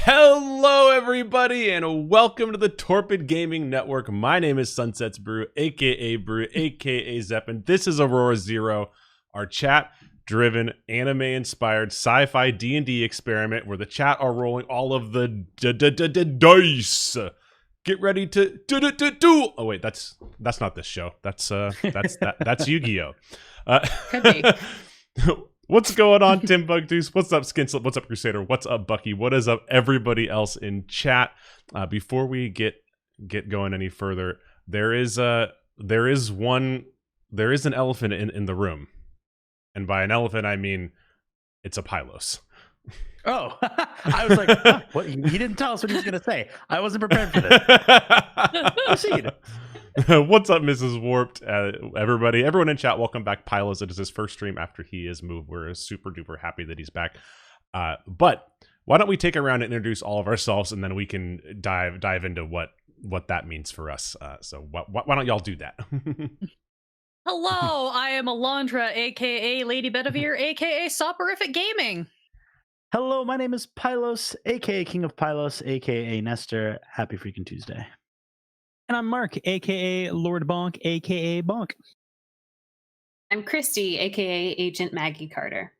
Hello, everybody, and welcome to the Torpid Gaming Network. My name is Sunset's Brew, aka Zepp, and this is AuroraZero, our chat-driven, anime-inspired sci-fi D&D experiment where the chat are rolling all of the dice. Get ready to do. Oh wait, that's not this show. That's Yu-Gi-Oh. Could be. What's going on, Tim Bugdeuce? What's up, Skinslip? What's up, Crusader? What's up, Bucky? What is up, everybody else in chat? Before we get going any further, there is an elephant in the room, and by an elephant I mean it's a Pylos. Oh, I was like, oh, what? He didn't tell us what he was going to say. I wasn't prepared for this. Proceed. What's up, Mrs. Warped? Everybody, everyone in chat, welcome back. Pylos, it is his first stream after he is moved. We're super duper happy that he's back. But why don't we take a round and introduce all of ourselves, and then we can dive into what that means for us. So why don't y'all do that? Hello, I am Alondra, aka Lady Bedivere, aka Soporific Gaming. Hello, my name is Pylos, aka King of Pylos, aka Nestor. Happy freaking Tuesday. And I'm Mark, aka Lord Bonk, aka Bonk. I'm Christy, aka Agent Maggie Carter.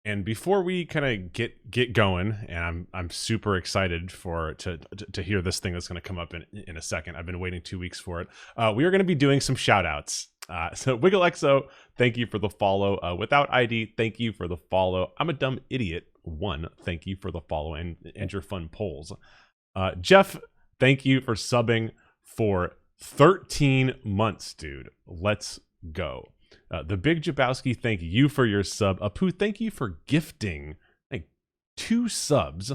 And before we kind of get going, and I'm super excited to hear this thing that's going to come up in a second. I've been waiting 2 weeks for it. We are going to be doing some shout outs. So WiggleXO, thank you for the follow. Without ID, thank you for the follow. I'm a dumb idiot. 1, thank you for the follow and your fun polls. Jeff, thank you for subbing for 13 months, dude. Let's go. The Big Jabowski, thank you for your sub. Apu, thank you for gifting 2 subs.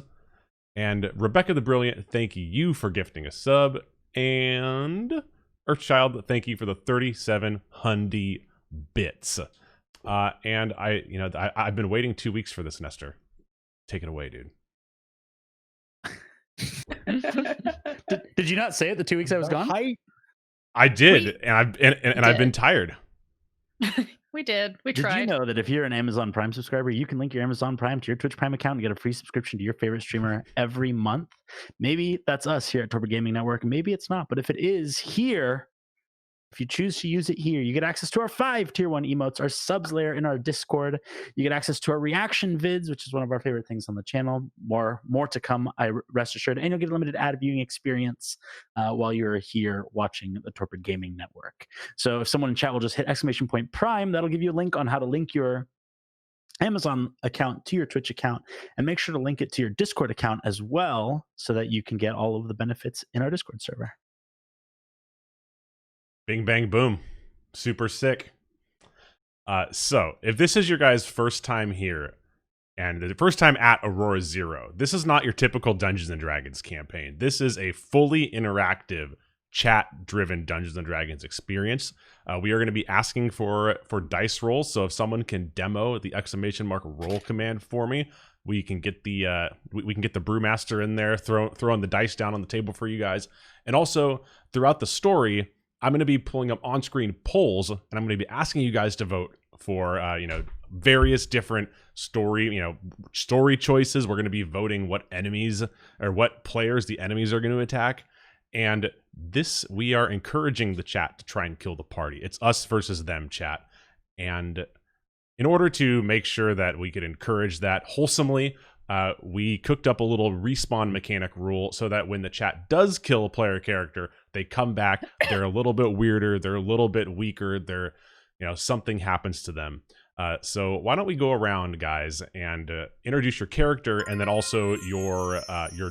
And Rebecca the Brilliant, thank you for gifting a sub. And Earthchild, thank you for the 3700 bits. And I've been waiting 2 weeks for this, Nestor. Take it away, dude. Did you not say it the 2 weeks I was gone? I did, and I've been tired. We did. We Did tried. you know that if you're an Amazon Prime subscriber, you can link your Amazon Prime to your Twitch Prime account and get a free subscription to your favorite streamer every month? Maybe that's us here at Torpid Gaming Network. Maybe it's not, but if it is here, if you choose to use it here, you get access to our 5 tier 1 emotes, our subs layer in our Discord. You get access to our reaction vids, which is one of our favorite things on the channel. More to come, I rest assured. And you'll get a limited ad viewing experience while you're here watching the Torpid Gaming Network. So if someone in chat will just hit !Prime, that'll give you a link on how to link your Amazon account to your Twitch account, and make sure to link it to your Discord account as well, so that you can get all of the benefits in our Discord server. Bing, bang, boom. Super sick. So, if this is your guys' first time here, and the first time at AuroraZero, this is not your typical Dungeons & Dragons campaign. This is a fully interactive, chat-driven Dungeons & Dragons experience. We are going to be asking for dice rolls, so if someone can demo the ! Roll command for me, we can get the we can get the brewmaster in there, throwing the dice down on the table for you guys. And also, throughout the story, I'm going to be pulling up on-screen polls, and I'm going to be asking you guys to vote for, various different story choices. We're going to be voting what enemies or what players the enemies are going to attack. And we are encouraging the chat to try and kill the party. It's us versus them, chat. And in order to make sure that we could encourage that wholesomely, we cooked up a little respawn mechanic rule so that when the chat does kill a player character, they come back, they're a little bit weirder, they're a little bit weaker, something happens to them. So why don't we go around, guys, and introduce your character and then also your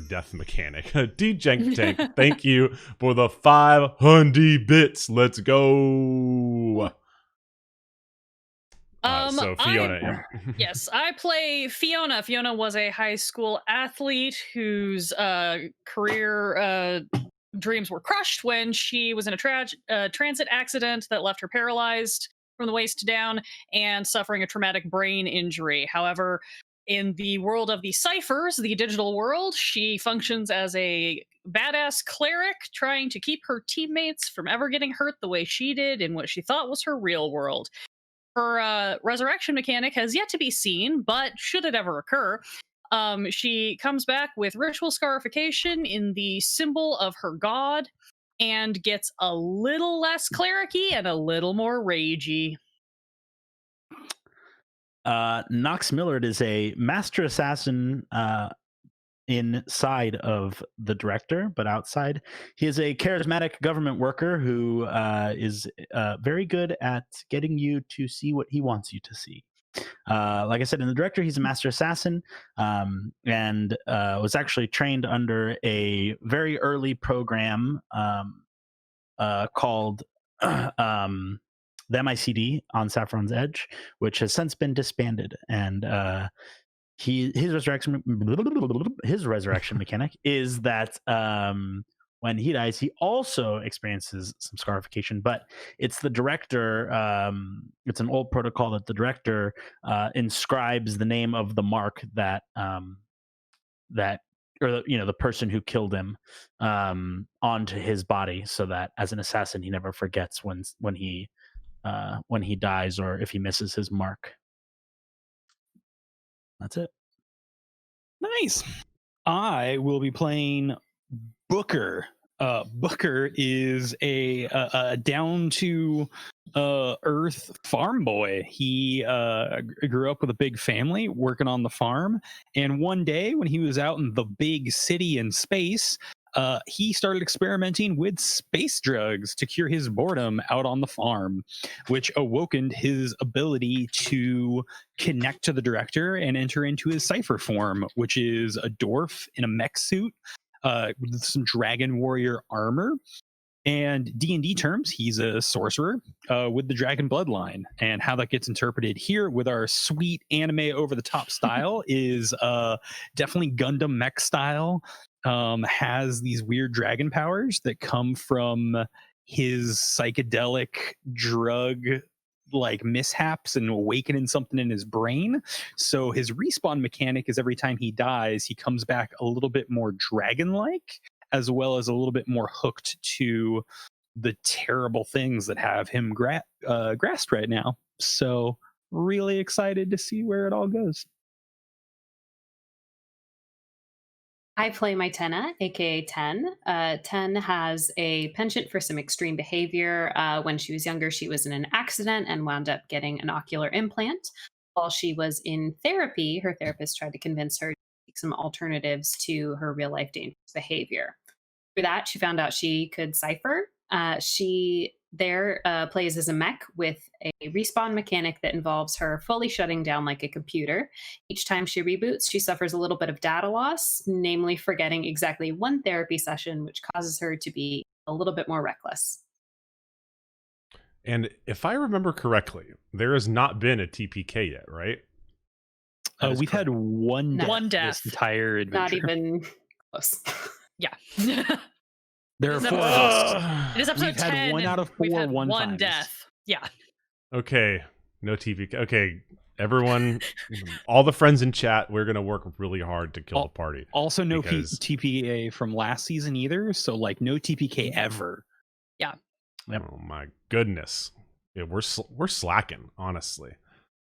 death mechanic. D-Jank Tank, thank you for the 500 bits. Let's go. So Fiona, Yes, I play Fiona. Fiona was a high school athlete whose career dreams were crushed when she was in a transit accident that left her paralyzed from the waist down and suffering a traumatic brain injury. However, in the world of the Ciphers, the digital world, she functions as a badass cleric trying to keep her teammates from ever getting hurt the way she did in what she thought was her real world. Her resurrection mechanic has yet to be seen, but should it ever occur, She comes back with ritual scarification in the symbol of her god and gets a little less clericy and a little more ragey. Knox Millard is a master assassin inside of the director, but outside, he is a charismatic government worker who is very good at getting you to see what he wants you to see. Like I said, in the director, he's a master assassin and was actually trained under a very early program called the MICD on Saffron's Edge, which has since been disbanded. And his resurrection mechanic is that when he dies, he also experiences some scarification, but it's the director. It's an old protocol that the director inscribes the name of the mark that the person who killed him onto his body, so that as an assassin he never forgets when he dies or if he misses his mark. That's it. Nice. I will be playing Booker. Booker is a down to earth farm boy. He grew up with a big family working on the farm, and one day when he was out in the big city in space, he started experimenting with space drugs to cure his boredom out on the farm, which awokened his ability to connect to the director and enter into his Cipher form, which is a dwarf in a mech suit with some dragon warrior armor. And D&D terms, he's a sorcerer with the dragon bloodline. And how that gets interpreted here with our sweet anime over-the-top style is definitely Gundam mech style. Has these weird dragon powers that come from his psychedelic drug like mishaps and awakening something in his brain. So his respawn mechanic is every time he dies, he comes back a little bit more dragon-like, as well as a little bit more hooked to the terrible things that have him grasped right now. So really excited to see where it all goes. I play my Tenna, aka Ten. Ten has a penchant for some extreme behavior. When she was younger, she was in an accident and wound up getting an ocular implant. While she was in therapy, her therapist tried to convince her to take some alternatives to her real life dangerous behavior. Through that, she found out she could cipher. She plays as a mech with a respawn mechanic that involves her fully shutting down like a computer. Each time she reboots, she suffers a little bit of data loss, namely forgetting exactly one therapy session, which causes her to be a little bit more reckless. And if I remember correctly, there has not been a TPK yet, right? We've had one death this entire adventure. Not even close. Yeah. There are It is four. It is episode We've 10. had one out of We've four had one times. death. Yeah. Okay, no TPK. Okay, everyone, all the friends in chat, we're gonna work really hard to kill the party. Also, no because- TPA from last season either. So, like, no TPK ever. Yeah. Yep. Oh my goodness, yeah, we're slacking, honestly.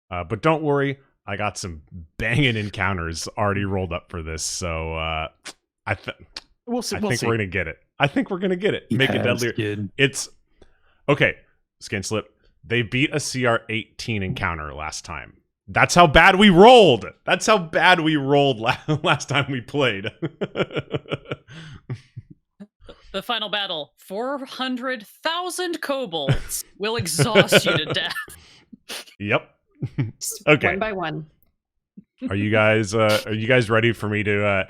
But don't worry, I got some banging encounters already rolled up for this, so We'll see. I think we're gonna get it. I think we're gonna get it. Make it deadlier. Good. It's okay. Skin slip. They beat a CR 18 encounter last time. That's how bad we rolled. That's how bad we rolled last time we played. The final battle, 400,000 kobolds will exhaust you to death. Yep. Just Okay. One by one. Are you guys ready for me to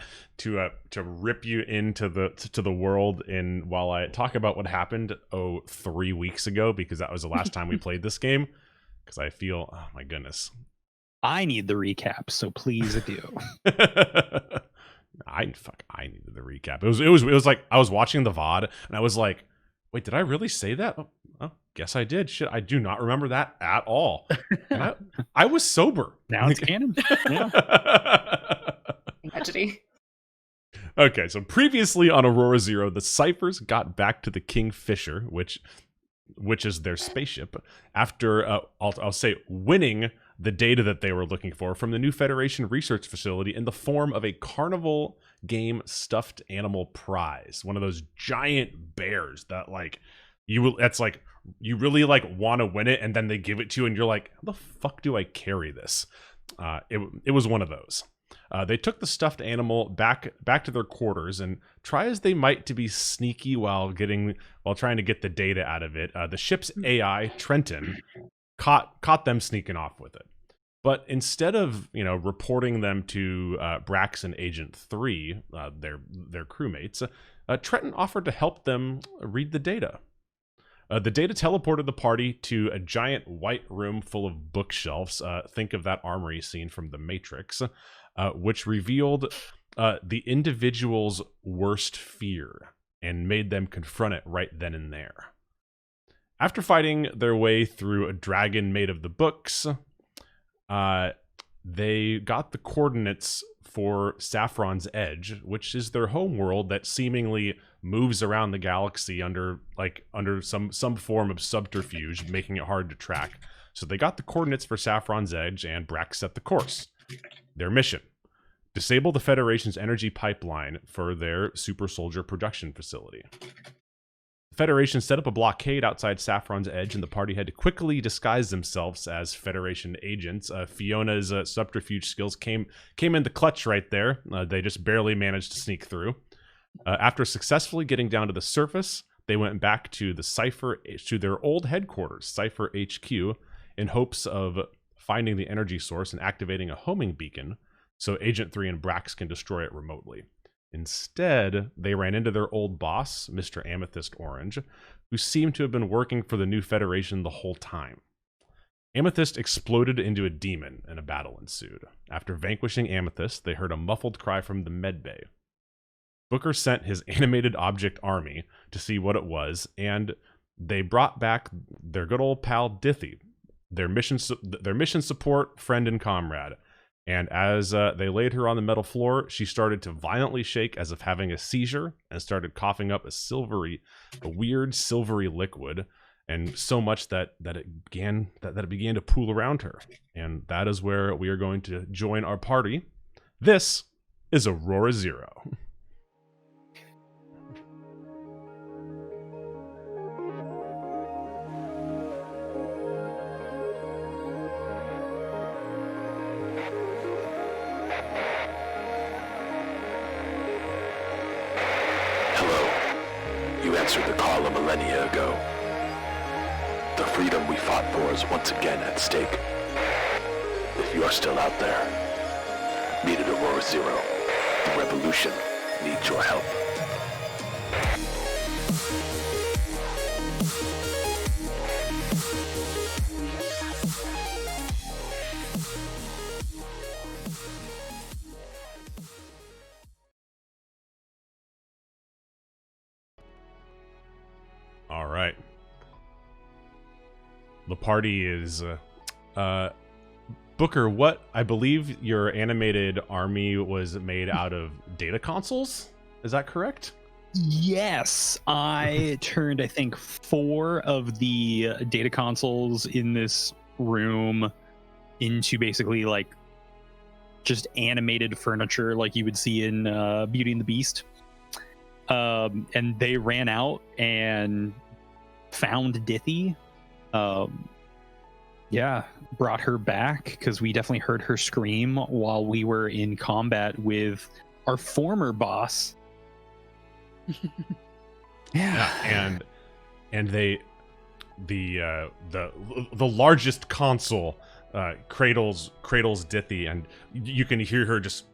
rip you into the world in while I talk about what happened 3 weeks ago, because that was the last time we played this game? Because I feel, oh my goodness. I need the recap, so please do. I needed the recap. It was like I was watching the VOD and I was like, wait, did I really say that? Oh, guess I did. Shit, I do not remember that at all. And I was sober. Now it's canon. Yeah. Tragedy. Okay, so previously on AuroraZero, the Ciphers got back to the Kingfisher, which is their spaceship, after I'll say winning the data that they were looking for from the New Federation research facility in the form of a carnival game stuffed animal prize. One of those giant bears that you really want to win it, and then they give it to you and you're like, how the fuck do I carry this? It was one of those. They took the stuffed animal back to their quarters, and try as they might to be sneaky while trying to get the data out of it, the ship's AI, Trenton, caught them sneaking off with it. But instead of reporting them to Brax and Agent 3, their crewmates, Trenton offered to help them read the data. The data teleported the party to a giant white room full of bookshelves. Think of that armory scene from The Matrix, which revealed the individual's worst fear and made them confront it right then and there. After fighting their way through a dragon made of the books, they got the coordinates for Saffron's Edge, which is their home world that seemingly moves around the galaxy under some form of subterfuge, making it hard to track. So they got the coordinates for Saffron's Edge, and Brax set the course. Their mission: disable the Federation's energy pipeline for their super soldier production facility. The Federation set up a blockade outside Saffron's Edge, and the party had to quickly disguise themselves as Federation agents. Fiona's subterfuge skills came in the clutch right there. They just barely managed to sneak through. After successfully getting down to the surface, they went back to their old headquarters, Cipher HQ, in hopes of finding the energy source and activating a homing beacon so Agent 3 and Brax can destroy it remotely. Instead, they ran into their old boss, Mr. Amethyst Orange, who seemed to have been working for the New Federation the whole time. Amethyst exploded into a demon, and a battle ensued. After vanquishing Amethyst, they heard a muffled cry from the medbay. Booker sent his animated object army to see what it was, and they brought back their good old pal Dithy, their mission support friend and comrade. And as they laid her on the metal floor, she started to violently shake as if having a seizure, and started coughing up a weird silvery liquid, and so much that it began to pool around her. And that is where we are going to join our party. This is AuroraZero. Answered the call a millennia ago. The freedom we fought for is once again at stake. If you are still out there, meet at AuroraZero. The revolution needs your help. All right. The party is Booker, what I believe your animated army was made out of data consoles? Is that correct? Yes, I turned, I think, 4 of the data consoles in this room into basically like just animated furniture like you would see in Beauty and the Beast. And they ran out and found Dithy. Brought her back because we definitely heard her scream while we were in combat with our former boss. And the largest console cradles Dithy, and you can hear her just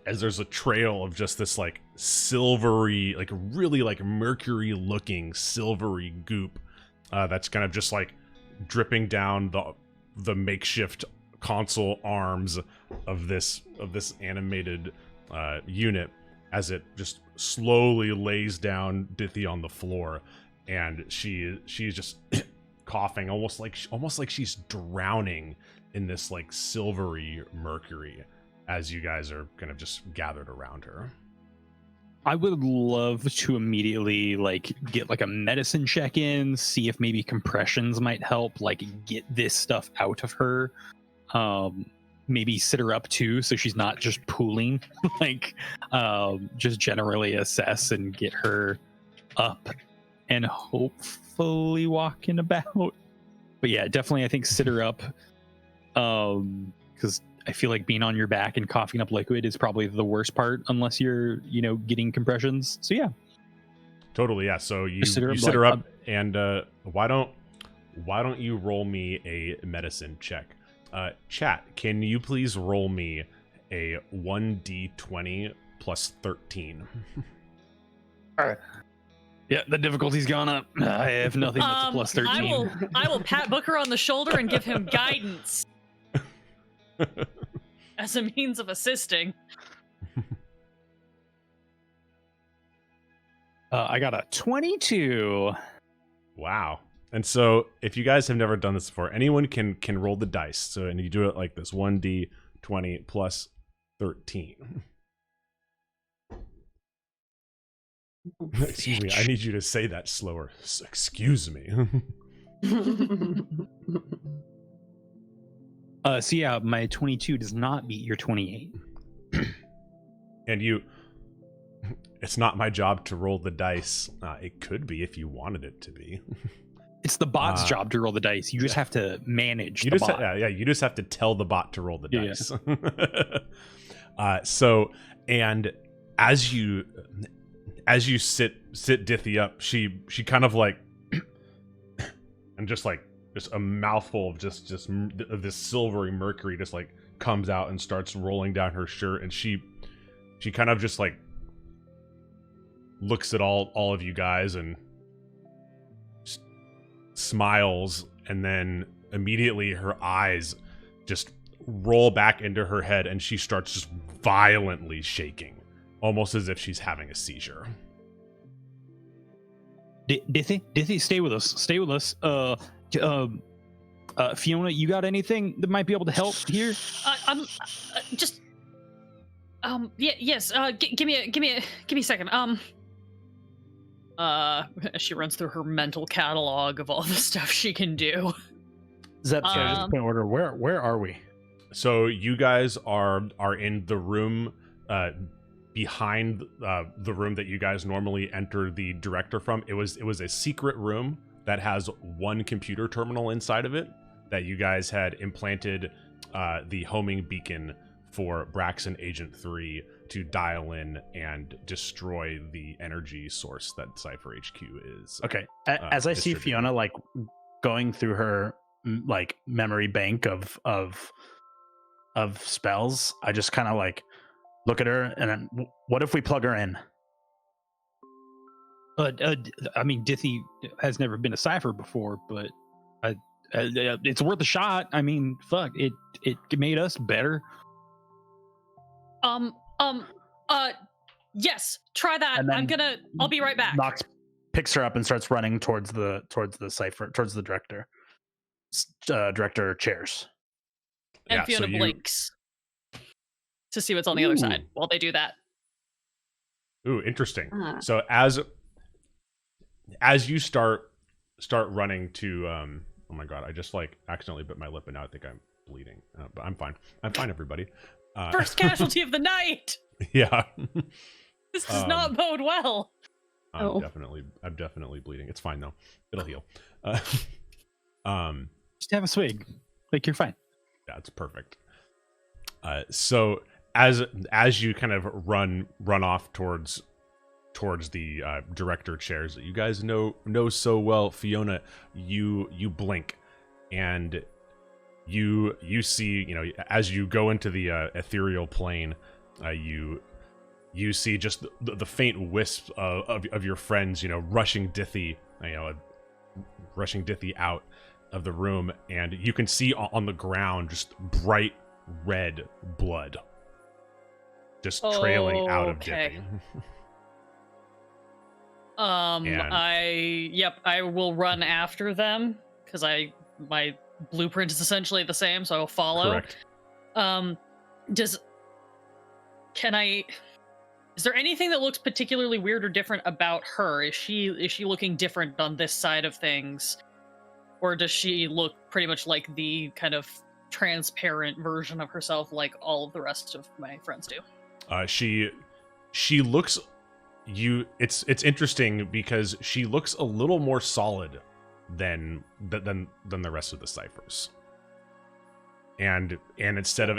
as there's a trail of just this like silvery, like really like mercury looking silvery goop that's kind of just like dripping down the makeshift console arms of this animated unit as it just slowly lays down Dithy on the floor, and she's just coughing almost like she's drowning in this like silvery mercury as you guys are kind of just gathered around her. I would love to immediately get a medicine check in, see if maybe compressions might help, get this stuff out of her. Maybe sit her up too, so she's not just pooling. Just generally assess and get her up and hopefully walking about. But yeah, definitely I think sit her up. Because I feel like being on your back and coughing up liquid is probably the worst part unless you're, getting compressions. So yeah. Totally, yeah. So you sit her up and why don't you roll me a medicine check? Chat, can you please roll me a 1d20 plus 13? All right. Yeah, the difficulty's gone up. I have nothing that's a plus 13. I will pat Booker on the shoulder and give him guidance as a means of assisting. I got a 22. Wow. And so if you guys have never done this before, anyone can roll the dice. So, and you do it like this, 1d20 plus 13. Excuse me, I need you to say that slower. Excuse me. So yeah, my 22 does not beat your 28. And it's not my job to roll the dice. It could be if you wanted it to be. It's the bot's job to roll the dice. You just have to manage the bot. You just have to tell the bot to roll the dice. Yeah. So, and as you sit Dithy up, she kind of and just a mouthful of just of this silvery mercury just comes out and starts rolling down her shirt, and she kind of just looks at all of you guys and smiles, and then immediately her eyes just roll back into her head and she starts just violently shaking, almost as if she's having a seizure. Dithy, stay with us. Fiona, you got anything that might be able to help here? I'm just yes. Give me a second. She runs through her mental catalog of all the stuff she can do. Zep, just point of order. Where are we? So you guys are in the room behind the room that you guys normally enter the director from. It was a secret room that has one computer terminal inside of it that you guys had implanted the homing beacon for Braxton Agent 3 to dial in and destroy the energy source that Cipher HQ is. Okay. As I see Fiona going through her memory bank of spells, I just kind of look at her and then, what if we plug her in? I mean, Dithy has never been a Cipher before, but it's worth a shot. I mean, fuck, it made us better. Yes, try that. I'll be right back. Nox picks her up and starts running towards the Cipher, towards the director chairs. And Yeah, Fiona blinks to see what's on the other side while they do that. Ooh, interesting. So as you start running to oh my god, I just accidentally bit my lip and now I think I'm bleeding. But I'm fine. Everybody. First casualty of the night. Yeah. This does not bode well. I'm definitely bleeding. It's fine though. It'll heal. Just have a swig. You're fine. Yeah, it's perfect. So as you kind of run off towards the director chairs that you guys know so well, Fiona, you blink and you see, as you go into the ethereal plane, you see just the faint wisp of your friends, rushing Dithy out of the room, and you can see on the ground just bright red blood just trailing out of Dithy. I will run after them because my blueprint is essentially the same, so I will follow. Correct. Is there anything that looks particularly weird or different about her? Is she looking different on this side of things? Or does she look pretty much like the kind of transparent version of herself like all of the rest of my friends do? She looks it's interesting because she looks a little more solid than the rest of the Ciphers. And instead of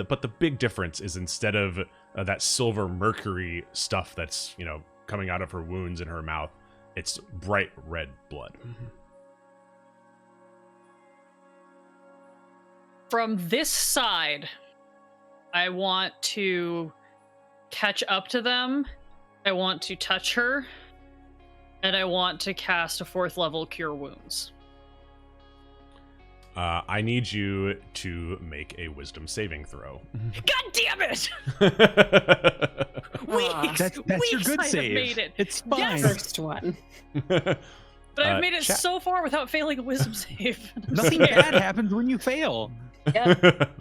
but the big difference is instead of that silver mercury stuff that's, you know, coming out of her wounds in her mouth, it's bright red blood. From this side, I want to catch up to them. I want to touch her. And I want to cast a 4th level Cure Wounds. I need you to make a wisdom saving throw. God damn it! That's your good I save. have made it. It's fine. Yes. First one. But I've made it chat. so far without failing a wisdom save. Nothing bad happens when you fail. Yep.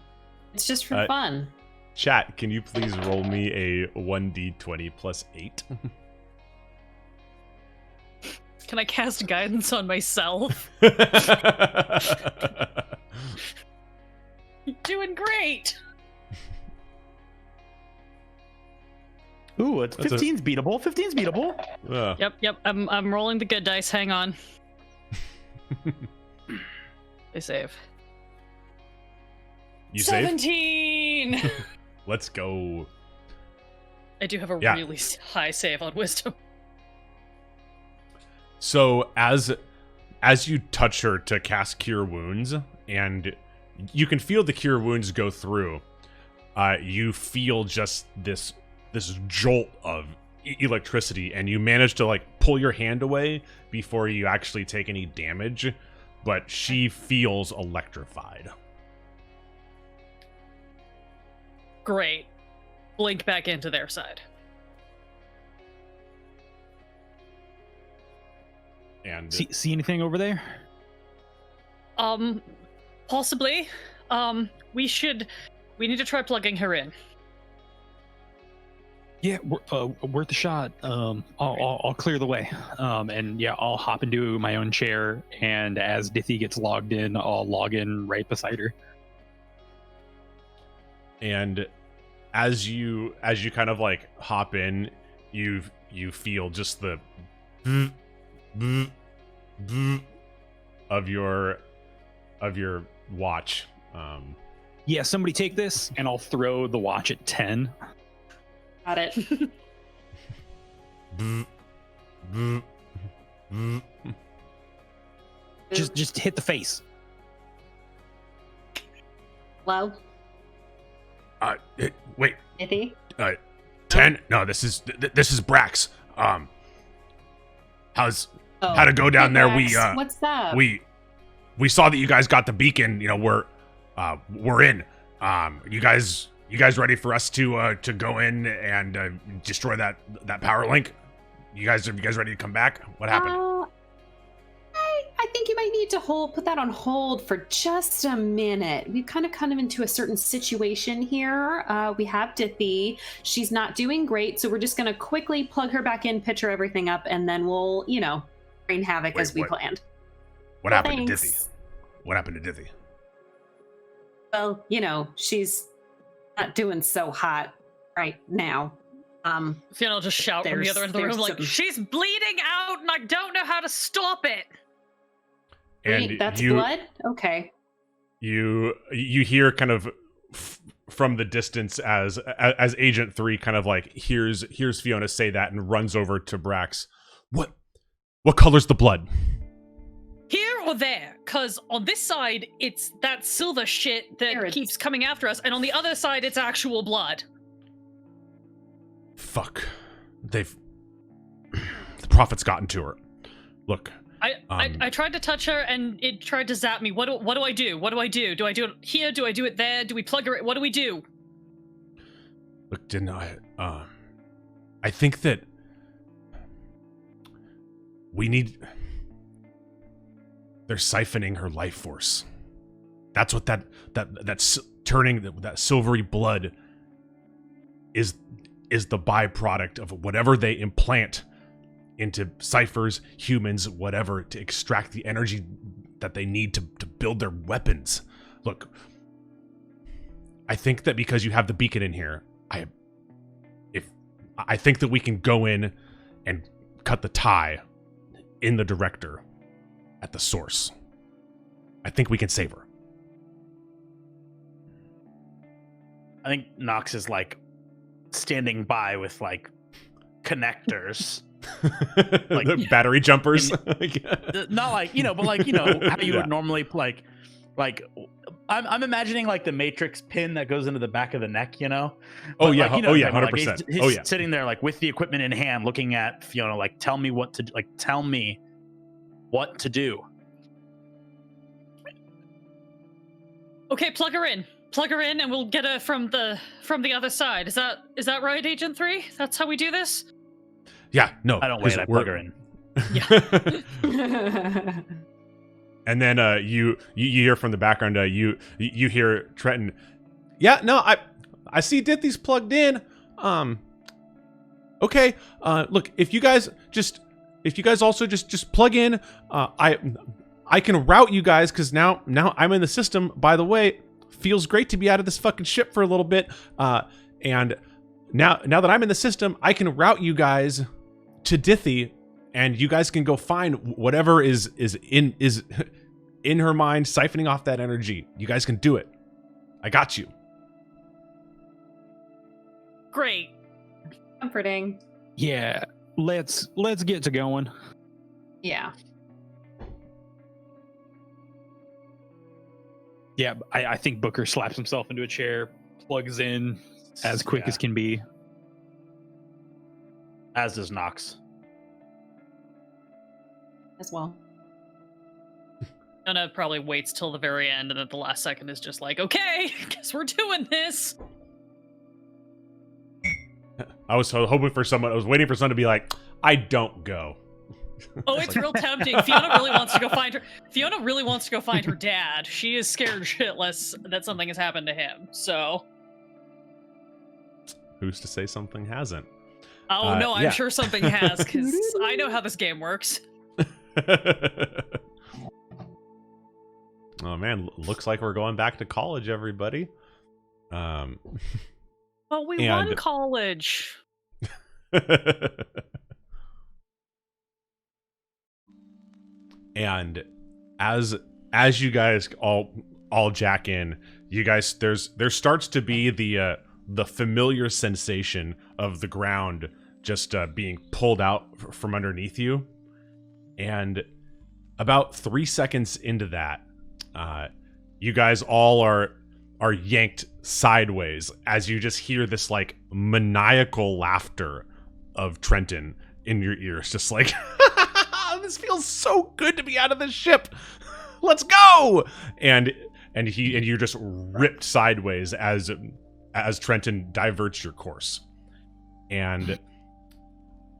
It's just for fun. Chat, can you please roll me a 1d20 plus 8? Can I cast guidance on myself? You're doing great. Ooh, it's That's 15's beatable. 15's beatable. Yep. I'm rolling the good dice. Hang on. They save. You save? 17. Let's go. I do have a Yeah. really high save on wisdom. So as you touch her to cast Cure Wounds, and you can feel the Cure Wounds go through, you feel just this jolt of electricity, and you manage to like pull your hand away before you actually take any damage, but she feels electrified. Great. Blink back into their side. And See anything over there? Possibly. We need to try plugging her in. Yeah, worth a shot. I'll clear the way. And yeah, I'll hop into my own chair, and as Dithy gets logged in, I'll log in right beside her. And as you kind of like hop in, you feel just the of your watch. Yeah, somebody take this, and I'll throw the watch at 10. Got it. Just hit the face. Hello? Wait. Ithy? 10? No, this is Brax. How'd it go down Hey, there? Max, what's up? We saw that you guys got the beacon. You know, we're in. You guys ready for us to go in and destroy that power link? You guys ready to come back? What happened? I think you might need to put that on hold for just a minute. We've kind of come into a certain situation here. We have Dithy. She's not doing great, so we're just going to quickly plug her back in, pitch her everything up, and then we'll, rain havoc as we planned. What happened to thanks. Dithy? What happened to Dithy? Well, she's not doing so hot right now. Fiona will just shout from the other end of the room, like, she's bleeding out and I don't know how to stop it. And that's blood? Okay. You hear kind of from the distance as Agent 3 kind of like hears Fiona say that and runs over to Brax. What color's the blood? Here or there? Because on this side, it's that silver shit that keeps coming after us, and on the other side, it's actual blood. Fuck. The prophet's gotten to her. Look. I tried to touch her, and it tried to zap me. What do I do? What do I do? Do I do it here? Do I do it there? Do we plug her in? What do we do? Look, I think that we need... They're siphoning her life force. That's what that's turning that silvery blood is is the byproduct of whatever they implant into Ciphers, humans, whatever, to extract the energy that they need to build their weapons. Look, I think that because you have the beacon in here, I think that we can go in and cut the tie in the director at the source. I think we can save her. I think Nox is like standing by with like connectors. Like the battery jumpers. Not like, you know, but like, you know, how you would normally like I'm imagining like the Matrix pin that goes into the back of the neck, you know? Oh, But, yeah. like, you know, Oh, yeah. like, 100%. he's sitting there like with the equipment in hand, looking at Fiona, like, tell me what to do. Okay, plug her in, and we'll get her from the other side. Is that right, Agent 3? That's how we do this? Yeah, no. I don't wait, I plug her in. Yeah. And then you hear from the background, you hear Trenton. Yeah, no, I see Dithy's plugged in. Okay. Look, if you guys also just plug in, I can route you guys, because now I'm in the system. By the way, feels great to be out of this fucking ship for a little bit. And now that I'm in the system, I can route you guys to Dithy, and you guys can go find whatever is in her mind, siphoning off that energy. You guys can do it. I got you. Great. Comforting. Yeah, let's get to going. Yeah. Yeah, I think Booker slaps himself into a chair, plugs in as quick as can be. As does Nox. As well. Fiona probably waits till the very end, and at the last second is just like, okay, guess we're doing this. I was waiting for someone to be like, I don't go. Oh, it's real tempting. Fiona really wants to go find her dad. She is scared shitless that something has happened to him. So who's to say something hasn't? Oh no, I'm yeah. sure something has, because I know how this game works. Oh man, looks like we're going back to college, everybody. But we won college. And as you guys all jack in, you guys there starts to be the familiar sensation of the ground just being pulled out from underneath you. And about 3 seconds into that, you guys all are yanked sideways as you just hear this like maniacal laughter of Trenton in your ears, just like, this feels so good to be out of this ship. Let's go. And you're just ripped sideways as Trenton diverts your course. And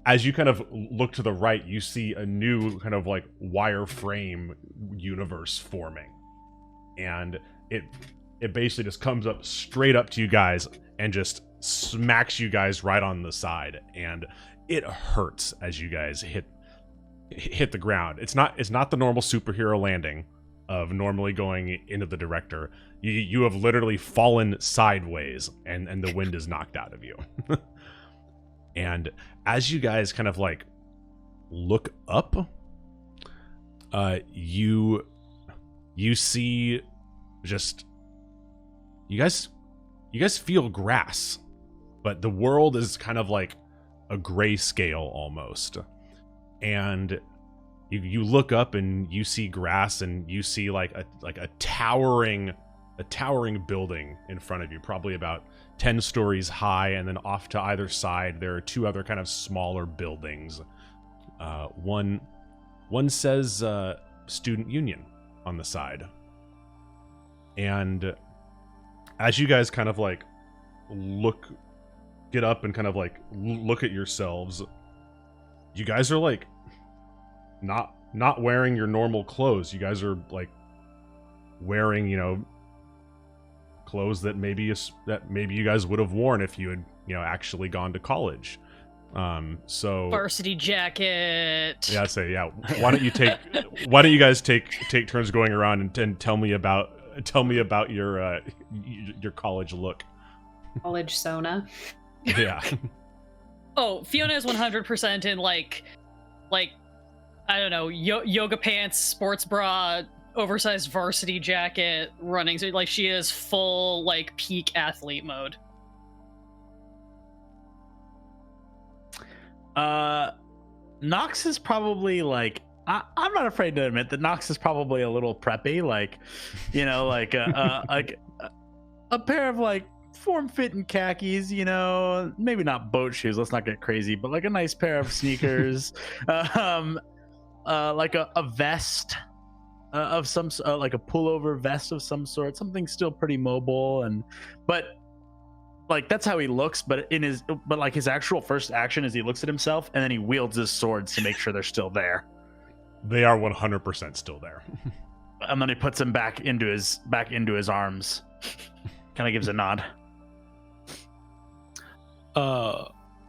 as you kind of look to the right, you see a new kind of like wireframe universe forming. And it basically just comes up straight up to you guys and just smacks you guys right on the side. And it hurts as you guys hit the ground. It's not the normal superhero landing of normally going into the director. You have literally fallen sideways and the wind is knocked out of you. And as you guys kind of like look up, you see just you guys feel grass, but the world is kind of like a grayscale almost. And you look up and you see grass, and you see like a towering building in front of you, probably about 10 stories high, and then off to either side there are two other kind of smaller buildings. One says Student Union on the side. And as you guys kind of like get up and kind of like look at yourselves, you guys are like not wearing your normal clothes. You guys are like wearing, clothes that maybe you guys would have worn if you had actually gone to college. So Varsity jacket. yeah, why don't you guys take turns going around and tell me about your college look. College Sona. Yeah. Oh, Fiona is 100% in like I don't know, yoga pants, sports bra, oversized varsity jacket, running. So like she is full like peak athlete mode. Nox is probably like I'm not afraid to admit that Nox is probably a little preppy, like like a pair of like form-fitting khakis, maybe not boat shoes, let's not get crazy, but like a nice pair of sneakers, like a vest of some like a pullover vest of some sort, something still pretty mobile, but like that's how he looks, but like his actual first action is he looks at himself and then he wields his swords to make sure they're still there. They are 100% still there. And then he puts them back into his arms. Kind of gives a nod.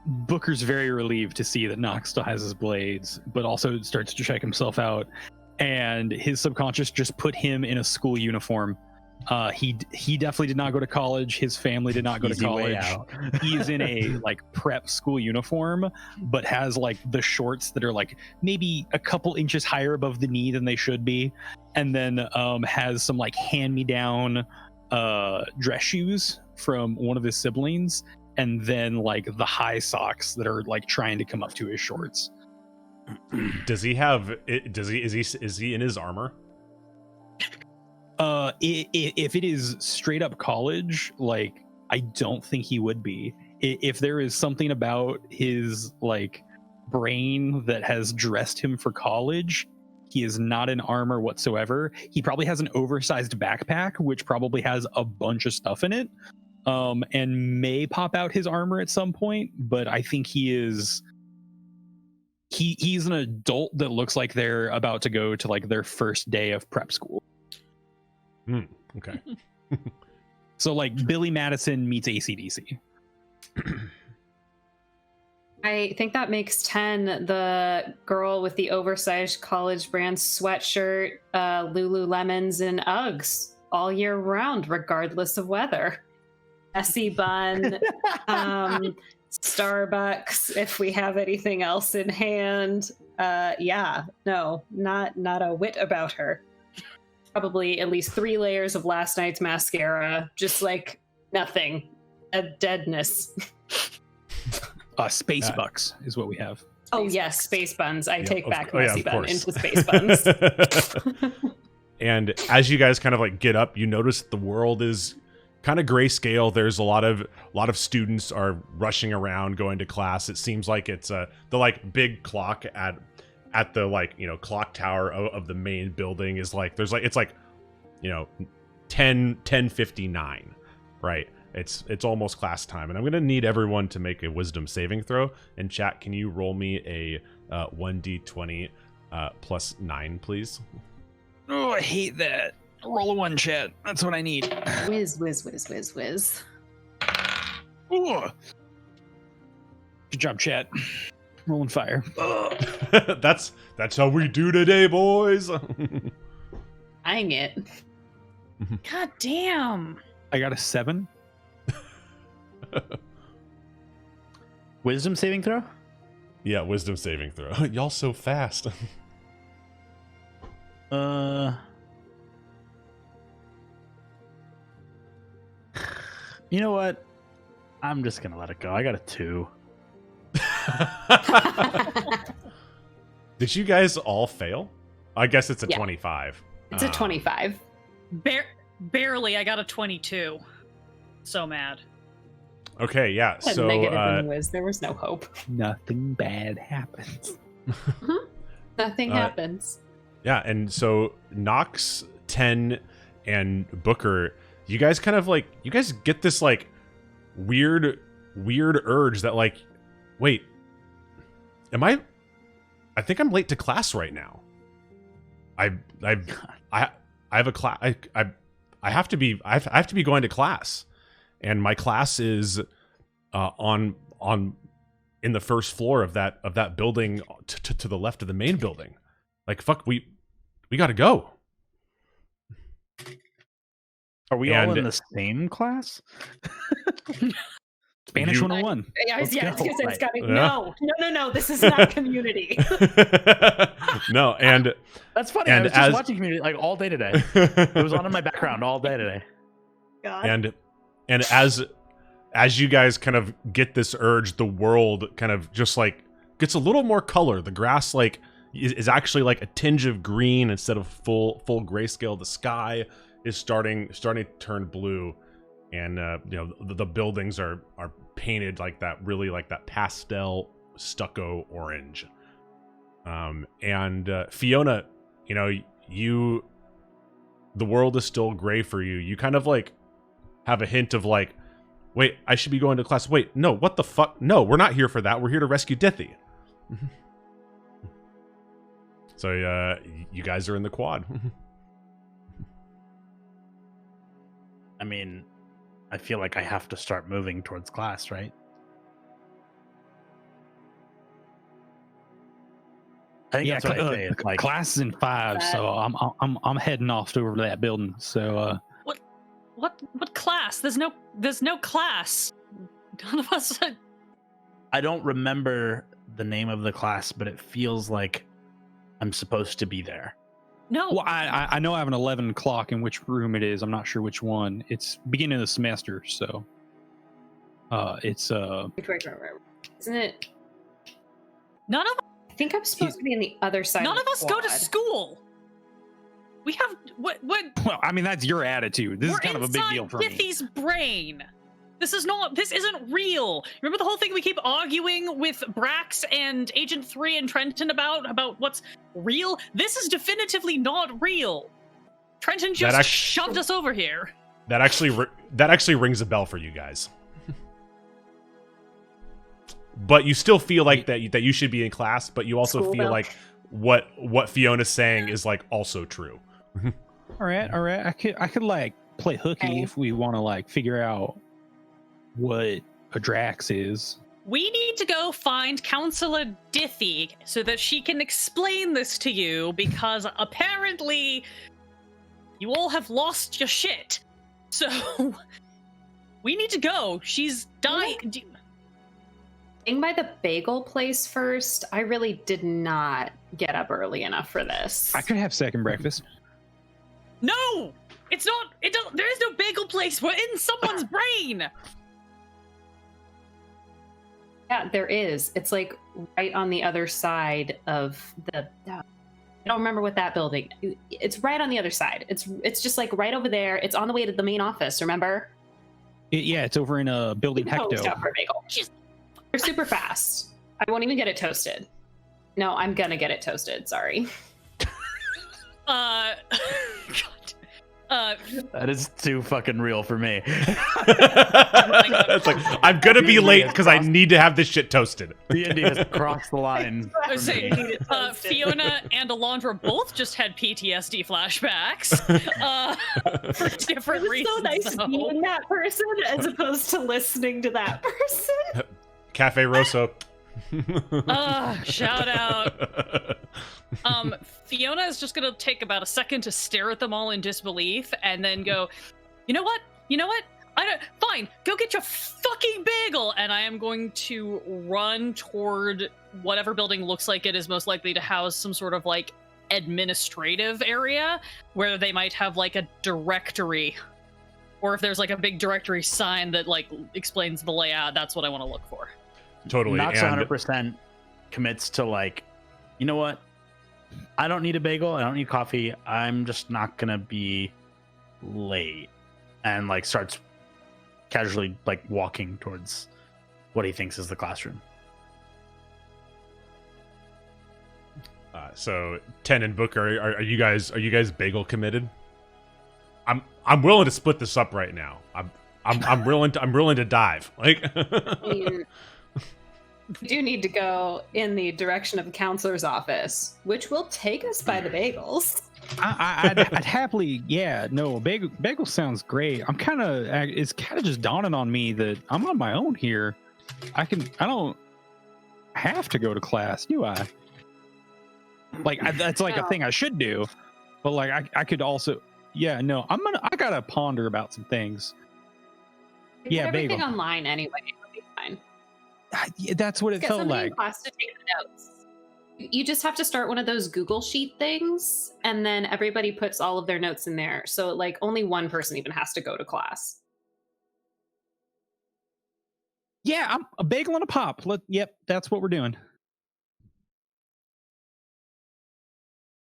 Booker's very relieved to see that Nox still has his blades, but also starts to check himself out, and his subconscious just put him in a school uniform. He definitely did not go to college. His family did not go to college. He is in a like prep school uniform, but has like the shorts that are like maybe a couple inches higher above the knee than they should be, and then has some like hand-me-down dress shoes from one of his siblings, and then like the high socks that are like trying to come up to his shorts. Does he have it? Is he in his armor? If it is straight up college, like I don't think he would be. If there is something about his like brain that has dressed him for college, he is not in armor whatsoever. He probably has an oversized backpack, which probably has a bunch of stuff in it, and may pop out his armor at some point. But I think he's an adult that looks like they're about to go to like their first day of prep school. Okay. So like Billy Madison meets AC/DC. I think that makes 10 the girl with the oversized college brand sweatshirt, Lululemons, and Uggs all year round, regardless of weather. Messy bun, Starbucks, if we have anything else in hand. Not a whit about her. Probably at least 3 layers of last night's mascara, just like nothing. A deadness. Space bucks is what we have. Oh yes, space buns. I take back messy bun course. into space buns. And as you guys kind of like get up, you notice the world is kind of grayscale. There's a lot of students are rushing around going to class. It seems like it's the like big clock at the like clock tower of the main building is like it's like 10:59, right? It's almost class time, and I'm gonna need everyone to make a wisdom saving throw. And chat, can you roll me a 1d20 plus 9, please? Oh, I hate that. Roll a 1, chat. That's what I need. Whiz, whiz, whiz, whiz, whiz. Ooh. Good job, chat. Rolling fire. That's how we do today, boys. Dang it. God damn. I got a 7. Wisdom saving throw? Yeah, wisdom saving throw. Y'all so fast. You know what? I'm just gonna let it go. I got a 2. Did you guys all fail? I guess it's a Yeah. 25. It's a 25. Barely. I got a 22. So mad. Okay, yeah. A So negative in whiz. There was no hope. Nothing bad happens. Nothing happens. yeah, and so Nox, 10, and Booker, you guys kind of like get this like weird urge that like, wait, I think I'm late to class right now. I have a class. I have to be going to class, and my class is on in the first floor of that building to the left of the main building. Like, fuck, we got to go. Are we all in the same class? Spanish 101. Yeah, I was Let's gonna go. say, Scotty, Yeah. no. This is not Community. No, and That's funny. And I was just watching Community like all day today. It was on in my background all day today. God. and as you guys kind of get this urge, the world kind of just like gets a little more color. The grass like is actually like a tinge of green instead of full grayscale. The sky is starting to turn blue, and the buildings are painted like that, really like that pastel stucco orange. And Fiona, the world is still gray for you. You kind of like have a hint of like, wait, I should be going to class. Wait, no, what the fuck? No, we're not here for that. We're here to rescue Dithy. So you guys are in the quad. I mean, I feel like I have to start moving towards class, right? I think that's what I say. It's like, class is in 5, so I'm heading off over to that building. So What class? There's no class. None of us. I don't remember the name of the class, but it feels like I'm supposed to be there. No. well, I know I have an 11 o'clock in which room it is. I'm not sure which one. It's beginning of the semester, so it's Wait. Isn't it? None of I think I'm supposed to be on the other side. none of of the us go to quad. school. We have what? well, I mean that's your attitude. This is kind of a big deal for me. Dithy's brain. This isn't real. Remember the whole thing we keep arguing with Brax and Agent 3 and Trenton about what's real? This is definitively not real. Trenton just shoved us over here. That actually rings a bell for you guys. But you still feel like that you should be in class, but you also School feel bell. like what Fiona's saying is like also true. All right. I could like play hooky Okay. if we want to like figure out what a Drax is. We need to go find Counselor Dithy so that she can explain this to you, because apparently you all have lost your shit. So we need to go. She's dying. Staying by the bagel place first. I really did not get up early enough for this. I could have second breakfast. No! It's not. There is no bagel place. We're in someone's brain. Yeah, there is. It's like right on the other side of the. I don't remember what that building. It's right on the other side. It's just like right over there. It's on the way to the main office. Remember? Yeah, it's over in a building Oh, Hecto. stop for a bagel. They're super fast. I won't even get it toasted. No, I'm gonna get it toasted. Sorry. God. That is too fucking real for me. It's like, I'm gonna be late because I need to have this shit toasted. D&D has crossed the line. I was saying, Fiona and Alondra both just had PTSD flashbacks for different It was reasons. so nice though. being that person as opposed to listening to that person. Cafe Rosso. Shout out. Fiona is just gonna take about a second to stare at them all in disbelief and then go, you know what? Fine, go get your fucking bagel. And I am going to run toward whatever building looks like it is most likely to house some sort of like administrative area where they might have like a directory, or if there's like a big directory sign that like explains the layout. That's what I want to look for. Totally. Knox and 100% commits to like, you know what? I don't need a bagel. I don't need coffee. I'm just not gonna be late. And like starts casually like walking towards what he thinks is the classroom. So Ten and Booker, are you guys bagel committed? I'm willing to split this up right now. I'm willing to dive. Like I mean, we do need to go in the direction of the counselor's office, which will take us by the bagels. I'd happily, yeah. No, bagel sounds great. It's kind of just dawning on me that I'm on my own here. I don't have to go to class, do I? Like that's like a thing I should do, but like I could also, yeah. No, I gotta ponder about some things. Yeah, everything bagel. online anyway. It'll be fine. Yeah, that's what it Get felt somebody in like. class to take the notes. You just have to start one of those Google Sheet things, and then everybody puts all of their notes in there. So like only one person even has to go to class. Yeah, I'm a bagel and a pop. Yep, that's what we're doing.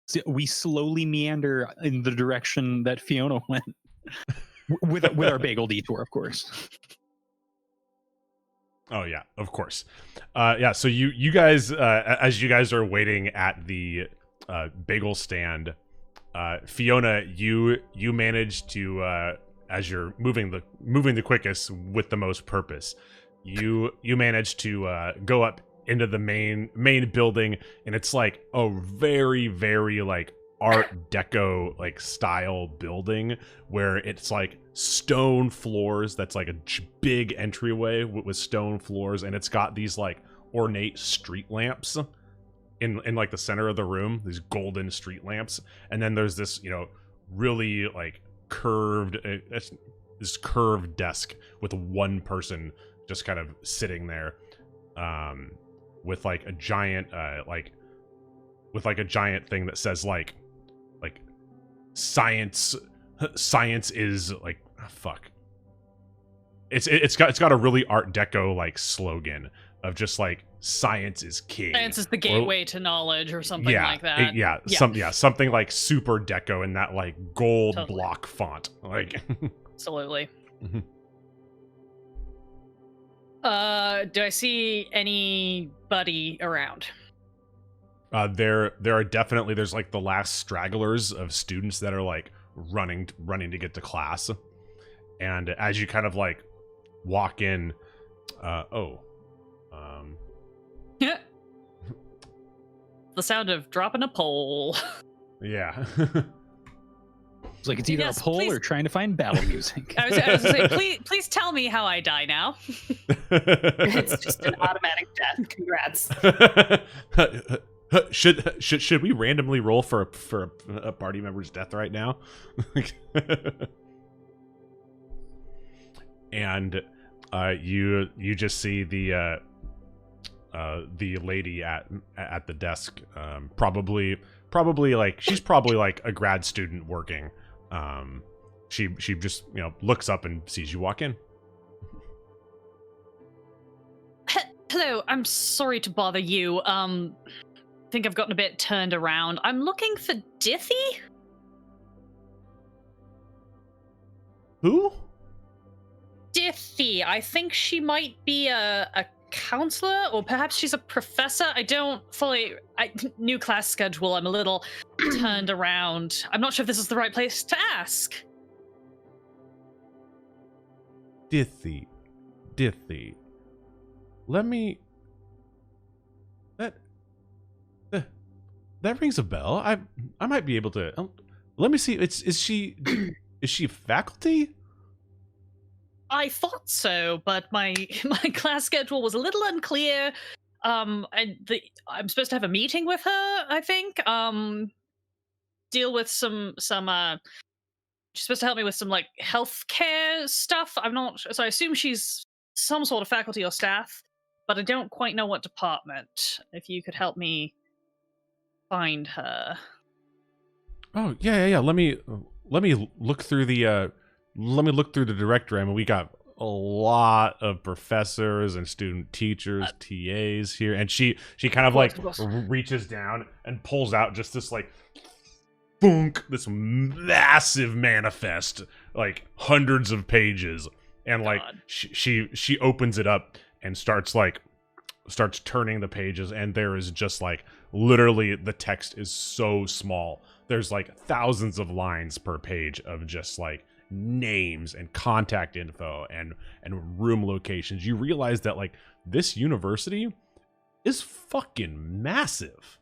So we slowly meander in the direction that Fiona went, with our bagel detour, of course. Oh yeah, of course. Yeah, so you guys, as you guys are waiting at the bagel stand, Fiona, you manage to, as you're moving the quickest with the most purpose, you manage to go up into the main building, and it's like a very, very like Art Deco like style building where it's like stone floors. That's like a big entryway with stone floors, and it's got these like ornate street lamps in like the center of the room, these golden street lamps. And then there's this, really like curved this curved desk with one person just kind of sitting there, with like a giant thing that says like science is like, fuck. It's got a really Art Deco like slogan of just like science is king. Science is the gateway to knowledge, or something like that. Something like super deco in that like gold Totally. block font. Like Absolutely. Mhm. Do I see anybody around? There are definitely, there's like the last stragglers of students that are like running to get to class. And as you kind of like walk in, The sound of dropping a pole. yeah. It's like it's either Yes, a poll please. or trying to find battle music. I was gonna say, please tell me how I die now. It's just an automatic death. Congrats. Should we randomly roll for a party member's death right now? And you just see the lady at the desk, probably like she's probably like a grad student working. She just looks up and sees you walk in. Hello, I'm sorry to bother you. I think I've gotten a bit turned around. I'm looking for Dithy. Who? Dithy. I think she might be a counselor, or perhaps she's a professor. I don't fully. New class schedule. I'm a little turned around. I'm not sure if this is the right place to ask. Dithy. Let me. That rings a bell. I might be able to. Let me see. Is she faculty? I thought so, but my class schedule was a little unclear. I'm supposed to have a meeting with her, I think. Deal with some she's supposed to help me with some like healthcare stuff. I'm not so I assume she's some sort of faculty or staff, but I don't quite know what department. If you could help me find her. Oh yeah. Let me look through the directory. I mean, we got a lot of professors and student teachers, TAs here, and she kind of like reaches down and pulls out just this like this massive manifest, like hundreds of pages, and like she opens it up and starts turning the pages, and there is just like literally the text is so small. There's like thousands of lines per page of just like names and contact info and room locations. You realize that like this university is fucking massive.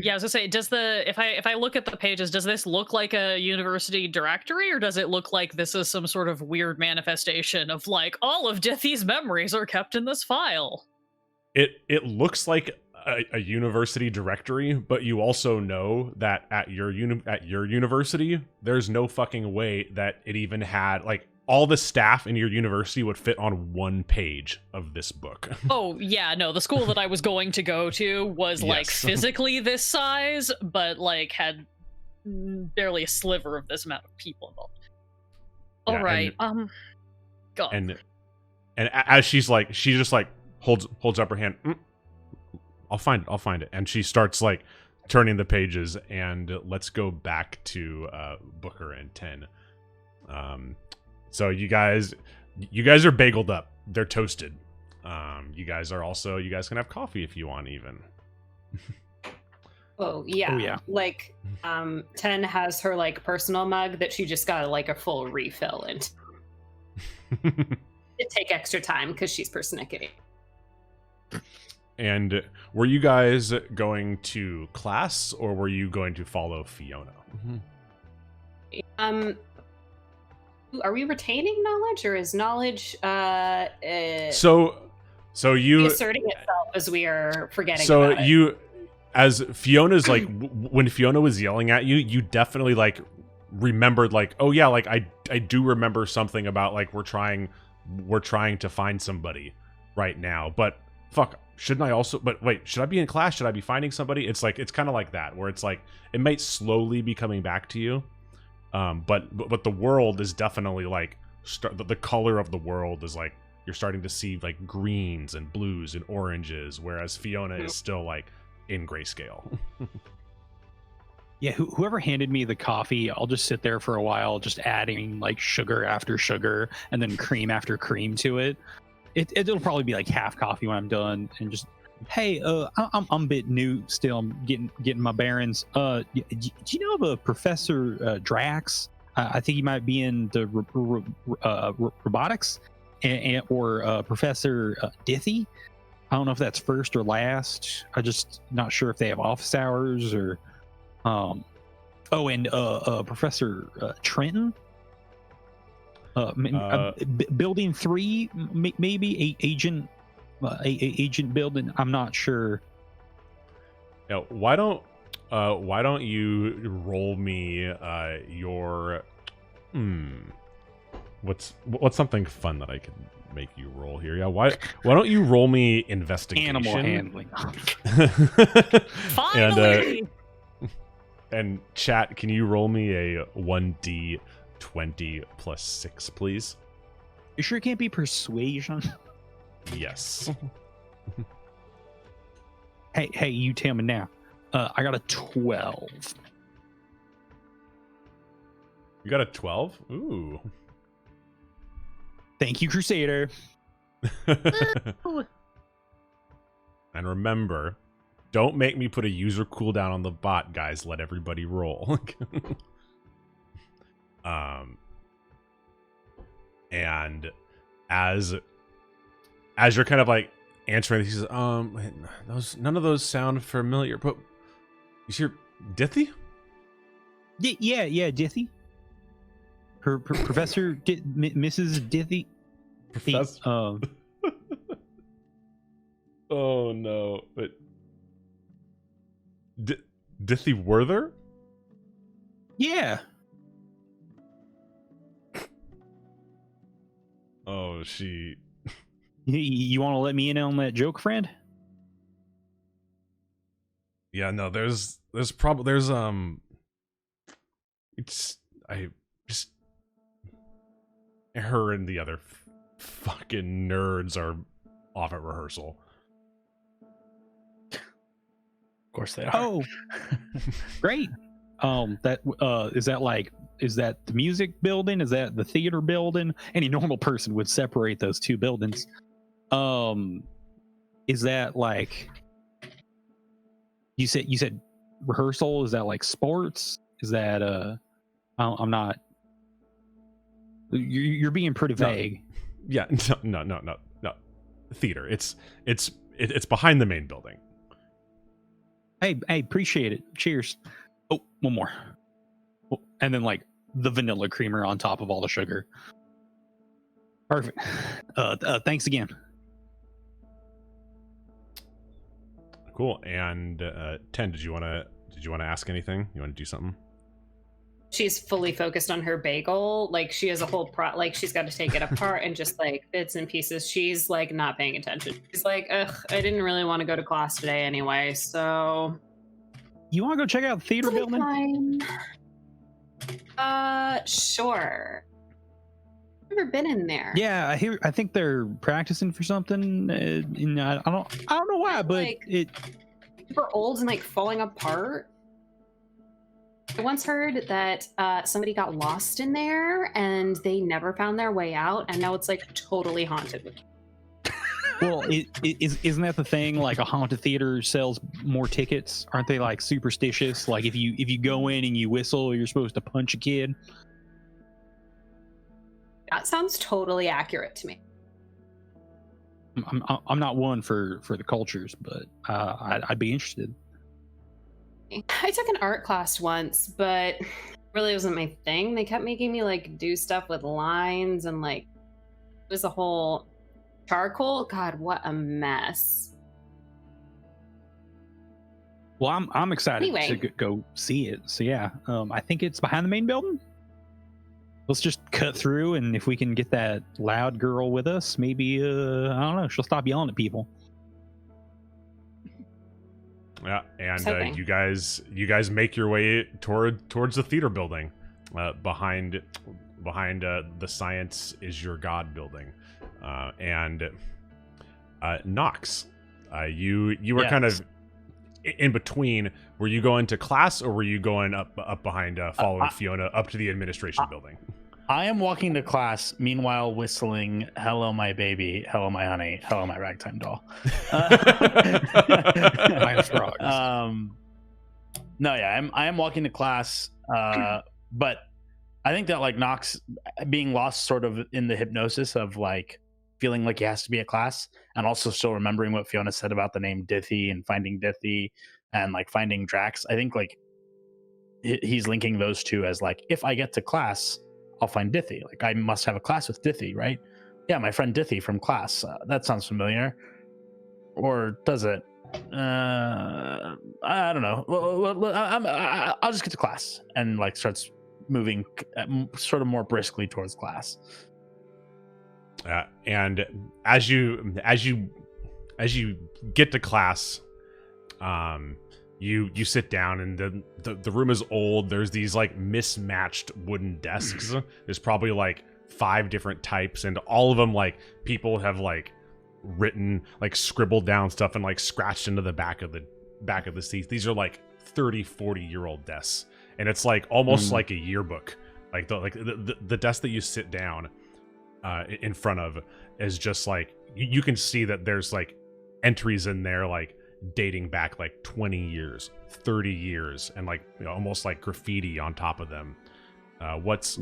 Yeah, I was gonna say, does if I look at the pages, does this look like a university directory, or does it look like this is some sort of weird manifestation of like all of Dithy's memories are kept in this file? It looks like a university directory, but you also know that at your university, there's no fucking way that it even had like all the staff in your university would fit on one page of this book. Oh yeah, no, the school that I was going to go to was like Yes. physically this size, but like had barely a sliver of this amount of people involved. All Yeah, right, go. And as she just like holds up her hand. I'll find it. And she starts like turning the pages, and let's go back to Booker and 10. So you guys are bageled up. They're toasted. You guys can have coffee if you want even. Oh yeah. Oh, yeah. Like 10 has her like personal mug that she just got like a full refill and it take extra time because she's persnickety. And were you guys going to class, or were you going to follow Fiona? Are we retaining knowledge, or is knowledge So you asserting itself as we are forgetting so about it? you as Fiona's like when Fiona was yelling at you, you definitely like remembered like, oh yeah, like I do remember something about like we're trying to find somebody right now, but fuck, shouldn't I also, but wait, should I be in class, should I be finding somebody? It's like, it's kind of like that where it's like it might slowly be coming back to you, but the world is definitely like the color of the world is like you're starting to see like greens and blues and oranges, whereas Fiona is still like in grayscale. Yeah, whoever handed me the coffee, I'll just sit there for a while, just adding like sugar after sugar and then cream after cream to it. It'll probably be like half coffee when I'm done, and just, hey, I'm a bit new still. I'm getting my bearings. Do you know of a Professor Drax? I think he might be in the robotics, or Professor Dithy. I don't know if that's first or last. I just not sure if they have office hours or. Professor Trenton. Building 3, maybe agent building. I'm not sure. Now, why don't you roll me your what's something fun that I can make you roll here? Yeah, why don't you roll me investigation? Animal handling. Finally. And chat, can you roll me a 1d20 plus 6, please? You sure it can't be persuasion? Yes. Hey, you tell me now. I got a 12. You got a 12? Ooh. Thank you, Crusader. And remember, don't make me put a user cooldown on the bot, guys. Let everybody roll. And as you're kind of like answering, he says, none of those sound familiar. But is your Dithy? Yeah, Dithy. Her Professor Mrs. Dithy. Professor. Oh no! But Dithy Werther? Yeah. Oh, she. You want to let me in on that joke, friend? Yeah, no. It's her and the other fucking nerds are off at rehearsal. Of course they are. Oh, great. Is that the music building? Is that the theater building? Any normal person would separate those two buildings. Is that like you said rehearsal? Is that like sports? Is that I'm not. You're being pretty vague. Yeah, no. Theater. It's behind the main building. Hey, appreciate it. Cheers. Oh, one more. Oh, and then like the vanilla creamer on top of all the sugar. Perfect. Thanks again. Cool. And 10, did you want to ask anything? You want to do something? She's fully focused on her bagel. Like she has a whole like she's got to take it apart and just like bits and pieces. She's like not paying attention. She's like, ugh, I didn't really want to go to class today anyway, so You want to go check out the theater building? Fine. Sure. Never been in there. Yeah, I think they're practicing for something. And I don't know why, but Like, it. Super old and like falling apart. I once heard that somebody got lost in there and they never found their way out, and now it's like totally haunted. Well, isn't that the thing? Like a haunted theater sells more tickets, aren't they? Like superstitious. Like if you go in and you whistle, you're supposed to punch a kid. That sounds totally accurate to me. I'm not one for the cultures, but I'd be interested. I took an art class once, but it really wasn't my thing. They kept making me like do stuff with lines and like it was a whole charcoal. God, what a mess. Well, I'm excited Anyway. to go see it. So yeah, I think it's behind the main building. Let's just cut through, and if we can get that loud girl with us, maybe I don't know, she'll stop yelling at people. Yeah, and Exciting. you guys make your way towards the theater building, behind the Science is Your God building, and Nox, you were Yes. kind of in between. Were you going to class, or were you going up behind following Fiona up to the administration building? I am walking to class, meanwhile whistling "Hello, my baby, hello, my honey, hello, my ragtime doll." Minus frogs. No, yeah, I am walking to class, but I think that like Nox being lost sort of in the hypnosis of like feeling like he has to be at class, and also still remembering what Fiona said about the name Dithy and finding Dithy and like finding Drax. I think like he's linking those two as like, if I get to class, I'll find Dithy. Like I must have a class with Dithy, right? Yeah, my friend Dithy from class. That sounds familiar. Or does it? I don't know. I'll just get to class, and like starts moving sort of more briskly towards class. And as you get to class, you sit down, and the room is old. There's these like mismatched wooden desks. There's probably like 5 different types, and all of them like people have like written, like scribbled down stuff and like scratched into the back of the seats. These are like 30-40 year old desks, and it's like almost like a yearbook. Like the desk that you sit down in front of is just like you can see that there's like entries in there like dating back like 20 years, 30 years, and like almost like graffiti on top of them. What's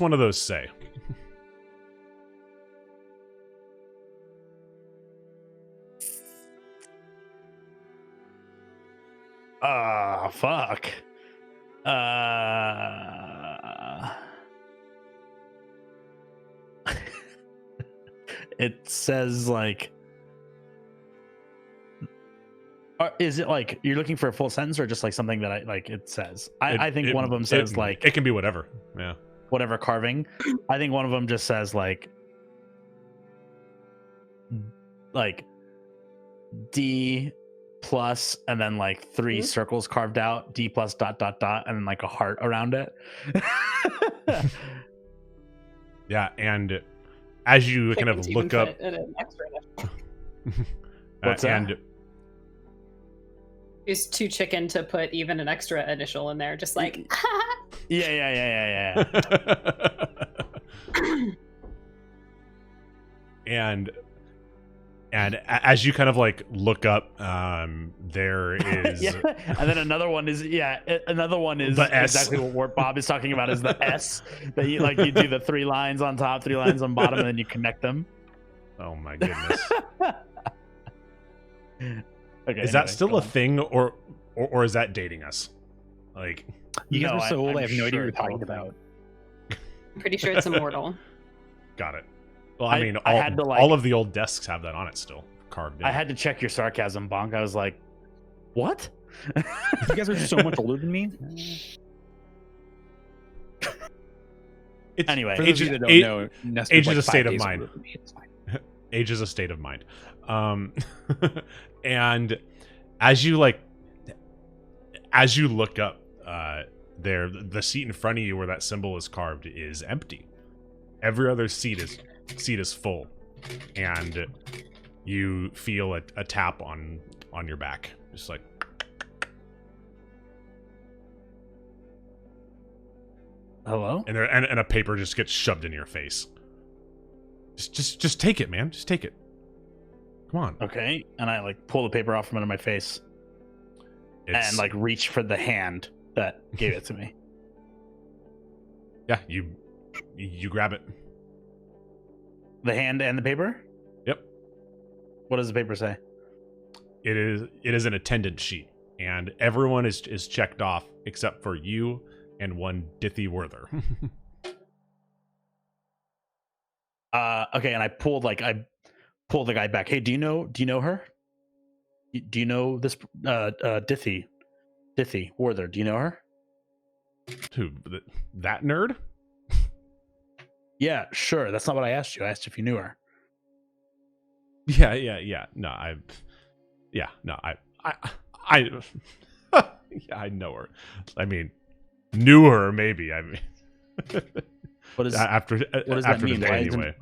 one of those say? Fuck. It says like, is it like you're looking for a full sentence, or just like something that I like it says? I think one of them says like, it can be whatever. Yeah. Whatever carving. I think one of them just says like D plus, and then like 3 circles carved out, D plus ... and then like a heart around it. Yeah, and as you kind of look up, An extra What's that? and It's too chicken to put even an extra initial in there, just like yeah. and as you kind of like look up, there is yeah. And then another one is the S. exactly what Bob is talking about, is the S that you like, you do the 3 lines on top, 3 lines on bottom, and then you connect them. Oh my goodness. Okay, Is that anyway, still go a on. thing, or is that dating us? Like, You guys No, are so old, I'm I have no idea sure what you're it's all talking a thing. about. I'm pretty sure it's immortal. got it. Well, I mean, I all, had to, like- all of the old desks have that on it still, carved in. I had to check your sarcasm, Bonk. I was like, what? You guys are so much older than me. It's, Anyway, For age, those of you that don't age- know, Nestor's age is like a state 5 of days mind. older than me. It's fine. age is a state of mind. And as you look up, there, the seat in front of you where that symbol is carved is empty. Every other seat is full, and you feel a tap on your back, just like. Hello? And a paper just gets shoved in your face. Just take it, man. Just take it. Come on. Okay. And I like pull the paper off from under my face and like reach for the hand that gave it to me. yeah, you grab it. The hand and the paper? Yep. What does the paper say? It is an attendance sheet, and everyone is checked off except for you and one Dithy Werther. Okay, and I pulled the guy back. Hey, do you know her? Do you know this Dithy Werther? Do you know her? Who? That nerd? Yeah, sure. That's not what I asked you. I asked if you knew her. Yeah. No, yeah, I know her. I mean, knew her maybe. I mean, What does after that the mean? day Why isn't- anyway.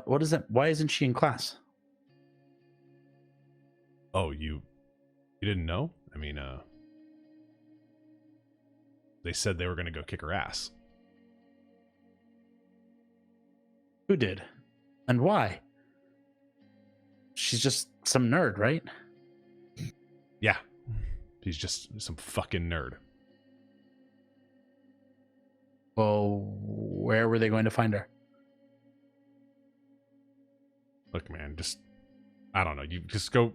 What is that? Why isn't she in class? Oh, you didn't know? I mean, they said they were going to go kick her ass. Who did? And why? She's just some nerd, right? Yeah. He's just some fucking nerd. Well, where were they going to find her? Look, man, I don't know. You just go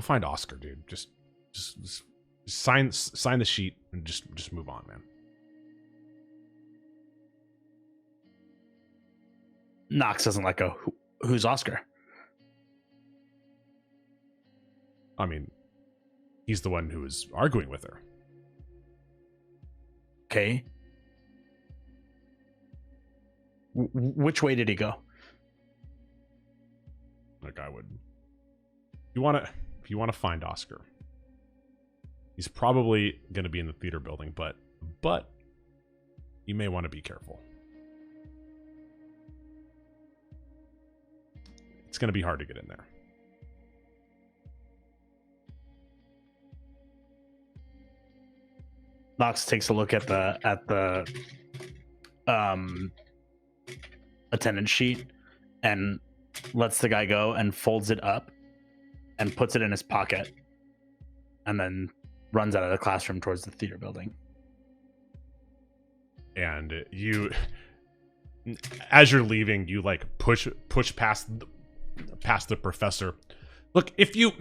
find Oscar, dude. Just sign the sheet and just move on, man. Knox doesn't let go. Who's Oscar? I mean, he's the one who was arguing with her. Okay. Which way did he go? Like, I would. If you want to find Oscar, he's probably going to be in the theater building, but you may want to be careful. It's going to be hard to get in there. Knox takes a look at the attendance sheet and lets the guy go and folds it up and puts it in his pocket and then runs out of the classroom towards the theater building. And you, as you're leaving, you like push past the professor. Look, if you're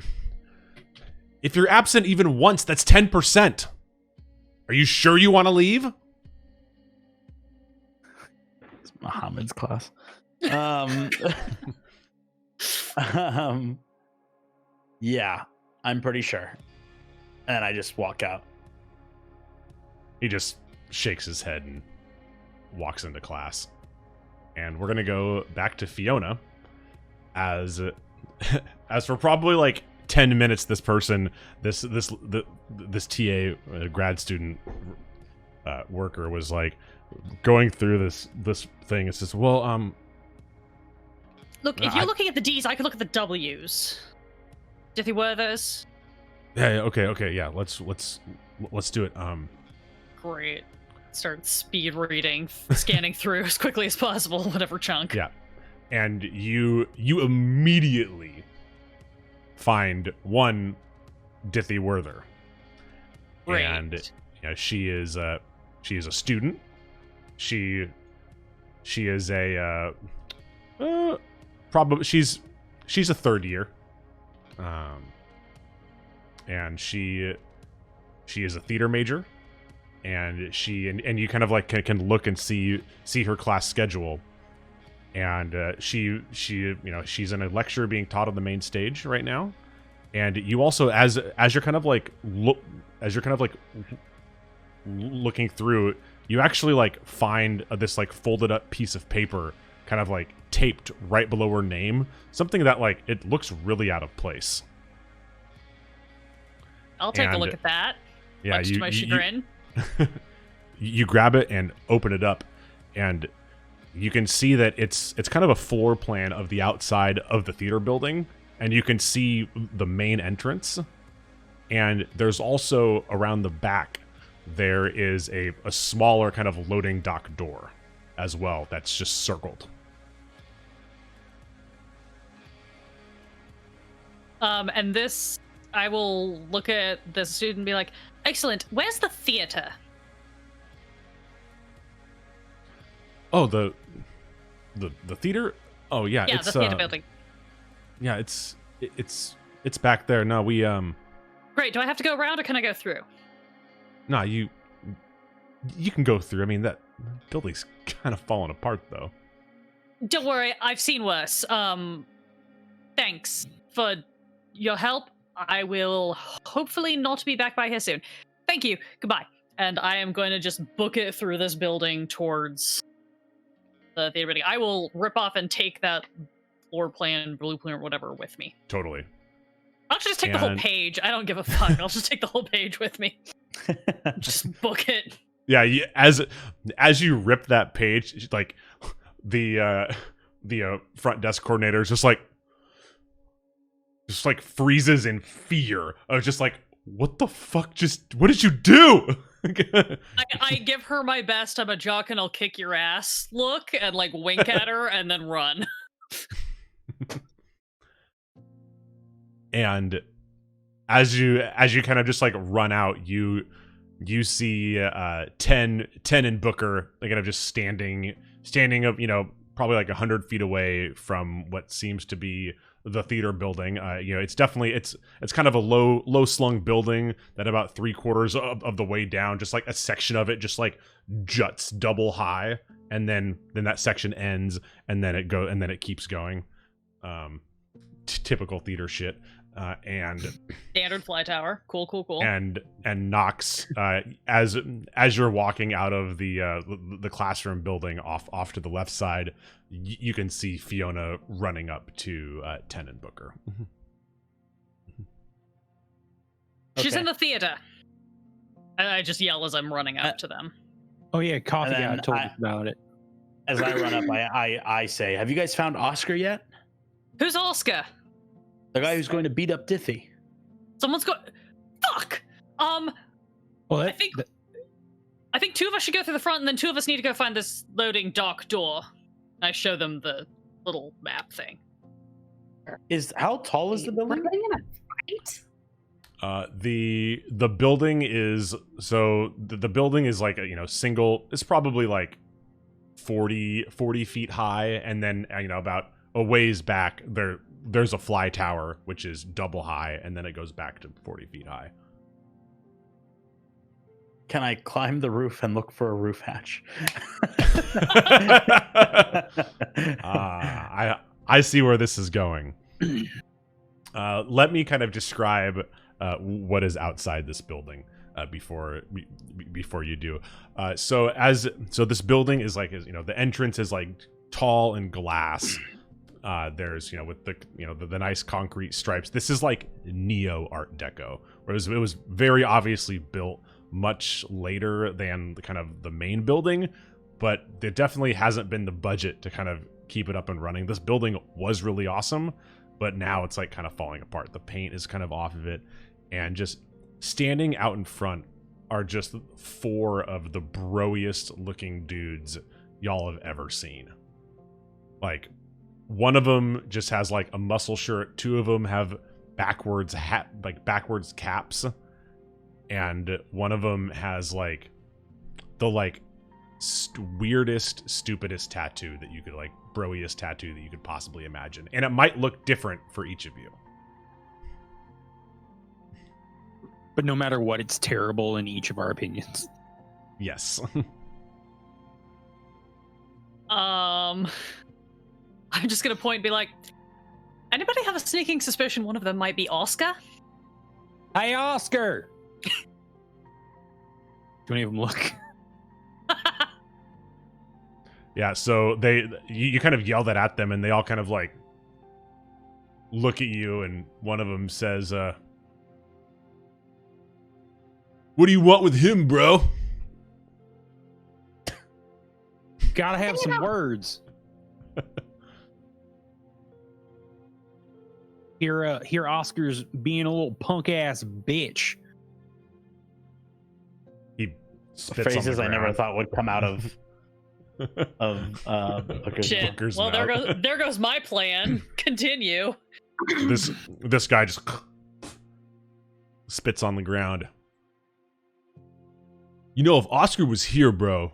absent even once, that's 10%. Are you sure you want to leave? It's Muhammad's class. Yeah, I'm pretty sure. And I just walk out. He just shakes his head and walks into class. And we're gonna go back to Fiona as for probably like 10 minutes this TA grad student worker was like going through this thing. It says, well, Look, if you're looking at the D's, I could look at the W's. Dithy Werthers. yeah, okay, yeah, let's do it. Great. Start speed reading, scanning through as quickly as possible, whatever chunk. Yeah. And you immediately find one Dithy Werther. Great. And yeah, she is a student. She is a probably she's she's a third year, and she is a theater major, and and you kind of like can look and see her class schedule, and she she's in a lecture being taught on the main stage right now, and you also as you're kind of like looking through, you actually like find this like folded up piece of paper kind of like taped right below her name, something that like it looks really out of place. I'll take a look at that. Yeah, much to my chagrin. You grab it and open it up, and you can see that it's kind of a floor plan of the outside of the theater building, and you can see the main entrance, and there's also around the back there is a smaller kind of loading dock door as well that's just circled. And this, I will look at the student and be like, excellent, where's the theater? Oh, the theater? Oh yeah, Yeah, it's the theater building. Yeah, it's back there. No, we Great, do I have to go around or can I go through? No, you can go through. I mean, that building's kind of falling apart, though. Don't worry, I've seen worse. Thanks for your help. I will hopefully not be back by here soon. Thank you. Goodbye. And I am going to just book it through this building towards the theater building. I will rip off and take that floor plan, blueprint, or whatever with me. Totally. I'll just take the whole page. I don't give a fuck. I'll just take the whole page with me. Just book it. Yeah, as you rip that page, like the front desk coordinator is just like freezes in fear of just like, what the fuck? What did you do? I give her my best. I'm a jock and I'll kick your ass look and like wink at her and then run. And as you kind of just like run out, you see 10 and Booker like kind of just standing up, probably like 100 feet away from what seems to be the theater building. It's definitely it's kind of a low slung building that about 3/4 of the way down, just like a section of it just like juts double high, and then that section ends, and then it keeps going. Typical theater shit. And standard fly tower, cool. And Knox, as you're walking out of the classroom building off to the left side, you can see Fiona running up to Ten and Booker. She's in the theater. I just yell as I'm running up to them. Oh yeah, coffee guy told us about it. As I run up, I say, "Have you guys found Oscar yet? Who's Oscar? The guy who's going to beat up Diffie." Someone's going. Fuck. Well, I think two of us should go through the front, and then two of us need to go find this loading dock door. I show them the little map thing. How tall is the building? We're in a fight? The building is the building is like a single. It's probably like 40 feet high, and then about a ways back there's a fly tower which is double high, and then it goes back to 40 feet high. Can I climb the roof and look for a roof hatch? I see where this is going. Let me kind of describe what is outside this building before you do. So this building is like, the entrance is like tall and glass. There's with the nice concrete stripes. This is like neo Art Deco, whereas it was very obviously built much later than the main building, but there definitely hasn't been the budget to kind of keep it up and running. This building was really awesome, but now it's like kind of falling apart. The paint is kind of off of it, and just standing out in front are just 4 of the broiest looking dudes y'all have ever seen. Like, one of them just has like a muscle shirt, 2 of them have backwards caps, and one of them has like the weirdest, stupidest tattoo that you could like broiest tattoo that you could possibly imagine. And it might look different for each of you. But no matter what, it's terrible in each of our opinions. Yes. I'm just gonna point and be like, anybody have a sneaking suspicion one of them might be Oscar? Hey, Oscar! Do any of them look? Yeah, so you kind of yell that at them, and they all kind of like look at you, and one of them says, "What do you want with him, bro?" Gotta have some words. Here Oscar's being a little punk ass bitch. He spits on Phrases the I never ground. thought would come out of Booker's. Shit. Booker's Well, mouth. there goes my plan. Continue. This guy just spits on the ground. You know, if Oscar was here, bro,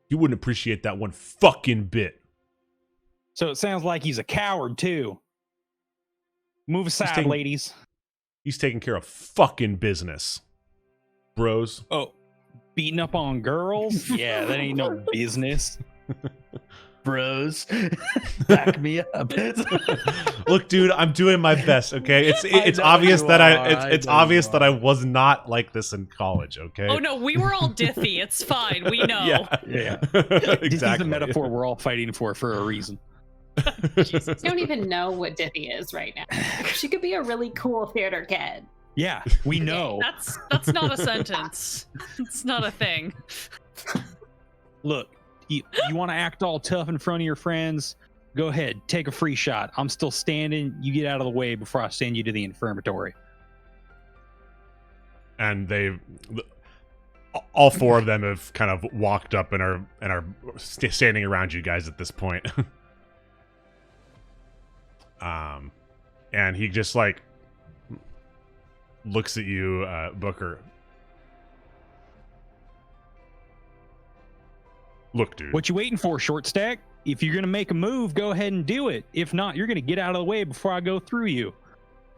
he wouldn't appreciate that one fucking bit. So it sounds like he's a coward too. Move aside, taking- ladies. He's taking care of fucking business, bros. Oh, beating up on girls? Yeah, that ain't no business. Bros, back me up. Look, dude, I'm doing my best. Okay, it's know obvious you that are. it's I know obvious you that are. I was not like this in college. Okay. Oh no, we were all diffy. It's fine. We know. Yeah. Yeah. This is Exactly. a metaphor we're all fighting for a reason. Jesus, I don't even know what Diffie is right now. She could be a really cool theater kid. Yeah, we know. That's not a sentence. It's not a thing. Look, you want to act all tough in front of your friends? Go ahead, take a free shot. I'm still standing. You get out of the way before I send you to the infirmary. And all four of them have kind of walked up and are standing around you guys at this point. And he just like looks at you, Booker. Look, dude. What you waiting for, short stack? If you're gonna make a move, go ahead and do it. If not, you're gonna get out of the way before I go through you.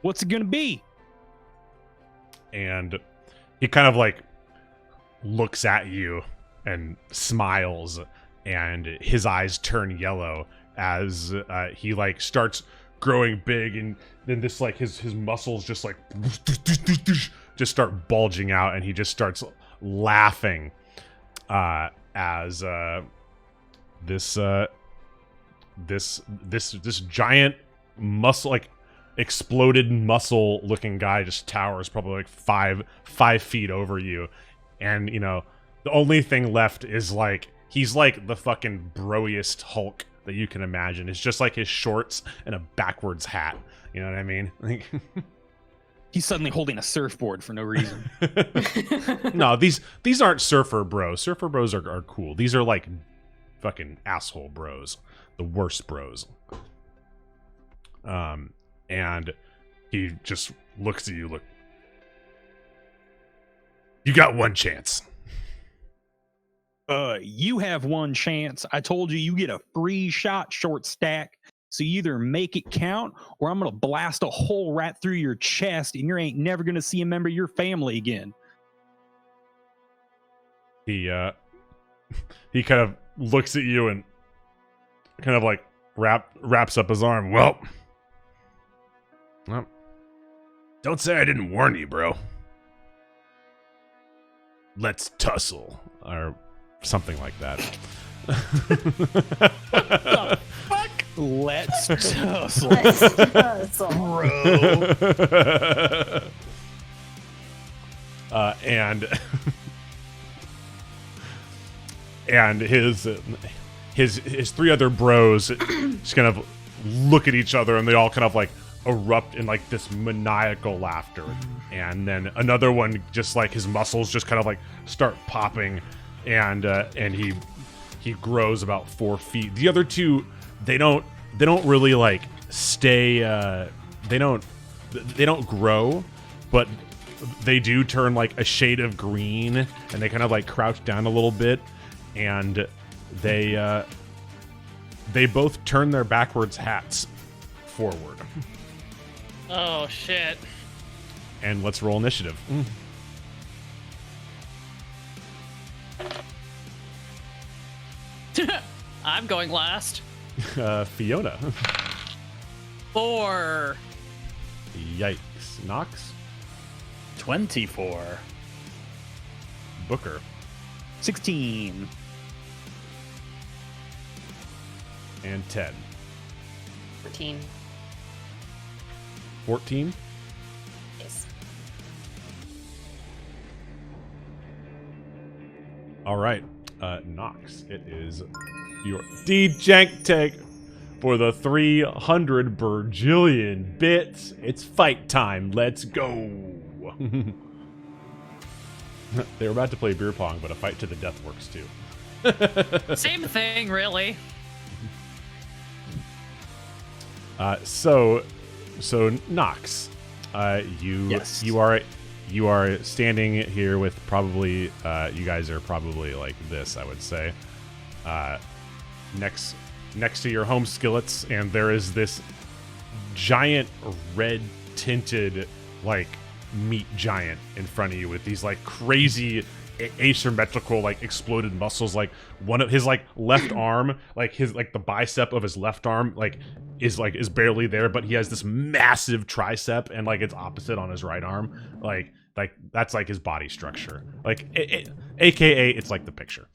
What's it gonna be? And he kind of like looks at you and smiles, and his eyes turn yellow as he like starts growing big, and then this like his muscles just like just start bulging out, and he just starts laughing as this giant muscle, like exploded muscle looking guy, just towers probably like five feet over you. And you know, the only thing left is like he's like the fucking broiest Hulk that you can imagine. It's just like his shorts and a backwards hat. You know what I mean? Like, He's suddenly holding a surfboard for no reason. no, these aren't surfer bros. Surfer bros are cool. These are like fucking asshole bros, the worst bros. And he just looks at you. Look, you got one chance. You have one chance. I told you get a free shot, short stack. So you either make it count, or I'm gonna blast a hole right through your chest, and you ain't never gonna see a member of your family again. He kind of looks at you and kind of like wraps up his arm. Well, don't say I didn't warn you, bro. Let's tussle, or something like that. Let's tussle, bro. And his three other bros just kind of look at each other, and they all kind of like erupt in like this maniacal laughter. And then another one, just like his muscles just kind of like start popping, and he grows about 4 feet. The other two, they don't really like stay. They don't grow, but they do turn like a shade of green, and they kind of like crouch down a little bit, and they they both turn their backwards hats forward. Oh shit. And let's roll initiative. I'm going last. Fiona. 4. Yikes. Nox. 24. Booker. 16. And 10. 14. 14. Yes. All right. Nox, it is your D-Jank take for the 300 Burjillion bits. It's fight time. Let's go. They were about to play beer pong, but a fight to the death works too. Same thing, really. So Nox, Yes. you are standing here with probably you guys are probably like this, I would say, next to your home skillets, and there is this giant red tinted like meat giant in front of you with these like crazy asymmetrical like exploded muscles. Like one of his like left arm, like his like the bicep of his left arm is barely there, but he has this massive tricep, and like it's opposite on his right arm. Like that's like his body structure. Like AKA it's like the picture.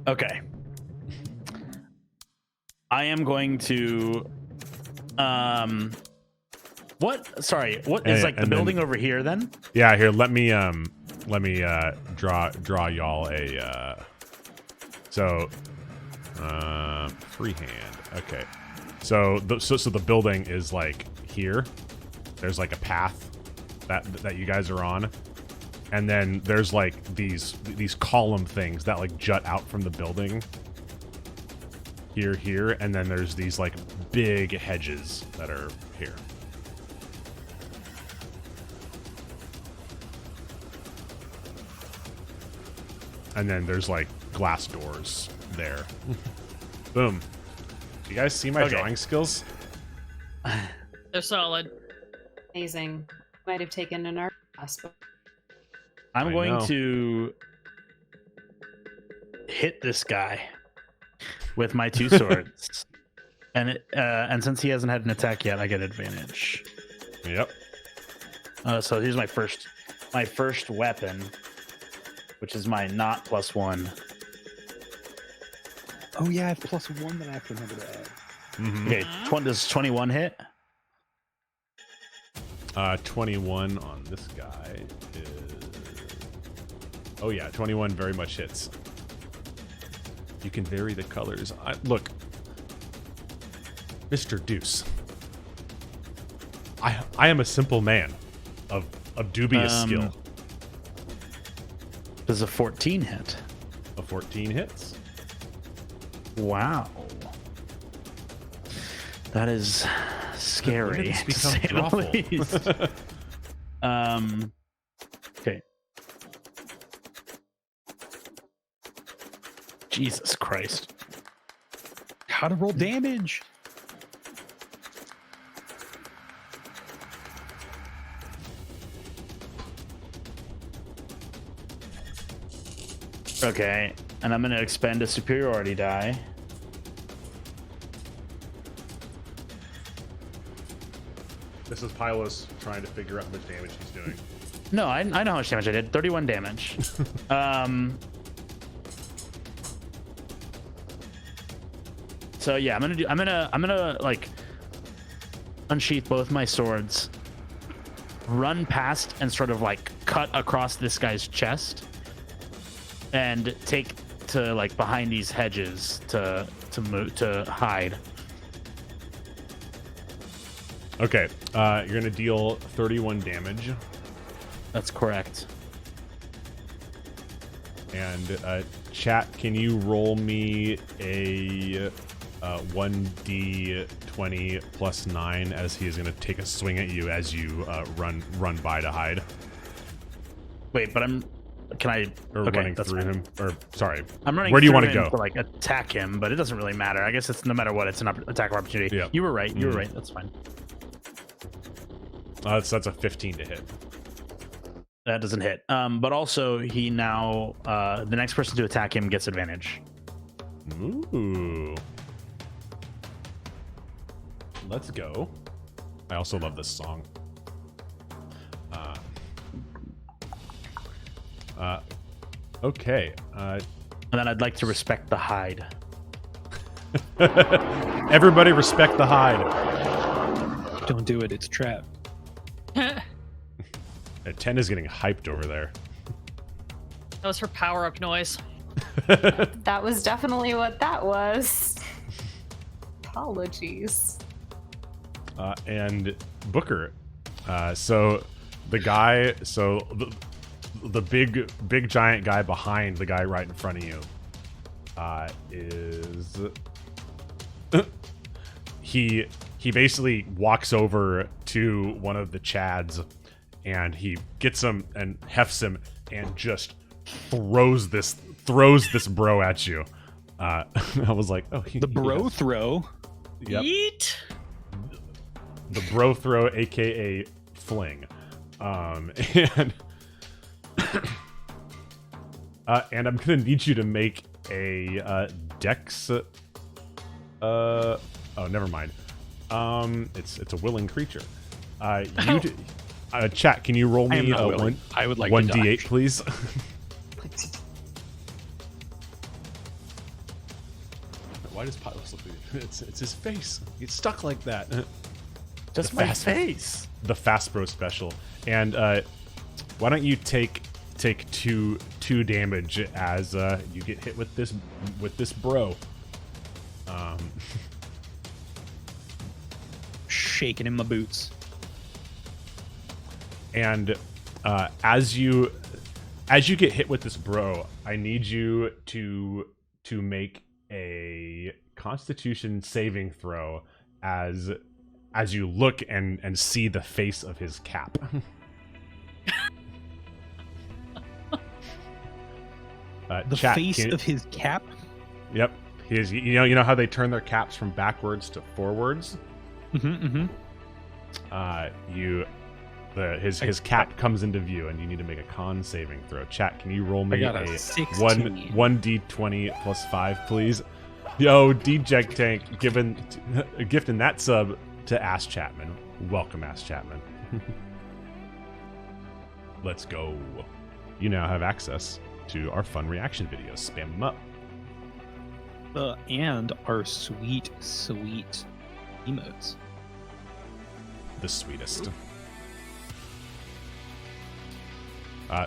Okay. I am going to what? Sorry, what is like the building over here then? Yeah, here, let me draw y'all a freehand. Okay. So the building is like here. There's like a path that you guys are on. And then there's like these column things that like jut out from the building. Here, and then there's these like big hedges that are here. And then there's like glass doors there. Boom. You guys see my drawing skills? They're solid. Amazing. Might have taken an art class. But I'm I going know. to hit this guy with my 2 swords. And since he hasn't had an attack yet, I get advantage. Yep. So here's my first weapon, which is my not +1. Oh yeah, I have +1 that I have to remember to add. Mm-hmm. Okay, does 21 hit? 21 on this guy is... Oh yeah, 21 very much hits. You can vary the colors. Look, Mr. Deuce. I am a simple man of dubious skill. Does a 14 hit? A 14 hits. Wow. That is scary. When did this to say become the least. Okay. Jesus Christ. How to roll damage? Okay, and I'm going to expend a superiority die. This is Pylos trying to figure out how much damage he's doing. No, I know how much damage I did. 31 damage. So yeah, I'm gonna like unsheath both my swords, run past and sort of like cut across this guy's chest, and take to like behind these hedges to hide. Okay, you're gonna deal 31 damage, That's correct. and chat, can you roll me a 1d20 plus 9 as he is gonna take a swing at you as you run by to hide. Wait, but can I? Or Okay, running that's through fine. him. Or sorry. I'm running. Where do you want wanna go? to like attack him? But it doesn't really matter. I guess it's no matter what. It's an attack of opportunity. Yeah. You were right. You were right. That's fine. That's a 15 to hit. That doesn't hit. But also he now the next person to attack him gets advantage. Ooh. Let's go. I also love this song. Okay. And then I'd like to respect the hide. Everybody respect the hide. Don't do it. It's a trap. 10 is getting hyped over there. That was her power-up noise. That was definitely what that was. Apologies. And Booker. So the guy, the big giant guy behind the guy right in front of you is he basically walks over to one of the Chads and he gets him and hefts him and just throws this bro at you. I was like, oh, The bro throw. Yep. Yeet. The bro throw, aka fling, and I'm gonna need you to make a dex. Oh, never mind. It's a willing creature. Chat, can you roll I am me not a willing. I would like to 1d8, dodge. please? Why does Pylos look like it's his face? It's stuck like that. Just The my fast- face. The Fast Bro special. And why don't you take two damage as you get hit with this bro. Shaking in my boots. And as you get hit with this bro, I need you to make a Constitution saving throw as you look and see the face of his cap. The Chat, face of his cap. Yep. You know how they turn their caps from backwards to forwards? Mm-hmm. His cap comes into view, and you need to make a con saving throw. Chat, can you roll me I got a 16. 1d20 plus 5, please? Yo, DJ Tank, gifting that sub to Ass Chapman. Welcome, Ass Chapman. Let's go. You now have access to our fun reaction videos. Spam them up. And our sweet emotes. The sweetest.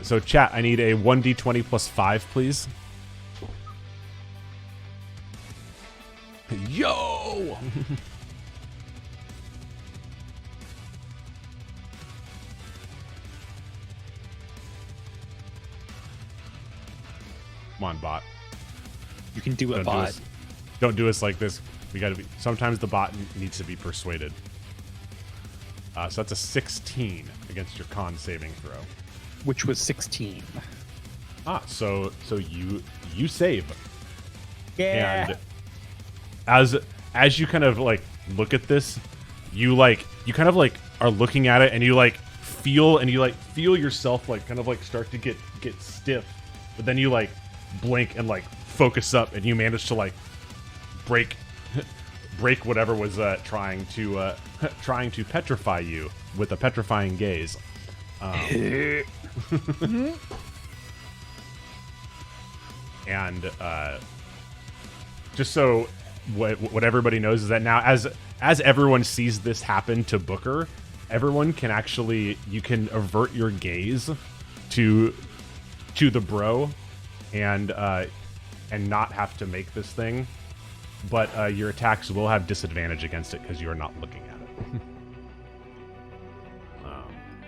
So chat, I need a 1d20 plus 5, please. Yo! Come on, bot. You can do a bot. Don't do us like this. We gotta be. Sometimes the bot needs to be persuaded. So that's a 16 against your con saving throw. Which was 16. So you save. Yeah. And as you kind of like look at this, you kind of like are looking at it and you like feel yourself like kind of like start to get stiff, but then you like blink and like focus up and you manage to like break whatever was trying to petrify you with a petrifying gaze. And just so what everybody knows is that now as everyone sees this happen to Booker, everyone can you can avert your gaze to the bro and not have to make this thing, but your attacks will have disadvantage against it because you are not looking at it.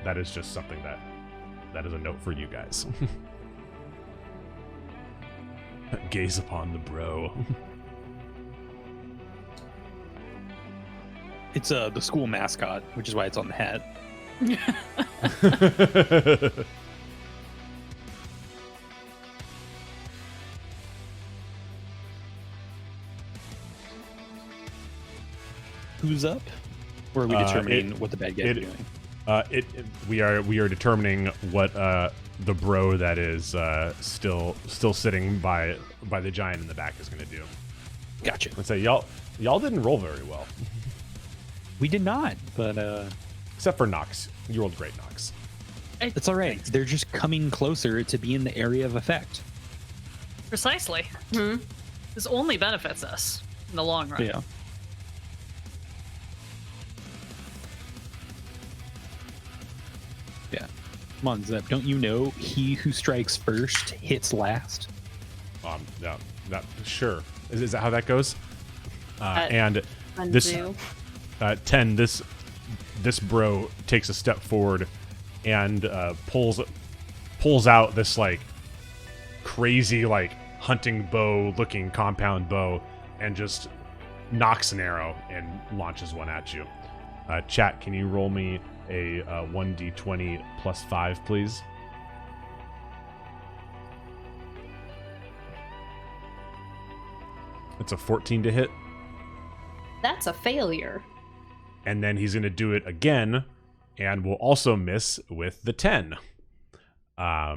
That is just something that is a note for you guys. Gaze upon the bro. It's the school mascot, which is why it's on the hat. who's up? Or are we determining what the bad guys are doing? We are determining what the bro that is still sitting by the giant in the back is going to do. Gotcha. Let's say y'all didn't roll very well. We did not, but Except for Nox. You rolled great, Nox. it's all right. They're just coming closer to be in the area of effect. Precisely. This only benefits us in the long run. Yeah. Yeah. Come on, Zep. Don't you know he who strikes first hits last? No, not sure. Is that how that goes? And this 10. This bro takes a step forward and pulls out this like crazy like hunting bow looking compound bow and just knocks an arrow and launches one at you. Chat, can you roll me a 1d20 plus 5, please? It's a 14 to hit. That's a failure. And then he's going to do it again and will also miss with the 10. All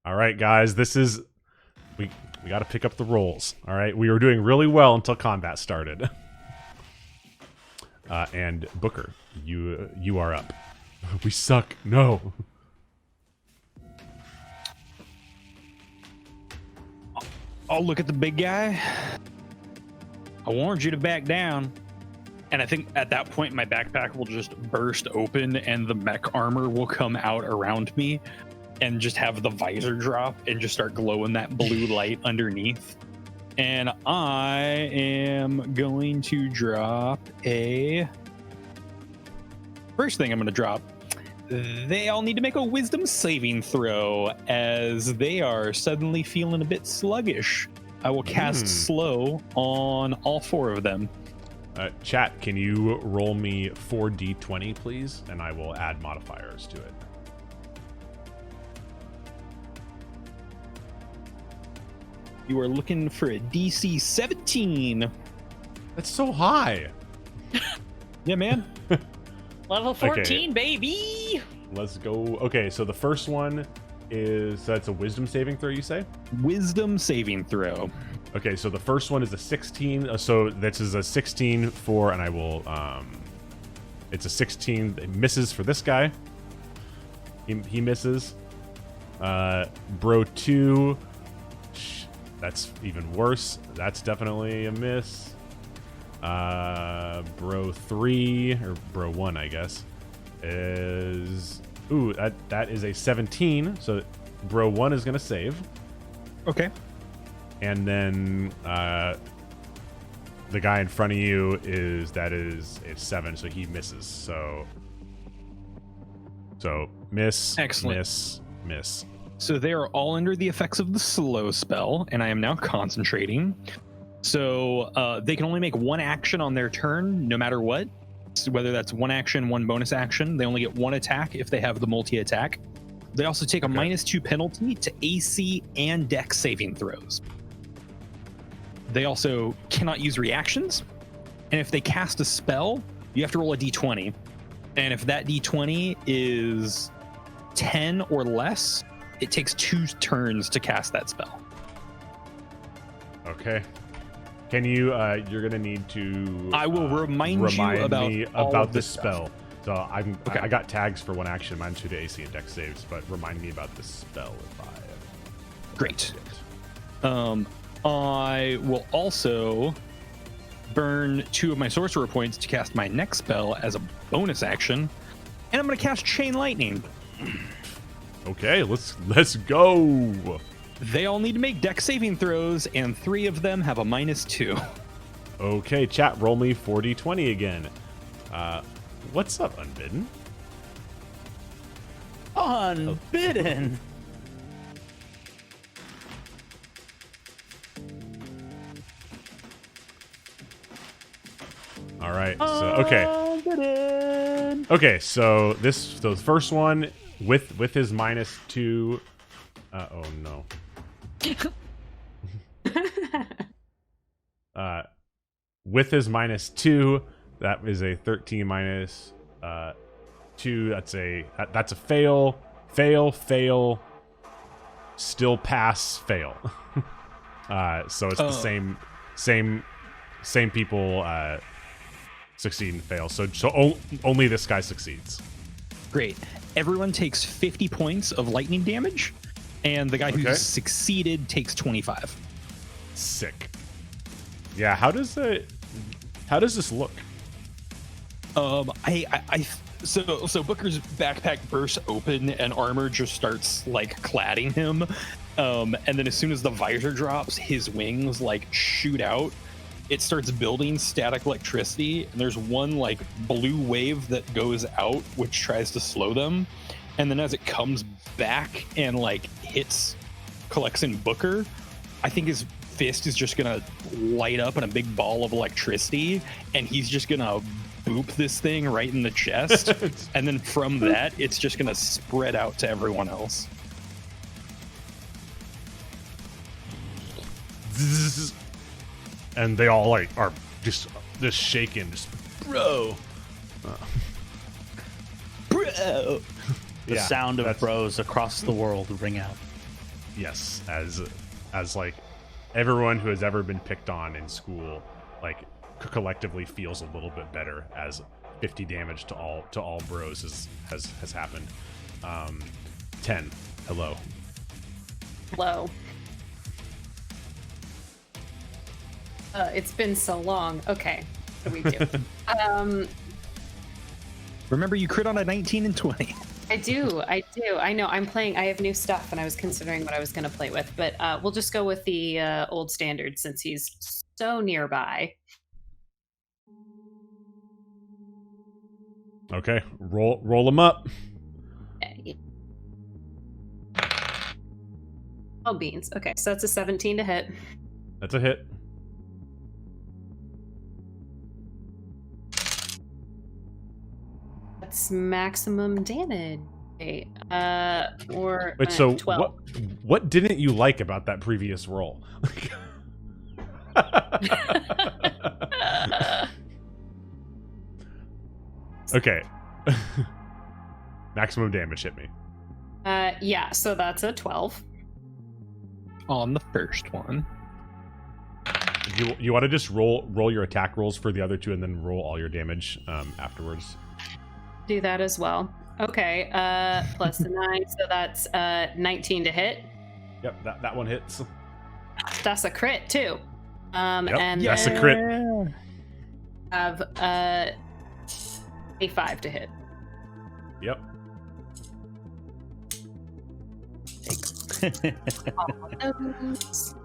right, guys, this is... We got to pick up the rolls. All right, we were doing really well until combat started. And Booker, you are up. We suck. No. I'll look at the big guy. I warned you to back down. And I think at that point, my backpack will just burst open and the mech armor will come out around me and just have the visor drop and just start glowing that blue light underneath. And I am going to drop a... First thing I'm going to drop, they all need to make a wisdom saving throw as they are suddenly feeling a bit sluggish. I will cast slow on all 4 of them. Chat, can you roll me 4d20, please? And I will add modifiers to it. You are looking for a DC 17. That's so high. Yeah, man. Level 14, baby! Let's go. Okay, so the first one is... That's a wisdom saving throw, you say? Wisdom saving throw. Okay, so the first one is a 16. So this is a 16 for... And I will... It's a 16. It misses for this guy. He misses. Bro 2... That's even worse. That's definitely a miss. Bro 3, or Bro 1, I guess, is... Ooh, that is a 17. So Bro 1 is going to save. Okay. And then the guy in front of you is a 7, so he misses. So miss, Excellent. miss. So they are all under the effects of the slow spell, and I am now concentrating. So they can only make one action on their turn, no matter what. So whether that's one action, one bonus action. They only get one attack if they have the multi-attack. They also take a -2 penalty to AC and Dex saving throws. They also cannot use reactions. And if they cast a spell, you have to roll a d20. And if that d20 is 10 or less, it takes 2 turns to cast that spell. Okay. Can you? You're gonna need to. I will remind you me about this stuff. spell. So I got tags for one action, -2 to AC and Dex saves, but remind me about this spell if I. Great. I will also burn 2 of my sorcerer points to cast my next spell as a bonus action, and I'm gonna cast Chain Lightning. Okay, let's go. They all need to make Dex saving throws, and 3 of them have a -2. Okay, chat, roll me 4d20 again. What's up, Unbidden? Unbidden. All right. So okay. So the first one with his -2. Oh no. With his -2, That is a 13 minus 2. That's a fail. Fail. Fail. Still pass. Fail. So it's the same people succeed and fail. So only this guy succeeds. Great. Everyone takes 50 points of lightning damage, and the guy who succeeded takes 25. Sick. Yeah. How does this look? So Booker's backpack bursts open and armor just starts like cladding him. And then as soon as the visor drops, his wings like shoot out. It starts building static electricity, and there's one like blue wave that goes out, which tries to slow them. And then as it comes back and like collects in Booker, I think his fist is just gonna light up in a big ball of electricity, and he's just gonna boop this thing right in the chest. And then from that, it's just gonna spread out to everyone else. And they all like are just shaking, just bro. Bro. The Yeah, sound of that's- bros across the world ring out. Yes, as like everyone who has ever been picked on in school, like collectively feels a little bit better as 50 damage to all bros has happened. 10. Hello. Hello. It's been so long. Okay, what do we do? Remember, you crit on a 19 and 20. I do. I know. I have new stuff, and I was considering what I was going to play with, but we'll just go with the old standard since he's so nearby. Okay, roll them up. Oh, beans. Okay, so that's a 17 to hit. That's a hit. That's maximum damage. Okay, or Wait, so 12. what didn't you like about that previous roll? Okay. Maximum damage hit me. Yeah, so that's a 12. On the first one. You want to just roll your attack rolls for the other two and then roll all your damage afterwards. Do that as well. Okay, plus the 9, so that's 19 to hit. Yep, that one hits. That's a crit too. Yep, And that's a then crit. have a 5 to hit. Yep. All of those.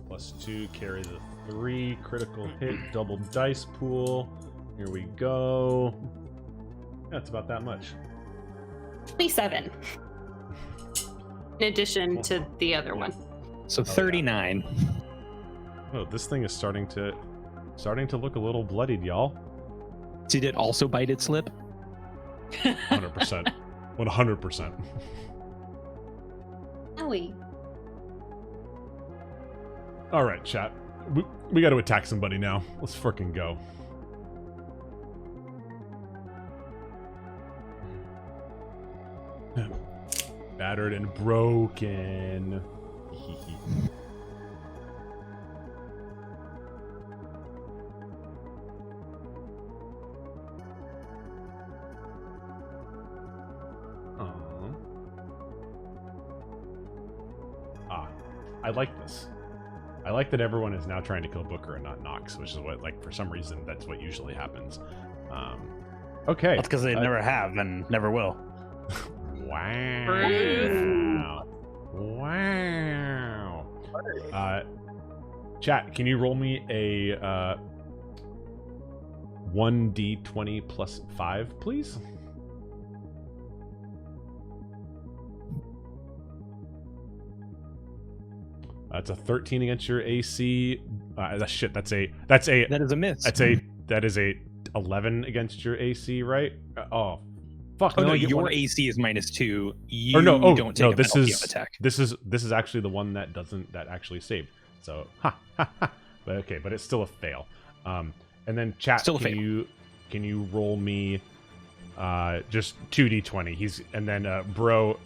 +2, carry the 3, critical hit, double dice pool. Here we go. That's about that much. 27. In addition to the other one. So 39. Oh, this thing is starting to look a little bloodied, y'all. Did it also bite its lip? 100%. 100%. Owie. All right, chat. We got to attack somebody now. Let's frickin' go. Battered and broken. I like this. I like that everyone is now trying to kill Booker and not Nox, which is what, like, for some reason, that's what usually happens. Okay. That's because they never have and never will. Wow. Wow. Chat, can you roll me a 1d20 plus 5, please? That's a 13 against your AC. That is a miss. That is a 11 against your AC, right? Oh, fuck! Oh no, you get your one. AC is -2. You don't take a this penalty is of attack. this is actually the one that actually saved. So but it's still a fail. And then chat, Still a can fail. you roll me just 2d20? And then bro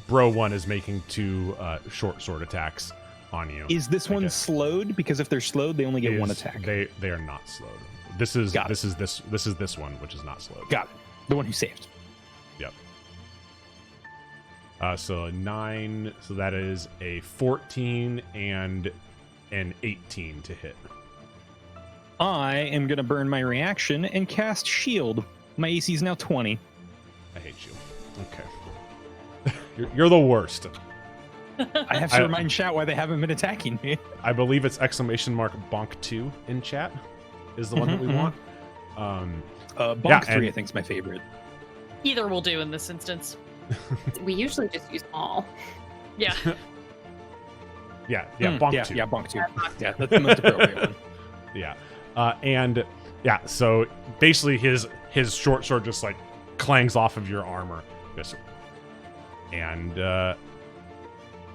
1 is making 2 short sword attacks on you. Is this one slowed? Because if they're slowed, they only get one attack. They are not slowed. This is Got it. this is this one, which is not slowed. Got it. The one who saved. Yep. So a 9, so that is a 14 and an 18 to hit. I am going to burn my reaction and cast Shield. My AC is now 20. I hate you. Okay. you're the worst. I have to remind chat why they haven't been attacking me. I believe it's !bonk2 in chat is the one that we want. Bonk 3, I think, is my favorite. Either will do in this instance. We usually just use all. Yeah. Yeah, Bonk 2. Yeah, Bonk 2. Yeah, that's the most appropriate one. Yeah. And yeah, so basically his short sword just like clangs off of your armor. And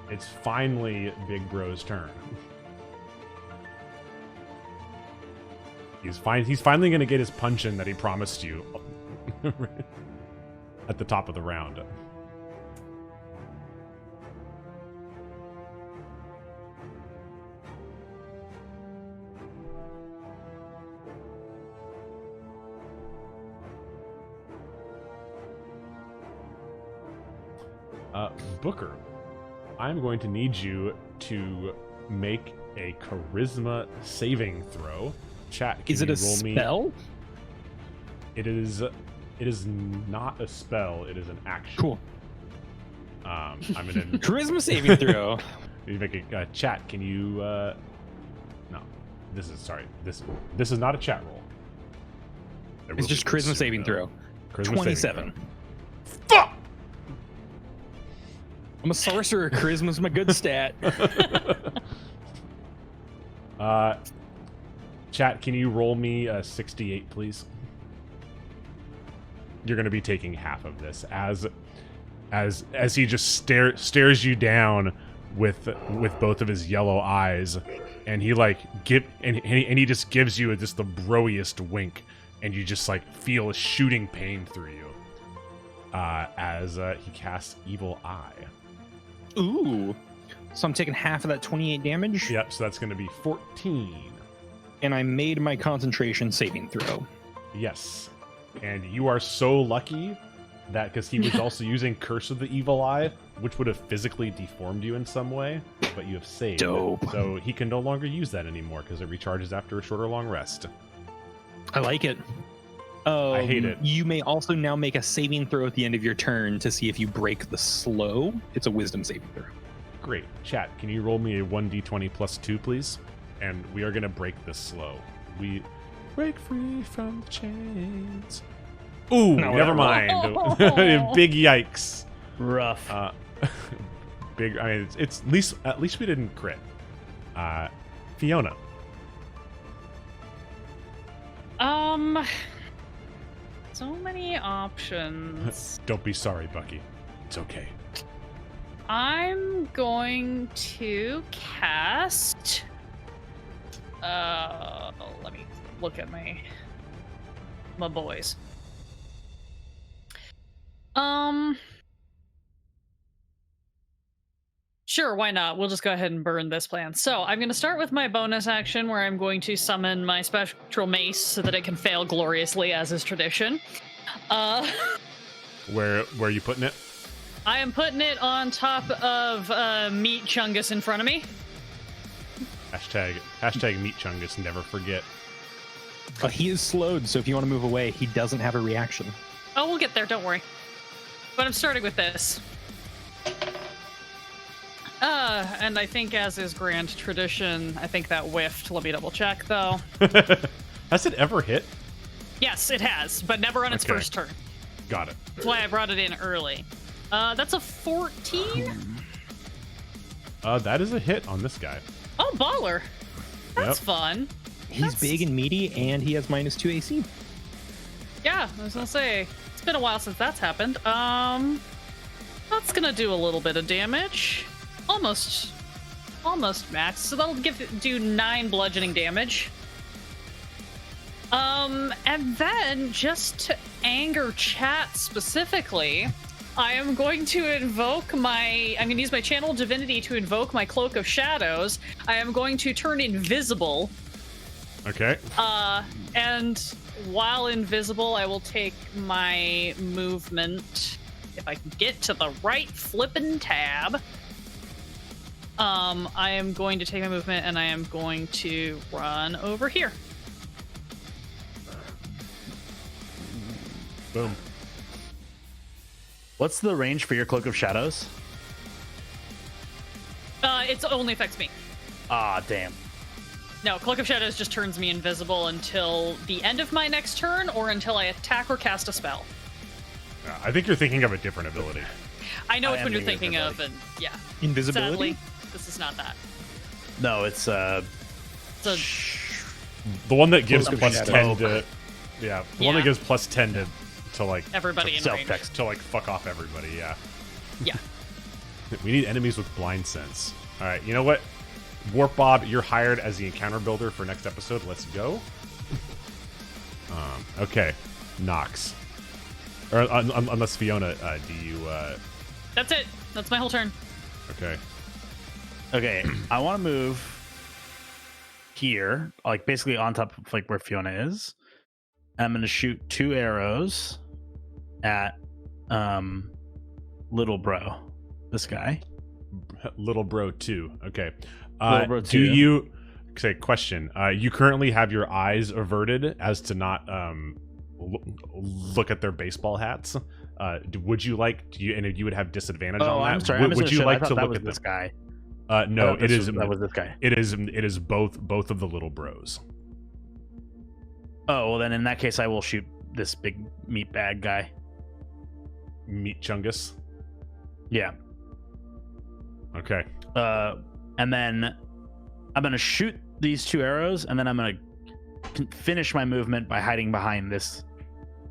it's finally Big Bro's turn. He's finally going to get his punch in that he promised you at the top of the round. Booker, I'm going to need you to make a charisma saving throw. Chat, can Is it you a roll me? spell? It is not a spell. It is an action. Cool. I'm gonna Charisma saving throw. you make a chat. Can you? No, this is not a chat roll. There It's will just be charisma soon, saving though. throw. Charisma 27. saving throw. Fuck! I'm a sorcerer. Charisma's my good stat. Chat, can you roll me a 68, please? You're going to be taking half of this as he just stares you down with both of his yellow eyes, and he like he just gives you just the broiest wink, and you just like feel a shooting pain through you as he casts Evil Eye. Ooh. So I'm taking half of that 28 damage. Yep, so that's going to be 14. And I made my concentration saving throw. Yes. And you are so lucky that because he was also using Curse of the Evil Eye, which would have physically deformed you in some way, but you have saved. Dope. So he can no longer use that anymore because it recharges after a short or long rest. I like it. I hate it. You may also now make a saving throw at the end of your turn to see if you break the slow. It's a wisdom saving throw. Great. Chat, can you roll me a 1d20 plus 2, please? And we are going to break this slow. We break free from the chains. Ooh, No, never mind. Big yikes. Rough. Big. I mean, it's at least we didn't crit. Fiona. So many options. Don't be sorry, Bucky. It's okay. I'm going to cast. Let me look at my boys. Sure, why not? We'll just go ahead and burn this plan. So I'm going to start with my bonus action where I'm going to summon my spectral mace so that it can fail gloriously as is tradition. Where are you putting it? I am putting it on top of Meat Chungus in front of me. Hashtag Meat Chungus, never forget. He is slowed, so if you want to move away, he doesn't have a reaction. Oh, we'll get there, don't worry. But I'm starting with this. And I think as is grand tradition, I think that whiffed. Let me double check, though. Has it ever hit? Yes, it has, but never on its Okay. first turn. Got it. That's why I brought it in early. That's a 14? That is a hit on this guy. Oh, baller. That's Yep. fun. He's big and meaty, and he has -2 AC. Yeah, I was gonna say, it's been a while since that's happened. That's gonna do a little bit of damage. Almost almost max, so that'll do 9 bludgeoning damage. And then just to anger chat specifically, I am going to invoke I'm going to use my channel divinity to invoke my cloak of shadows. I am going to turn invisible. Okay. And while invisible, I will take my movement. If I can get to the right flippin' tab. I am going to take my movement and I am going to run over here. Boom. What's the range for your Cloak of Shadows? It only affects me. Ah, damn. No, Cloak of Shadows just turns me invisible until the end of my next turn or until I attack or cast a spell. I think you're thinking of a different ability. I know I which am one you're thinking thinking of of, and yeah. Invisibility? Sadly, this is not that. No, it's It's a, The one that gives Cloak of plus Shadow. 10 to... Yeah, the one that Yeah. gives plus 10 to like... everybody to in self range. text. To like fuck off everybody, yeah. Yeah. We need enemies with blind sense. All right, you know what? Warp Bob, you're hired as the encounter builder for next episode. Let's go. Okay, Nox. Or unless Fiona, do you? That's it. That's my whole turn. Okay. Okay, I want to move here, like basically on top of like where Fiona is. I'm going to shoot 2 arrows at Little Bro, this guy. Little Bro 2. Okay. Little Bro 2. Do you? Okay. Question. You currently have your eyes averted as to not look at their baseball hats. Would you like? Do you? And you would have disadvantage on that. I'm sorry. I Would you like to that look was at this them? guy. No, it is. That was this guy. It is both of the Little Bros. Oh well, then in that case, I will shoot this big meat bag guy. Meet Chungus. Yeah. Okay. And then I'm gonna shoot these 2 arrows, and then I'm gonna finish my movement by hiding behind this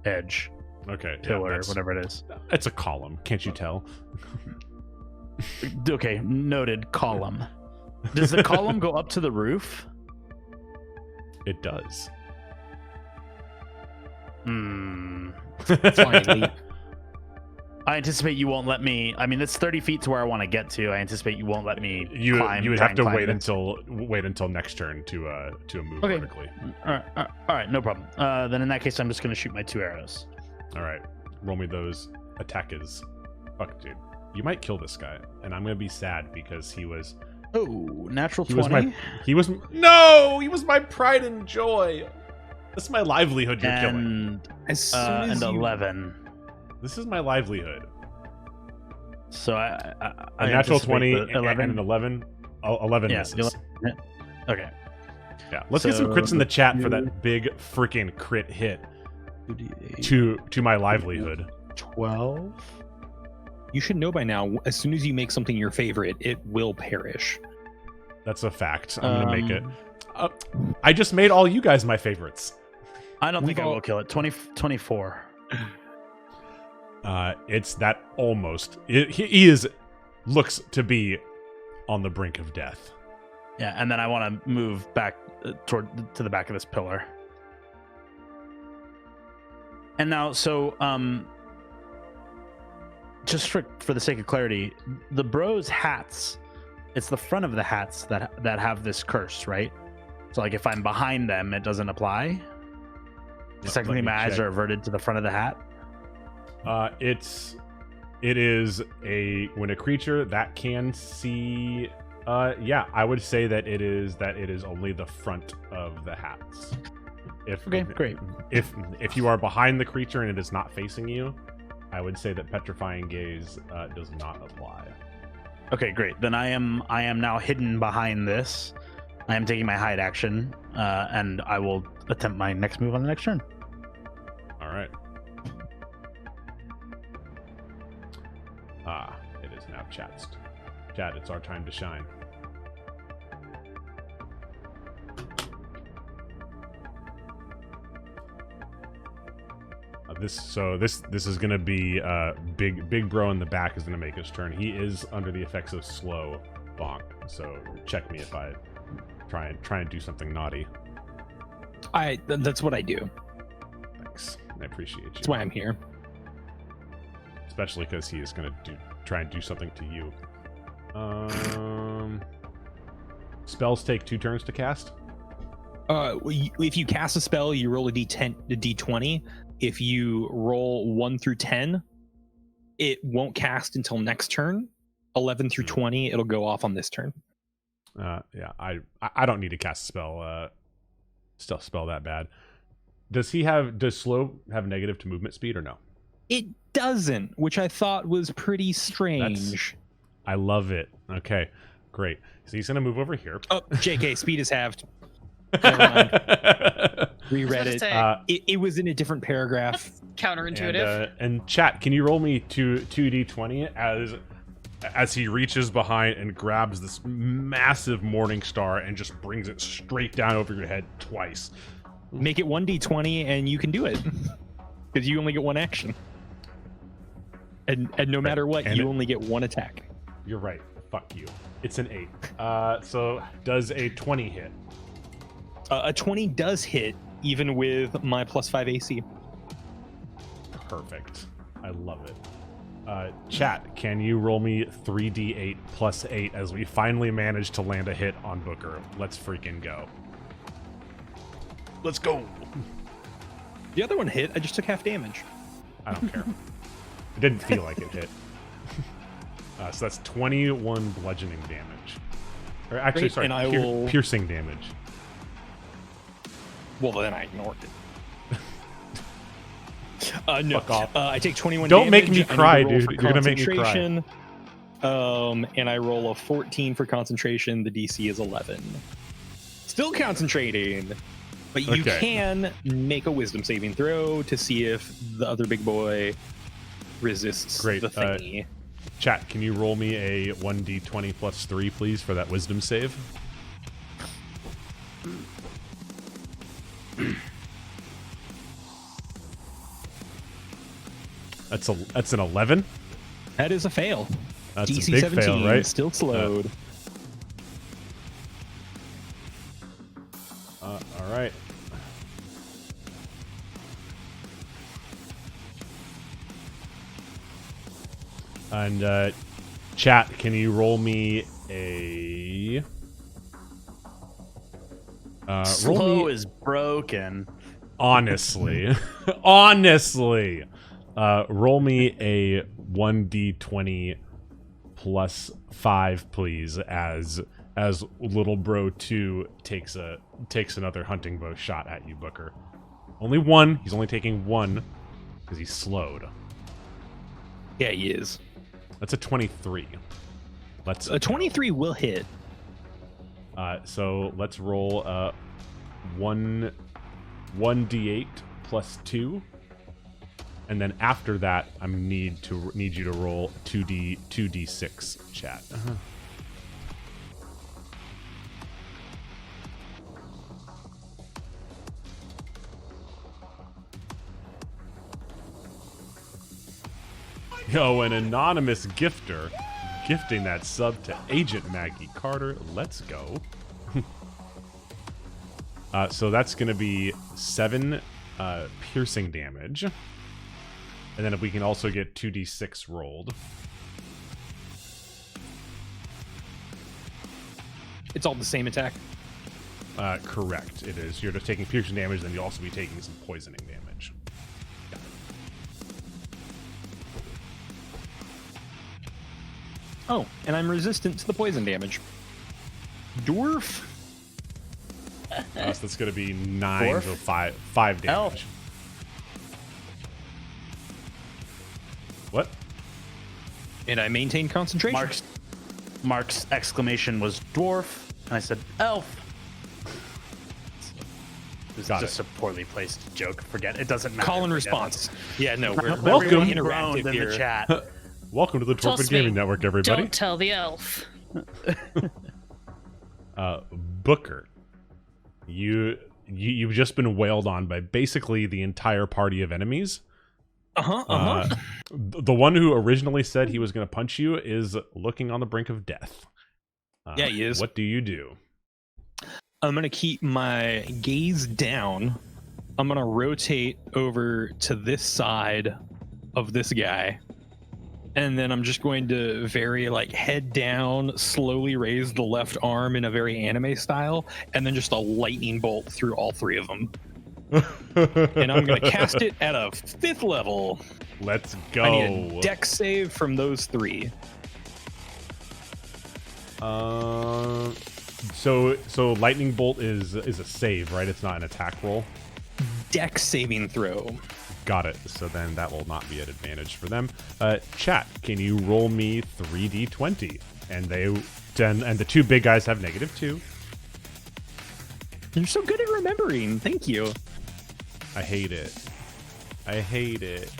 edge Okay. pillar, that's- whatever it is. It's a column. Can't you tell? Okay, noted. Column. Does the column go up to the roof? It does. Hmm. Finally. I anticipate you won't let me. I mean, it's 30 feet to where I want to get to. I anticipate you won't let me climb. You would try have and to climb wait this. until next turn to move Okay. vertically. All right, no problem. Then in that case, I'm just gonna shoot my 2 arrows. All right, roll me those attackers. Fuck, dude, you might kill this guy, and I'm gonna be sad because he was Oh, natural he 20. was my pride and joy. This is my livelihood you're killing. and As soon as and you- 11. This is my livelihood. So I A natural anticipate 20 the and an 11. 11 Yeah, misses. Okay. Yeah, let's get some crits in the chat for that big freaking crit hit to my livelihood. 12. You should know by now, as soon as you make something your favorite, it will perish. That's a fact. I'm gonna make it. I just made all you guys my favorites. I don't think I We've all- will kill it. 24. It's that almost. He looks to be on the brink of death. Yeah, and then I want to move back to the back of this pillar. And now, so just for the sake of clarity, the bros' hats, it's the front of the hats that have this curse, right? So like if I'm behind them, it doesn't apply. Technically, my eyes are averted to the front of the hat. It is when a creature that can see. Yeah, I would say that it is only the front of the hats. Okay, great. If you are behind the creature and it is not facing you, I would say that petrifying gaze does not apply. Okay, great. Then I am now hidden behind this. I am taking my hide action, and I will attempt my next move on the next turn. All right. It is now chat. Chat, it's our time to shine. This is gonna be big bro in the back is gonna make his turn. He is under the effects of slow bonk. So check me if I try and do something naughty. That's what I do. Thanks. I appreciate you. That's why I'm here. Especially because he is going to try and do something to you. Spells take 2 turns to cast. If you cast a spell, you roll a d20. If you roll 1 through 10, it won't cast until next turn. 11 through 20, it'll go off on this turn. Yeah, I don't need to cast a spell. Spell that bad. Does slow have negative to movement speed or no? It doesn't, which I thought was pretty strange. I love it. Okay, great. So he's gonna move over here. Oh, JK, speed is halved. Never mind. Reread it. It was in a different paragraph. Counterintuitive. And chat, can you roll me 2d20 as he reaches behind and grabs this massive morning star and just brings it straight down over your head twice. Make it 1d20 and you can do it. Because you only get 1 action. And no matter what, you only get 1 attack. You're right. Fuck you. It's an 8. So does a 20 hit? A 20 does hit, even with my +5 AC. Perfect. I love it. Chat, can you roll me 3d8 plus 8 as we finally manage to land a hit on Booker? Let's freaking go. Let's go. The other one hit. I just took half damage. I don't care. It didn't feel like it hit. So that's 21 bludgeoning damage. Or actually, Great, sorry, and I will... piercing damage. Well, then I ignored it. No. Fuck off. I take 21 Don't damage. make me cry, dude. You're gonna make me cry. And I roll a 14 for concentration. The DC is 11. Still concentrating. But you can make a wisdom saving throw to see if the other big boy resists the thingy. Chat, can you roll me a 1d20 plus 3, please, for that wisdom save? That's an 11. That is a fail. That's DC a big 17, fail, right? Still slowed. All right. And chat, can you roll me a Slow is broken. Honestly. Honestly. Roll me a 1d20 plus 5, please, as little bro 2 takes another hunting bow shot at you, Booker. Only 1. He's only taking 1 because he's slowed. Yeah, he is. That's a 23. A 23 will hit. So let's roll 1d8 plus 2. And then after that, I need you to roll 2d6, chat. Yo, an anonymous gifter gifting that sub to Agent Maggie Carter. Let's go. So that's going to be 7 piercing damage. And then if we can also get 2d6 rolled. It's all the same attack. Correct, it is. You're just taking piercing damage, then you'll also be taking some poisoning damage. Got it. Oh, and I'm resistant to the poison damage. Dwarf? So that's going to be 9, Dwarf? so 5 damage. Elf. What? And I maintain concentration. Mark's exclamation was dwarf, and I said elf. It was just a poorly placed joke. Forget it. Doesn't matter. Call and response. Yeah, no, we're Welcome. very Groaned interactive in here. the chat. Welcome to the Torpid Trust me, Gaming Network, everybody. Don't tell the elf. Booker, you've just been wailed on by basically the entire party of enemies. The one who originally said he was going to punch you is looking on the brink of death. Yeah, he is. What do you do? I'm gonna keep my gaze down. I'm gonna rotate over to this side of this guy. And then I'm just going to very head down, slowly raise the left arm in a very anime style, and then just a lightning bolt through all three of them. And I'm going to cast it at a 5th level. Let's go. I need a dex save from those 3. So lightning bolt is a save, right? It's not an attack roll. Dex saving throw. Got it. So then that will not be an advantage for them. Chat, can you roll me 3d20? And the 2 big guys have -2. You're so good at remembering. Thank you. I hate it. I hate it.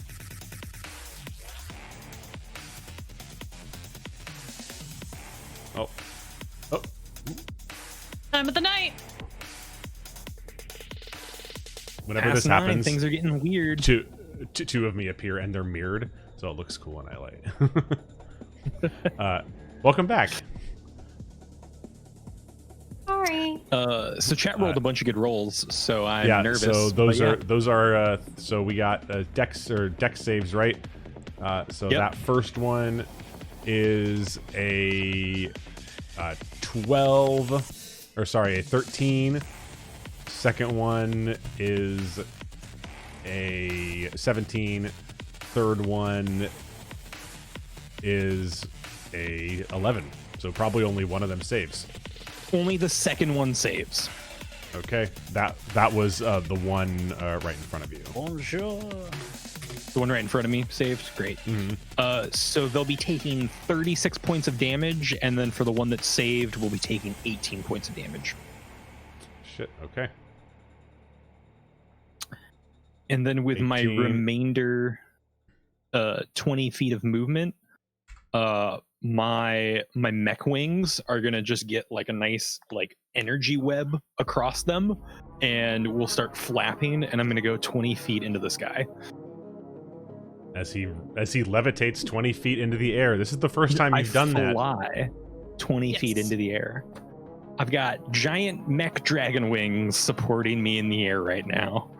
Oh. Time of the night. Whenever Past this 9, happens, things are getting weird. two of me appear and they're mirrored, so it looks cool in highlight. Welcome back. Sorry. So chat rolled a bunch of good rolls, so I'm nervous. So those are so we got dex saves, right? So Yep. that first one is a 12, or sorry, a 13. Second one is a 17. Third one is a 11. So probably only one of them saves. Only the second one saves. Okay, that was the one right in front of you. Bonjour. The one right in front of me saved. Great. Mm-hmm. So they'll be taking 36 points of damage, and then for the one that saved, we'll be taking 18 points of damage. Shit. Okay. And then with 18. my remainder 20 feet of movement, my mech wings are gonna just get a nice energy web across them, and we'll start flapping, and I'm gonna go 20 feet into the sky. As he levitates 20 feet into the air. This is the first time you've done that. Fly 20 feet Yes. into the air. I've got giant mech dragon wings supporting me in the air right now.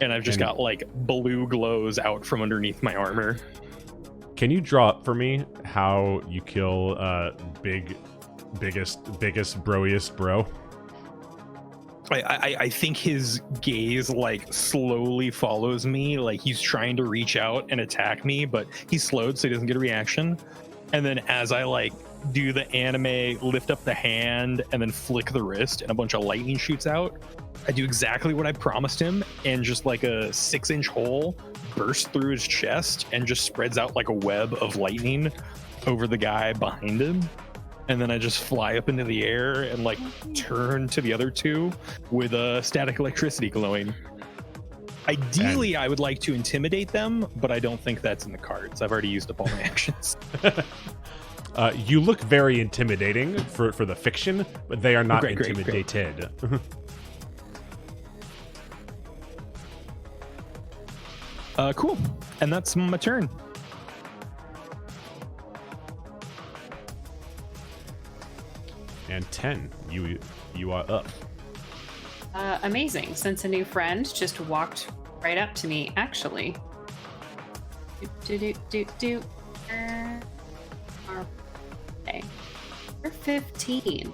And I've just got blue glows out from underneath my armor. Can you draw up for me how you kill biggest broiest bro? I think his gaze slowly follows me, he's trying to reach out and attack me, but he's slowed so he doesn't get a reaction. And then as I do the anime, lift up the hand and then flick the wrist, and a bunch of lightning shoots out, I do exactly what I promised him, and just a 6-inch hole bursts through his chest and just spreads out like a web of lightning over the guy behind him. And then I just fly up into the air and turn to the other 2 with static electricity glowing. Ideally, I would like to intimidate them, but I don't think that's in the cards. I've already used up all my actions. You look very intimidating for the fiction, but they are not Great. intimidated. Cool. And that's my turn. And 10, you are up. Amazing. Since a new friend just walked right up to me, actually. Okay. We're 15.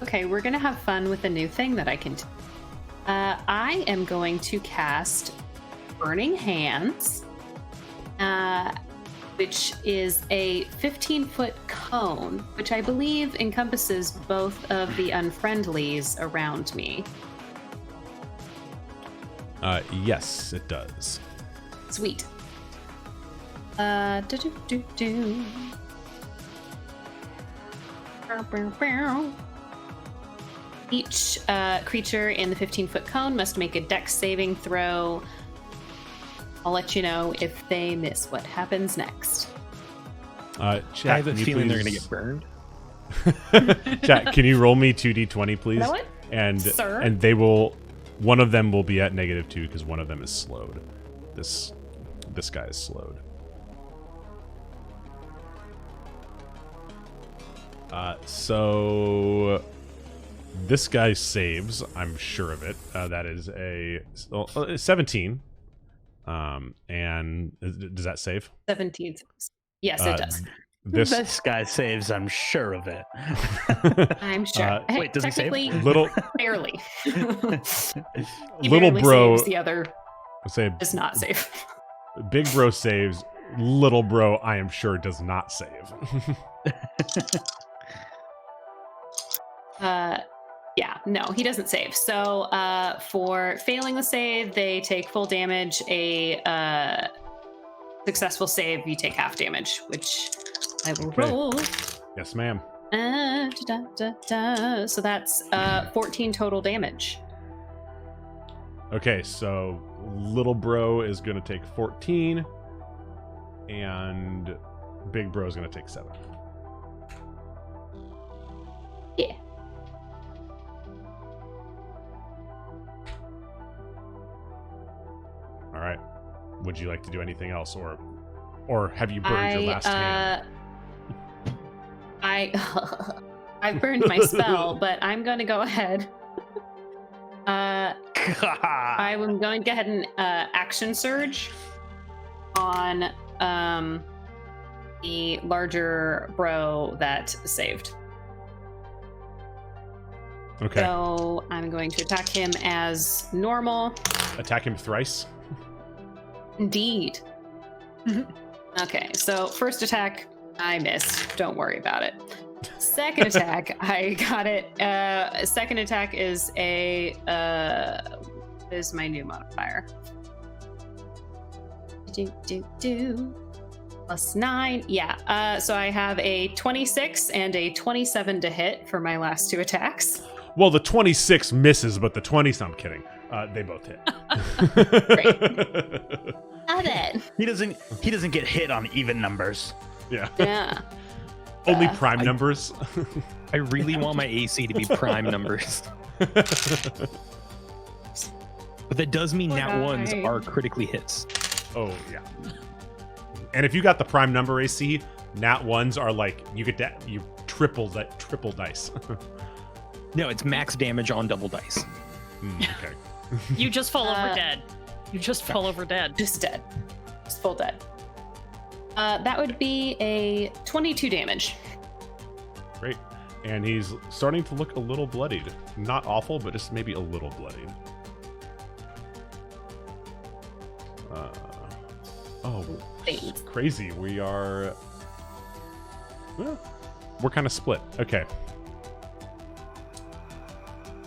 Okay, we're gonna have fun with a new thing that I can do. I am going to cast Burning Hands, which is a 15-foot cone, which I believe encompasses both of the unfriendlies around me. Yes, it does. Sweet. Each creature in the 15-foot cone must make a dex saving throw. I'll let you know if they miss what happens next. Chat, I have a can you feeling they're please- going to get burned. Chat, can you roll me 2d20, please? You know what? And Sir? and they will. One of them will be at -2 because one of them is slowed. This guy is slowed. So this guy saves. I'm sure of it. That is a 17. And does that save? 17. Yes, it does. This guy saves. I'm sure of it. I'm sure. Wait, does he save? Technically, Little barely. He little barely bro. saves, the other Say does not save. big bro saves. Little bro, I am sure, does not save. Yeah, no, he doesn't save. So for failing the save, they take full damage. A successful save, you take half damage, which I will Okay. roll. Yes, ma'am. So that's 14 total damage. Okay, so little bro is going to take 14, and big bro is going to take 7. Yeah. All right. Would you like to do anything else, or have you burned your last hand? I've burned my spell, but I'm going to go ahead. I'm going to go ahead and action surge on the larger bro that saved. Okay. So I'm going to attack him as normal. Attack him thrice. Indeed. Okay, so first attack, I missed. Don't worry about it. Second attack, I got it. Second attack is a what is my new modifier? Plus 9. Yeah. So I have a 26 and a 27 to hit for my last 2 attacks. Well, the 26 misses, but the 20. I'm kidding. They both hit. Love it. He doesn't get hit on even numbers. Yeah. Yeah. Only prime numbers. I really want my AC to be prime numbers. But that does mean nat ones are critically hits. Oh yeah. And if you got the prime number AC, nat ones are like you get that you triple dice. No, it's max damage on double dice. Okay. You just fall over dead. You just fall over dead. Just dead. Just full dead. That would be a 22 damage. Great. And he's starting to look a little bloodied. Not awful, but just maybe a little bloodied. Thanks. Crazy. We are... Well, we're kind of split. Okay.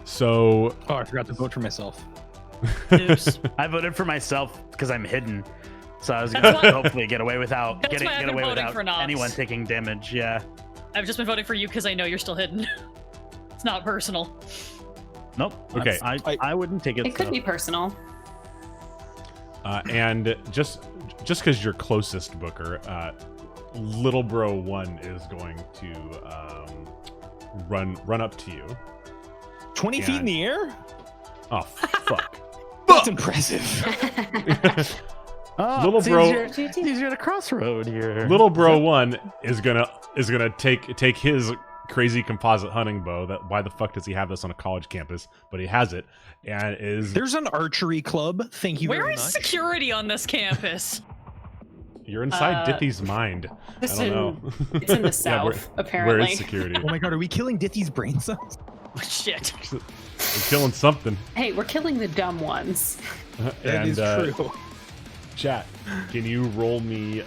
So... Oh, I forgot to vote for myself. Oops. I voted for myself because I'm hidden, so I was That's going to why- hopefully get away without That's why I've been voting for Nox. anyone taking damage. Yeah. I've just been voting for you because I know you're still hidden. It's not personal. Nope. Okay. I wouldn't take it. It could so. be personal. And just because you're closest, Booker, Little Bro 1 is going to run up to you. 20 feet in the air? Oh, fuck. That's impressive. Oh, Little it's bro- It's easier to crossroad here. Little Bro 1 is gonna take his crazy composite hunting bow. That why the fuck does he have this on a college campus? But he has it, and is There's an archery club. Thank you Where very is much. security on this campus? you're inside Dithy's mind. I It's don't in- know. It's in the Yeah, south, where apparently. is security? Oh my god, are we killing Dithy's brain cells? Shit. We're killing something. Hey, we're killing the dumb ones. That is true. Chat, can you roll me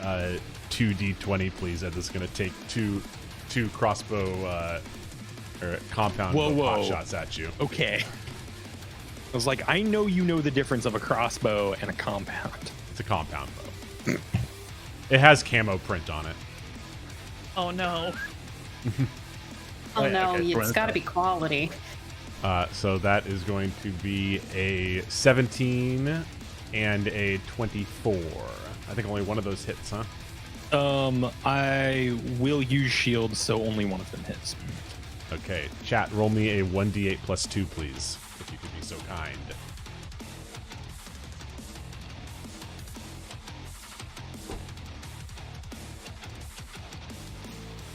2d20, please? And this is gonna take two crossbow or compound Whoa, pot whoa. shots at you. Okay. I was like, I know you know the difference of a crossbow and a compound. It's a compound bow. It has camo print on it. Oh no. Oh yeah, no, okay, it's got to be quality. So that is going to be a 17 and a 24. I think only one of those hits, huh? I will use shield, so only one of them hits. Okay, chat, roll me a 1d8 plus 2, please, if you could be so kind.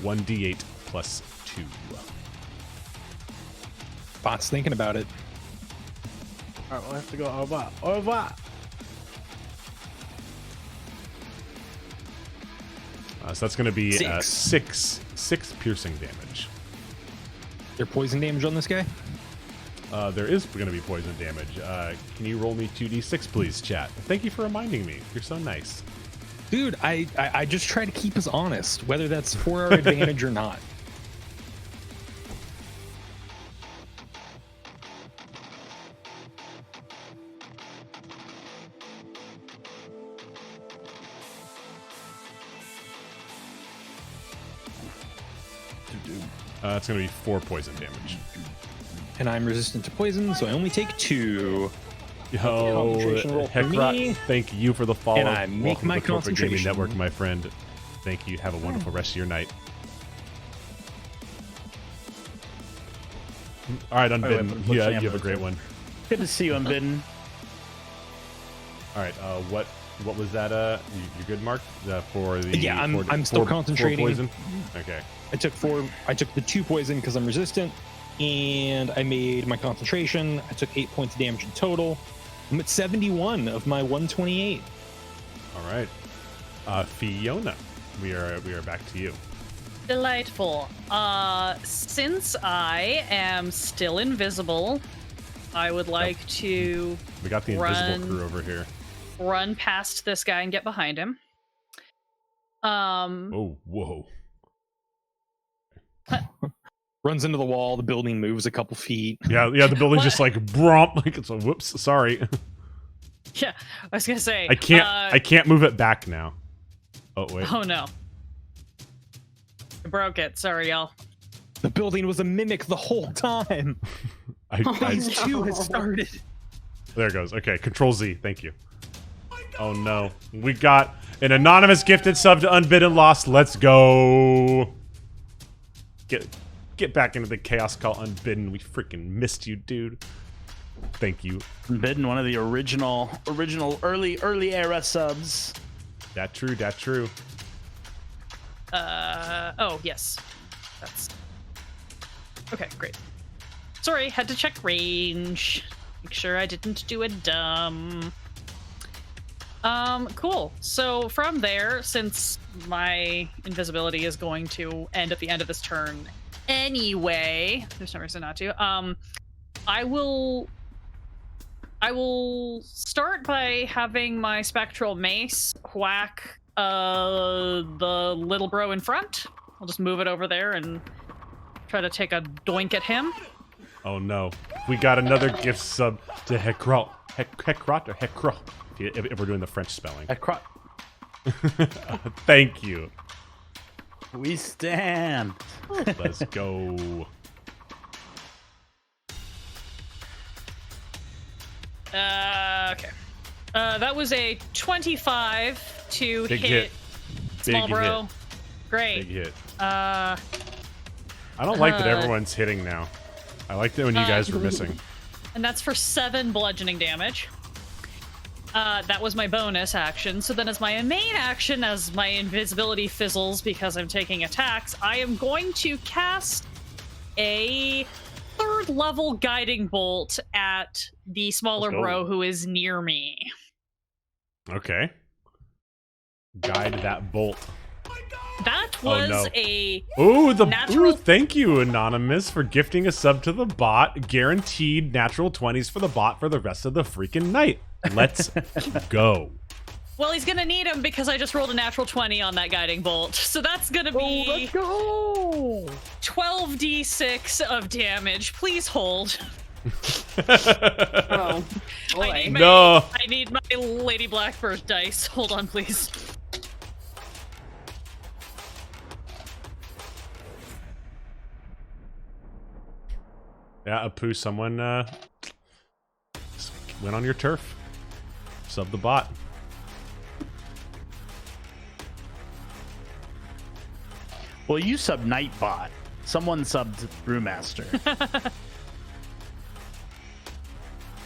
(1d8 plus 2). 2. Bot's thinking about it. All right, we'll have to go au revoir. Au revoir. So that's going to be 6. 6 piercing damage. There poison damage on this guy? There is going to be poison damage. Can you roll me 2d6, please, chat? Thank you for reminding me. You're so nice. Dude, I just try to keep us honest, whether that's for our advantage or not. It's going to be 4 poison damage. And I'm resistant to poison, so I only take 2. Yo, Concentration roll for Heckrot, me. thank you for the follow. And I make Welcome my to the Corporate Gaming concentration. Network, my friend. Thank you. Have a wonderful rest of your night. All right, Unbidden. wait, Yeah, what's you have a the great answer? one. Good to see you, Unbidden. All right, what was that? You good, Mark? For the Yeah, I'm- 4 I'm still 4 concentrating. poison. Okay. I took the 2 poison because I'm resistant, and I made my concentration. I took 8 points of damage in total. I'm at 71 of my 128. All right. Fiona, we are back to you. Delightful. Since I am still invisible, I would like to We got the invisible crew over here. run past this guy and get behind him. Oh, whoa. Runs into the wall. The building moves a couple feet. Yeah, the building's What? just like bromp, like it's a whoops. Sorry, Yeah, I was gonna say I can't move it back now. Oh wait. Oh no, I broke it. Sorry, y'all. The building was a mimic the whole time. Phase 2 has started. There it goes. Okay, Control Z. Thank you. Oh no, we got an anonymous gifted sub to Unbidden Lost. Let's go. Get back into the chaos call, Unbidden. We freaking missed you, dude. Thank you. Unbidden, one of the original early era subs. That true. That true. Oh yes, that's okay. Great. Sorry, had to check range. Make sure I didn't do a dumb. Cool. So from there, since my invisibility is going to end at the end of this turn anyway, there's no reason not to. I will start by having my spectral mace whack the little bro in front. I'll just move it over there and try to take a doink at him. Oh no, we got another gift sub to Heckrot. Heckrot or Heckrot, if we're doing the French spelling. Heckrot. Thank you. We stand. Let's go. Okay. That was a 25 to Big hit. hit. Small Big bro. hit. Great. Big hit. Uh, I don't like that everyone's hitting now. I liked it when you guys were missing. and that's for 7 bludgeoning damage. That was my bonus action. So then as my main action, as my invisibility fizzles because I'm taking attacks, I am going to cast a 3rd level guiding bolt at the smaller Let's go. bro who is near me. Okay. Guide that bolt. That Oh, was no. a Ooh, Natural- thank you, Anonymous, for gifting a sub to the bot. Guaranteed natural 20s for the bot for the rest of the freaking night. Let's go. well, he's gonna need him because I just rolled a natural 20 on that guiding bolt. So that's gonna be Let's go. 12d6 of damage. Please hold. Oh, boy. No. I need my Lady Blackbird dice. Hold on, please. Yeah, Apu, someone went on your turf. Sub the bot. Well, you sub Nightbot. Someone subbed Brewmaster.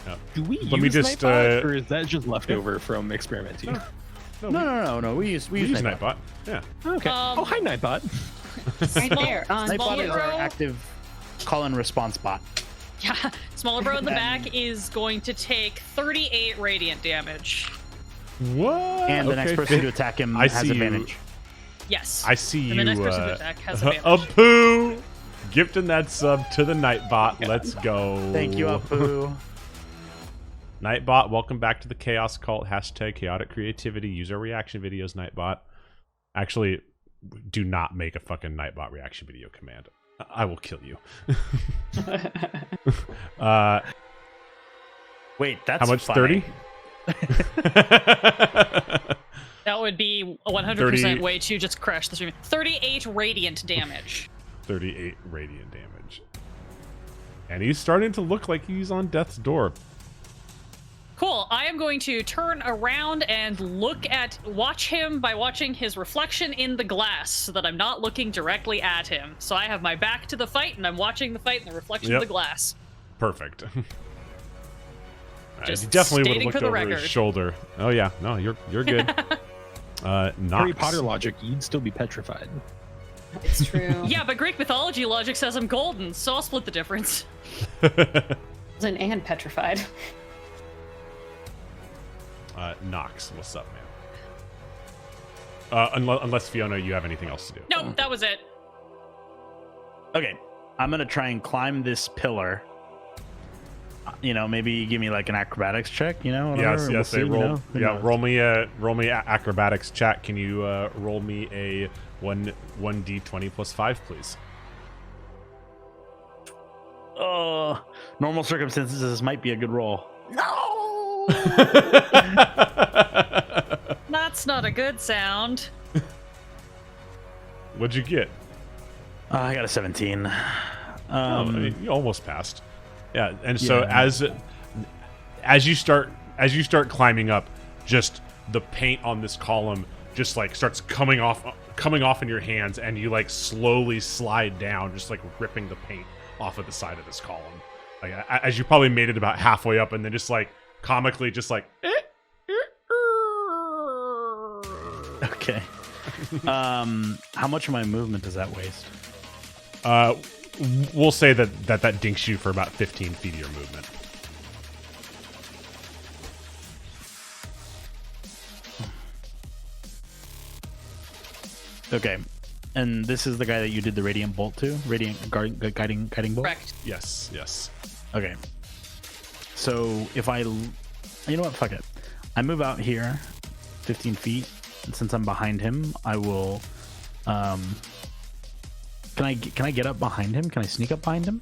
Yeah. Do we Let me use just, Nightbot, or is that just leftover from experimenting? No. We use We use Nightbot. Nightbot. Yeah. Okay. Um, oh, hi, Nightbot. Right there. On Nightbot is Bro. our active call and response bot. Yeah, smaller bro in the back is going to take 38 radiant damage. What? And the next person to attack him I has see you. advantage. Yes. I see And you. the next person to attack has a advantage. poo. Gifting that sub to the Nightbot. Let's go. Thank you, Apu. Nightbot, welcome back to the Chaos Cult. Hashtag chaotic creativity. Use our reaction videos, Nightbot. Actually, do not make a fucking Nightbot reaction video command. I will kill you. Wait, that's how much? funny. 30? That would be 100% 30 way to just crash the stream. 38 radiant damage. 38 radiant damage. And he's starting to look like he's on death's door. Cool. I am going to turn around and watch him by watching his reflection in the glass so that I'm not looking directly at him. So I have my back to the fight and I'm watching the fight in the reflection of the glass. Perfect. Just he definitely would stating have for looked the over his record. shoulder. Oh yeah, no, you're good. Harry Nox. Potter logic, you'd still be petrified. It's true. Yeah, but Greek mythology logic says I'm golden, so I'll split the difference. And petrified. Nox, what's up, man? Unless Fiona, you have anything else to do. Nope, that was it. Okay, I'm gonna try and climb this pillar. You know, maybe give me like an acrobatics check. You know, whatever. Yes, We'll they see, roll. you know? Who knows? Roll me acrobatics chat. Can you roll me a 1d20 plus 5, please? Oh, normal circumstances, this might be a good roll. No. That's not a good sound. What'd you get? I got a 17. I mean, you almost passed. Yeah, and so Yeah. as you start climbing up, just the paint on this column just like starts coming off in your hands, and you like slowly slide down, just like ripping the paint off of the side of this column. Like as you probably made it about halfway up, and then just like comically just like Okay. How much of my movement does that waste? we'll say that dinks you for about 15 feet of your movement. Okay. And this is the guy that you did the radiant bolt to? Radiant guiding bolt? Correct. Yes. Okay. So if I, you know what? Fuck it. I move out here 15 feet. And since I'm behind him, I will, can I get up behind him? Can I sneak up behind him?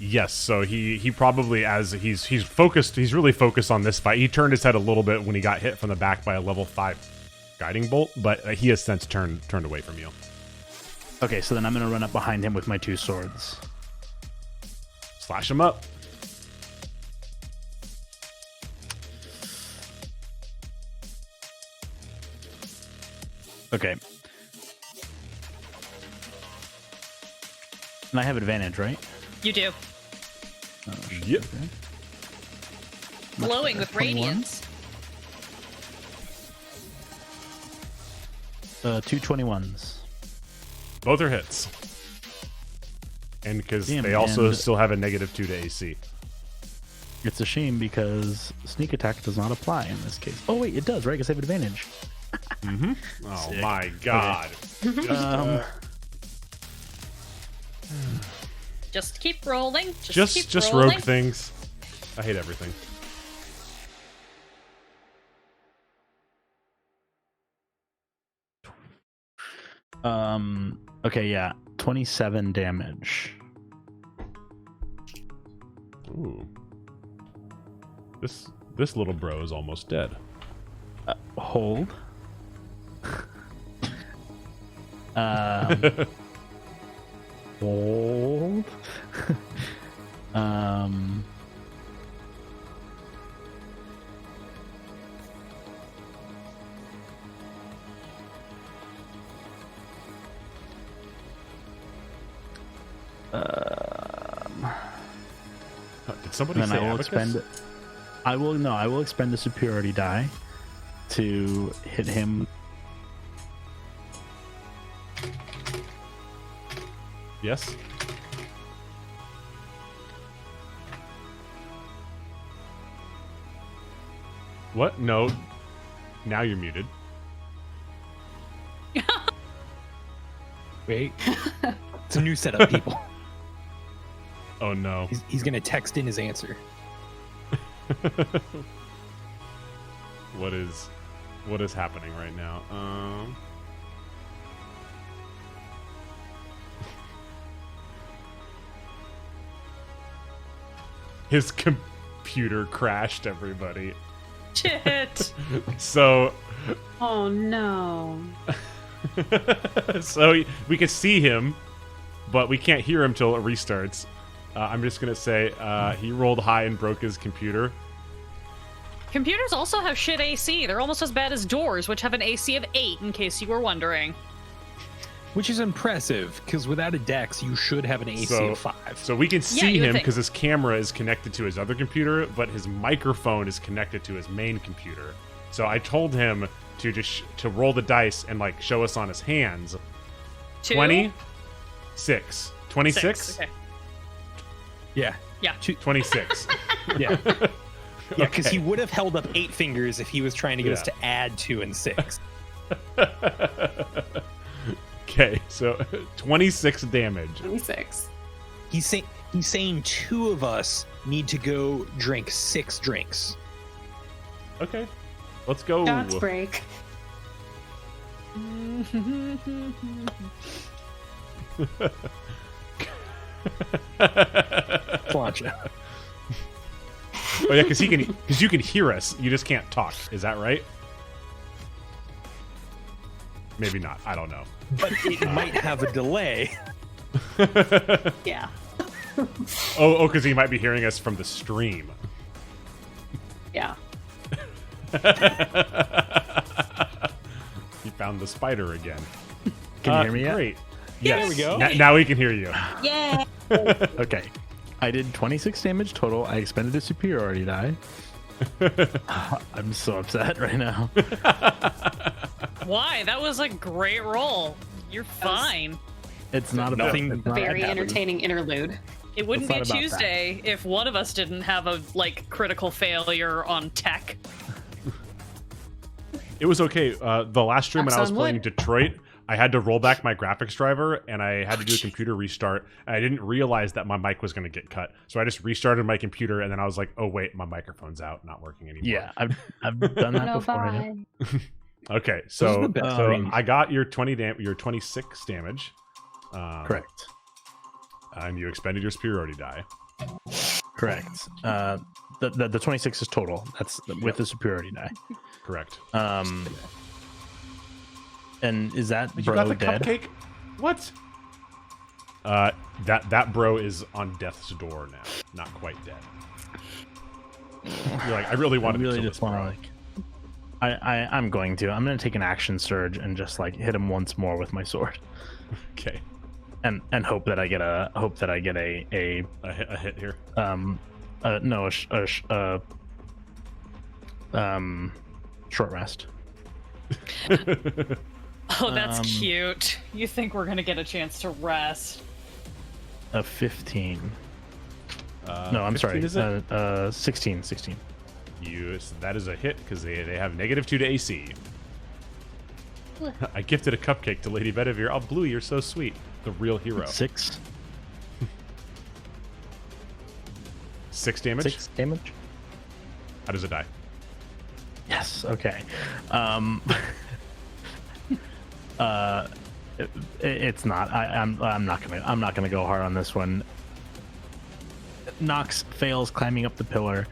Yes. So he probably, as he's focused, he's really focused on this fight. He turned his head a little bit when he got hit from the back by a level 5 guiding bolt, but he has since turned away from you. Okay, so then I'm gonna run up behind him with my 2 swords. Slash him up. Okay. And I have advantage, right? You do. Oh, shit, Yep. okay. Glowing with 21? radiance. 2 21s. Both are hits. And because Damn, they also and- still have a -2 to AC. It's a shame because sneak attack does not apply in this case. Oh wait, it does, right? Because I have advantage. Oh Sick. my god. Just keep rolling. Just keep rolling. rogue things. I hate everything. Okay, yeah. 27 damage. Ooh. This little bro is almost dead. Hold. Hold. Did somebody Then say I will abacus? expend. I will expend the superiority die to hit him. Yes? What? No. Now you're muted. Wait. It's a new setup, people. Oh no. He's gonna text in his answer. What is happening right now? His computer crashed, everybody. Shit. So Oh no. so we can see him, but we can't hear him till it restarts. I'm just gonna say he rolled high and broke his computer. Computers also have shit AC. They're almost as bad as doors, which have an AC of 8, in case you were wondering. Which is impressive, because without a Dex, you should have an AC of 5. So we can see you would him think. because his camera is connected to his other computer, but his microphone is connected to his main computer. So I told him to just to roll the dice and like show us on his hands. 2? 26. 26? 6. Okay. Yeah. Yeah. 26. Yeah. Yeah, because Okay. he would have held up 8 fingers if he was trying to get us to add 2 and 6. Okay, so 26 damage. 26. He's saying 2 of us need to go drink 6 drinks. Okay, let's go. Shots break. Plancha. Oh yeah, because you can hear us. You just can't talk. Is that right? Maybe not. I don't know. But it might have a delay. Yeah. Oh, because he might be hearing us from the stream. Yeah. He found the spider again. Can you hear me yet? Great. Yeah, Yes. there we go. Now we can hear you. Yeah. Okay. I did 26 damage total. I expended a superiority die. I'm so upset right now. Why? That was a great roll. You're fine. It's not about Nothing it's not Very about- entertaining interlude. It wouldn't It's be not about Tuesday if one of us didn't have a critical failure on tech. It was okay. The last stream when I was Knocks on playing wood. Detroit, I had to roll back my graphics driver and I had to do a computer restart. And I didn't realize that my mic was going to get cut. So I just restarted my computer and then I was like, oh, wait, my microphone's out, not working anymore. Yeah, I've done that No, before. bye. Yeah. Okay, Those are so, the best so range. I got your 26 damage. Correct. And you expended your superiority die. Correct. The 26 is total. That's with the superiority die. Correct. And is that You bro got the dead? cupcake? What? That bro is on death's door now. Not quite dead. You're like, I really I wanted really to kill just this want to bro. like. I'm going to. I'm going to take an action surge and just like hit him once more with my sword, Okay, and hope that I get a a hit here. no short rest. Oh, that's Um, cute. You think we're gonna get a chance to rest? A 15. No, I'm 15 sorry. is it? 16. That is a hit because they have -2 to AC. I gifted a cupcake to Lady Bedivere. Oh, Blue, you're so sweet. The real hero. 6 damage. 6 damage. How does it die? Yes. Okay. It's not. I'm not gonna go hard on this one. Nox fails climbing up the pillar.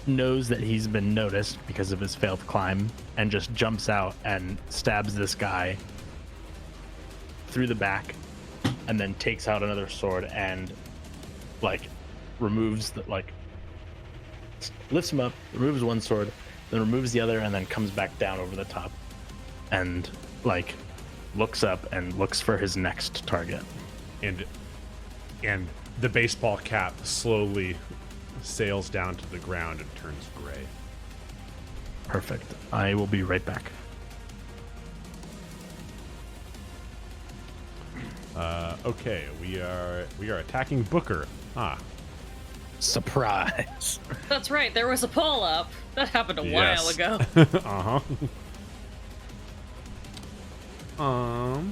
Knows that he's been noticed because of his failed climb, and just jumps out and stabs this guy through the back, and then takes out another sword and removes lifts him up, removes one sword, then removes the other, and then comes back down over the top, and looks up and looks for his next target. And the baseball cap slowly sails down to the ground and turns gray. Perfect. I will be right back. Okay, we are attacking Booker. Ah, Surprise. That's right. There was a pull up. That happened a while yes. ago. Uh-huh. Oh.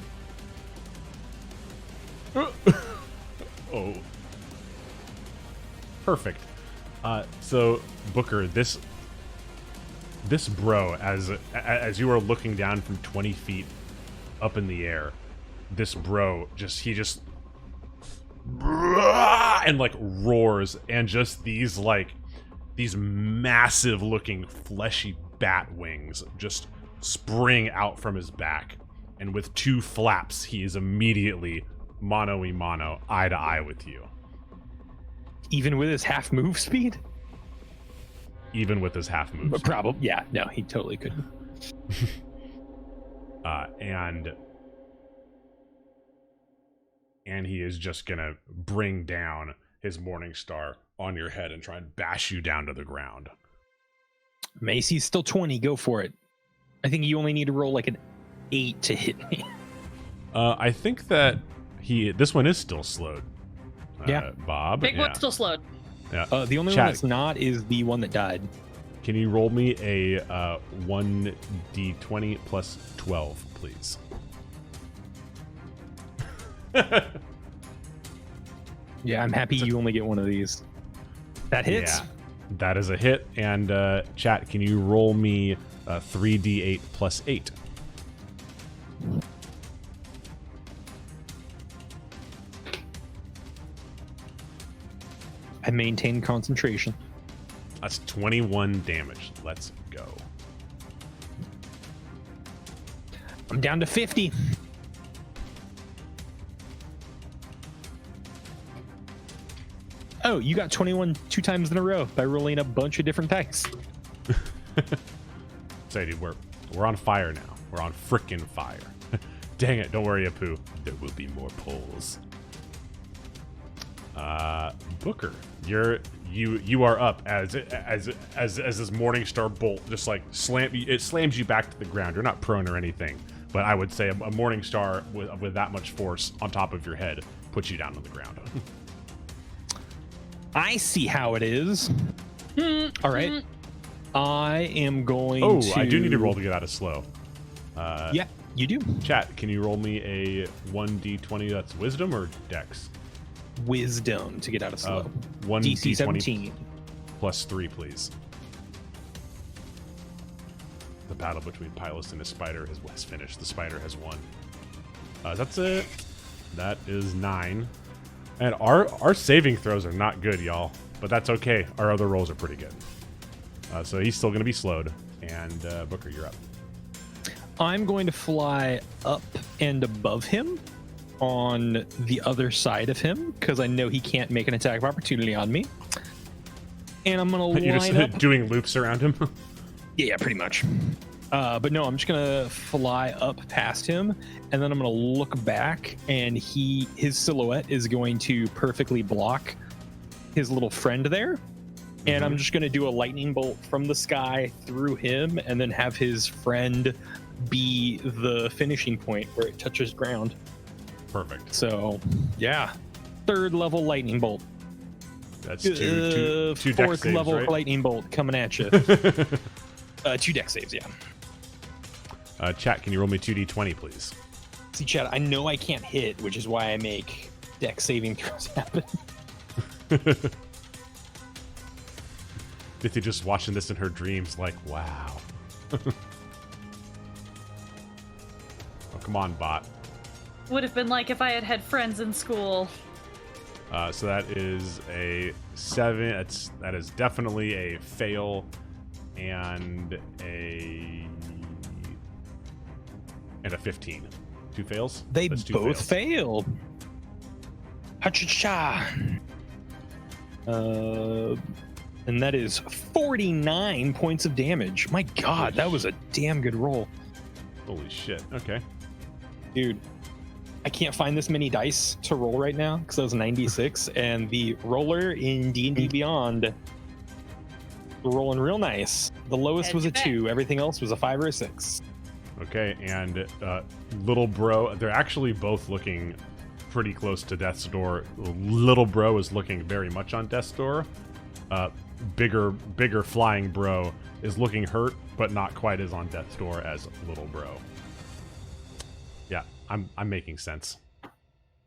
Perfect. So Booker, this bro, as you are looking down from 20 feet up in the air, this bro just and like roars, and just these massive looking fleshy bat wings just spring out from his back, and with two flaps he is immediately mano-y-mano, eye to eye with you. Even with his half move speed? Even with his half moves. But probably, yeah. No, he totally couldn't. And he is just gonna bring down his Morning Star on your head and try and bash you down to the ground. Macy's still 20. Go for it. I think you only need to roll like an 8 to hit me. I think that this one is still slowed. Yeah. Bob. Big yeah. one's still slowed. Yeah. The only Chat, one that's not is the one that died. Can you roll me a 1d20 plus 12, please? Yeah, I'm happy you only get one of these. That hits. Yeah, that is a hit. And chat, can you roll me 3d8 plus 8? I maintain concentration. That's 21 damage. Let's go. I'm down to 50. Oh, you got 21 2 times in a row by rolling a bunch of different dice. Say, dude, we're on fire now. We're on frickin' fire. Dang it! Don't worry, Apu. There will be more polls. Booker, you are up as this Morning Star bolt just like slams you back to the ground. You're not prone or anything, but I would say a Morning Star with that much force on top of your head puts you down on the ground. I see how it is. All right. I am going to... I do need to roll to get out of slow. Yeah, you do. Chat, can you roll me a 1d20 that's wisdom or dex? Wisdom to get out of slow. 1 DC d20 17. plus 3, please. The battle between Pylus and his spider has finished. The spider has won. That's it. That is 9. And our saving throws are not good, y'all. But that's okay. Our other rolls are pretty good. So he's still going to be slowed. And Booker, you're up. I'm going to fly up and above him on the other side of him because I know he can't make an attack of opportunity on me. And I'm going to You're line just up... doing loops around him? Yeah, pretty much. But no, I'm just going to fly up past him, and then I'm going to look back, and his silhouette is going to perfectly block his little friend there. And I'm just going to do a lightning bolt from the sky through him, and then have his friend be the finishing point where it touches ground. Perfect. So, yeah. 3rd level lightning bolt. That's two dex 4th saves, level right? lightning bolt coming at you. 2 dex saves, yeah. Chat, can you roll me 2d20, please? See, Chad, I know I can't hit, which is why I make dex saving throws happen. Dithy just watching this in her dreams like, wow. Oh, come on, bot. Would have been like if I had had friends in school. So that is a 7. That is definitely a fail and a 15. 2 fails? They That's 2 both fails. failed. Ha-cha-cha. And that is 49 points of damage. My God, that was a damn good roll. Holy shit. Okay. Dude, I can't find this many dice to roll right now because I was 96, and the roller in D&D Beyond rolling real nice. The lowest was a 2. Everything else was a 5 or a 6. Okay, and little bro, they're actually both looking pretty close to death's door. Little bro is looking very much on death's door. Bigger flying bro is looking hurt, but not quite as on death's door as little bro. Yeah, I'm making sense.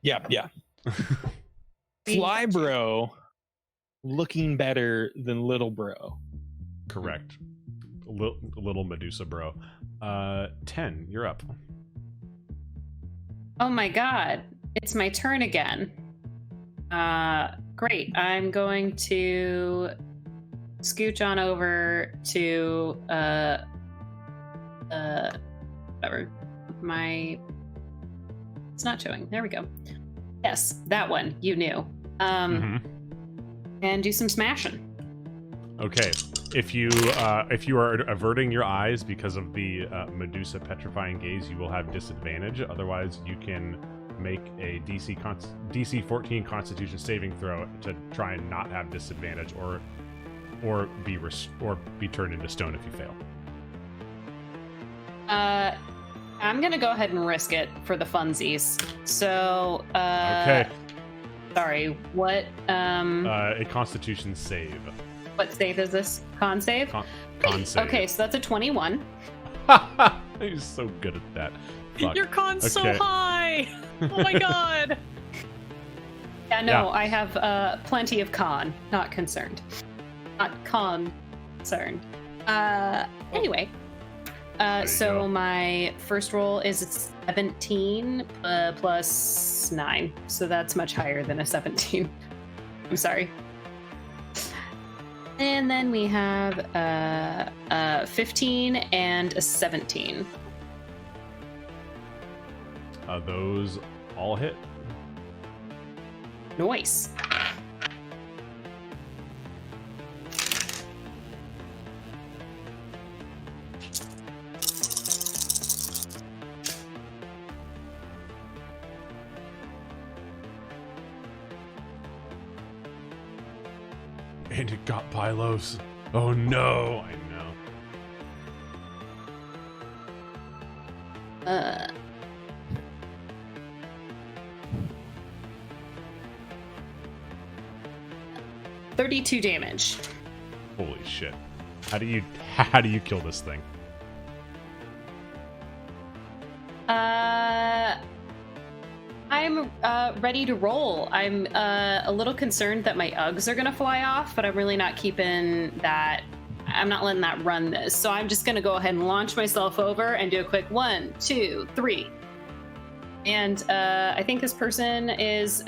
Yeah. Fly bro looking better than little bro. Correct. Little Medusa bro. 10, you're up. Oh my god, it's my turn again. Great. I'm going to scooch on over to whatever. It's not showing. There we go. Yes, that one. You knew. And do some smashing. Okay. If you are averting your eyes because of the Medusa petrifying gaze, you will have disadvantage. Otherwise, you can make a DC 14 Constitution saving throw to try and not have disadvantage, or be turned into stone if you fail. I'm gonna go ahead and risk it for the funsies. So, okay. Sorry. What? A Constitution save. What save is this? Con save? Con save. Okay, so that's a 21. You're so good at that. Fuck. Your con's so high. Oh my god. Yeah, no, I have plenty of con. Not concerned. Not concerned. Anyway. So go. my first roll is 17 plus 9. So that's much higher than a 17. I'm sorry. And then we have a 15 and a 17. Those all hit. Nice. And it got Pylos. Oh no, I know. 32 damage. Holy shit. How do you kill this thing? I'm ready to roll. I'm a little concerned that my Uggs are gonna fly off, but I'm really not keeping that. I'm not letting that run this. So I'm just gonna go ahead and launch myself over and do a quick 1, 2, 3. And I think this person is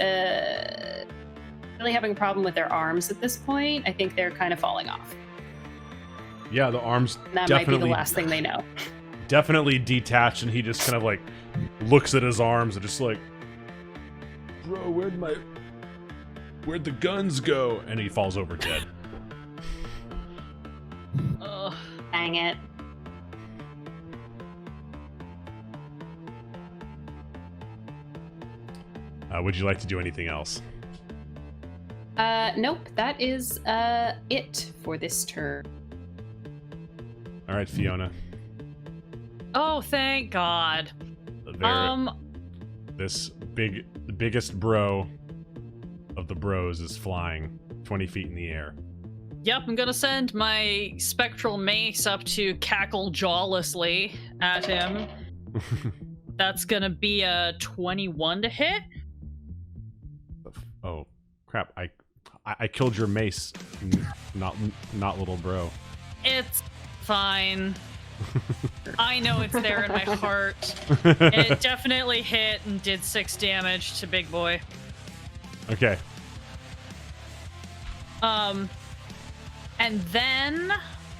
really having a problem with their arms at this point. I think they're kind of falling off. Yeah, the arms And that definitely might be the last thing they know. Definitely detached, and he just kind of like looks at his arms and just like, bro, where'd the guns go? And he falls over dead. Ugh. Dang it. Would you like to do anything else? Nope. That is it for this turn. All right, Fiona. Oh, thank God. This the biggest bro of the bros is flying 20 feet in the air. Yep, I'm gonna send my spectral mace up to cackle jawlessly at him. That's gonna be a 21 to hit. Oh crap! I killed your mace, not little bro. It's fine. I know it's there in my heart. It definitely hit and did 6 damage to Big Boy. Okay. And then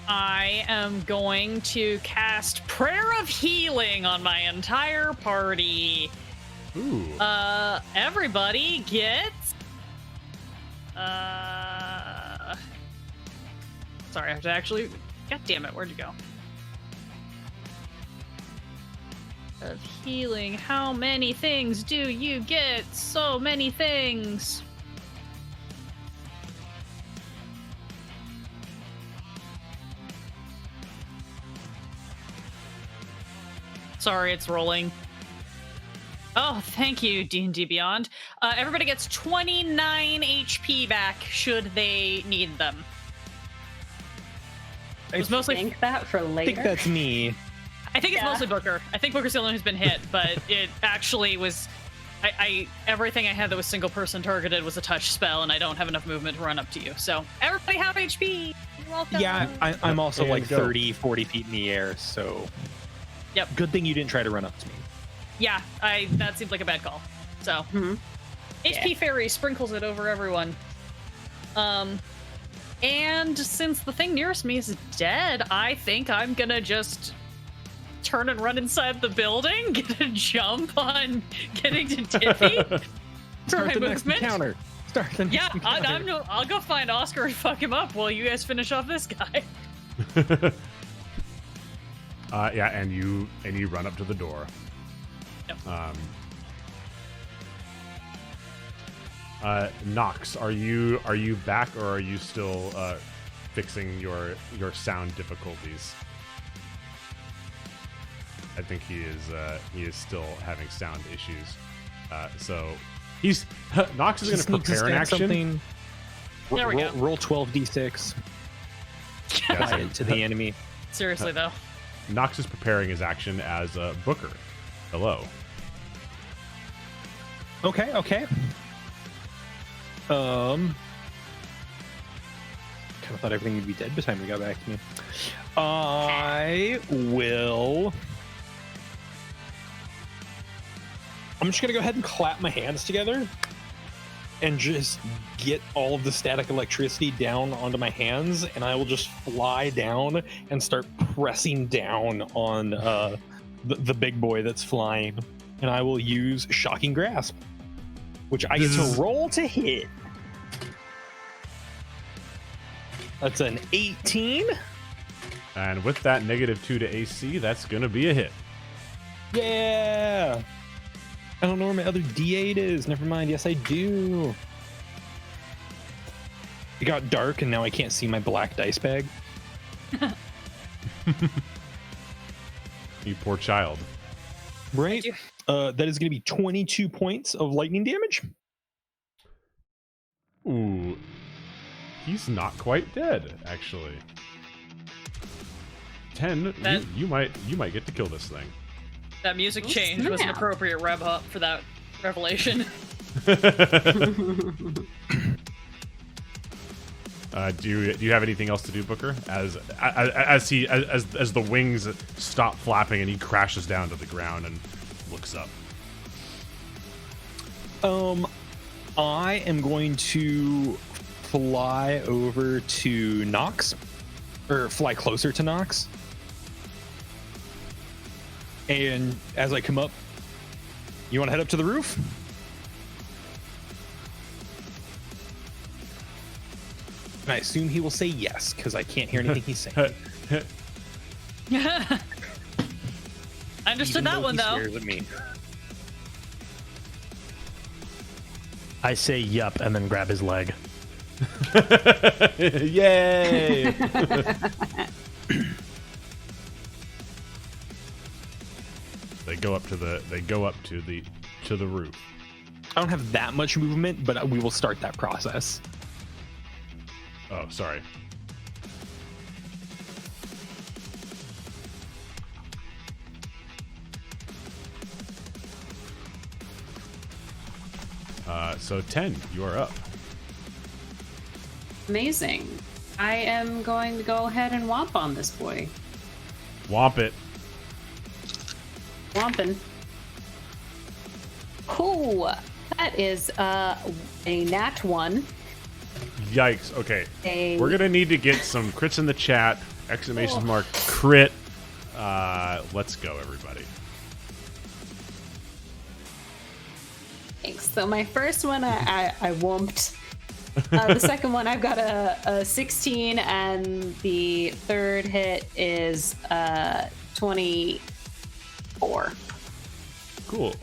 I am going to cast Prayer of Healing on my entire party. Ooh. Everybody gets sorry, I have to actually, god damn it, where'd you go? Of healing, how many things do you get? So many things. Sorry, it's rolling. Oh, thank you, D&D Beyond. Everybody gets 29 HP back should they need them. It was mostly. Think that for I later. think that's me. I think it's Yeah. mostly Booker. I think Booker's the only one who's been hit, but it actually was. Everything I had that was single person targeted was a touch spell, and I don't have enough movement to run up to you. So everybody have HP. You're welcome. Yeah, I'm also And like go. 30, 40 feet in the air, so. Yep. Good thing you didn't try to run up to me. Yeah, that seemed like a bad call. So Mhm. HP Fairy sprinkles it over everyone. And since the thing nearest me is dead, I think I'm gonna just turn and run inside the building, get a jump on getting to Tiffy for Start my the next movement. encounter. Start the next Yeah, encounter. I'll go find Oscar and fuck him up while you guys finish off this guy. Yeah, and you run up to the door. Yep. Nox, are you back, or are you still fixing your sound difficulties? I think he is still having sound issues. So he's Nox is going to Just need prepare an stab action. something. There we go. Roll 12d6. Yeah, Apply so it to the enemy. Seriously though. Nox is preparing his action as Booker. Hello. Okay. Kind of thought everything would be dead by the time we got back to me. I will. I'm just gonna go ahead and clap my hands together and just get all of the static electricity down onto my hands, and I will just fly down and start pressing down on the big boy that's flying. And I will use Shocking Grasp, which I get to roll to hit. That's an 18. And with that -2 to AC, that's going to be a hit. Yeah. I don't know where my other D8 is. Never mind. Yes, I do. It got dark and now I can't see my black dice bag. You poor child. Right? That is going to be 22 points of lightning damage. Ooh. He's not quite dead, actually. 10, That- you might get to kill this thing. That music Oh, change was an snap. appropriate rev up for that revelation. Do you have anything else to do, Booker? As the wings stop flapping and he crashes down to the ground and looks up. I am going to fly over to Nox, or fly closer to Nox. And as I come up, you want to head up to the roof? And I assume he will say yes, because I can't hear anything he's saying. I understood Even that one he though. swears at me. I say yup and then grab his leg. Yay! They go up to the roof. I don't have that much movement, but we will start that process. Oh, sorry. So 10, you are up. Amazing. I am going to go ahead and whomp on this boy. Womp it. Whomping. Ooh, that is a nat 1. Yikes. Okay. A We're gonna need to get some crits in the chat. Exclamation mark crit. Let's go, everybody. Thanks. So my first one, I whomped. The second one, I've got a 16, and the third hit is 24. Cool.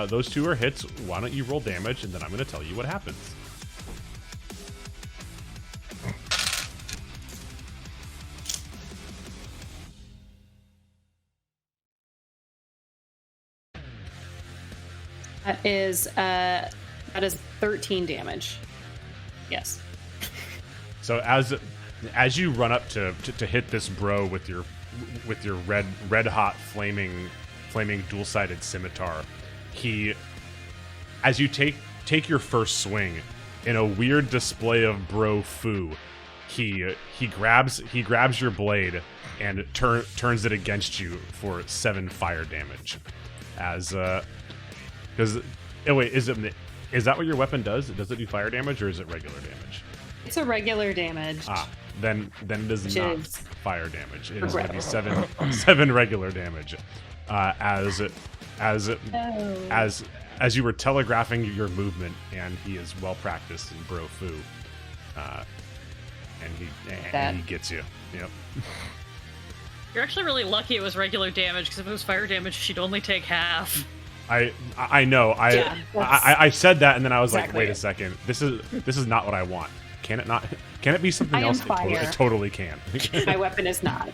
Those two are hits. Why don't you roll damage, and then I'm gonna tell you what happens. That is 13 damage. Yes. So as you run up to hit this bro with your red hot flaming dual-sided scimitar, as you take your first swing, in a weird display of bro foo, he grabs your blade and turns it against you for 7 fire damage. Because wait, is that what your weapon does? Does it do fire damage or is it regular damage? It's a regular damage. Then it is Which not is fire damage. It is going to be seven regular damage. As you were telegraphing your movement, and he is well practiced in bro foo, and he gets you. Yep. You're actually really lucky it was regular damage, because if it was fire damage, she'd only take half. I know. I said that, and then I was like, wait a second. This is not what I want. Can it not? Can it be something else? It totally can. My weapon is not.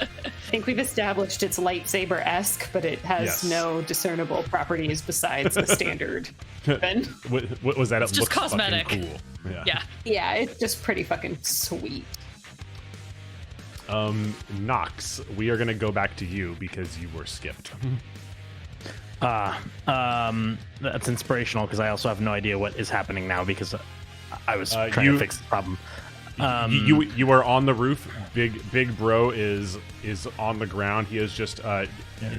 I think we've established it's lightsaber-esque, but it has no discernible properties besides the standard weapon. What was that? It's just cosmetic. Cool. Yeah. Yeah, it's just pretty fucking sweet. Nox, we are gonna go back to you because you were skipped. That's inspirational because I also have no idea what is happening now because I was trying to fix the problem. You are on the roof. Big bro is on the ground. He has just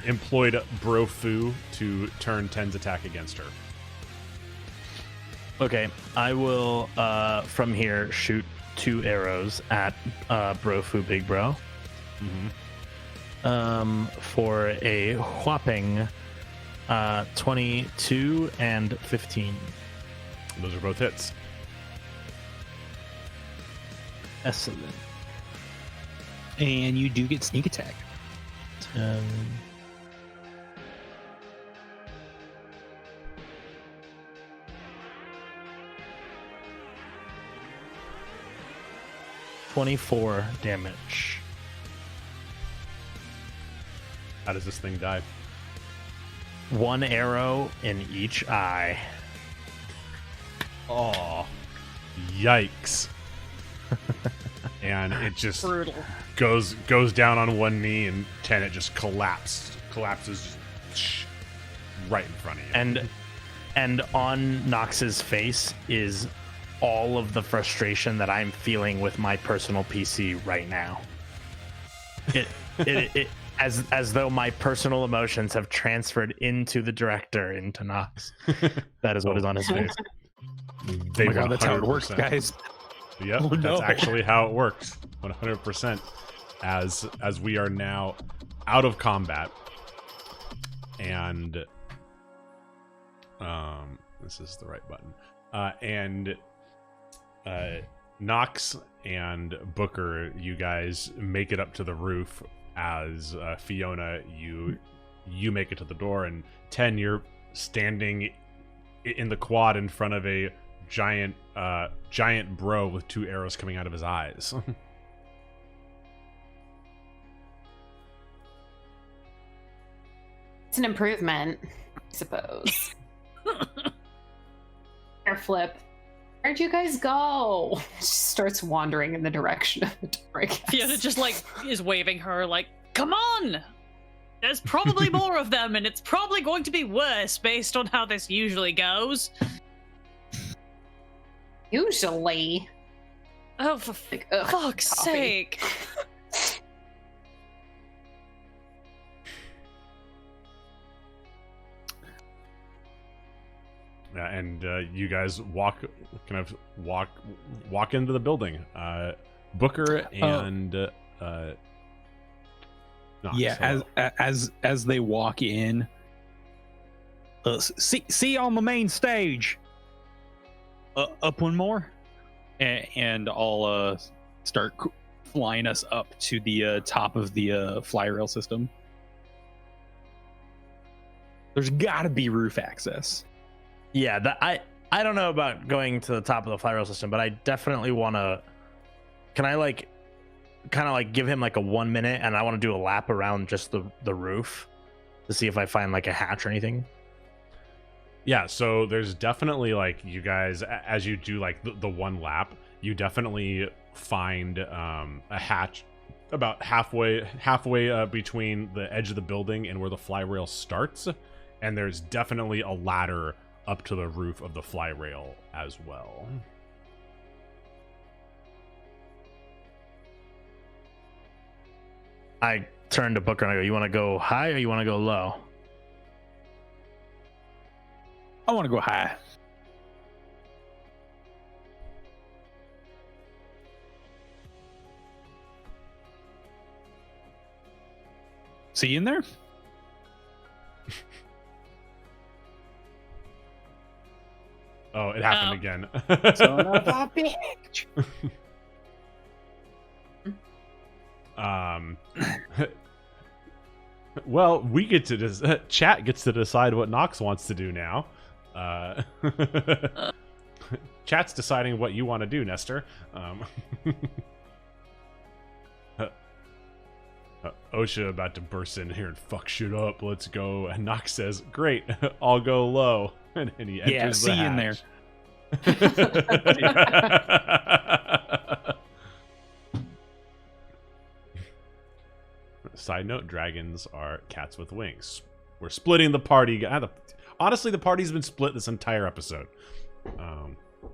employed bro foo to turn 10's attack against her. Okay, I will from here shoot 2 arrows at bro foo big bro. For a whopping 22 and 15. Those are both hits. Excellent. And you do get sneak attack. 10. $24 damage. How does this thing die? 1 arrow in each eye. Oh, yikes! And it just Brutal. goes down on one knee, and Tenet just collapses right in front of you. And on Nox's face is all of the frustration that I'm feeling with my personal PC right now. It as though my personal emotions have transferred into the director, into Nox. That is what is on his face. They Oh my God, that's how it works, 100%. guys. Yep, Oh, no. that's actually how it works. 100%. As we are now out of combat, and this is the right button. And Nox and Booker, you guys make it up to the roof. As Fiona, you make it to the door, and 10, you're standing in the quad in front of a giant bro with 2 arrows coming out of his eyes. It's an improvement, I suppose. Hair flip. Where'd you guys go? She starts wandering in the direction of the door, I guess. Fiona just is waving her like, come on! There's probably more of them, and it's probably going to be worse based on how this usually goes. Usually. Oh, for fuck's sake. And you guys walk into the building. Booker and Nox, Yeah, as they walk in, see on the main stage. Up one more, and I'll start flying us up to the top of the fly rail system. There's got to be roof access. Yeah, I don't know about going to the top of the fly rail system, but I definitely want to. Can I kind of give him a 1 minute, and I want to do a lap around just the roof to see if I find a hatch or anything? Yeah, so there's definitely like you guys as you do like the one lap, you definitely find a hatch about halfway between the edge of the building and where the fly rail starts, and there's definitely a ladder up to the roof of the fly rail as well. I turn to Booker and I go, "You want to go high or you want to go low?" I want to go high. See you in there? Oh, it happened again. Son of a bitch. Well, we get to chat gets to decide what Nox wants to do now. Chat's deciding what you want to do, Nestor. Osha about to burst in here and fuck shit up. Let's go. And Nox says, "Great, I'll go low." And he enters see the you in there. Side note, dragons are cats with wings. We're splitting the party. Honestly, the party's been split this entire episode.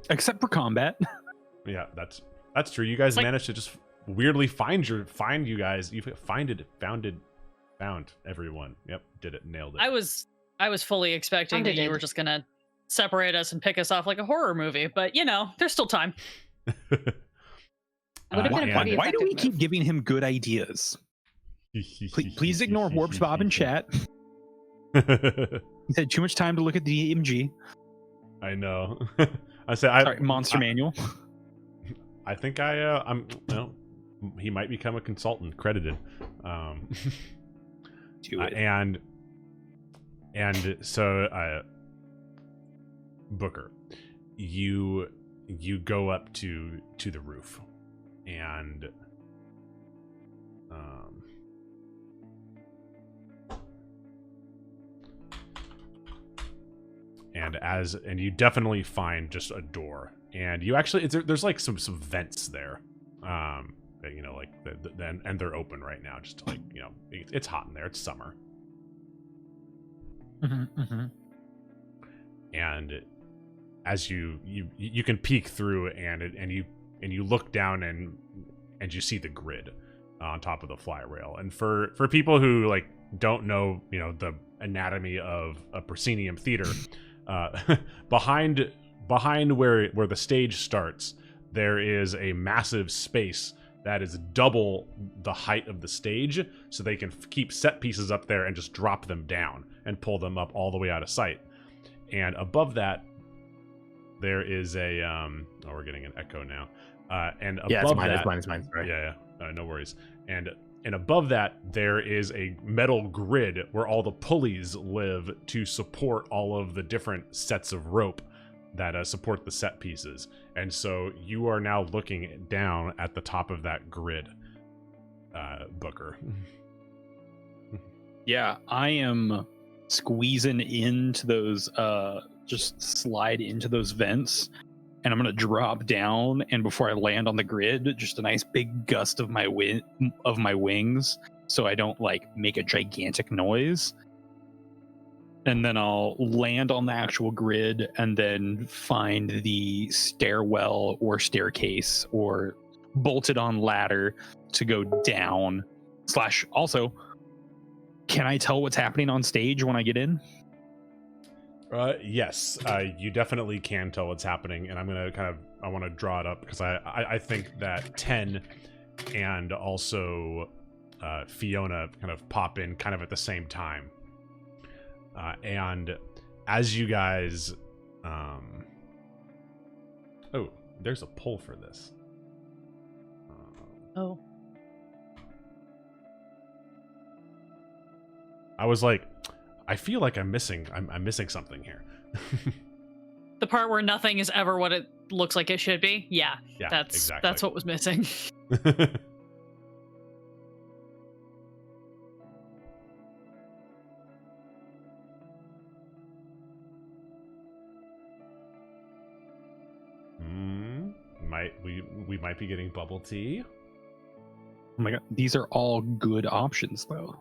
Except for combat. Yeah, that's true. You guys managed to just weirdly find you guys. You found everyone. Yep, did it, nailed it. I was fully expecting that you were just gonna separate us and pick us off like a horror movie, but you know, there's still time. Why do we keep giving him good ideas? Please ignore Warps Bob in chat. He had too much time to look at the DMG. I know. Monster Manual. I think I'm. No, he might become a consultant, credited. Do it. And so, Booker, you go up to the roof, and and you definitely find just a door, and you actually there's like some vents there, you know, like and they're open right now, just to, like, you know, it's hot in there, it's summer. And as you can peek through, and you look down and you see the grid on top of the fly rail. And for people who like don't know, you know, the anatomy of a proscenium theater, behind where the stage starts, there is a massive space that is double the height of the stage, so they can keep set pieces up there and just drop them down and pull them up all the way out of sight. And above that, there is a oh, we're getting an echo now. And above it's mine. Sorry. Yeah, no worries. And above that, there is a metal grid where all the pulleys live to support all of the different sets of rope that support the set pieces. And so you are now looking down at the top of that grid, Booker. Yeah, I am squeezing into those, just slide into those vents, and I'm gonna drop down. And before I land on the grid, just a nice big gust of my wings, so I don't like make a gigantic noise. And then I'll land on the actual grid, and then find the stairwell or staircase or bolted on ladder to go down. / also, can I tell what's happening on stage when I get in? Yes, you definitely can tell what's happening, and I want to draw it up because I think that 10 and also Fiona kind of pop in kind of at the same time. And as you guys, oh, there's a poll for this. Oh. I was like, I feel like I'm missing something here. The part where nothing is ever what it looks like it should be? Yeah, exactly. That's what was missing. we might be getting bubble tea. Oh my god, these are all good options, though.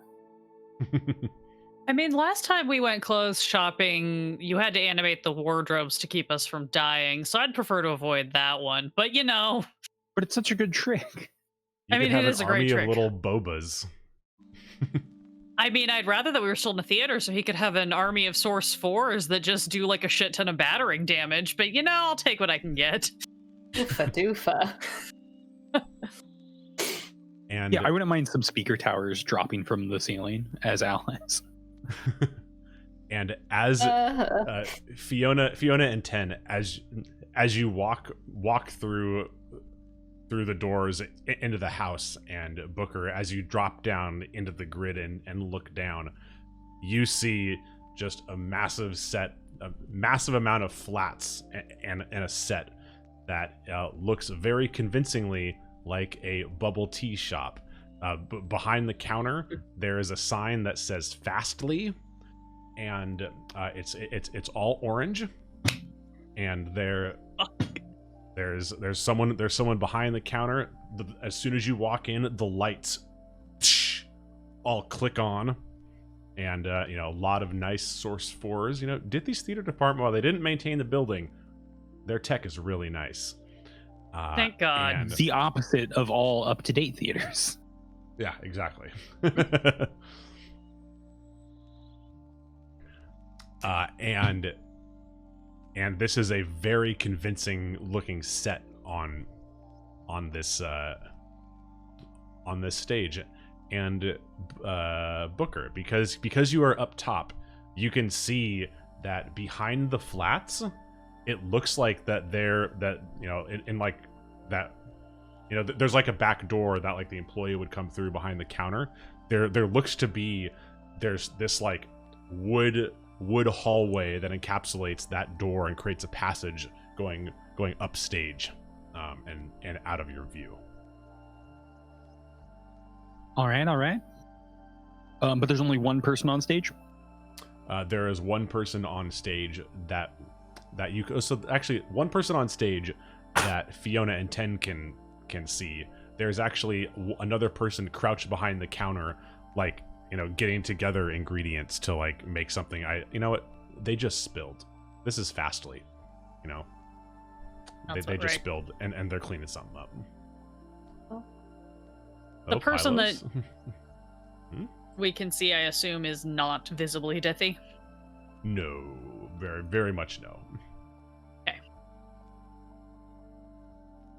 I mean, last time we went clothes shopping, you had to animate the wardrobes to keep us from dying, so I'd prefer to avoid that one. But you know, But it's such a good trick. You I could mean, have it an is a great army trick. of little bobas. I mean, I'd rather that we were still in the theater so he could have an army of Source 4s that just do like a shit ton of battering damage. But you know, I'll take what I can get. Oofa doofa. And Yeah, I wouldn't mind some speaker towers dropping from the ceiling as allies. and as Fiona and Ten, as you walk through the doors into the house, and Booker, as you drop down into the grid and look down, you see just a massive amount of flats and a set that looks very convincingly like a bubble tea shop. Behind the counter, there is a sign that says "Fastly," and it's all orange. And there's someone behind the counter. As soon as you walk in, the lights all click on, and a lot of nice Source 4s. Dithy's theater department, while they didn't maintain the building, their tech is really nice. Thank God. And- The opposite of all up-to-date theaters. Yeah, exactly. And this is a very convincing looking set on this stage. And Booker, because you are up top, you can see that behind the flats, it looks like that there's like a back door that like the employee would come through behind the counter. There looks to be there's this like wood hallway that encapsulates that door and creates a passage going upstage, and out of your view. All right. But there's only one person on stage. There is one person on stage that you so actually one person on stage that Fiona and Ten can see. There's actually another person crouched behind the counter, like getting together ingredients to like make something. They just spilled. This is Fastly, they just spilled and they're cleaning something up. The person Pylos? that we can see, I assume, is not visibly Dithy. No, very very much no.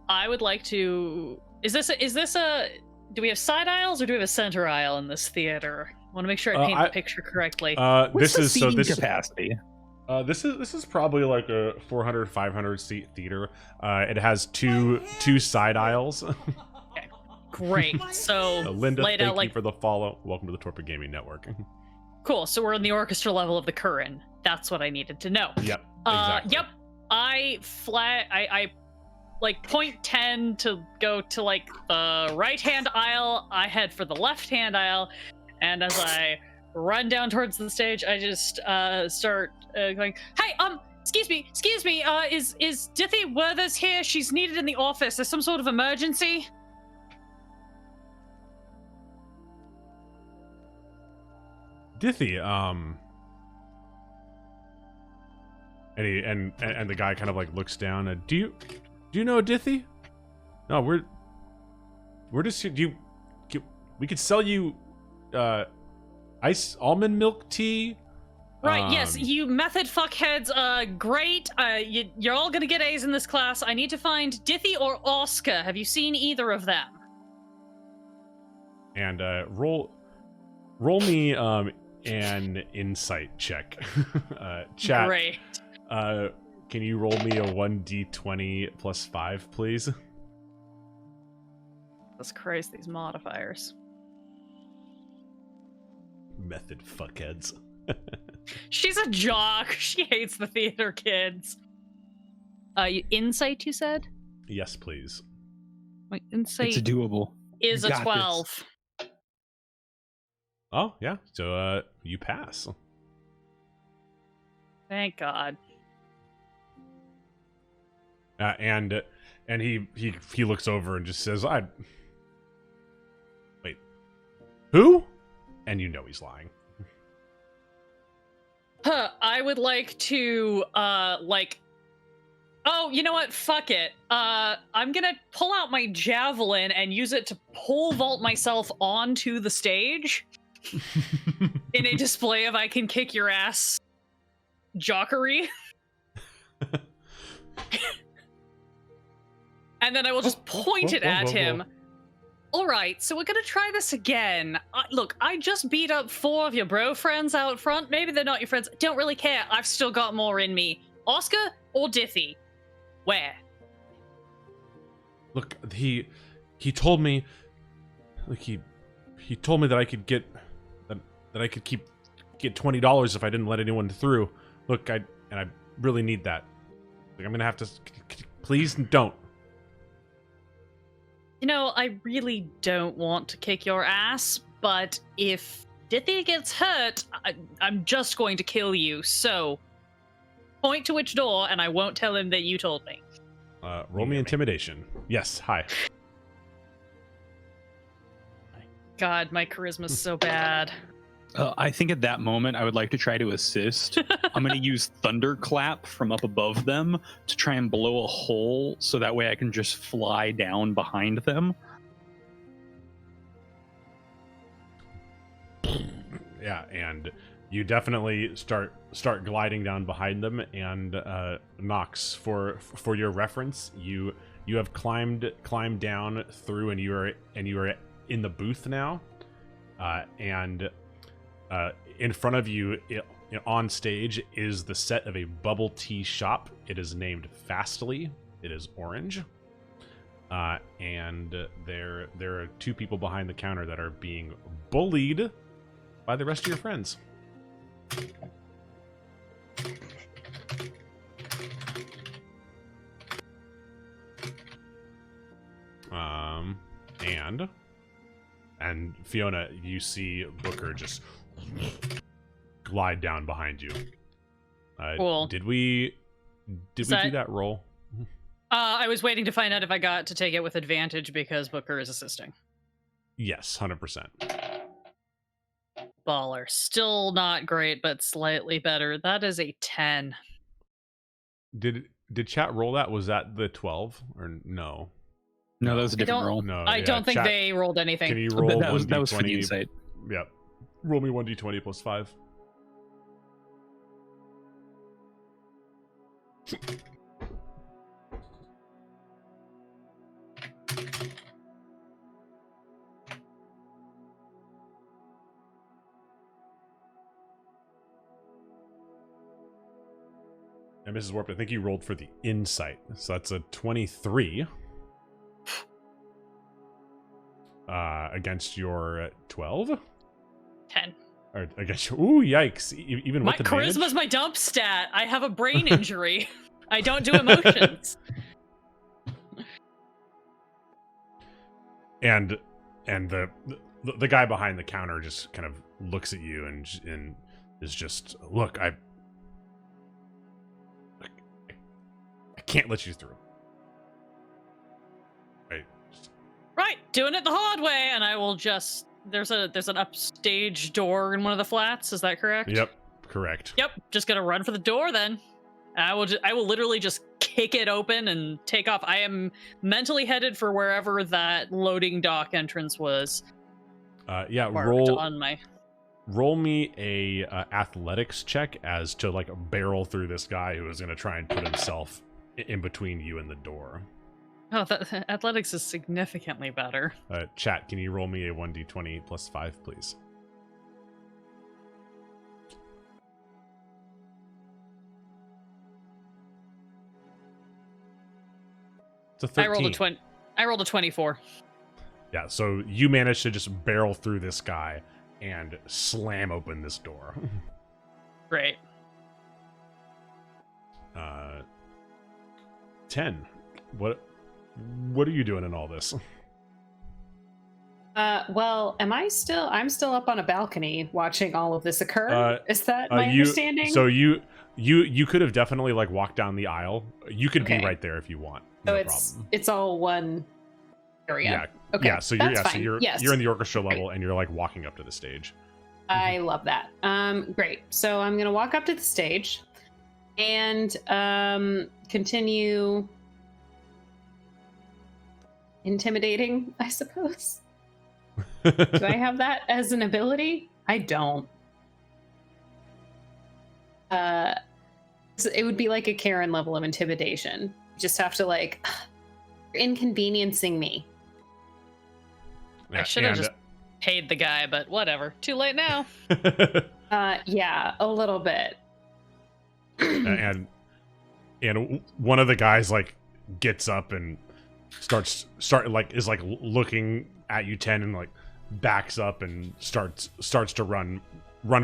I would like to. Is this a? Do we have side aisles or do we have a center aisle in this theater? I want to make sure I paint the picture correctly. What's the seating capacity? This is probably like a 400-500 seat theater. It has two side aisles. Okay, great. So Linda, laid thank out you like for the follow. Welcome to the Torpid Gaming Network. cool. So we're in the orchestra level of the Curran. That's what I needed to know. Yep. Exactly. Yep. I like point 10 to go to like the right hand aisle. I head for the left hand aisle, and as I run down towards the stage, I just start going, "Hey, excuse me, is Dithy Werther's here? She's needed in the office. There's some sort of emergency." Dithy, and the guy kind of like looks down. Do you know Dithy? No, we're just we could sell you ice almond milk tea. Right, yes, you method fuckheads, great. You're all gonna get A's in this class. I need to find Dithy or Oscar. Have you seen either of them? And roll me an insight check. Chat. Great. Can you roll me a 1d20 plus 5, please? Jesus Christ, these modifiers. Method fuckheads. She's a jock. She hates the theater kids. Insight, you said? Yes, please. My insight It's doable. is You a got 12. Oh, yeah. So, you pass. Thank God. And And he looks over and just says, wait, who? And you know he's lying. I would like to, oh, you know what? Fuck it. I'm gonna pull out my javelin and use it to pole vault myself onto the stage in a display of I can kick your ass jockery. And then I will just point it at him. All right, so we're gonna try this again. Look, I just beat up 4 of your bro friends out front. Maybe they're not your friends. Don't really care. I've still got more in me. Oscar or Diffie? Where? Look, he told me, like he told me that I could get that I could get $20 if I didn't let anyone through. Look, I really need that. Like, I'm gonna have to. Please don't. You know, I really don't want to kick your ass, but if Dithia gets hurt, I'm just going to kill you. So, point to which door, and I won't tell him that you told me. Roll me intimidation. Yes, hi. God, my charisma's so bad. I think at that moment, I would like to try to assist. I'm going to use Thunderclap from up above them to try and blow a hole so that way I can just fly down behind them. Yeah, and you definitely start gliding down behind them. And Nox, for your reference, you have climbed down through, and you are in the booth now, and. In front of you, on stage, is the set of a bubble tea shop. It is named Fastly. It is orange. And there are 2 people behind the counter that are being bullied by the rest of your friends. And Fiona, you see Booker just glide down behind you. Cool. Did we do that roll? I was waiting to find out if I got to take it with advantage because Booker is assisting. Yes, 100%. Baller. Still not great, but slightly better. That is a 10. Did chat roll that? Was that the 12 or no? No, that was a different roll. No, I don't think chat, they rolled anything. Can you roll that was for the 1d20? insight. Yep. Roll me 1d20 plus 5. And Mrs. Warp, I think you rolled for the insight. So that's a 23. Against your 12? 10. Or against your... Ooh, yikes. Even my with advantage? charisma's my dump stat. I have a brain injury. I don't do emotions. And the guy behind the counter just kind of looks at you and is just, look, I can't let you through. Right, doing it the hard way, and I will just... There's an upstage door in one of the flats, is that correct? Yep, correct. Yep, just gonna run for the door then. I will literally just kick it open and take off. I am mentally headed for wherever that loading dock entrance was. Yeah, roll me a athletics check as to like barrel through this guy who is going to try and put himself in between you and the door. Oh, athletics is significantly better. Chat, can you roll me a 1d20 plus 5, please? It's a 13. I rolled a 24. Yeah, so you managed to just barrel through this guy and slam open this door. Great. 10. What are you doing in all this? Well, I'm still up on a balcony watching all of this occur. Is that my understanding? So you could have definitely like walked down the aisle. You could be right there if you want. So No it's problem. it's all one area. Yeah. Okay. Yeah. So that's so fine. you're Yes. you're in the orchestra level, and you're like walking up to the stage. I love that. Great. So I'm gonna walk up to the stage and continue intimidating, I suppose. Do I have that as an ability? I don't. So it would be like a Karen level of intimidation. You just have to like you're inconveniencing me. I should have just paid the guy, but whatever. Too late now. Yeah, a little bit. and one of the guys like gets up and is looking at you 10 and like backs up and starts to run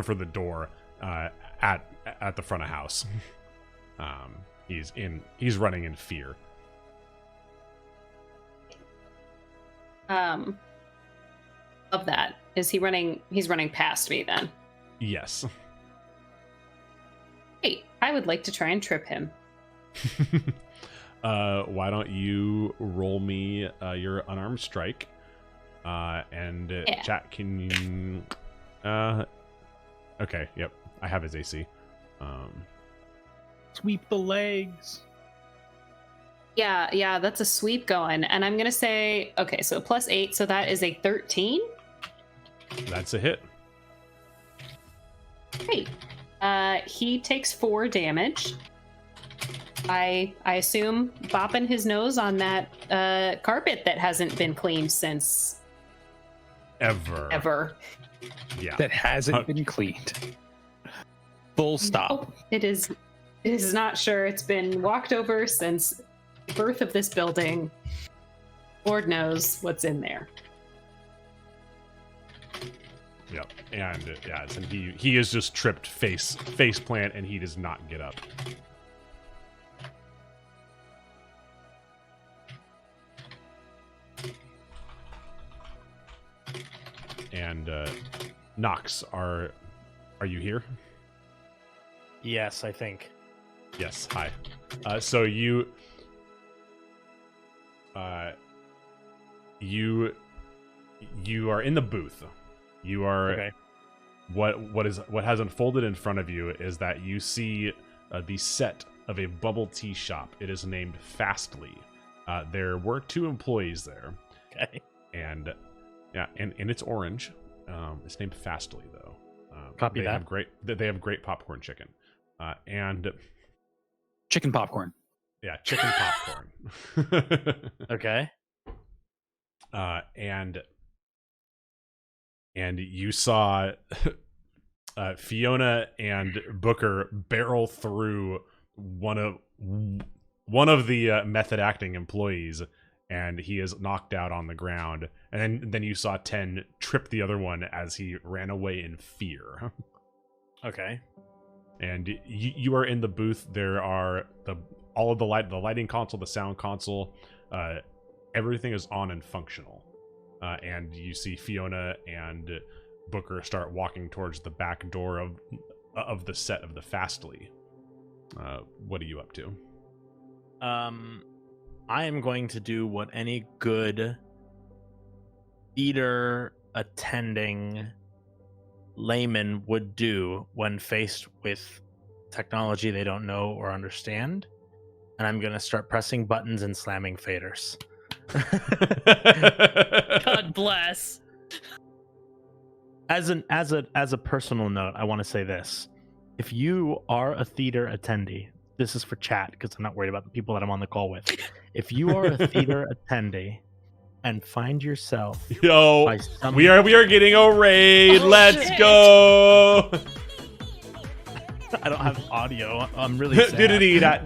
for the door at the front of house. He's running in fear. Love that. Is he running? He's running past me then. Yes. Hey, I would like to try and trip him. Why don't you roll me your unarmed strike? And Yeah. chat, can you... okay, yep. I have his AC. Sweep the legs. Yeah, that's a sweep going. And I'm going to say, okay, so +8, so that is a 13. That's a hit. Great. He takes 4 damage. I assume bopping his nose on that carpet that hasn't been cleaned since ever. Yeah. That hasn't been cleaned. Full stop. Oh, it is not sure. It's been walked over since the birth of this building. Lord knows what's in there. Yep. And and he is just tripped face plant, and he does not get up. And Nox, are you here? Yes, I think. Yes. Hi. So you are in the booth. You are Okay. What has unfolded in front of you is that you see the set of a bubble tea shop. It is named Fastly. There were 2 employees there. Okay. And it's orange. It's named Fastly though. Copy they that. They have great popcorn chicken. And Chicken popcorn. yeah, chicken popcorn. Okay. And you saw Fiona and Booker barrel through one of the method acting employees, and he is knocked out on the ground. And then you saw 10 trip the other one as he ran away in fear. Okay. And you are in the booth. There are all of the lighting console, the sound console, everything is on and functional. And you see Fiona and Booker start walking towards the back door of the set of the Fastly. What are you up to? I am going to do what any good theater attending layman would do when faced with technology they don't know or understand, and I'm going to start pressing buttons and slamming faders. God bless. As a personal note, I want to say this: if you are a theater attendee, this is for chat because I'm not worried about the people that I'm on the call with. If you are a theater attendee and find yourself Yo, by some we are getting a raid. Oh, Let's shit. go. I don't have audio. I'm really sad.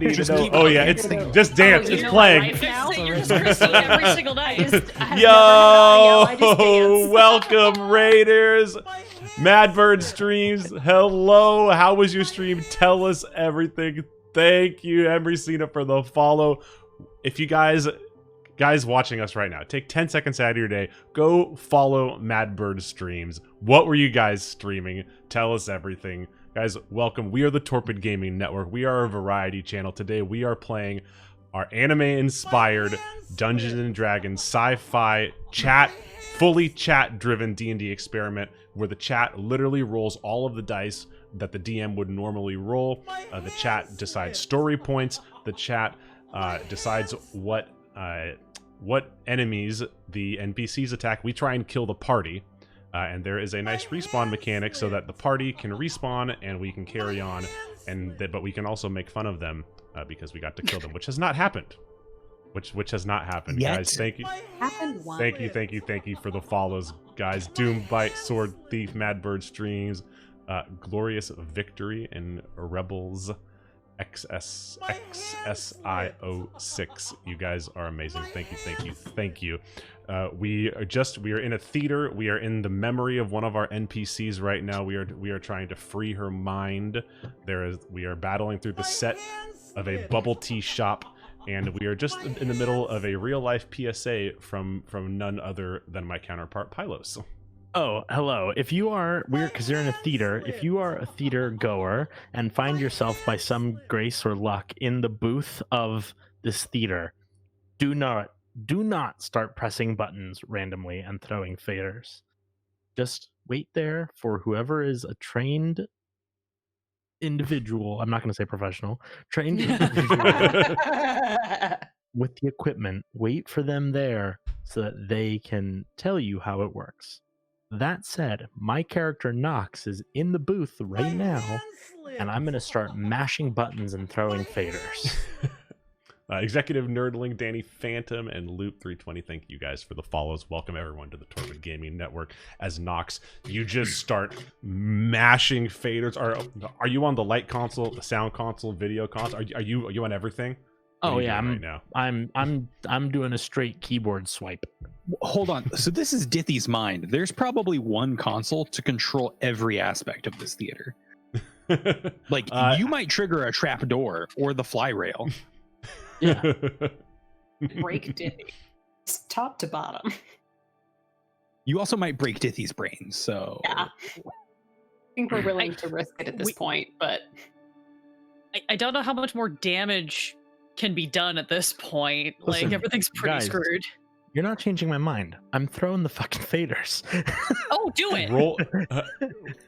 Just keep Oh yeah, it's dancing. just dance. you It's know playing. my life now? You're just Christine every single night. I have never had audio, I just Yo, dance. welcome Raiders. Madbird streams. Hello, how was your stream? Tell us everything. Thank you, Emersina, for the follow. If you guys watching us right now, take 10 seconds out of your day, go follow Madbird streams. What were you guys streaming? Tell us everything. Guys, welcome. We are the Torpid Gaming Network. We are a variety channel. Today we are playing our anime-inspired Dungeons and Dragons sci-fi fully chat-driven D&D experiment where the chat literally rolls all of the dice that the DM would normally roll. The chat decides story points. The chat decides what enemies the NPCs attack. We try and kill the party. And there is a nice respawn mechanic so that the party can respawn and we can carry on. But we can also make fun of them because we got to kill them, which has not happened. Which has not happened, Yet. guys. Thank you. Happened once. Thank you for the follows, guys. Doombite, Sword Thief, Madbird Streams, Glorious Victory, and Rebels XSIO6. You guys are amazing. Thank you. We are in a theater. We are in the memory of one of our NPCs right now. We are trying to free her mind. We are battling through the set of a bubble tea shop. And we are just in the middle of a real-life PSA from none other than my counterpart, Pylos. Oh, hello. If you are weird because you're in a theater, if you are a theater goer and find yourself by some grace or luck in the booth of this theater, do not start pressing buttons randomly and throwing faders. Just wait there for whoever is a trained individual. I'm not going to say professional. Trained individual with the equipment. Wait for them there so that they can tell you how it works. That said, my character Nox is in the booth right now, and I'm going to start mashing buttons and throwing faders. Executive Nerdling, Danny Phantom, and Loop320, thank you guys for the follows. Welcome everyone to the Torvid Gaming Network. As Nox, you just start mashing faders. Are you on the light console, the sound console, video console? Are you on everything? Oh yeah, I'm I'm doing a straight keyboard swipe. Hold on. So this is Dithy's mind. There's probably one console to control every aspect of this theater. Like you might trigger a trap door or the fly rail. Yeah. Break Dithy. Top to bottom. You also might break Dithy's brain. So Yeah. I think we're willing to risk it at this point, but I don't know how much more damage can be done at this point. Listen, like everything's pretty guys, screwed. You're not changing my mind. I'm throwing the fucking faders. Oh, do it. Roll.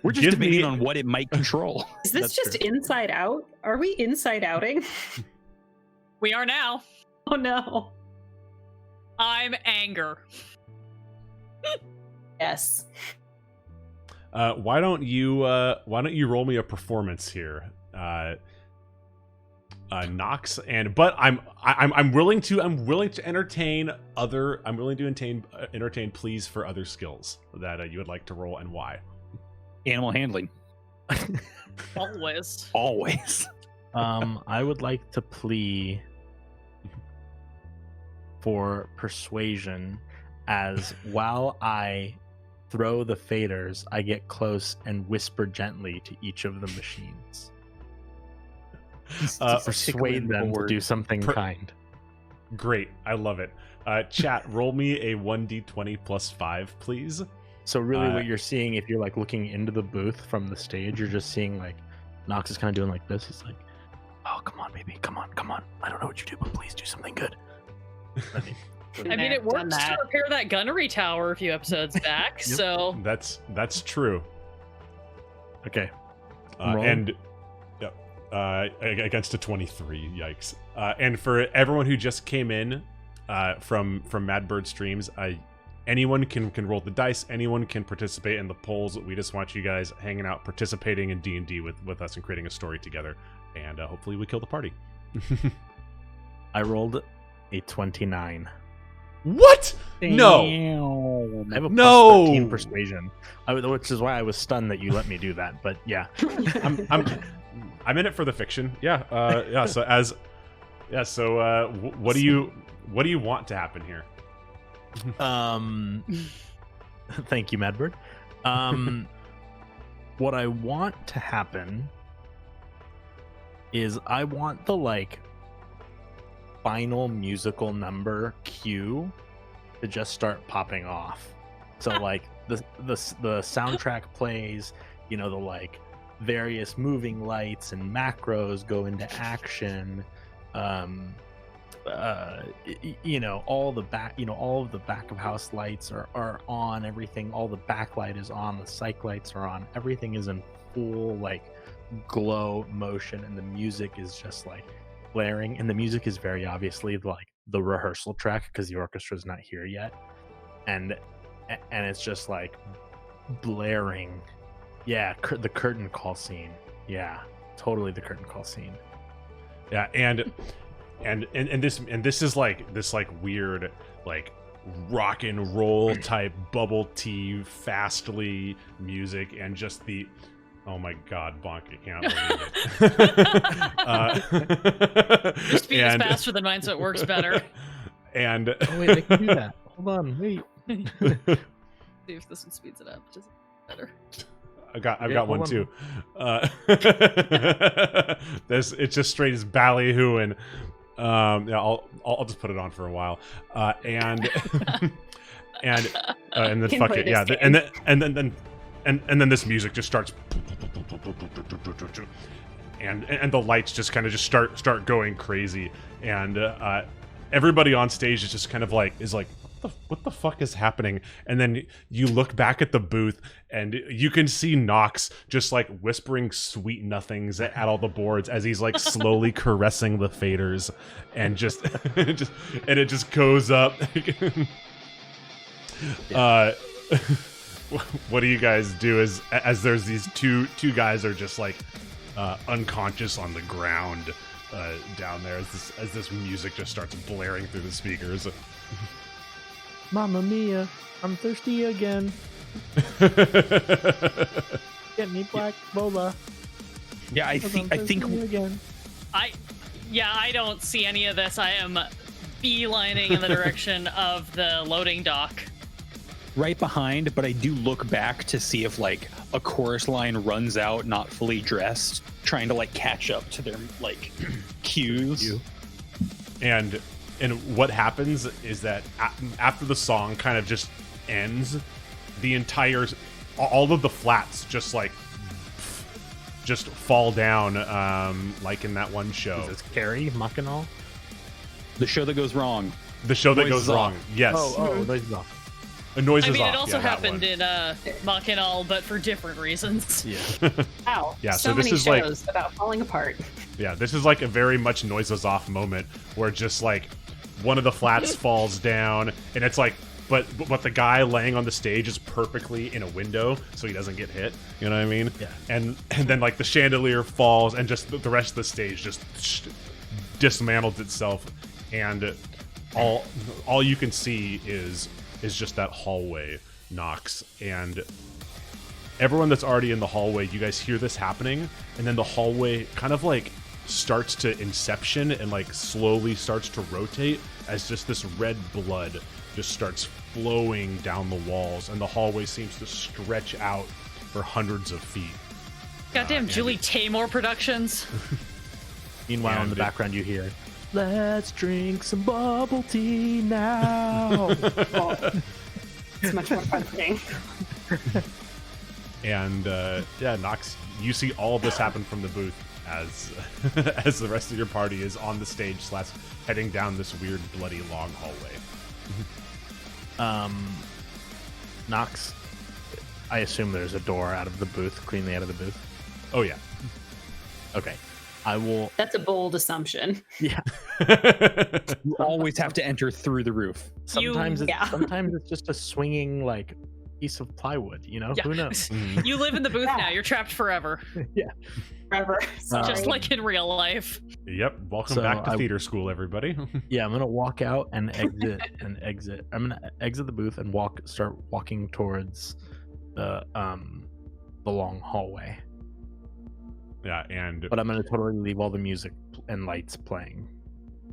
we're just debating on what it might control. is this That's just true. inside out? Are we inside outing? We are now. Oh no. I'm anger. Yes. Why don't you roll me a performance here, Nox? But I'm willing to entertain entertain pleas for other skills that you would like to roll and why. Animal handling. Always. Always. I would like to plea for persuasion, as while I throw the faders, I get close and whisper gently to each of the machines. Persuade them to do something kind. Great, I love it. Chat, roll me a 1d20 plus 5, please. So really what you're seeing, if you're like looking into the booth from the stage, you're just seeing like Nox is kind of doing like this. He's like, oh, come on, baby. Come on. I don't know what you do, but please do something good. I mean, it worked to repair that gunnery tower a few episodes back, so... That's true. Okay. Against a 23, yikes. And for everyone who just came in from Madbird Streams, anyone can roll the dice, anyone can participate in the polls. We just want you guys hanging out, participating in D&D with us and creating a story together. And hopefully we kill the party. I rolled a 29. What? No. I have a plus No. 13 persuasion, which is why I was stunned that you let me do that. But yeah, I'm in it for the fiction. Yeah. What do you want to happen here? Thank you, Madbird. What I want to happen is I want the final musical number cue to just start popping off. So the soundtrack plays, the various moving lights and macros go into action, all the back, all of the back of house lights are on, everything, all the backlight is on, the psych lights are on, everything is in full like glow motion, and the music is just like blaring, and the music is very obviously like the rehearsal track because the orchestra is not here yet, and it's just like blaring. Yeah, the curtain call scene. Yeah, totally the curtain call scene. Yeah, and this is like this like weird like rock and roll type bubble tea fastly music, and just the oh my god, Bonk, I can't believe it. Your speed is faster than mine, so it works better. And oh wait, I can do that. Hold on, wait. See if this one speeds it up. Just better. I've got one too. This it's just straight as ballyhooing. Yeah, I'll just put it on for a while, and then fuck it, yeah, and then this music just starts, and the lights just kind of just start going crazy, and everybody on stage is just kind of like what the fuck is happening? And then you look back at the booth and you can see Nox just like whispering sweet nothings at all the boards as he's like slowly caressing the faders, and just and it just goes up. What do you guys do as there's these two guys are just like unconscious on the ground down there as this music just starts blaring through the speakers? Mamma mia, I'm thirsty again. Get me black boba. Yeah, I think again. I don't see any of this. I am beelining in the direction of the loading dock. right behind, but I do look back to see if like a chorus line runs out not fully dressed, trying to like catch up to their like cues. And what happens is that after the song kind of just ends, the entire all of the flats just fall down, like in that one show. Is this Carrie Mackinac? The show that goes wrong. The show that Noise goes is wrong. off. Yes. Noise is off. A noise is I mean, off. it also Yeah, that happened one. in Mackinac, but for different reasons. Yeah. Wow. Yeah, so so this many is like- shows about falling apart. Yeah, this is like a very much noise is off moment where just like one of the flats falls down, and it's like, but the guy laying on the stage is perfectly in a window, so he doesn't get hit. You know what I mean? Yeah. And then like the chandelier falls, and just the rest of the stage just dismantles itself, and all you can see is just that hallway knocks, and everyone that's already in the hallway, you guys hear this happening, and then the hallway kind of like starts to inception and like slowly starts to rotate as just this red blood just starts flowing down the walls, and the hallway seems to stretch out for hundreds of feet. Goddamn Julie Taymor Productions. Meanwhile, in the background, you hear, "Let's drink some bubble tea now." It's much more comforting. And yeah, Nox, you see all of this happen from the booth as as the rest of your party is on the stage / heading down this weird bloody long hallway. Nox, I assume there's a door out of the booth, cleanly out of the booth. Oh yeah. Okay. I will. That's a bold assumption. Yeah. You always have to enter through the roof. Sometimes Yeah. sometimes it's just a swinging like piece of plywood. You know, Yeah. who knows? You live in the booth Yeah. now. You're trapped forever. Forever. Just Sorry. like in real life. Yep. Welcome So back to theater school, everybody. Yeah, I'm gonna walk out and exit. I'm gonna exit the booth and start walking towards the long hallway. Yeah, and But I'm gonna totally leave all the music and lights playing.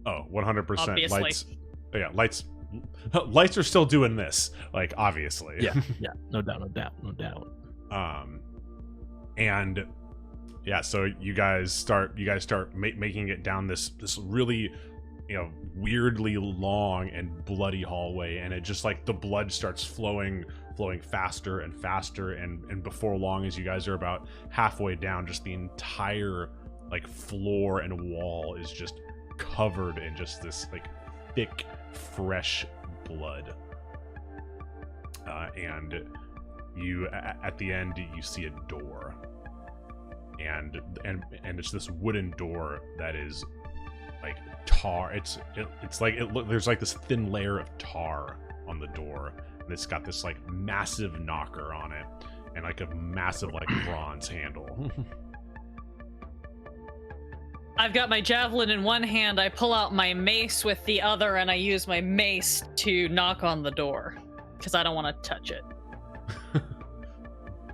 100% Obviously. lights. Yeah, lights are still doing this, like obviously. Yeah, no doubt. And yeah, so you guys start making it down this really, weirdly long and bloody hallway, and it just like the blood starts flowing faster and faster, and before long, as you guys are about halfway down, just the entire like floor and wall is just covered in just this like thick, fresh blood. And you, at the end, you see a door, and it's this wooden door that is like tar. It's like there's like this thin layer of tar on the door, and it's got this like massive knocker on it, and like a massive like bronze handle. I've got my javelin in one hand. I pull out my mace with the other, and I use my mace to knock on the door because I don't want to touch it.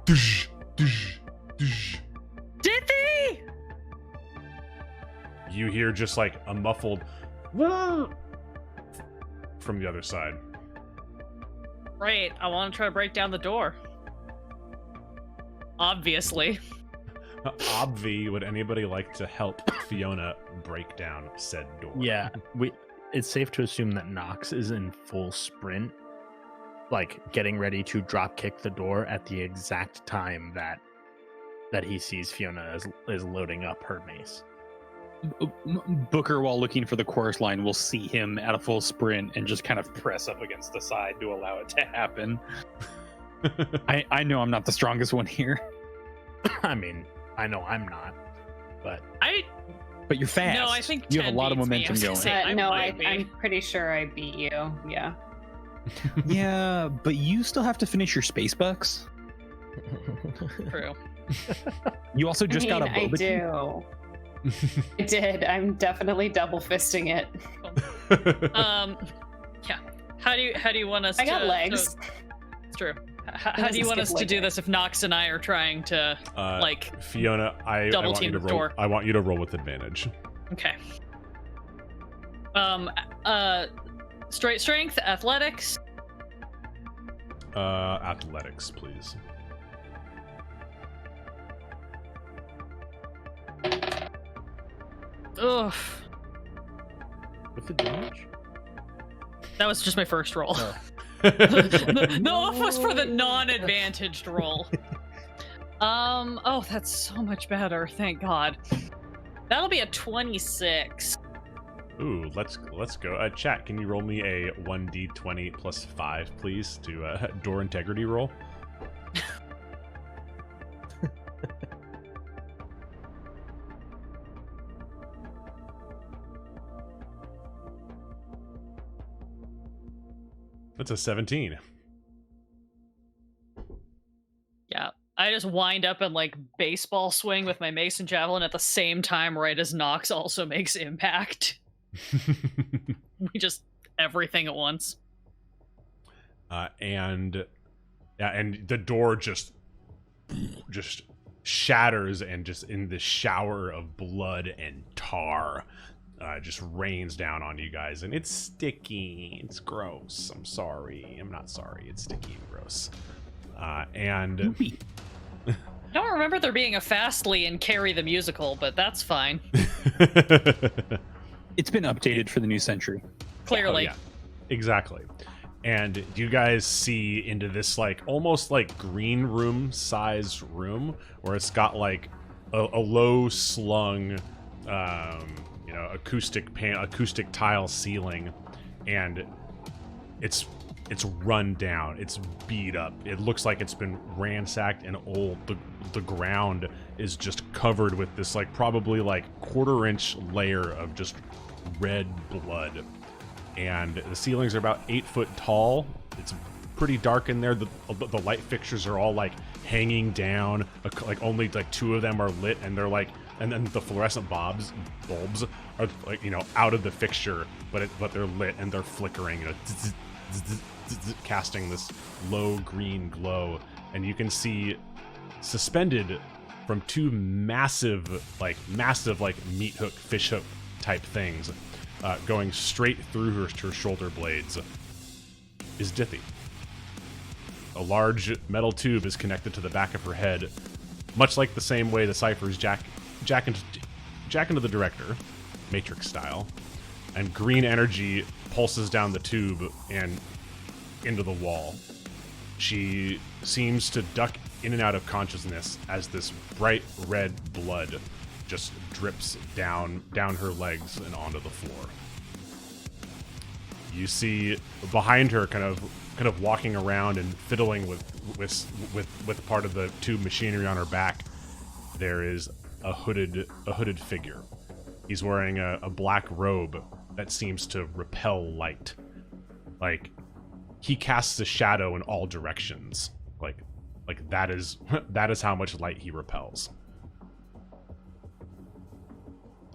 Dush, dush, dush. Dithy! You hear just like a muffled "Whoa!" from the other side. Right, I want to try to break down the door. Obviously. Obvi, would anybody like to help Fiona break down said door? Yeah, it's safe to assume that Nox is in full sprint, like getting ready to drop kick the door at the exact time that he sees Fiona is loading up her mace. Booker, while looking for the chorus line, will see him at a full sprint and just kind of press up against the side to allow it to happen. I know I'm not the strongest one here. I mean, I know I'm not, but But you're fast. No, I think you have 10 a lot of beats me. I momentum was gonna going. say, I No, might be. I'm pretty sure I beat you. Yeah. Yeah, but you still have to finish your space bucks. True. You also just got a I boba tea? do. I did. I'm definitely double fisting it. Yeah. How do you want us I to... got legs. It's true. How do you want us to do this if Nox and I are trying to, like... Fiona, I double want you team to the roll. door? I want you to roll with advantage. Okay. Straight strength, athletics. Athletics, please. Ugh. with the damage. That was just my first roll. Oh. The off was for the non-advantaged roll. Oh, that's so much better. Thank God. That'll be a 26. Ooh, let's go. Chat, can you roll me a 1d20 plus 5, please, to door integrity roll? That's a 17. Yeah. I just wind up and like baseball swing with my mace and javelin at the same time, right as Nox also makes impact. We just everything at once. And the door just shatters, and just in this shower of blood and tar just rains down on you guys, and it's sticky. It's gross. I'm sorry. I'm not sorry. It's sticky and gross. And I don't remember there being a Fastly in Carrie the Musical, but that's fine. It's been updated for the new century. Clearly. Oh, yeah, exactly. And you guys see into this like almost like green room size room where it's got like a low slung acoustic tile ceiling, and it's run down, it's beat up, it looks like it's been ransacked and old. The ground is just covered with this like probably like 1/4-inch layer of just red blood, and the ceilings are about 8 foot tall. It's pretty dark in there. The light fixtures are all like hanging down, like only like 2 of them are lit, and they're like, and then the fluorescent bulbs are like, out of the fixture, but they're lit and they're flickering, casting this low green glow. And you can see suspended from 2 massive meat hook, fish hook type things, going straight through her shoulder blades, is Dithy. A large metal tube is connected to the back of her head, much like the same way the Ciphers jack into the director, Matrix style, and green energy pulses down the tube and into the wall. She seems to duck in and out of consciousness as this bright red blood just drips down her legs and onto the floor. You see behind her, kind of walking around and fiddling with part of the tube machinery on her back, there is a hooded figure. He's wearing a black robe that seems to repel light. Like, he casts a shadow in all directions. Like that is how much light he repels.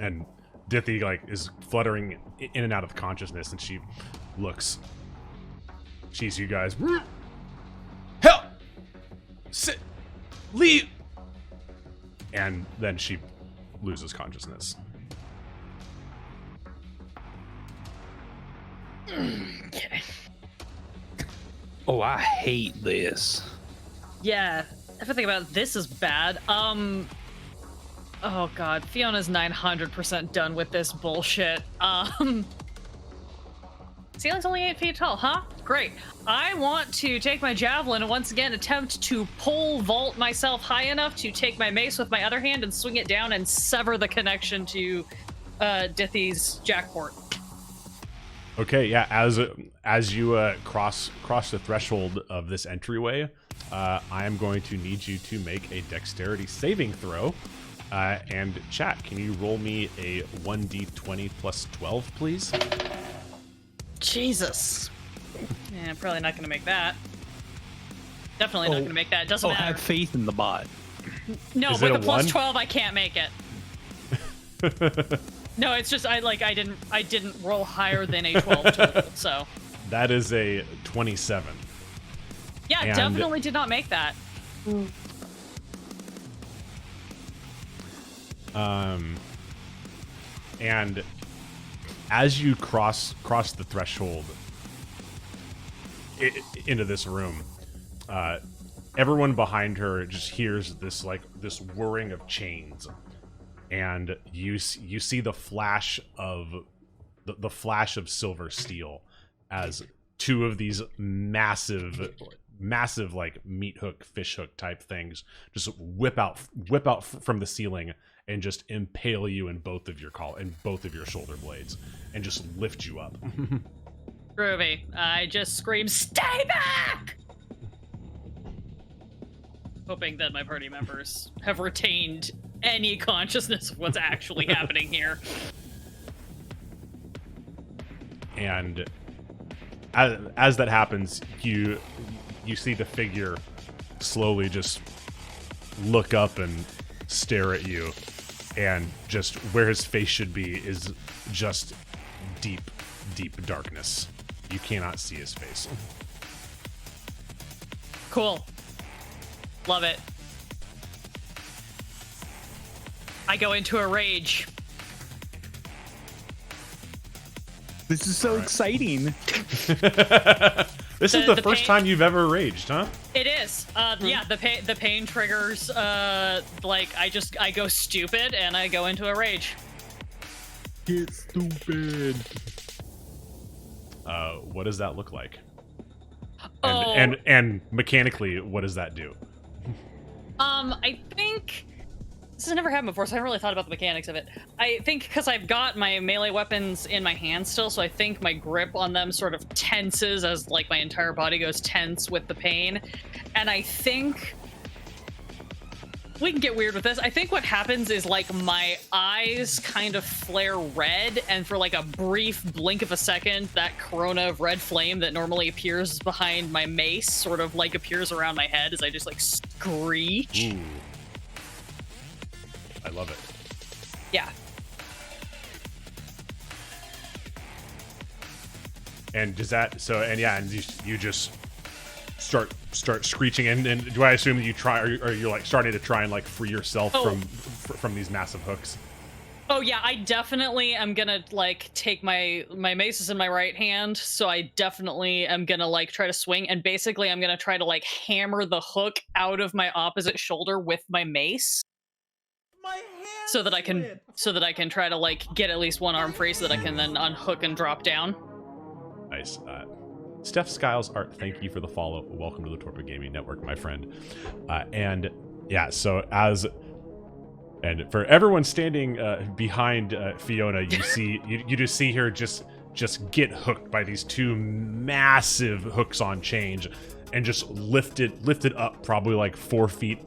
And Dithy is fluttering in and out of consciousness, and she looks. She sees you guys. Help! Sit! Leave! And then she loses consciousness. Okay. Oh, I hate this. Yeah, everything about this is bad. Oh god, Fiona's 900% done with this bullshit. Ceiling's only 8 feet tall, huh? Great. I want to take my javelin and once again attempt to pole vault myself high enough to take my mace with my other hand and swing it down and sever the connection to Dithy's jackport. Okay, yeah. As you cross the threshold of this entryway, I am going to need you to make a dexterity saving throw. And chat, can you roll me a 1d20 plus 12, please? Jesus. Yeah, I'm probably not going to make that. Definitely not going to make that. It doesn't matter. Have faith in the bot. No, Is with it a a plus 1? 12, I can't make it. No, it's just I didn't roll higher than a 12 total. So That is a 27. yeah, And- definitely did not make that. And as you cross the threshold into this room, everyone behind her just hears this whirring of chains, and you see the flash of the flash of silver steel as two of these massive like meat hook, fish hook type things just whip out from the ceiling and just impale you in both of your shoulder blades and just lift you up. Groovy. I just scream, "Stay back!" Hoping that my party members have retained any consciousness of what's actually happening here. And as that happens, you see the figure slowly just look up and stare at you, and just where his face should be is just deep darkness. You cannot see his face. Cool. Love it. I go into a rage. This is so exciting. This is the The first pain- time you've ever raged, huh? It is. Yeah, the pain triggers, I go stupid and I go into a rage. Get stupid. What does that look like? Oh. And mechanically, what does that do? I think this has never happened before, so I haven't really thought about the mechanics of it. I think because I've got my melee weapons in my hand still, so I think my grip on them sort of tenses as like my entire body goes tense with the pain. And I think we can get weird with this. I think what happens is like my eyes kind of flare red, and for like a brief blink of a second, that corona of red flame that normally appears behind my mace sort of like appears around my head as I just like screech. Ooh. I love it. Yeah. And does that and you just start screeching, and do I assume that you try, or you're like starting to try and like free yourself from these massive hooks? Oh yeah, I definitely am gonna like take my mace is in my right hand, so I definitely am gonna like try to swing, and basically I'm gonna try to like hammer the hook out of my opposite shoulder with my mace. So that I can try to like get at least one arm free, so that I can then unhook and drop down. Nice. Steph Skiles Art, thank you for the follow. Welcome to the Torpid Gaming Network, my friend. And yeah, so as And for everyone standing behind Fiona, you just see her just get hooked by these two massive hooks on chain, and just lifted up probably like 4 feet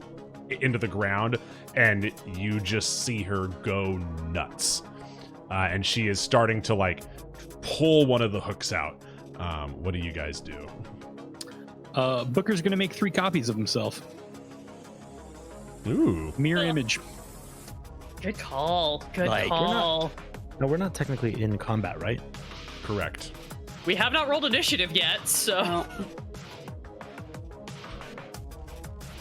into the ground, and you just see her go nuts. And she is starting to like pull one of the hooks out. What do you guys do? Booker's gonna make 3 copies of himself. Ooh. Mirror image. Good call. Good Like, call. No, we're not technically in combat, right? Correct. We have not rolled initiative yet, so. Well,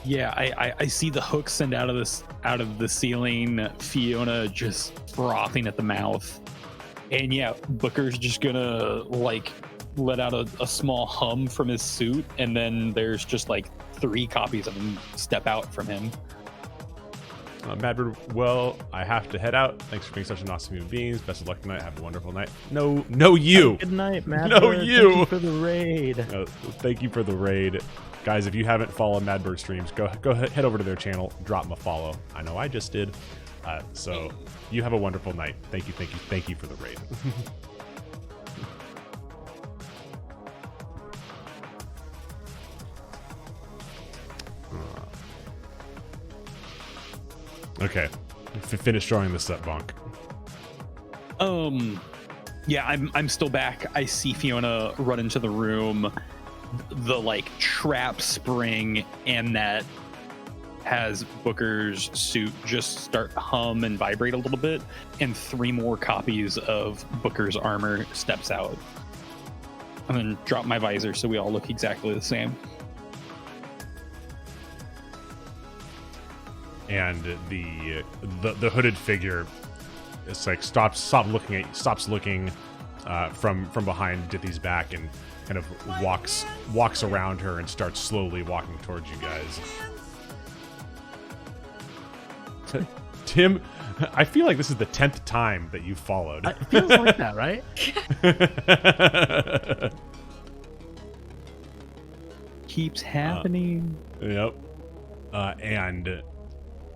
Yeah, I see the hook send out of the ceiling. Fiona just frothing at the mouth, and yeah, Booker's just gonna like let out a small hum from his suit, and then there's just like 3 copies of him step out from him. Madbird, well, I have to head out. Thanks for being such an awesome human beings. Best of luck tonight. Have a wonderful night. No, you. Good night, Matt. No, you. Thank you for the raid. Thank you for the raid. Guys, if you haven't followed Madbird streams, go ahead, head over to their channel, drop them a follow. I know I just did. So you have a wonderful night. Thank you for the raid. Okay, finish drawing this up, Bonk. Yeah, I'm still back. I see Fiona run into the room. The like trap spring and that has Booker's suit just start hum and vibrate a little bit, and 3 more copies of Booker's armor steps out. And then drop my visor so we all look exactly the same. And the hooded figure, it's like stops looking from behind Dithy's back, and kind of walks around her and starts slowly walking towards you guys. Tim, I feel like this is the 10th time that you followed. It feels like that, right? Keeps happening. Yep.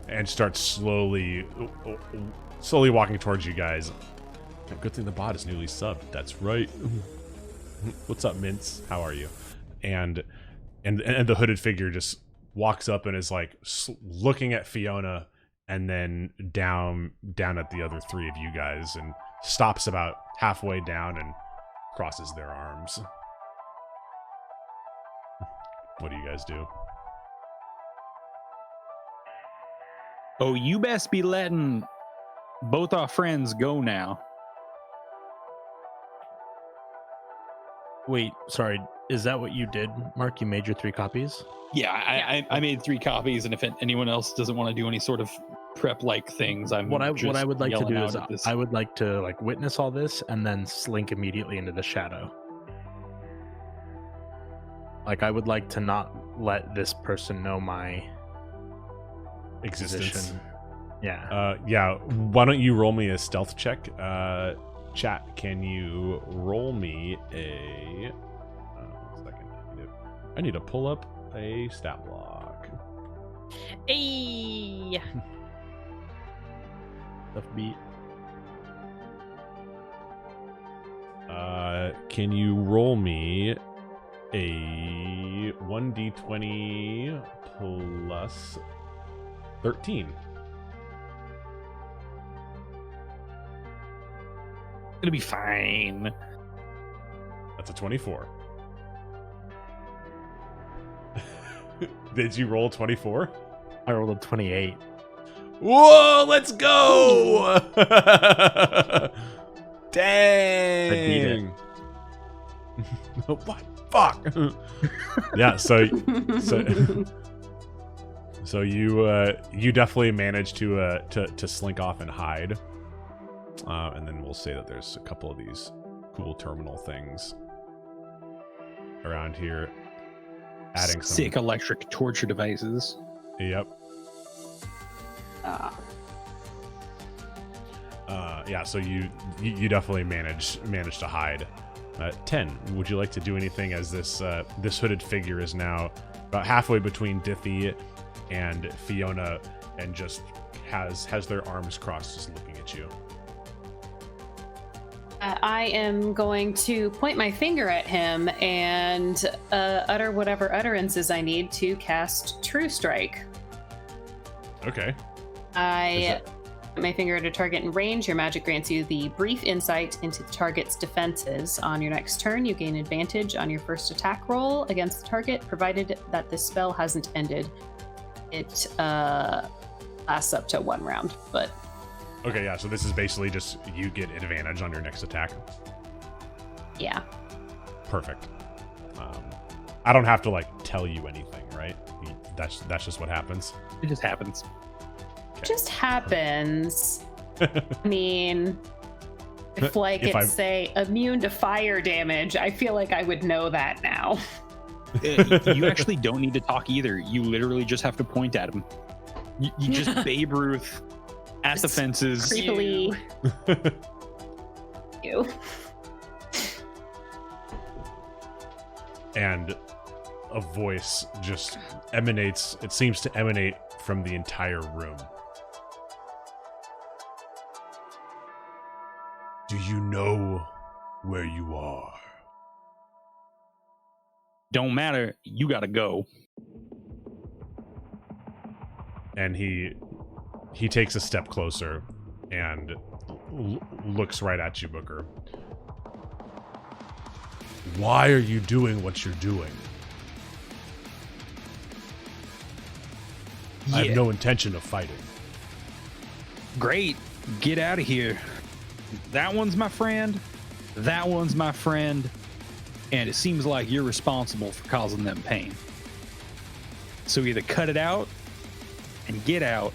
And starts slowly walking towards you guys. Good thing the bot is newly subbed. That's right. What's up, Mince? How are you? And the hooded figure just walks up and is like looking at Fiona, and then down at the other 3 of you guys, and stops about halfway down and crosses their arms. What do you guys do? Oh, you best be letting both our friends go now. Wait, sorry. Is that what you did, Mark? You made your 3 copies? Yeah, I made 3 copies, and if anyone else doesn't want to do any sort of prep like things, What I would like to do is this. I would like to like witness all this and then slink immediately into the shadow. Like, I would like to not let this person know my Existence. position. Yeah. Yeah. Why don't you roll me a stealth check? Chat, can you roll me a... 1 second. I need to pull up a stat block. Hey. Tough beat. Can you roll me a 1d20 plus 13? Gonna be fine. That's a 24. Did you roll 24? I rolled a 28. Whoa, let's go! Dang! What? Fuck! Yeah, so you definitely managed to slink off and hide, and then we'll say that there's a couple of these cool terminal things around here, adding some Sick electric torture devices. Yep. Ah. Yeah, so you definitely managed to hide. 10, would you like to do anything, as this hooded figure is now about halfway between Dithy and Fiona, and just has their arms crossed, just looking at you. I am going to point my finger at him and utter whatever utterances I need to cast True Strike. Okay. I put my finger at a target in range. Your magic grants you the brief insight into the target's defenses. On your next turn, you gain advantage on your first attack roll against the target, provided that the spell hasn't ended. It lasts up to 1 round, but... Okay, yeah, so this is basically just you get advantage on your next attack. Yeah. Perfect. I don't have to, like, tell you anything, right? That's just what happens. It just happens. Okay. Just happens. I mean, if it's say immune to fire damage, I feel like I would know that now. You actually don't need to talk either. You literally just have to point at him. You just Babe Ruth at the fences. Creepily. You. And a voice just emanates, it seems to emanate from the entire room. Do you know where you are? Don't matter. You gotta go. And he takes a step closer and looks right at you, Booker. Why are you doing what you're doing? Yeah. I have no intention of fighting. Great. Get out of here. That one's my friend. That one's my friend. And it seems like you're responsible for causing them pain. So either cut it out and get out,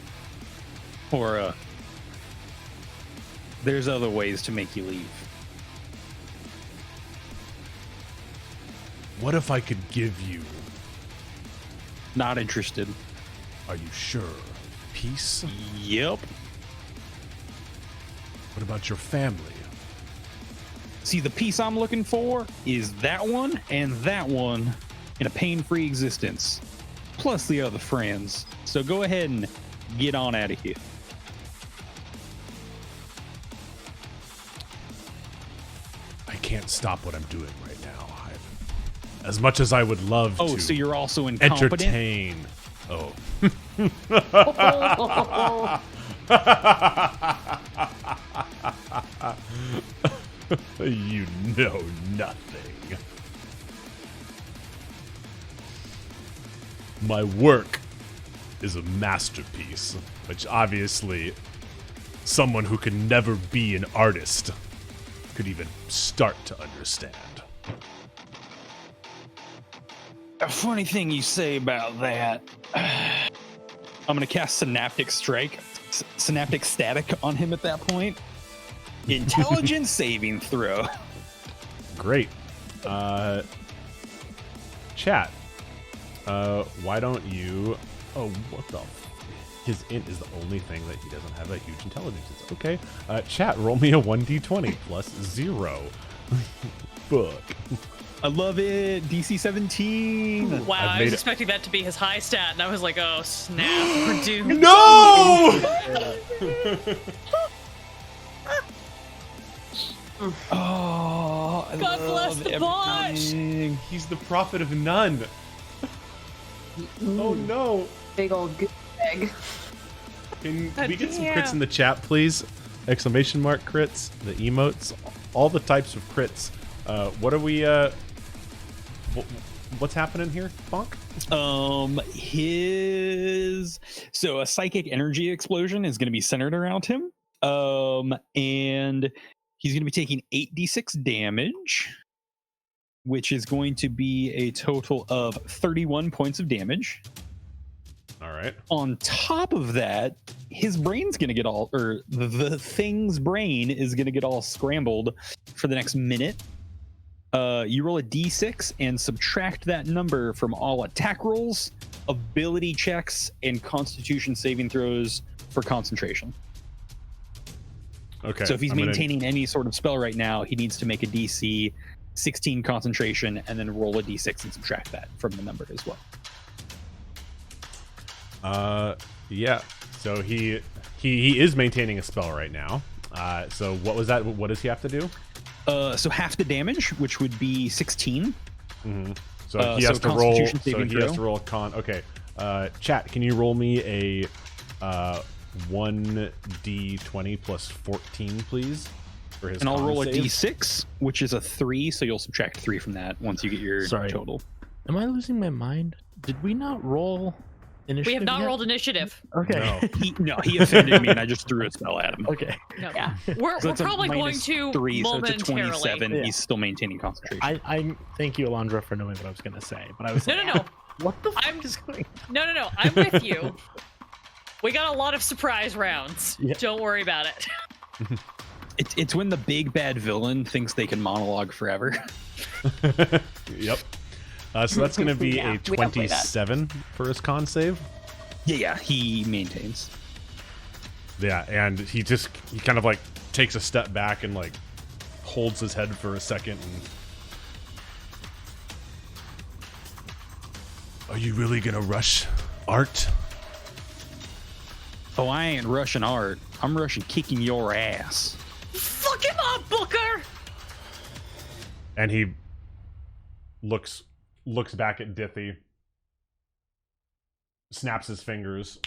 or there's other ways to make you leave. What if I could give you, Not interested. are you sure, peace? Yep. What about your family? See, the piece I'm looking for is that one and that one in a pain-free existence, plus the other friends. So go ahead and get on out of here. I can't stop what I'm doing right now. As much as I would love to. Oh, so you're also incompetent? Entertain. Oh. You know nothing. My work is a masterpiece, which obviously someone who can never be an artist could even start to understand. A funny thing you say about that. I'm going to cast Synaptic Strike, Synaptic Static on him at that point. Intelligence saving throw. Great. Chat. Why don't you... Oh, what the... His int is the only thing that he doesn't have that huge intelligence. It's okay. Chat, roll me a 1d20 plus 0. Fuck. I love it. DC 17. Wow, I was expecting that to be his high stat, and I was like, oh, snap. We're doomed. No! Oh, I God bless love the botch. everything. He's the prophet of none. Oh no. Big old goose egg. Can we get some crits in the chat, please? Exclamation mark crits, the emotes, all the types of crits. What are we, what's happening here, Bonk? So a psychic energy explosion is going to be centered around him. And he's going to be taking 8d6 damage, which is going to be a total of 31 points of damage. All right. On top of that, his brain's going to get all, or the thing's brain is going to get all scrambled for the next minute. You roll a d6 and subtract that number from all attack rolls, ability checks, and constitution saving throws for concentration. Okay. So if he's maintaining any sort of spell right now, he needs to make a DC 16 concentration and then roll a d6 and subtract that from the number as well. Yeah. So he He is maintaining a spell right now. So what was that? What does he have to do? So half the damage, which would be 16. Mm-hmm. So he has to roll. Constitution So saving he has throw. to roll a con. Okay. Chat, can you roll me a 1d20 plus 14, please? For his And I'll con roll a save? d6, which is a 3, so you'll subtract 3 from that once you get your Sorry. total. Am I losing my mind? Did we not roll initiative? We have not yet? rolled initiative. Okay. No. He offended me, and I just threw a spell at him. Okay. No. Yeah. We're So it's a probably going minus to 3, so it's a momentarily. 27. Yeah. He's still maintaining concentration. I thank you, Alondra, for knowing what I was going to say, but I was No, like, no, no. what the I'm- fuck is going No. I'm with you. We got a lot of surprise rounds. Yeah. Don't worry about it. It's when the big bad villain thinks they can monologue forever. Yep. So that's going to be Yeah, a we don't play that. 27 for his con save. Yeah, he maintains. Yeah, and he kind of like takes a step back and like holds his head for a second. And are you really gonna rush Art? Oh, I ain't rushing Art. I'm rushing kicking your ass. Fuck him up, Booker! And he looks back at Dithy, snaps his fingers,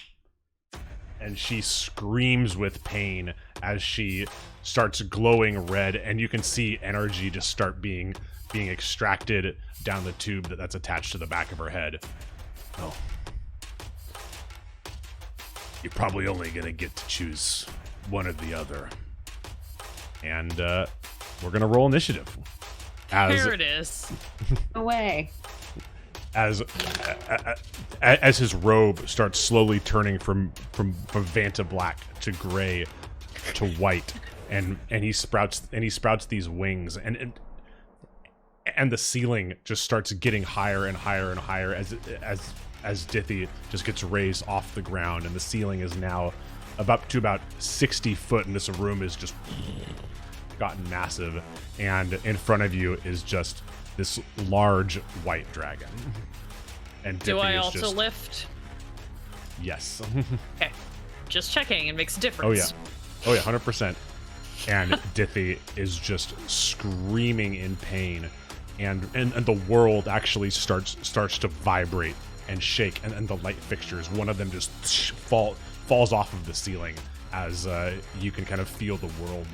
and she screams with pain as she starts glowing red, and you can see energy just start being extracted down the tube that's attached to the back of her head. Oh. You're probably only gonna get to choose one or the other. And we're gonna roll initiative. Here it is. No way. As his robe starts slowly turning from Vanta black to gray to white, and he sprouts these wings, and the ceiling just starts getting higher and higher and higher as Dithy just gets raised off the ground, and the ceiling is now about 60 foot, and this room is just gotten massive, and in front of you is just this large white dragon. And Do Dithy I is also just, lift? Yes. Okay. Just checking. It makes a Oh difference. yeah. Oh yeah, 100%. And Dithy is just screaming in pain, and the world actually starts to vibrate and shake, and the light fixtures, one of them just falls off of the ceiling as you can kind of feel the world,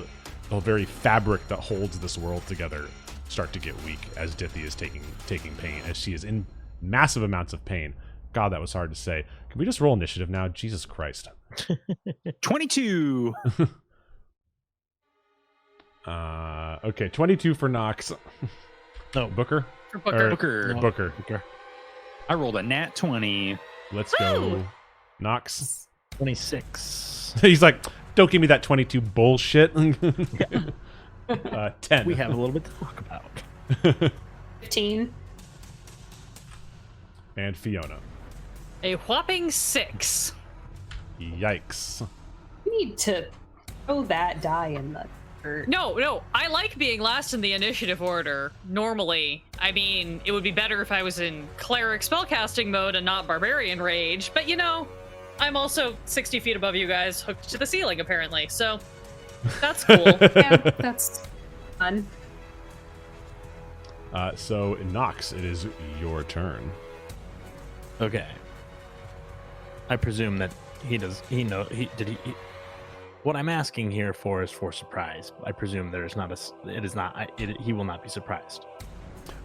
the very fabric that holds this world together, start to get weak as Dithy is taking pain, as she is in massive amounts of pain. God, that was hard to say. Can we just roll initiative now? Jesus Christ. 22. Okay, 22 for Nox. No, Booker? For Booker. Booker. Booker. I rolled a nat 20. Let's go. Nox. 26. He's like, don't give me that 22 bullshit. 10. We have a little bit to talk about. 15. And Fiona. A whopping 6. Yikes. You need to throw that die in the dirt. No. I like being last in the initiative order. Normally, I mean, it would be better if I was in cleric spellcasting mode and not barbarian rage. But I'm also 60 feet above you guys, hooked to the ceiling apparently. So that's cool. Yeah, that's fun. So, Nox, it is your turn. Okay. I presume that what I'm asking here for is for surprise. I presume he will not be surprised.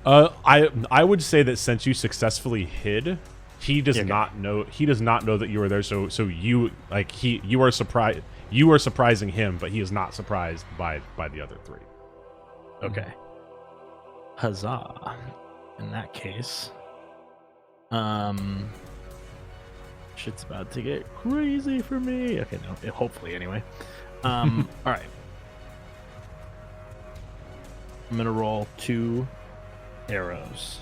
I would say that since you successfully hid, he does Okay. not know that you were there, so you are surprised. You are surprising him, but he is not surprised by the other three. Okay. Huzzah. In that case, shit's about to get crazy for me. Okay, no, hopefully anyway. All right. I'm gonna roll 2 arrows.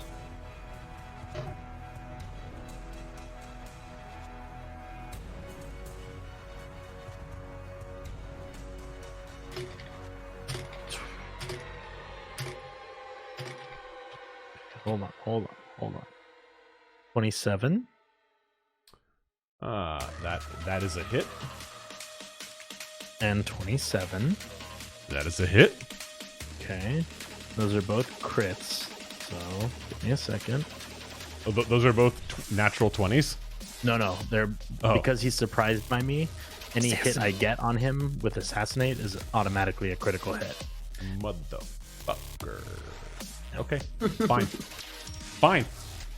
Hold on. 27. That is a hit. and 27. That is a hit. Okay. Those are both crits. So give me a second. Oh, those are both natural 20s. No. They're Oh. because he's surprised by me. Any hit I get on him with Assassinate is automatically a critical hit. Motherfucker. Okay. Fine.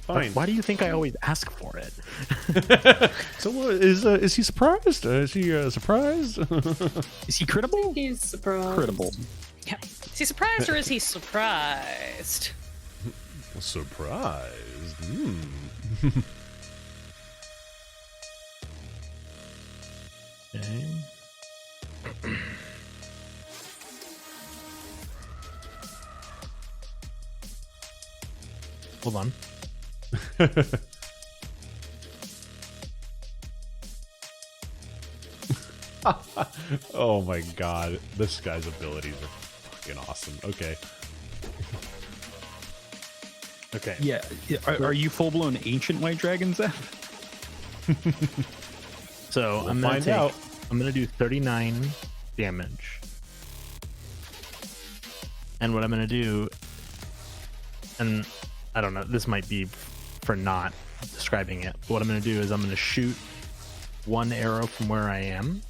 Why do you think I always ask for it? So is he surprised? Is he surprised? Is he critical? He's surprised. Critical. Yeah. Is he surprised or is he surprised? Surprised. Okay. Hold on. Oh my god. This guy's abilities are fucking awesome. Okay. Okay. Yeah. Are you full blown ancient white dragon, Zeph? So We'll I'm gonna find out. I'm gonna do 39 damage. And what I'm gonna do, and I don't know, this might be for not describing it, but what I'm gonna do is I'm gonna shoot one arrow from where I am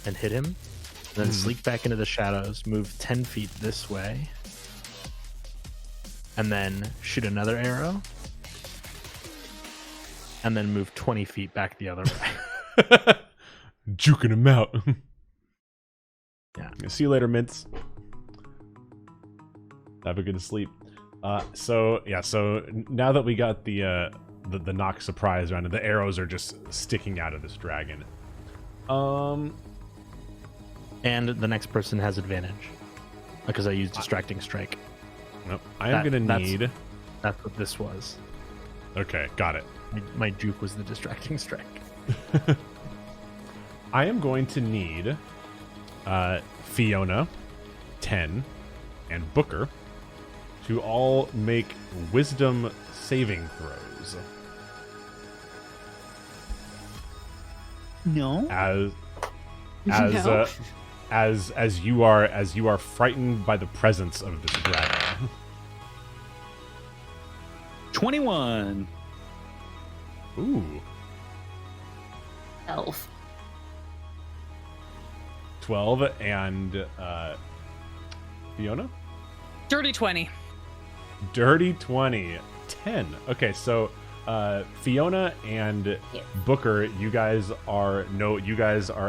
and hit him, then sneak back into the shadows, move 10 feet this way, and then shoot another arrow, and then move 20 feet back the other way. Juking him out. Yeah. See you later, Mints. Have a good sleep. So now that we got the knock surprise round, the arrows are just sticking out of this dragon. And the next person has advantage because I used distracting strike. Nope. I am gonna need. That's what this was. Okay, got it. My juke was the distracting strike. I am going to need Fiona, 10, and Booker to all make wisdom saving throws. No. As you are frightened by the presence of this dragon. 21. Ooh. Elf. 12 and Fiona? Dirty 20. Dirty 20. 10. Okay, so Fiona and Booker, you guys are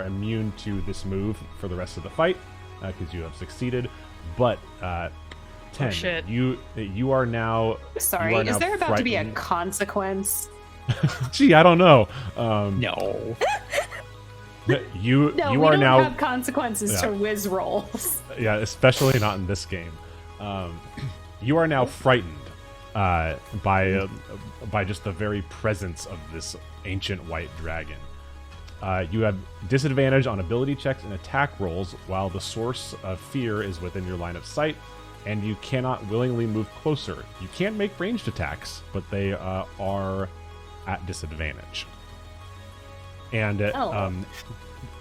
immune to this move for the rest of the fight because you have succeeded. But 10, shit. you are now. Sorry, you are is now there about to be a frightened. consequence? Gee, I don't know. No. You No, you we are don't now. have consequences to whiz rolls. Yeah, especially not in this game. You are now frightened by just the very presence of this ancient white dragon. You have disadvantage on ability checks and attack rolls while the source of fear is within your line of sight, and you cannot willingly move closer. You can make ranged attacks, but they are at disadvantage. And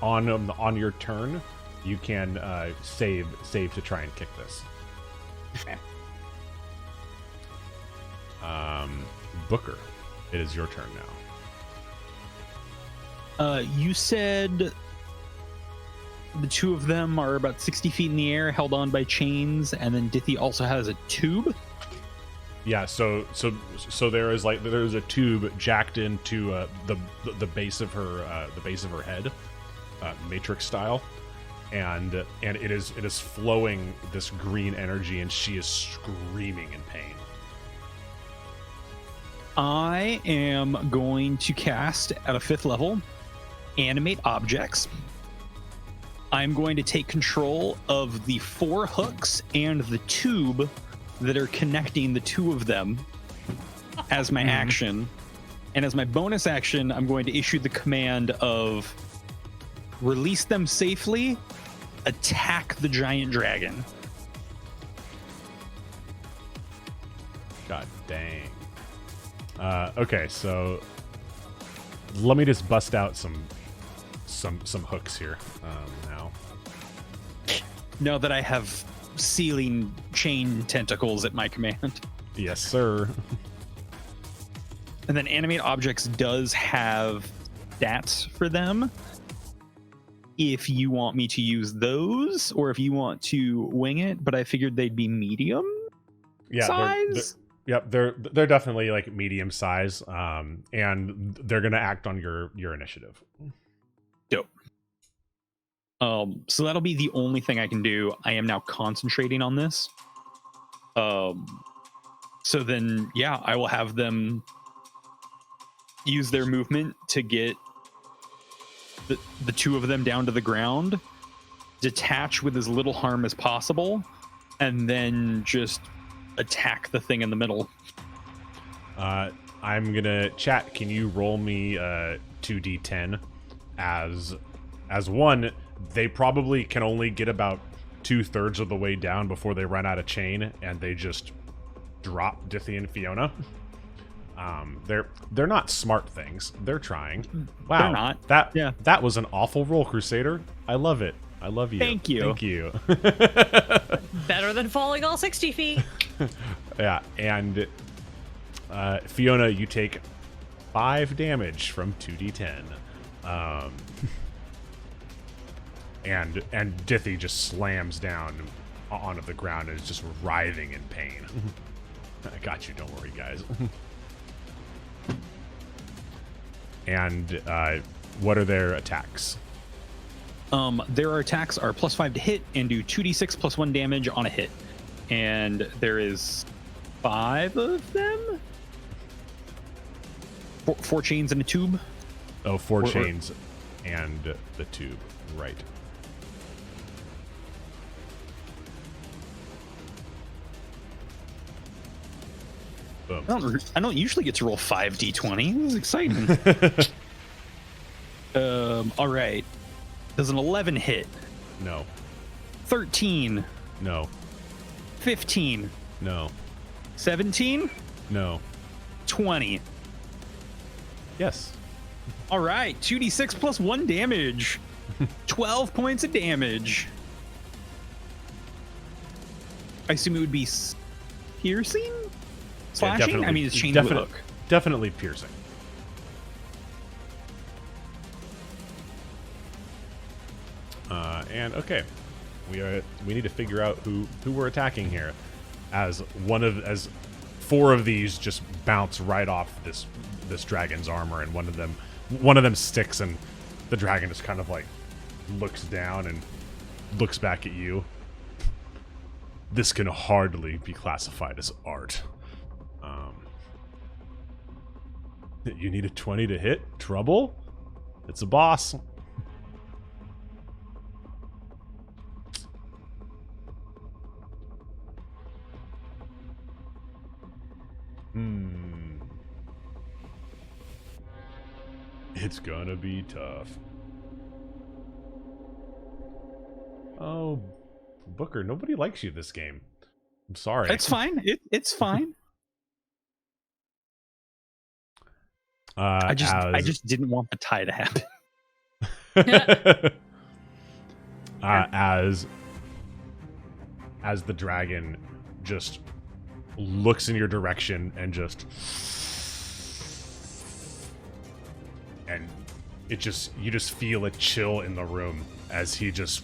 on your turn, you can save to try and kick this. Okay. Booker, it is your turn now. You said the two of them are about 60 feet in the air, held on by chains, and then Dithy also has a tube. Yeah, so there's a tube jacked into the base of her head, Matrix style, and it is flowing this green energy, and she is screaming in pain. I am going to cast at a 5th level, animate objects. I'm going to take control of the 4 hooks and the tube that are connecting the two of them as my action. And as my bonus action, I'm going to issue the command of release them safely, attack the giant dragon. God dang. Okay, so let me just bust out some hooks here now. Now that I have ceiling chain tentacles at my command. Yes, sir. And then animate objects does have stats for them. If you want me to use those, or if you want to wing it, but I figured they'd be medium size. They're definitely like medium size, and they're gonna act on your initiative. Dope. So that'll be the only thing I can do. I am now concentrating on this. So then, yeah, I will have them use their movement to get the two of them down to the ground, detach with as little harm as possible, and then just attack the thing in the middle. I'm gonna chat. Can you roll me 2d10 as one? They probably can only get about 2/3 of the way down before they run out of chain, and they just drop Dithy and Fiona. They're not smart things. They're trying. Wow, They're not. That was an awful roll, Crusader. I love it. I love you. Thank you. Thank you. Better than falling all 60 feet. Yeah, and Fiona, you take 5 damage from 2d10. And Dithy just slams down onto the ground and is just writhing in pain. I got you, don't worry, guys. And what are their attacks? Their attacks are +5 to hit and do 2d6 +1 damage on a hit. And there is 5 of them? 4 chains and a tube? Oh, 4 chains and the tube, right. Boom. I don't usually get to roll 5d20. This is exciting. All right. Does an 11 hit? No. 13? No. 15? No. 17? No. 20? Yes. All right. 2d6 +1 damage. 12 points of damage. I assume it would be piercing? Slashing? I mean, it's chained to a hook. Definitely piercing. And okay, we need to figure out who we're attacking here, as 4 of these just bounce right off this dragon's armor, and one of them sticks, and the dragon just kind of like looks down and looks back at you. This can hardly be classified as art. You need a 20 to hit? Trouble? It's a boss. It's gonna be tough. Oh, Booker, nobody likes you this game. I'm sorry. It's fine. It's fine. I just didn't want the tie to happen. As the dragon just looks in your direction and you just feel a chill in the room as he just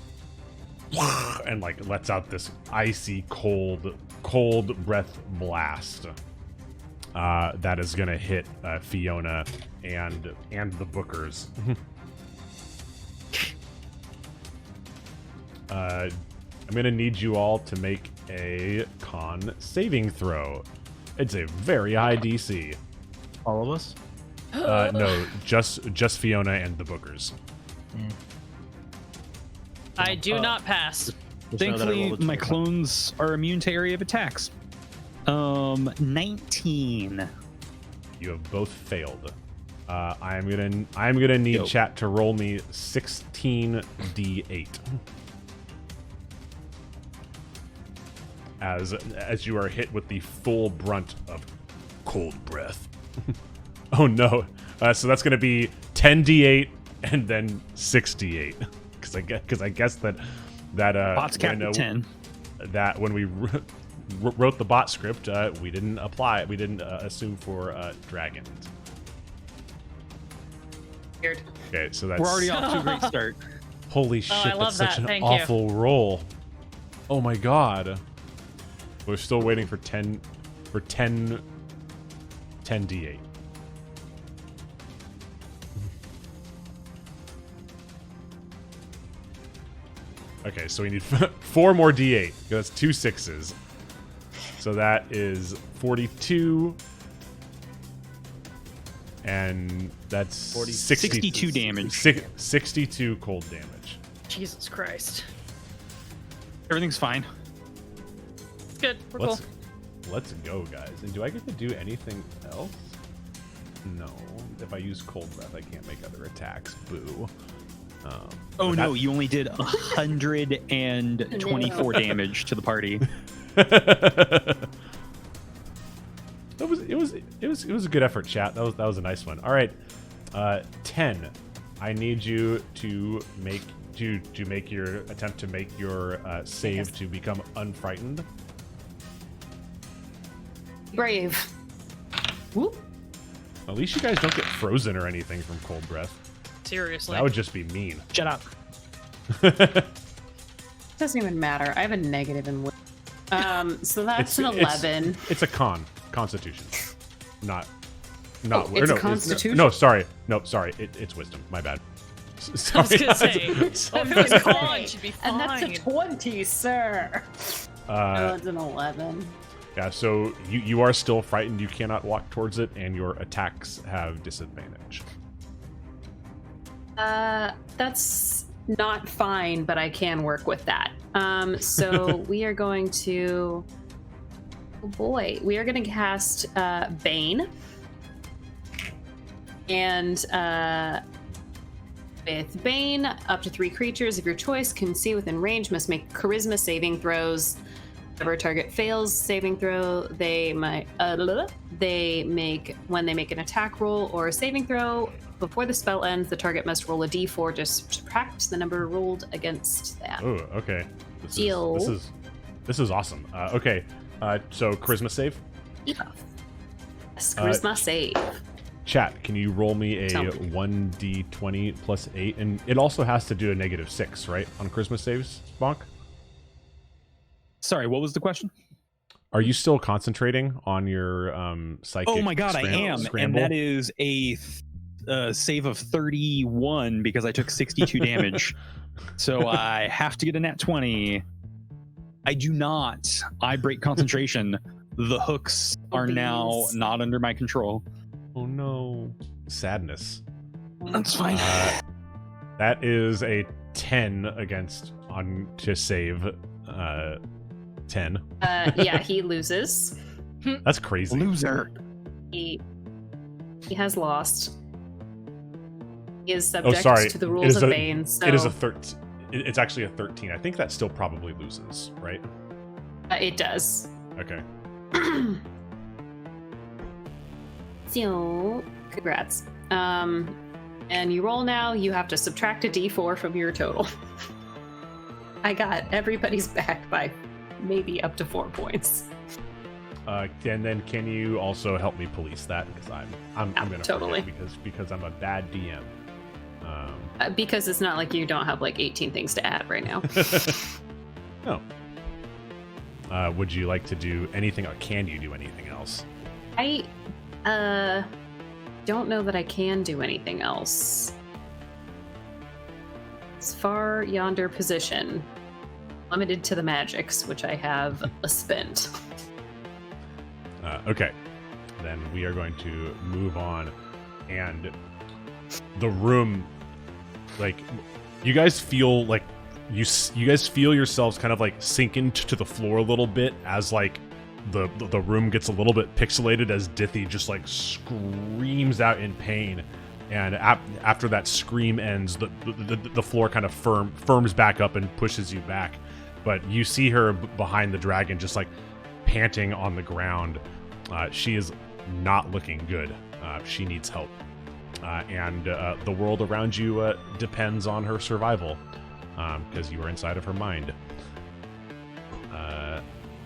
and like lets out this icy cold breath blast that is gonna hit Fiona and the Bookers. I'm gonna need you all to make a con saving throw. It's a very high DC. All of us? No, just Fiona and the Bookers. I do not pass. Thankfully, my clones are immune to area of attacks. 19. You have both failed. I'm gonna need chat to roll me 16d8. As you are hit with the full brunt of cold breath. Oh no! So that's gonna be 10d8 and then 6d8, because I guess that that Bots capped at 10. that when we wrote the bot script, we didn't apply. We didn't assume for dragons. Weird. Okay, so that's We're already off to a great start. holy shit. I love that's such that. an Thank you. awful roll. Oh my god. We're still waiting for 10 d8. Okay, so we need 4 more d8. That's 2 6s. So that is 42. And that's 62 damage. 62 cold damage. Jesus Christ. Everything's fine. It's good. We're cool. Let's go, guys. And do I get to do anything else? No. If I use cold breath, I can't make other attacks. Boo. Oh but no, that- you only did 124 damage to the party. It was a good effort, chat. That was a nice one. All right, 10. I need you to make your attempt to make your save to become unfrightened. Brave. Whoop. At least you guys don't get frozen or anything from cold breath. Seriously. That would just be mean. Shut up. Doesn't even matter. I have a negative in wit. So that's an 11. It's a constitution, not. Oh, it's a constitution? No, sorry. It's wisdom. My bad. I Sorry. was gonna say. If it was a con, it should be fine. And that's a 20, sir. No, it's an 11. Yeah, so you are still frightened. You cannot walk towards it, and your attacks have disadvantage. That's not fine, but I can work with that. So we are going to... Oh boy. We are going to cast Bane. And with Bane, up to 3 creatures of your choice can see within range must make charisma saving throws. Whenever a target fails saving throw, when they make an attack roll or a saving throw, before the spell ends, the target must roll a d4 to subtract the number rolled against that. Oh, okay. Deal. This is awesome. Okay, so charisma save. Yes, charisma save. Chat, can you roll me a Tell me. 1d20 plus 8? And it also has to do a -6, right, on charisma saves, Bonk? Sorry, what was the question? Are you still concentrating on your psychic? Oh my god, I am. Scramble? And that is a save of 31 because I took 62 damage. So I have to get a nat 20. I do not. I break concentration. The hooks are now not under my control. Oh no. Sadness. That's fine. That is a 10 to save 10. Yeah, he loses. That's crazy. Loser. He has lost. He is Oh, subject sorry. to the rules of Bane. So It is a 13. It's actually a 13. I think that still probably loses, right? it does. Okay. So, congrats. And you roll now. You have to subtract a d4 from your total. I got everybody's back by maybe up to 4 points. And then can you also help me police that? Because I'm gonna totally. forget because I'm a bad DM. Because it's not like you don't have like 18 things to add right now. No. Would you like to do anything, or can you do anything else? I don't know that I can do anything else. It's far yonder position, limited to the magics, which I have spent. Okay. Then we are going to move on, and the room, like, you guys feel like you guys feel yourselves kind of like sink into the floor a little bit as like the room gets a little bit pixelated as Dithy just like screams out in pain, and after that scream ends, the floor kind of firms back up and pushes you back, but you see her behind the dragon just like panting on the ground. She is not looking good. She needs help, and the world around you depends on her survival. because you are inside of her mind.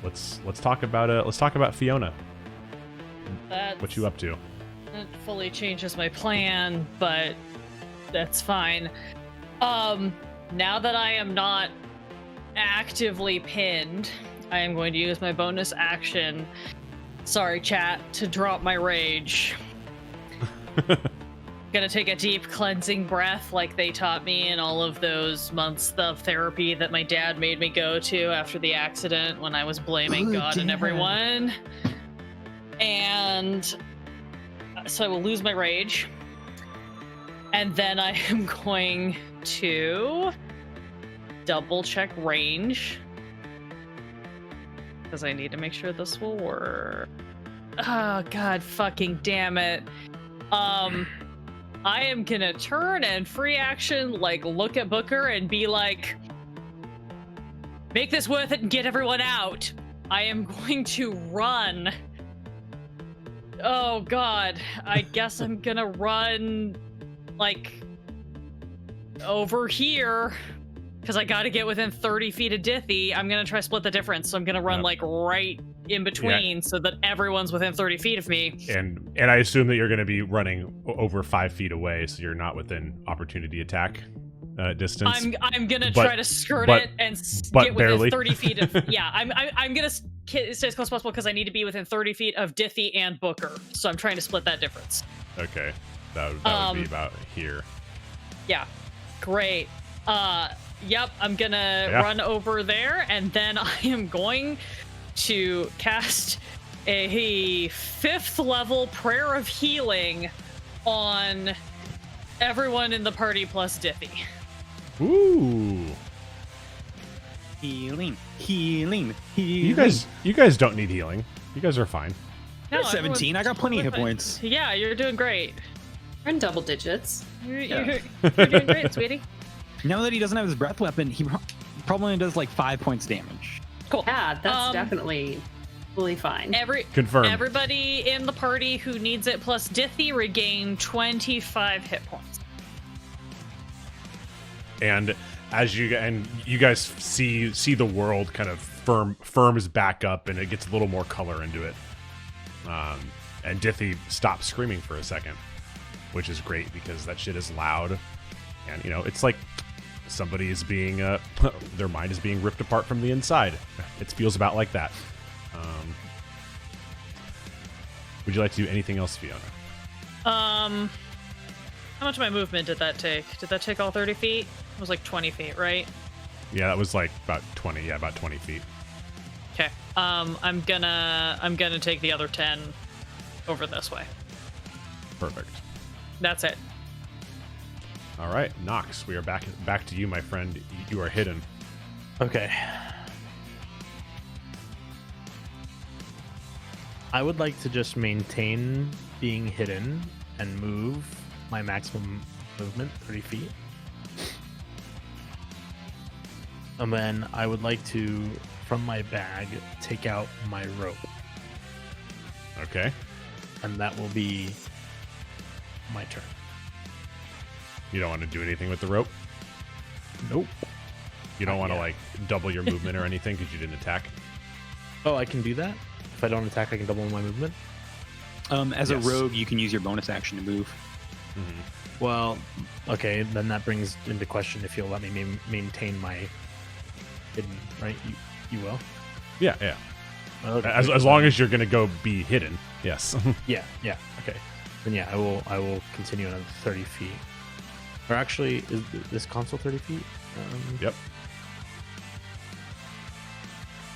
Let's talk about Fiona. What you up to? It fully changes my plan, but that's fine. Now that I am not actively pinned, I am going to use my bonus action. Sorry, chat, to drop my rage. Gonna take a deep cleansing breath like they taught me in all of those months of therapy that my dad made me go to after the accident when I was blaming God and everyone. And so I will lose my rage. And then I am going to double check range, because I need to make sure this will work. Oh, God fucking damn it. I am gonna turn and free action, like, look at Booker and be like, make this worth it and get everyone out. I am going to run. Oh, God. I guess I'm gonna run, like, over here, because I gotta get within 30 feet of Dithy. I'm gonna try to split the difference, so I'm gonna run, like, right in between, so that everyone's within 30 feet of me. And I assume that you're going to be running over 5 feet away, so you're not within opportunity attack distance. I'm gonna try to skirt it and get barely. within 30 feet of. Yeah, I'm gonna stay as close as possible because I need to be within 30 feet of Dithy and Booker. So I'm trying to split that difference. Okay, that would be about here. Yeah, great. Yep, I'm gonna run over there, and then I am going to cast a 5th level Prayer of Healing on everyone in the party plus Dithy. Ooh. Healing. You guys don't need healing. You guys are fine. No, 17. I got plenty of hit points. Yeah, you're doing great. We're in double digits. You're doing great, sweetie. Now that he doesn't have his breath weapon, he probably only does like 5 points damage. Cool. Yeah, that's definitely fully fine. Confirmed. Everybody in the party who needs it plus Dithy regain 25 hit points. And as you guys see the world kind of firms back up, and it gets a little more color into it. And Dithy stops screaming for a second, which is great because that shit is loud, and it's like somebody is being their mind is being ripped apart from the inside. It feels about like that. Would you like to do anything else, Fiona? How much of my movement did that take? Did that take all 30 feet? It was like 20 feet, right? Yeah, that was like about 20. Yeah, about 20 feet. Okay. I'm gonna take the other 10 over this way. Perfect. That's it. All right, Nox, we are back to you, my friend. You are hidden. Okay. I would like to just maintain being hidden and move my maximum movement 30 feet. And then I would like to, from my bag, take out my rope. Okay. And that will be my turn. You don't want to do anything with the rope? Nope. You don't want to like double your movement or anything because you didn't attack? Oh, I can do that? If I don't attack, I can double my movement? As a rogue, you can use your bonus action to move. Mm-hmm. Well, okay, then that brings into question if you'll let me maintain my hidden, right? You will? Yeah. Okay. As long as you're going to go be hidden, yes. Yeah, okay. Then yeah, I will continue another 30 feet. Or actually, is this console 30 feet? Yep.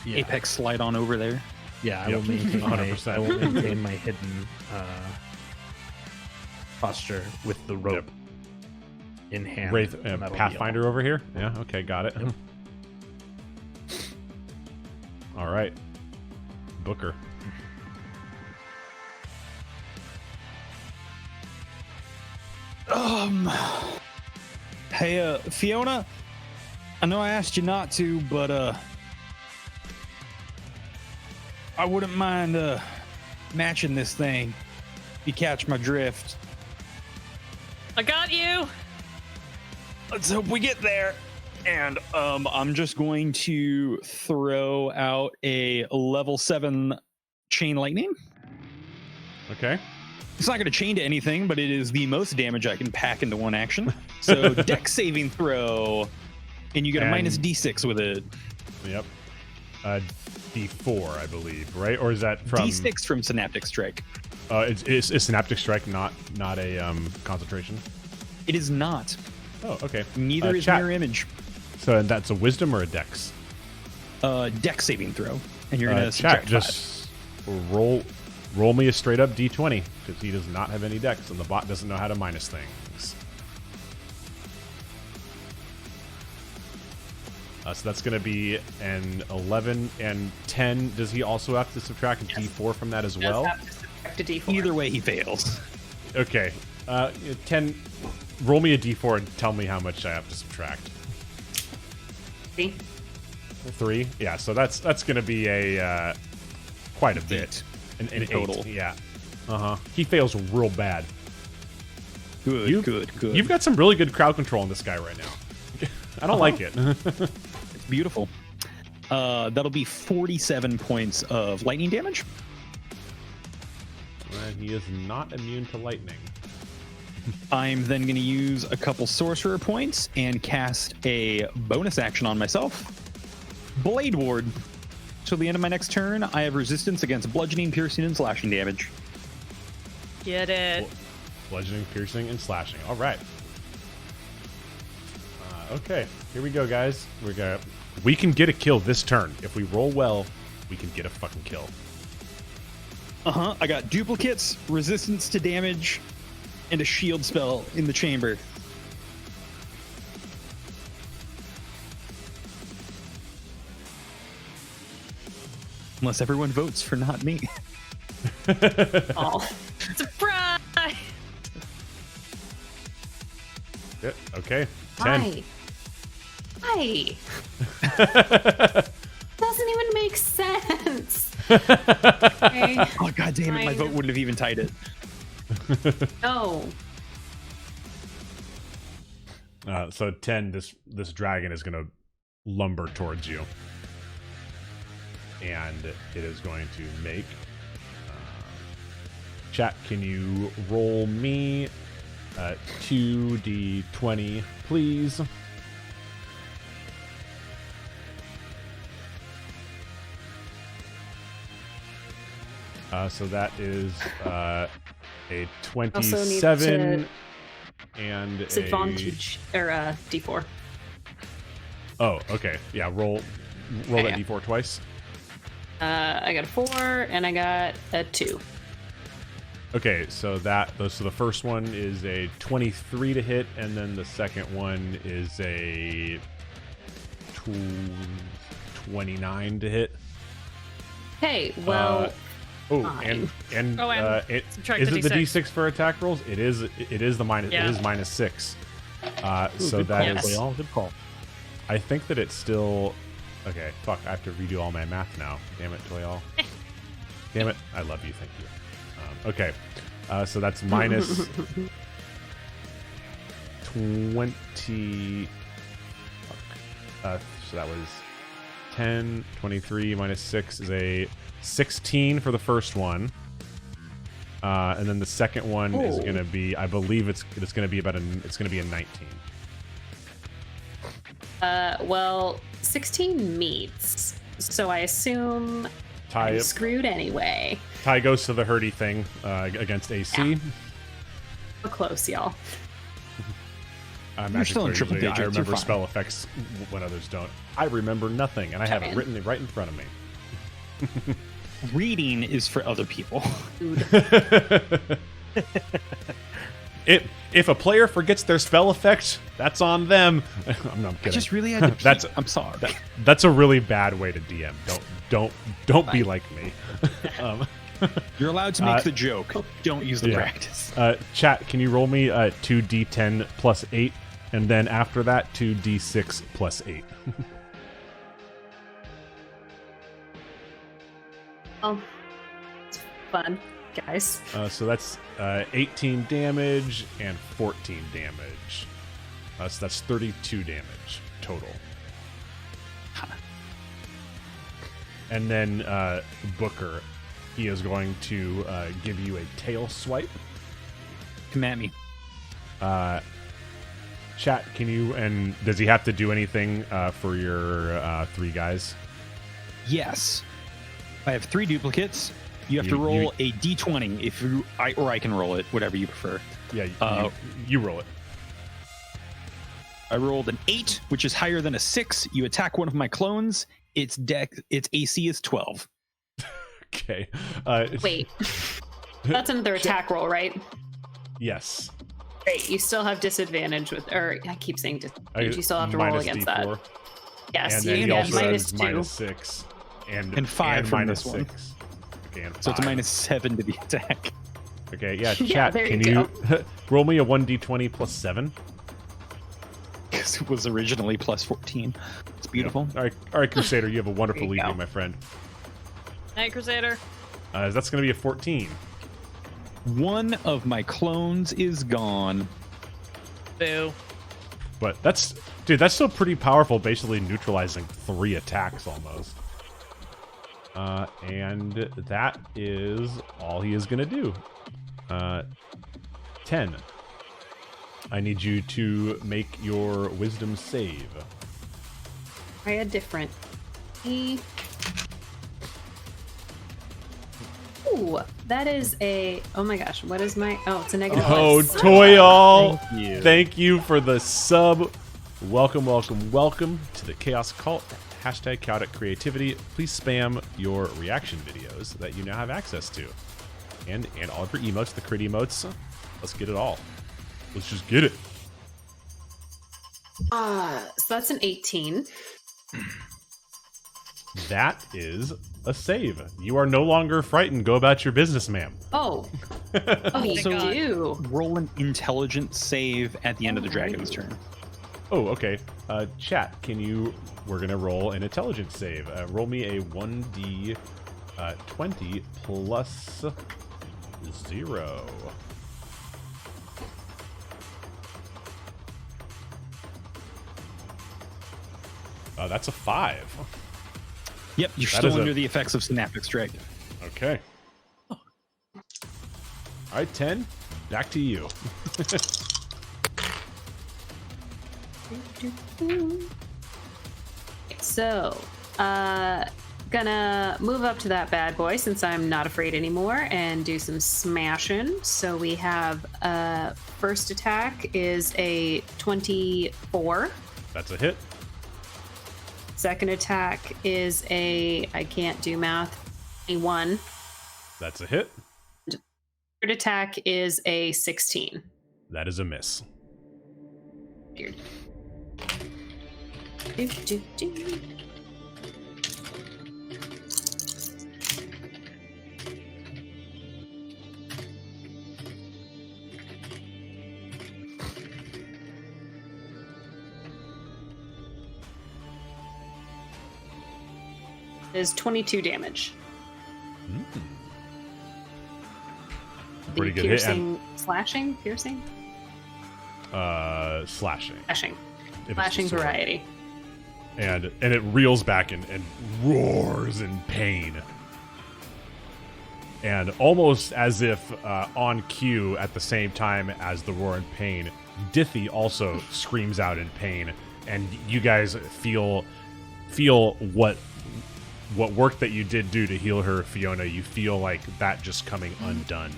Yeah. Apex slide on over there. Yeah, I will maintain 100%. I will maintain my hidden posture with the rope in hand. Wraith, and that'll be Pathfinder over here? Yeah, okay, got it. Yep. All right. Booker. Hey, Fiona, I know I asked you not to, but I wouldn't mind matching this thing. If you catch my drift. I got you. Let's hope we get there. And I'm just going to throw out a level 7 chain lightning. Okay. It's not going to chain to anything, but it is the most damage I can pack into one action. So dex saving throw, and you get a minus d6 with it. Yep. D4, I believe, right? Or is that from D6 from Synaptic Strike? It's Synaptic Strike, not a concentration. It is not. Oh, okay. Neither is chat. Mirror Image. So that's a Wisdom or a Dex? Dex saving throw, and you're going to chat. subtract 5. Just roll me a straight up D20 because he does not have any Dex, and the bot doesn't know how to minus things. So that's going to be an 11 and 10. Does he also have to subtract a D4 from that as well? Does have to subtract a D4. Either way, he fails. Okay. 10. Roll me a D4 and tell me how much I have to subtract. See? 3. Yeah. So that's going to be a quite a bit. An total. 8. Yeah. He fails real bad. Good. You've got some really good crowd control on this guy right now. I don't like it. It's beautiful. That'll be 47 points of lightning damage. He is not immune to lightning. I'm then going to use a couple sorcerer points and cast a bonus action on myself. Blade Ward. Till the end of my next turn, I have resistance against bludgeoning, piercing, and slashing damage. Get it. Bludgeoning, piercing, and slashing. All right. Okay, here we go, guys. We can get a kill this turn. If we roll well, we can get a fucking kill. I got duplicates, resistance to damage, and a shield spell in the chamber. Unless everyone votes for not me. Oh. Surprise! Yeah, okay. 10. Why? Why? Doesn't even make sense. Okay. Oh, god damn it, my vote wouldn't have even tied it. No. So 10, this dragon is going to lumber towards you. And it is going to make... chat, can you roll me 2d20, please? So that is a 27 and Disadvantage or D4. Oh, okay. Yeah, roll that D4 twice. I got a 4 and I got a 2. Okay, so the first one is a 23 to hit, and then the second one is a 29 to hit. Hey, well. And subtract is the it the D6. D6 for attack rolls? It is the minus. Yeah. It is -6. So good that call, is. Toyol, good call. I think that it's still. Okay, fuck. I have to redo all my math now. Damn it, Toyol. Damn it. I love you. Thank you. Okay. So that's minus 20. So that was 10, 23 minus 6 is a 16 for the first one. And then the second one is going to be, I believe it's going to be a 19. Well, 16 meets, so I assume I'm screwed anyway. Ty goes to the hurdy thing against AC. Yeah. We're close, y'all. You're still in triple digits. I remember You're fine. spell effects when others don't. I remember nothing, and I have it written right in front of me. Reading is for other people. If a player forgets their spell effect, that's on them. I'm not kidding. I just really had to pee. I'm sorry. That's a really bad way to DM. Don't be like me. You're allowed to make the joke. Don't use the practice. Chat, can you roll me 2d10 plus 8, and then after that 2d6 plus 8. Oh, it's fun, guys. So that's 18 damage and 14 damage. So that's 32 damage. total. And then Booker, he is going to give you a tail swipe. Come at me. Chat, can you, and does he have to do anything for your 3 guys? Yes. I have 3 duplicates. You have to roll a d20 if you, or I can roll it, whatever you prefer. Yeah, you roll it. I rolled an 8, which is higher than a 6. You attack one of my clones. Its AC is 12. Okay. Wait. That's another attack roll, right? Yes. Great. You still have disadvantage with, or I keep saying disadvantage. You still have to roll against D4. that. Yes, And you then he get also has -2. -6. And 5 from minus this one. 6. Okay, and So it's a 5. -7 to the attack. Okay, yeah, Yeah, chat, there can you you roll me a 1d20 plus 7? Because it was originally plus 14. It's beautiful. All right, Crusader, you have a wonderful There you evening, go. my friend. Night, Crusader. That's going to be a 14. One of my clones is gone. Boo. But that's still pretty powerful, basically neutralizing 3 attacks almost. And that is all he is going to do. 10. I need you to make your wisdom save. Try a different. Ooh, that is a. Oh my gosh, what is my? Oh, it's a negative. Oh, one. Toyol! Thank you. Thank you for the sub. Welcome to the Chaos Cult. Hashtag Chaotic Creativity. Please spam your reaction videos that you now have access to. And all of your emotes, the crit emotes. Let's get it all. Let's just get it. So that's an 18. That is a save. You are no longer frightened. Go about your business, ma'am. Oh, you So- do. Roll an intelligence save at the end of the dragon's turn. Oh, okay. Chat, we're going to roll an intelligence save. Roll me a 1d20 plus 0. That's a 5. Yep, you're That still is under the effects of Synaptic Strike. Okay. All right, 10. Back to you. So, gonna move up to that bad boy since I'm not afraid anymore and do some smashing. So we have first attack is a 24. That's a hit. Second attack is a, I can't do math, 21. That's a hit. Third attack is a 16. That is a miss. Weird. Do, do, do. Is 22 damage. Pretty The good hit. And, slashing, piercing, slashing. slashing, If it's slashing a sword. variety. And it reels back and roars in pain. And almost as if on cue at the same time as the roar in pain, Dithy also screams out in pain. And you guys feel what work that you did do to heal her, Fiona. You feel like that just coming undone,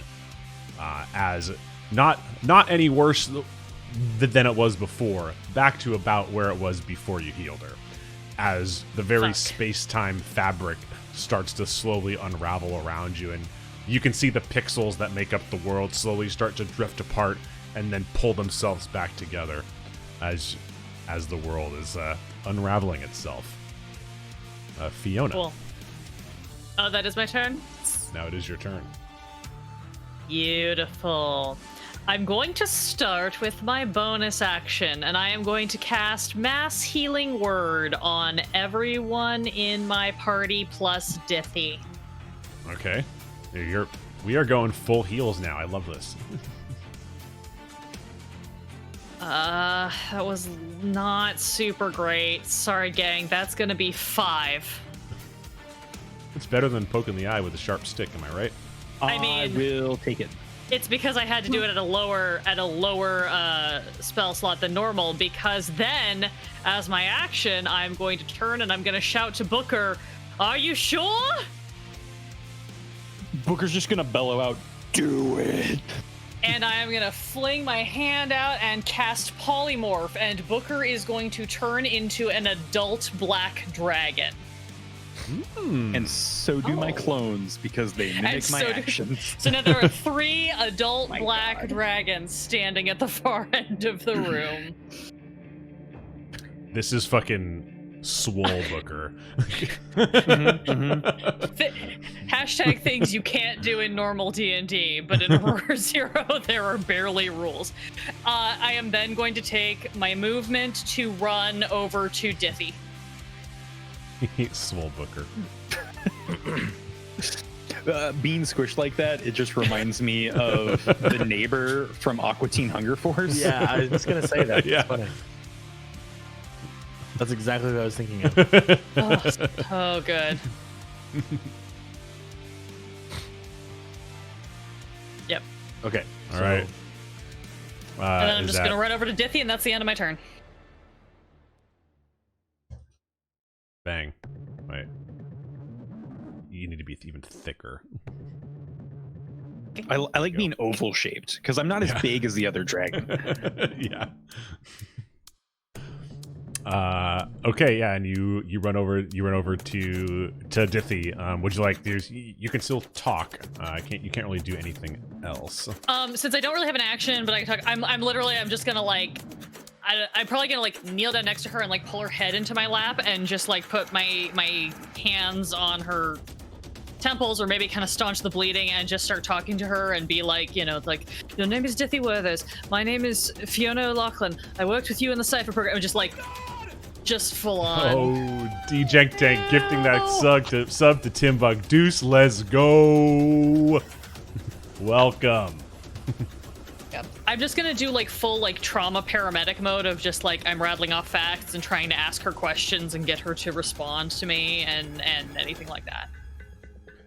as not any worse than it was before, back to about where it was before you healed her, as the very Fuck. space-time fabric starts to slowly unravel around you, and you can see the pixels that make up the world slowly start to drift apart and then pull themselves back together as the world is unraveling itself. Fiona, Cool. Oh, that is my turn? now it is your turn. Beautiful. I'm going to start with my bonus action, and I am going to cast Mass Healing Word on everyone in my party plus Dithy. Okay. We are going full heals now. I love this. That was not super great. Sorry, gang. That's gonna be 5. It's better than poking the eye with a sharp stick, am I right? I mean- I will take it. It's because I had to do it at a lower spell slot than normal, because then, as my action, I'm going to turn and I'm going to shout to Booker, "Are you sure?" Booker's just gonna bellow out, "Do it!" And I am going to fling my hand out and cast Polymorph, and Booker is going to turn into an adult black dragon. And so do my clones because they mimic And my so do- actions. So now there are 3 adult My black God. dragons standing at the far end of the room. This is fucking swole Booker. Hashtag things you can't do in normal D&D, but in AuroraZero there are barely rules. I am then going to take my movement to run over to Diffie. Swole Booker. Being squished like that, it just reminds me of the neighbor from Aqua Teen Hunger Force. Yeah, I was just gonna say that. Yeah. It's funny. That's exactly what I was thinking of. Oh, good. Yep. Okay. All right. And then I'm is just that- going to run over to Diffie, and that's the end of my turn. Bang. Wait. You need to be even thicker. I like being oval shaped because I'm not as big as the other dragon. Yeah. Okay, yeah, and you run over to Diffie. Would you like? You can still talk. You can't really do anything else. Since I don't really have an action, but I can talk, I'm just gonna like, I'm probably gonna like kneel down next to her and like pull her head into my lap and just like put my hands on her temples, or maybe kind of staunch the bleeding, and just start talking to her and be like, like, "Your name is Diffie Werthers. My name is Fiona O'Loughlin. I worked with you in the Cipher program." Just full on. Oh, D-Jank Tank gifting that sub to Timbuk Deuce. Let's go. Welcome. Yep. I'm just gonna do like full like trauma paramedic mode of just like I'm rattling off facts and trying to ask her questions and get her to respond to me and anything like that.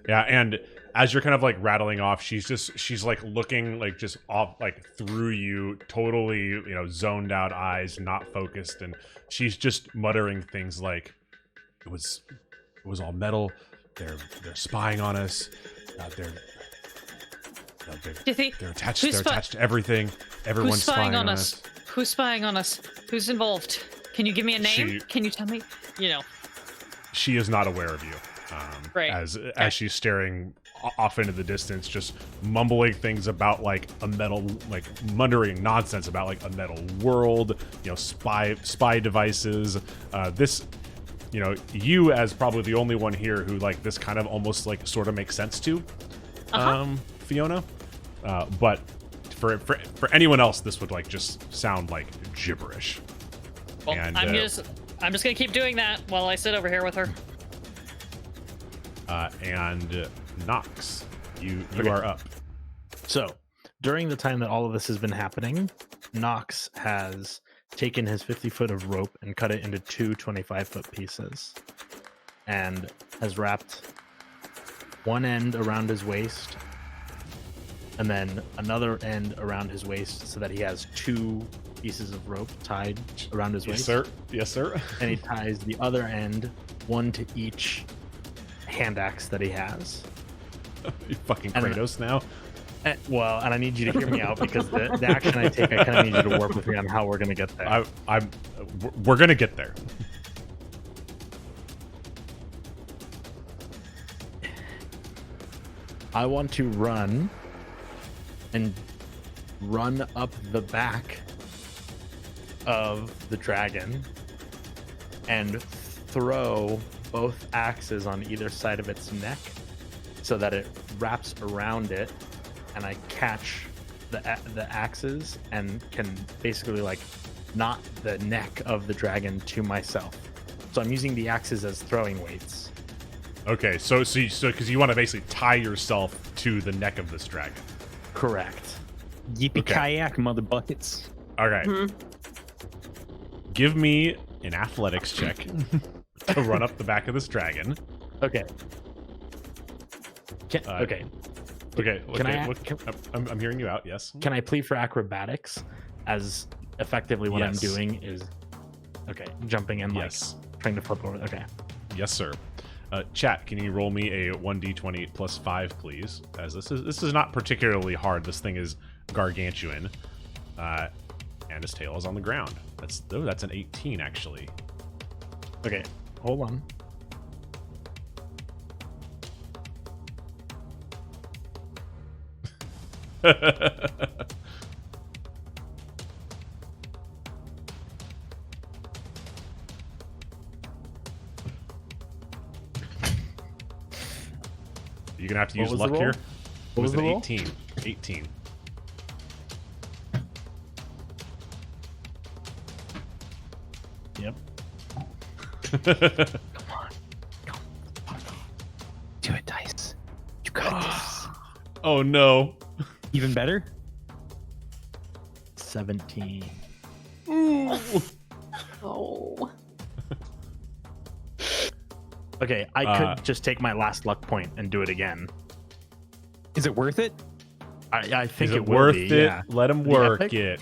Yeah, and as you're kind of like rattling off, she's like looking like just off like through you, totally, zoned out eyes, not focused, and she's just muttering things like, it was all metal. They're spying on us. They're attached. They're attached to everything. Everyone's Who's spying on us? Who's spying on us? Who's involved? Can you give me a name? Can you tell me? She is not aware of you. Right. As she's staring off into the distance, just mumbling things about like a metal, like muttering nonsense about like a metal world, spy devices. You as probably the only one here who like this kind of almost like sort of makes sense to, Fiona. But for anyone else, this would like just sound like gibberish. Well, and I'm just gonna keep doing that while I sit over here with her. And Nox, you Okay. are up. So, during the time that all of this has been happening, Nox has taken his 50 foot of rope and cut it into 2 25-foot pieces, and has wrapped one end around his waist and then another end around his waist, so that he has 2 pieces of rope tied around his waist. Yes, sir. And he ties the other end, one to each hand axe that he has. You fucking And- Kratos now. And I need you to hear me out, because the action I take, I kind of need you to work with me on how we're going to get there. We're gonna get there. I want to run up the back of the dragon and throw both axes on either side of its neck, so that it wraps around it, and I catch the axes and can basically like knot the neck of the dragon to myself. So I'm using the axes as throwing weights. Okay, so because you want to basically tie yourself to the neck of this dragon. Correct. Yippee Okay. kayak, mother buckets. Okay. Mhm. Give me an athletics check to run up the back of this dragon. Okay. Uh, Okay. Okay. Can okay, I- what- I'm hearing you out. Yes. Can I plead for acrobatics? As effectively, what Yes. I'm doing is jumping and Yes. trying to flip over. Okay. Yes, sir. Chat, can you roll me a 1d20 plus 5, please? As this is not particularly hard. This thing is gargantuan, and his tail is on the ground. That's an 18 actually. Okay. Hold on. You're gonna have to What use was the luck roll? here. What was an the roll? 18. 18. Yep. Do it, dice. You got this. Oh no. Even better. 17. Ooh. Oh. Okay, I could just take my last luck point and do it again. Is it worth it? I think Is it it will worth be, it? yeah. Let him The work epic? it.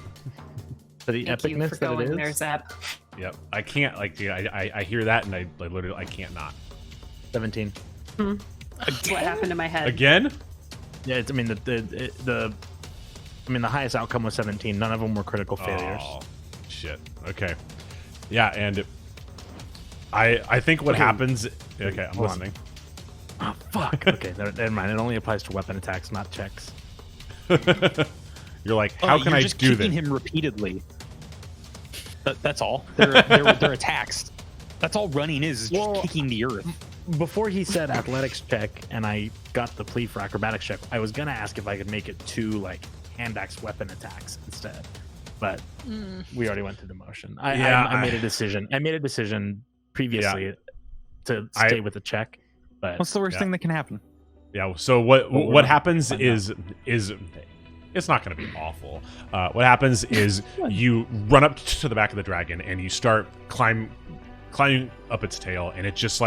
For the Thank you epicness for that it going there, is. Zap. Yep. I can't I hear that and I literally I can't not. 17. What happened to my head? Again? Yeah, it's, I mean the highest outcome was 17. None of them were critical failures. Oh, shit. Okay. Yeah, and I think what Okay. happens. Okay, I'm Listen. listening. Oh, fuck. Okay, never mind. It only applies to weapon attacks, not checks. You're like, how can you're I just do kicking this? him repeatedly. That's all. They're attacks. That's all running is just Well, kicking the earth. Before he said athletics check and I got the plea for acrobatics check, I was gonna ask if I could make it 2 hand axe weapon attacks instead. But we already went through the motion. I made a decision. I made a decision previously to stay with the check. But What's the worst thing that can happen? Yeah. So what Well, we're what not happens find is it's not going to be awful. What happens is you run up to the back of the dragon and you start climbing up its tail, and it just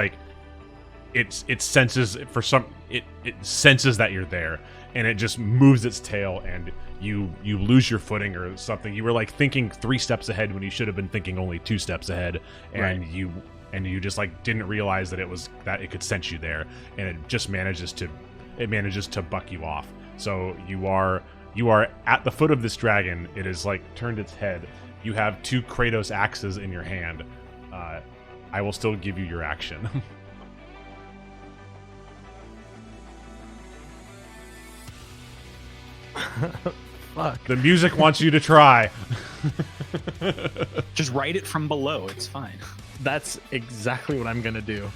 it senses it senses that you're there, and it just moves its tail, and you lose your footing or something. You were thinking 3 steps ahead when you should have been thinking only 2 steps ahead, and you just didn't realize that it could sense you there, and it just manages to buck you off. So you are at the foot of this dragon. It is turned its head. You have 2 Kratos axes in your hand. I will still give you your action. fuck. The music wants you to try. Just write it from below. It's fine. That's exactly what I'm gonna do.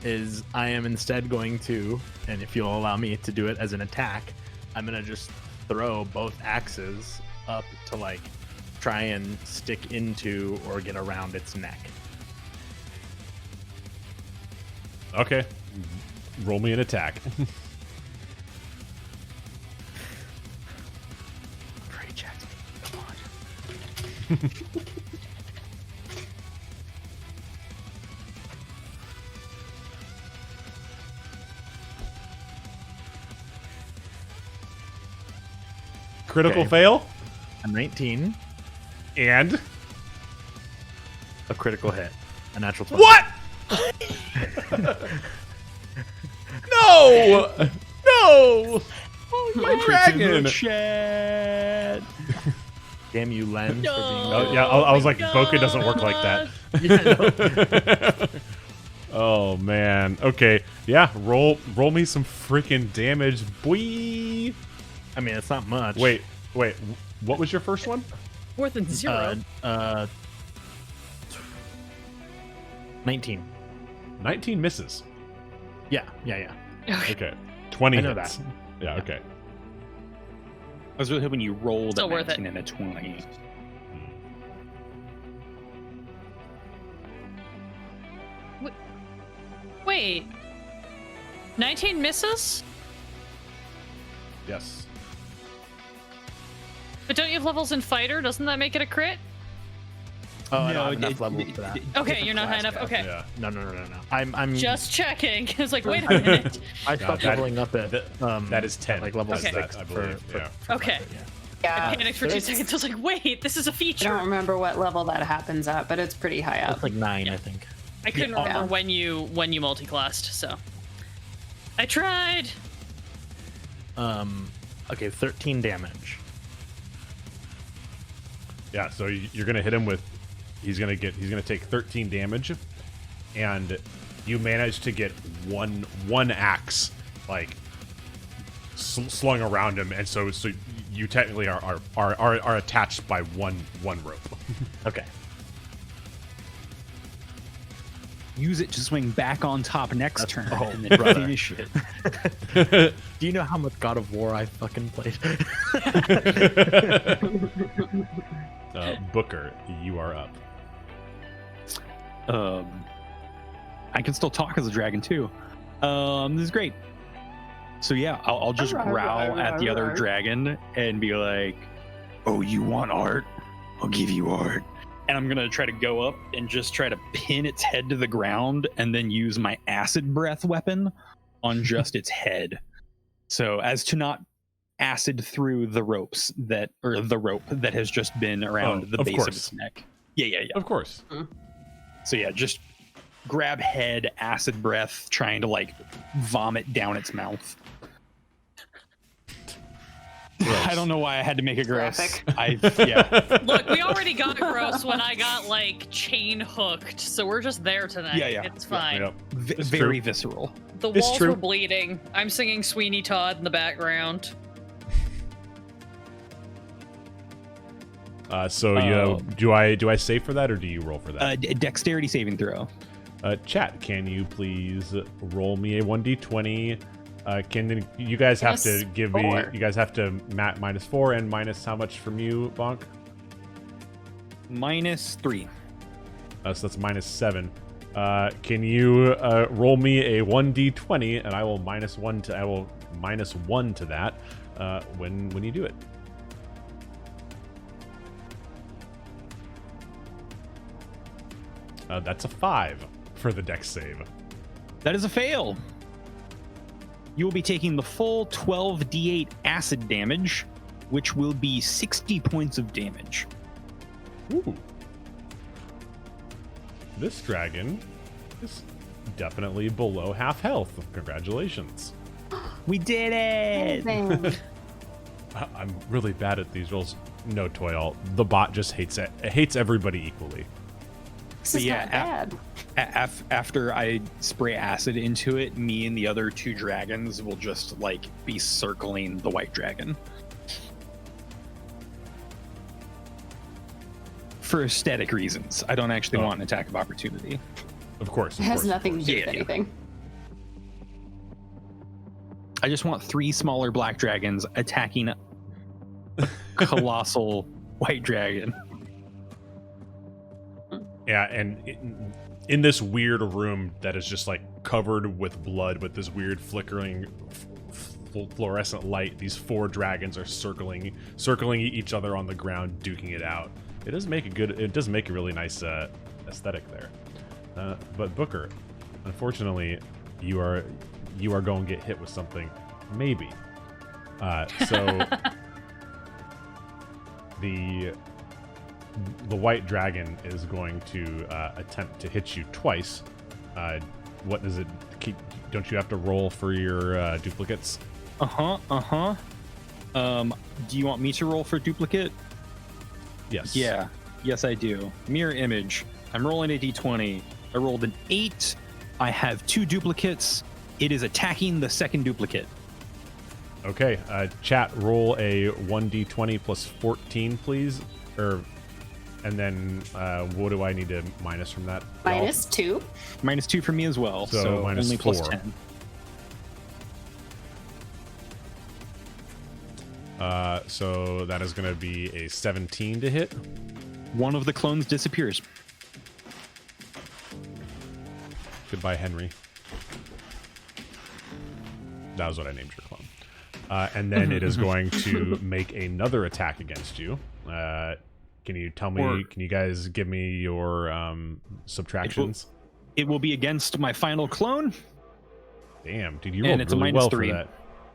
Is I am instead going to, and if you'll allow me to do it as an attack, I'm gonna just throw both axes up to try and stick into or get around its neck. Okay. Roll me an attack. Reject me. Come on. Critical Okay. fail A 19, and a critical hit, a natural 20. what? No! No! My dragon! Shit. Damn you, Len. No. For being Oh, yeah, I was like, my Bokeh doesn't work like that. Yeah, no. Oh man. Okay. Yeah. Roll me some freaking damage, boy. I mean, it's not much. Wait. What was your first one? More than 0. 19. 19 misses. Yeah. Okay. 20 I know hits. that. Yeah. Okay. I was really hoping you rolled Still a worth it. 19 and a 20. Wait. 19 misses? Yes. But don't you have levels in fighter? Doesn't that make it a crit? Oh, I don't have enough levels for that. Okay, you're not high enough. Okay. Yeah. No. I'm Just checking. I was like, wait a minute. I stopped leveling up at That is 10. like level Does 6, that, I believe. Yeah. Okay. fighter, yeah. Yeah. I panicked for 2 seconds. I was like, wait, this is a I don't feature. remember what level that happens at, but it's pretty high up. It's like 9, I think. I couldn't remember when you multi-classed, so I tried. Okay, 13 damage. Yeah, so you're gonna hit him with. He's gonna take 13 damage, and you manage to get one axe like slung around him, and so you technically are attached by one rope. Okay. Use it to swing back on top next turn. And then brother. finish it. Do you know how much God of War I fucking played? Booker, you are up. I can still talk as a dragon too. This is great. So yeah, I'll just growl at the other dragon and be like, "Oh, you want art? I'll give you art." And I'm gonna try to go up and just try to pin its head to the ground, and then use my acid breath weapon on just its head, so as to not acid through the rope that has just been around the base of its neck. Yeah. Of course. So yeah, just grab head, acid breath, trying to like vomit down its mouth. I don't know why I had to make it gross. Yeah. Look, we already got gross when I got like chain hooked, so we're just there tonight. Yeah. It's fine. Yep. Very visceral. The It's walls true. were bleeding. I'm singing Sweeney Todd in the background. Do I save for that, or do you roll for that? Dexterity saving throw. Chat, can you please roll me a 1d20? Can you guys have to give me? -4. You guys have to -4 and minus how much from you, Bonk? -3. So that's -7. Can you roll me a 1d20, and I will minus one to that when you do it. That's a 5 for the dex save. That is a fail. You will be taking the full 12d8 acid damage, which will be 60 points of damage. Ooh. This dragon is definitely below half health. Congratulations. We did it! I'm really bad at these rolls. No, Toil. The bot just hates it. It hates everybody equally. This is not bad. After I spray acid into it, me and the other 2 dragons will just like be circling the white dragon. For aesthetic reasons. I don't actually want an attack of opportunity. Of course. It has nothing to do with Yeah. anything. I just want 3 smaller black dragons attacking a colossal white dragon. Yeah, and in this weird room that is just like covered with blood, with this weird flickering fluorescent light, these 4 dragons are circling each other on the ground, duking it out. It does make a really nice aesthetic there. But Booker, unfortunately, you are going to get hit with something. Maybe. So the white dragon is going to attempt to hit you twice. What does it keep? Don't you have to roll for your duplicates? Do you want me to roll for duplicate? Yes. Yeah. Yes, I do. Mirror image. I'm rolling a d20. I rolled an 8. I have 2 duplicates. It is attacking the second duplicate. Okay. Chat, roll a 1d20 plus 14, please. And then what do I need to minus from that? -2. -2 for me as well. So minus only plus 4. 10. So that is going to be a 17 to hit. One of the clones disappears. Goodbye, Henry. That was what I named your clone. and then it is going to make another attack against you. Can you tell me? Can you guys give me your subtractions? It will be against my final clone. Damn, dude, you And rolled it's a really minus well 3. for that.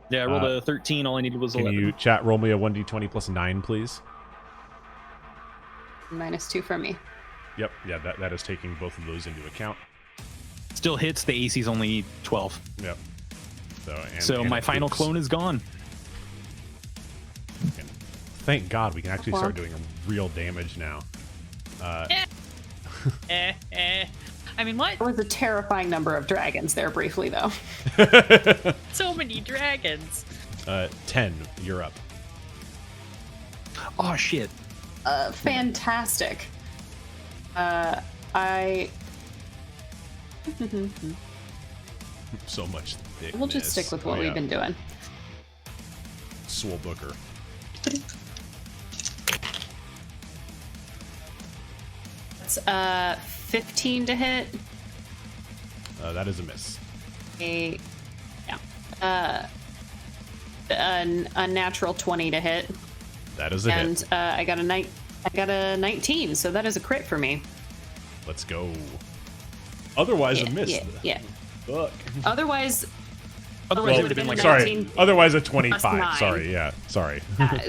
Yeah, I rolled a 13. All I needed was Can 11. you chat roll me a 1d20 plus 9, please? -2 for me. Yep, yeah, that is taking both of those into account. Still hits. The AC's only 12. Yep. So my final clone is gone. And thank God we can actually start doing real damage now. I mean, what? There was a terrifying number of dragons there briefly, though. So many dragons. 10, you're up. Oh shit. Fantastic. So much thickness. We'll just stick with what we've been doing. Swole Booker. It's 15 to hit. That is a miss. A natural 20 to hit. That is a hit. And I got a 19, so that is a crit for me. Let's go. Otherwise a miss. Yeah. Fuck. Otherwise Otherwise, Well, it would have been like sorry. Otherwise a 25. 9. Sorry. Yeah. Sorry.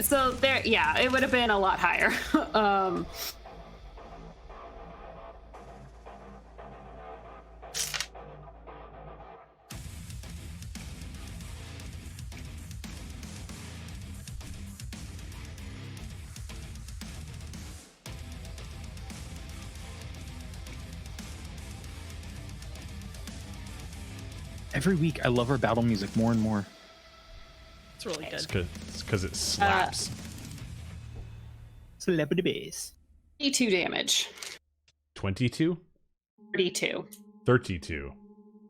So there, yeah, it would have been a lot higher. every week. I love our battle music more and more. It's really good. It's because it slaps. Celebrity base. 32 damage. 22? 32. 32.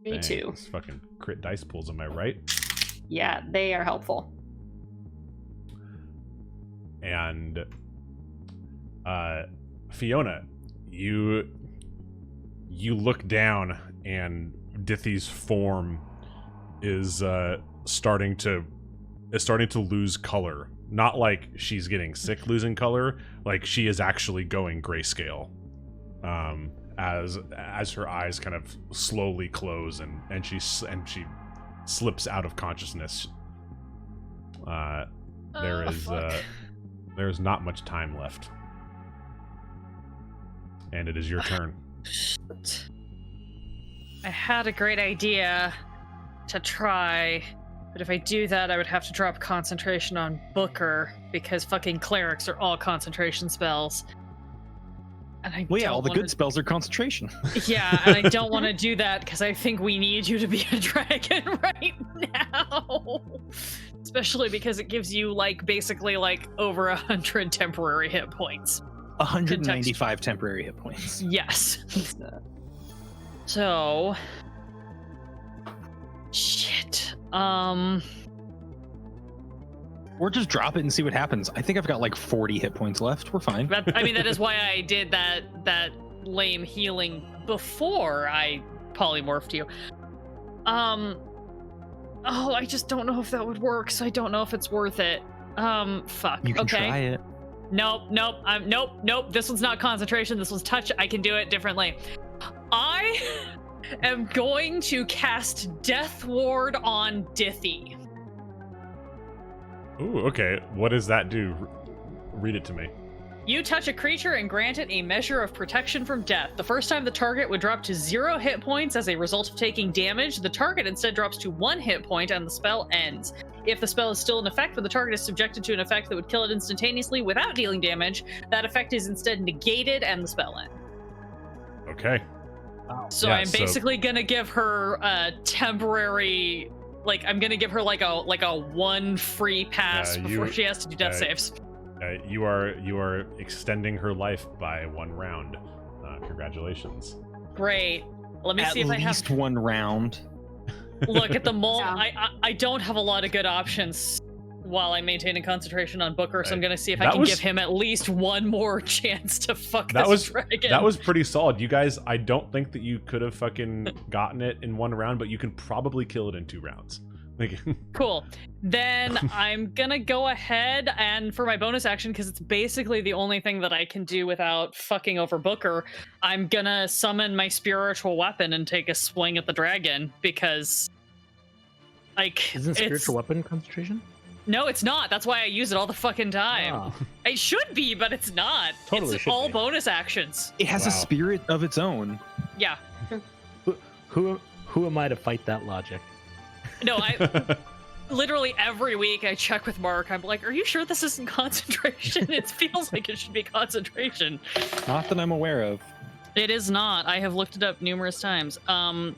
32. Dang, this fucking crit dice pools, am I right? Yeah, they are helpful. And Fiona, you look down and Dithy's form is starting to lose color. Not like she's getting sick losing color, like she is actually going grayscale. As her eyes kind of slowly close and she slips out of consciousness. There's not much time left. And it is your turn. Shit. I had a great idea to try, but if I do that, I would have to drop concentration on Booker because fucking clerics are all concentration spells. And I Well, yeah, don't all the wanna... good spells are concentration. Yeah, and I don't want to do that because I think we need you to be a dragon right now. Especially because it gives you basically over 100 temporary hit points. 195 temporary hit points. Yes. So shit. Or just drop it and see what happens. I think I've got 40 hit points left. We're fine. That is why I did that lame healing before I polymorphed you. Oh, I just don't know if that would work, so I don't know if it's worth it. Fuck. You can okay. try it. Nope. Nope. This one's not concentration. This one's touch. I can do it differently. I am going to cast Death Ward on Dithy. Ooh, okay. What does that do? Read it to me. You touch a creature and grant it a measure of protection from death. The first time the target would drop to 0 hit points as a result of taking damage. The target instead drops to 1 hit point and the spell ends. If the spell is still in effect, but the target is subjected to an effect that would kill it instantaneously without dealing damage, that effect is instead negated and the spell ends. Okay. So Yeah, I'm basically gonna give her a temporary, I'm gonna give her a 1 free pass before she has to do death saves. You are extending her life by 1 round. Congratulations. Great. Let me see if I have. At least 1 round. Look at the mole. Yeah. I don't have a lot of good options while I'm maintaining concentration on Booker, so I'm gonna see if I That can was- give him at least 1 more chance to fuck this dragon. That was pretty solid. You guys, I don't think that you could have fucking gotten it in 1 round, but you can probably kill it in 2 rounds. Like, Cool. Then I'm gonna go ahead and for my bonus action, because it's basically the only thing that I can do without fucking over Booker, I'm gonna summon my spiritual weapon and take a swing at the dragon because, like, Isn't spiritual weapon concentration? No, it's not. That's why I use it all the fucking time. Ah. It should be, but it's not. Totally it's should all be. bonus actions. It has a Wow. spirit of its own. Yeah. Who am I to fight that logic? No, I literally every week I check with Mark. I'm like, are you sure this isn't concentration? It feels like it should be concentration. Not that I'm aware of. It is not. I have looked it up numerous times.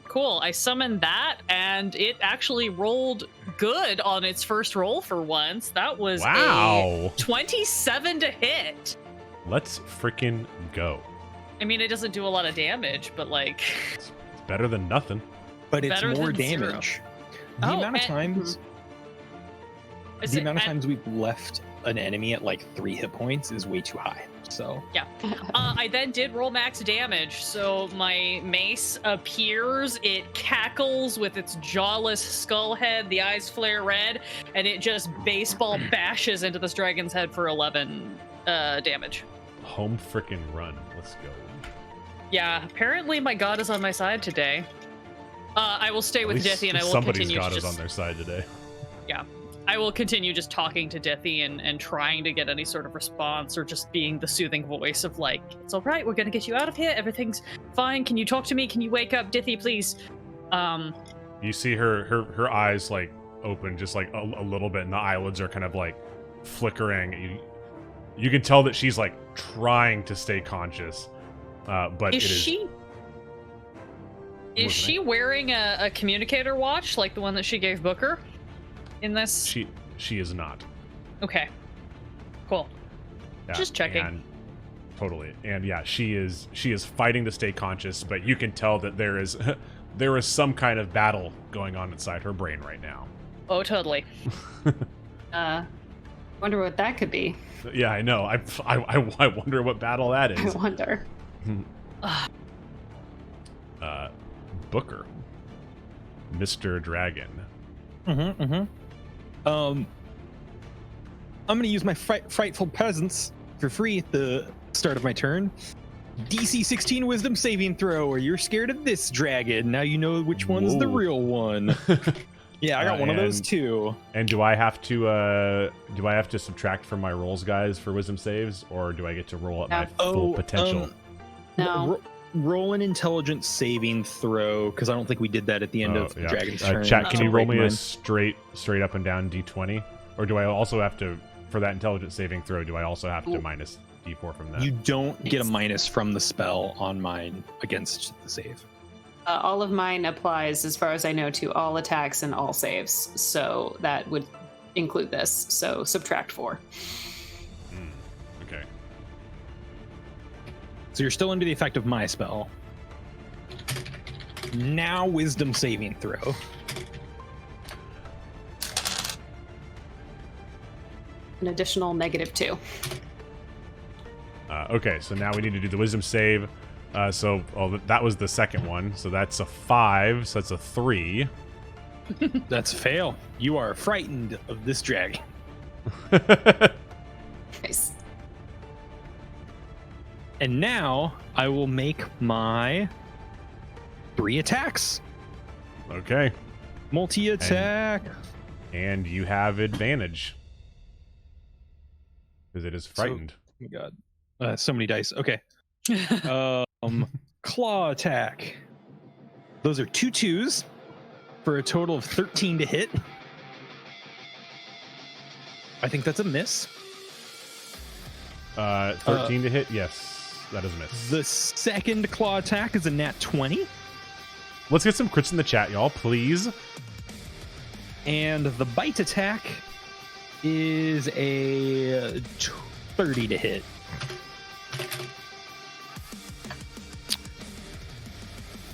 Cool. I summoned that, and it actually rolled good on its first roll for once. That was wow. a 27 to hit. Let's freaking go. I mean, it doesn't do a lot of damage, but like, It's better than nothing. But it's Better more than zero. damage. The Oh, amount of and- times is the it- amount of and- times we've left an enemy at like 3 hit points is way too high. So I then did roll max damage, so my mace appears, it cackles with its jawless skull head, the eyes flare red, and it just baseball bashes into this dragon's head for 11 damage. Home freaking run. Let's go. Yeah, apparently my god is on my side today. I will stay At with least Dithy, and I will somebody's continue god to is just... on their side today. I will continue just talking to Dithy and trying to get any sort of response, or just being the soothing voice of like, it's all right, we're gonna get you out of here, everything's fine, can you talk to me, can you wake up, Dithy, please? You see her eyes like open just like a little bit, and the eyelids are kind of like flickering. You can tell that she's like trying to stay conscious, but Is it is. she Wasn't she wearing a communicator watch like the one that she gave Booker in this? She is not. Okay, cool. Yeah, Just checking. And, totally, and yeah, she is fighting to stay conscious, but you can tell that there is there is some kind of battle going on inside her brain right now. Oh, totally. Wonder what that could be. Yeah, I know. I wonder what battle that I is. wonder. Booker, Mr. Dragon. I'm gonna use my frightful presence for free at the start of my turn. DC 16 Wisdom saving throw, or you're scared of this dragon. Now you know which one's the Whoa. real one. Yeah, I got one of those and- too. And do I have to subtract from my rolls, guys, for wisdom saves, or do I get to roll at my full potential? No. Roll an intelligence saving throw, because I don't think we did that at the end of the dragon's turn. Chat, can Oh. you roll me Mine. a straight up and down d20, or do I also have to, for that intelligence saving throw, do I also have to minus d4 from that? You don't get a minus from the spell on mine against the save. All of mine applies, as far as I know, to all attacks and all saves. So that would include this. So subtract 4. Okay. So you're still under the effect of my spell. Now wisdom saving throw. An additional -2. Okay, so now we need to do the wisdom save. That was the second one, so that's a 5, so that's a 3. That's a fail. You are frightened of this dragon. Nice. And now I will make my 3 attacks. Okay, Multi-attack. and you have advantage because it is frightened. Oh my god. So many dice. Okay. Claw attack. Those are 2 2s for a total of 13 to hit. I think that's a miss. 13 to hit. Yes, that is a miss. The second claw attack is a nat 20. Let's get some crits in the chat, y'all, please. And the bite attack is a 30 to hit.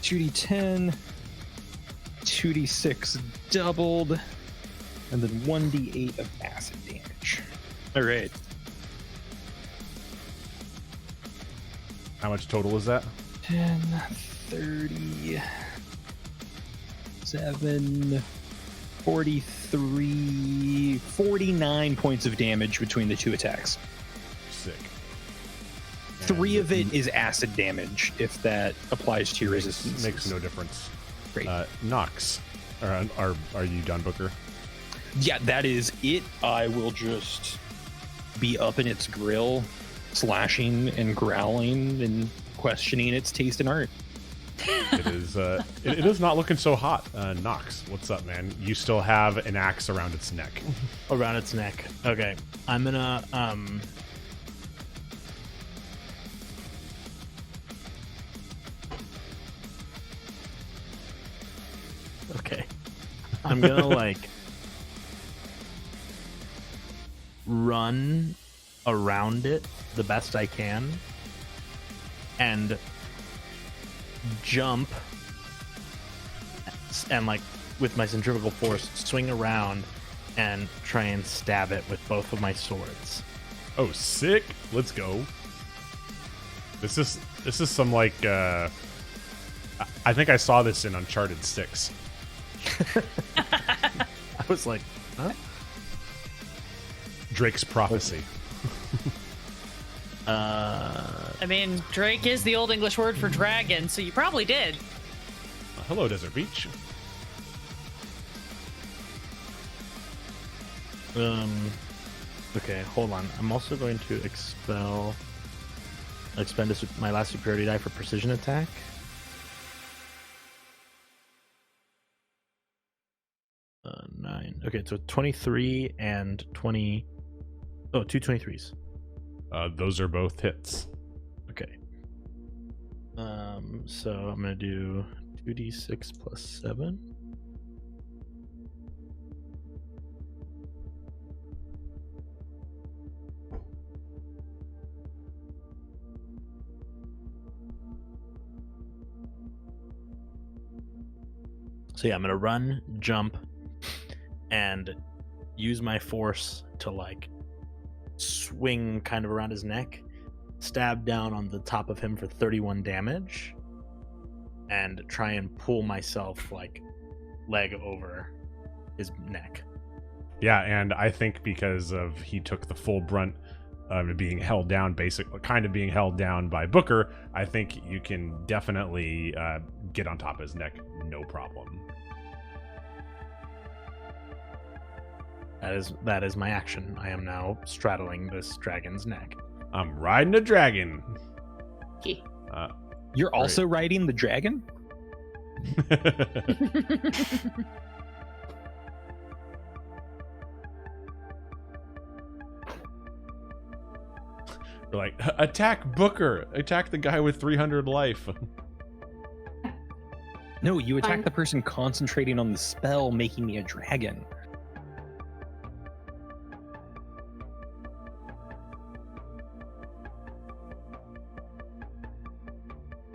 $2d10, 2d6 doubled, and then 1d8 of acid damage. All right. How much total is that? 10, 30, 7, 49 points of damage between the two attacks. Sick. 3 of it is acid damage, if that applies to your resistance. Makes no difference. Great. Nox, are you done, Booker? Yeah, that is it. I will just be up in its grill, slashing and growling and questioning its taste and art. It is. It is not looking so hot. Nox, what's up, man? You still have an axe around its neck. Around its neck. Okay, I'm gonna Okay, I'm gonna like run around it the best I can and jump and like with my centrifugal force swing around and try and stab it with both of my swords. Oh, sick! Let's go. This is some like. I think I saw this in Uncharted 6. I was like, huh? Drake's prophecy. I mean, Drake is the Old English word for dragon, so you probably did. Hello, Desert Beach. Okay, hold on. I'm also going to expend my last superiority die for precision attack. Nine. Okay, so 23 and 20. Oh, two 23s. Those are both hits. Okay. So I'm gonna do 2d6 plus 7. So yeah, I'm gonna run, jump, and use my force to like swing kind of around his neck, stab down on the top of him for 31 damage, and try and pull myself like leg over his neck. Yeah, and I think because of he took the full brunt of being held down, kind of being held down by Booker, I think you can definitely get on top of his neck, no problem. That is my action. I am now straddling this dragon's neck. I'm riding a dragon. Okay. You're also riding the dragon? You're like, attack Booker! Attack the guy with 300 life. No, you attack Fine. the person concentrating on the spell, making me a dragon.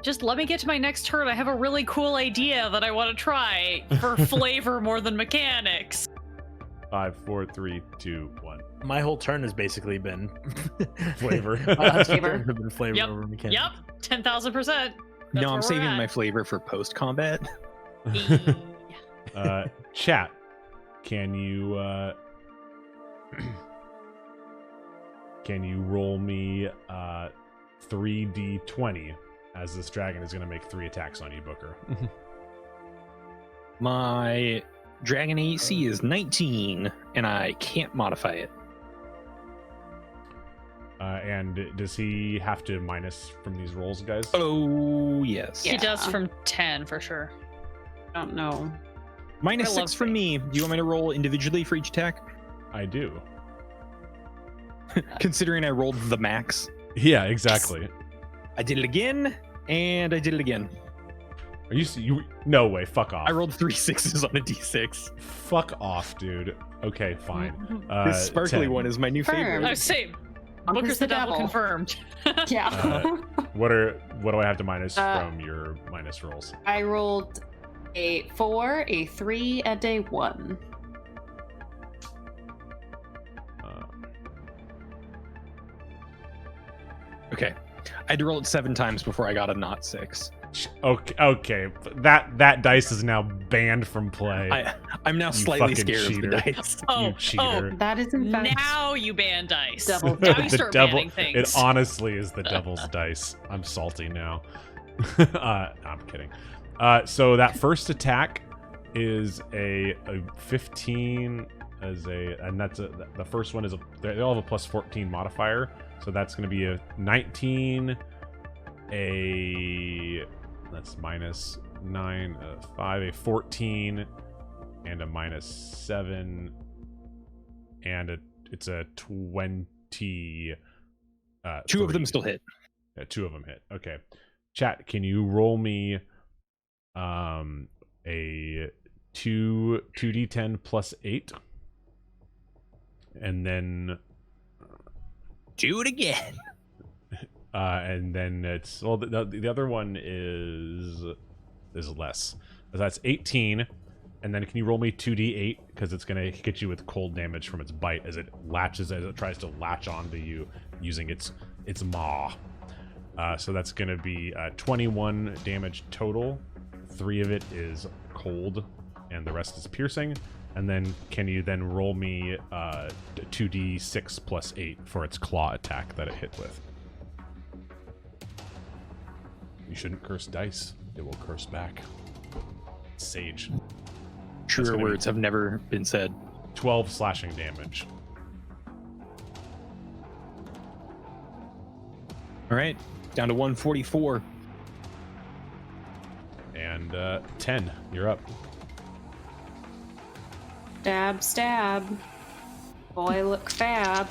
Just let me get to my next turn. I have a really cool idea that I want to try for flavor more than mechanics. 5, 4, 3, 2, 1. My whole turn has basically been Flavor. Flavor. Have been flavor Yep. over mechanics. Yep, 10,000%. No, I'm saving my flavor for post-combat. Chat, can you roll me 3d20 as this dragon is going to make 3 attacks on you, Booker? My dragon AC is 19, and I can't modify it. And does he have to minus from these rolls, guys? Oh, yes. He Yeah. does from 10 for sure. I don't know. Minus I 6 love from me. Do you want me to roll individually for each attack? I do. Considering I rolled the max. Yeah, exactly. I did it again, and I did it again. Are you no way, fuck off. I rolled 3 6s on a d6. Fuck off, dude. Okay, fine. This sparkly 10. one is my new Firm. favorite. I was saying, Booker's Booker's the devil confirmed. Yeah. What do I have to minus Uh, from your minus rolls? I rolled a 4, a 3, and a 1. Okay. I had to roll it 7 times before I got a not 6. Okay. That dice is now banned from play. I'm now You slightly fucking scared cheater. of the dice. You cheater. That is in fact Now you ban dice. Double Now you dice. start banning things. It honestly is the devil's dice. I'm salty now. I'm kidding. So that first attack is a 15 as and that's the first one is they all have a plus 14 modifier, so that's going to be a 19, that's minus 9, 5, a 14, and a minus 7, and it's a 20. Two of them 3. still hit. Yeah, 2 of them hit. Okay. Chat, can you roll me a 2d10 plus 8? And then Do it again. and then it's well the other one is less. So that's 18. And then can you roll me 2d8 because it's going to hit you with cold damage from its bite as it tries to latch onto you using its maw. So that's going to be 21 damage total. 3 of it is cold, and the rest is piercing. And then can you then roll me 2d6 plus 8 for its claw attack that it hit with? You shouldn't curse dice. It will curse back. Sage. Truer gonna be- words have never been said. 12 slashing damage. All right, down to 144. And 10. You're up. stab, stab. Boy, look fab.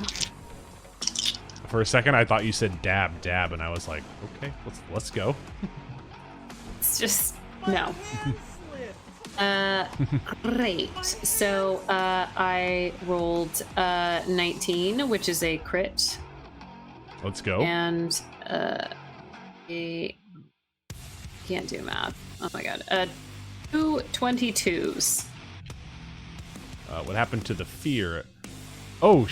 For a second, I thought you said dab, dab, and I was like, okay, let's go. It's just no. Great. So I rolled 19, which is a crit, Let's go. and a can't do math. Oh my god. 2 22s. What happened to the fear? Oh,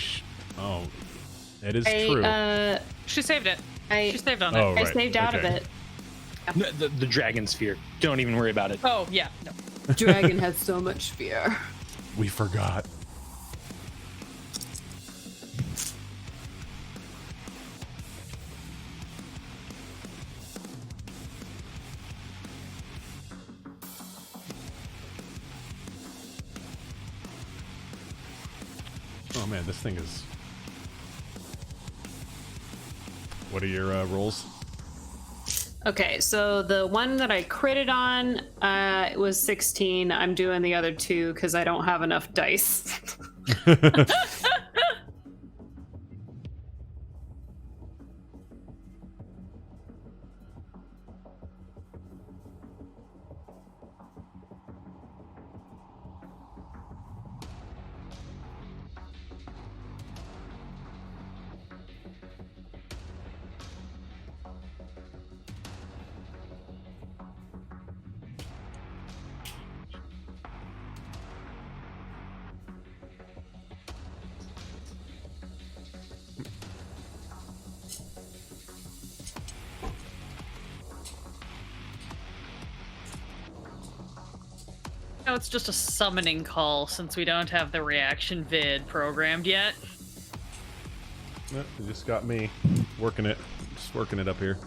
it is true. She saved it. I She saved on Oh, it. I right, saved out of okay. it. No, the dragon sphere. Don't even worry about it. Oh yeah. No. Dragon has so much fear. We forgot. Oh man, this thing is... What are your rolls? Okay, so the one that I critted on it was 16. I'm doing the other 2 because I don't have enough dice. No, it's just a summoning call since we don't have the reaction vid programmed yet. You just got me working it. Just working it up here.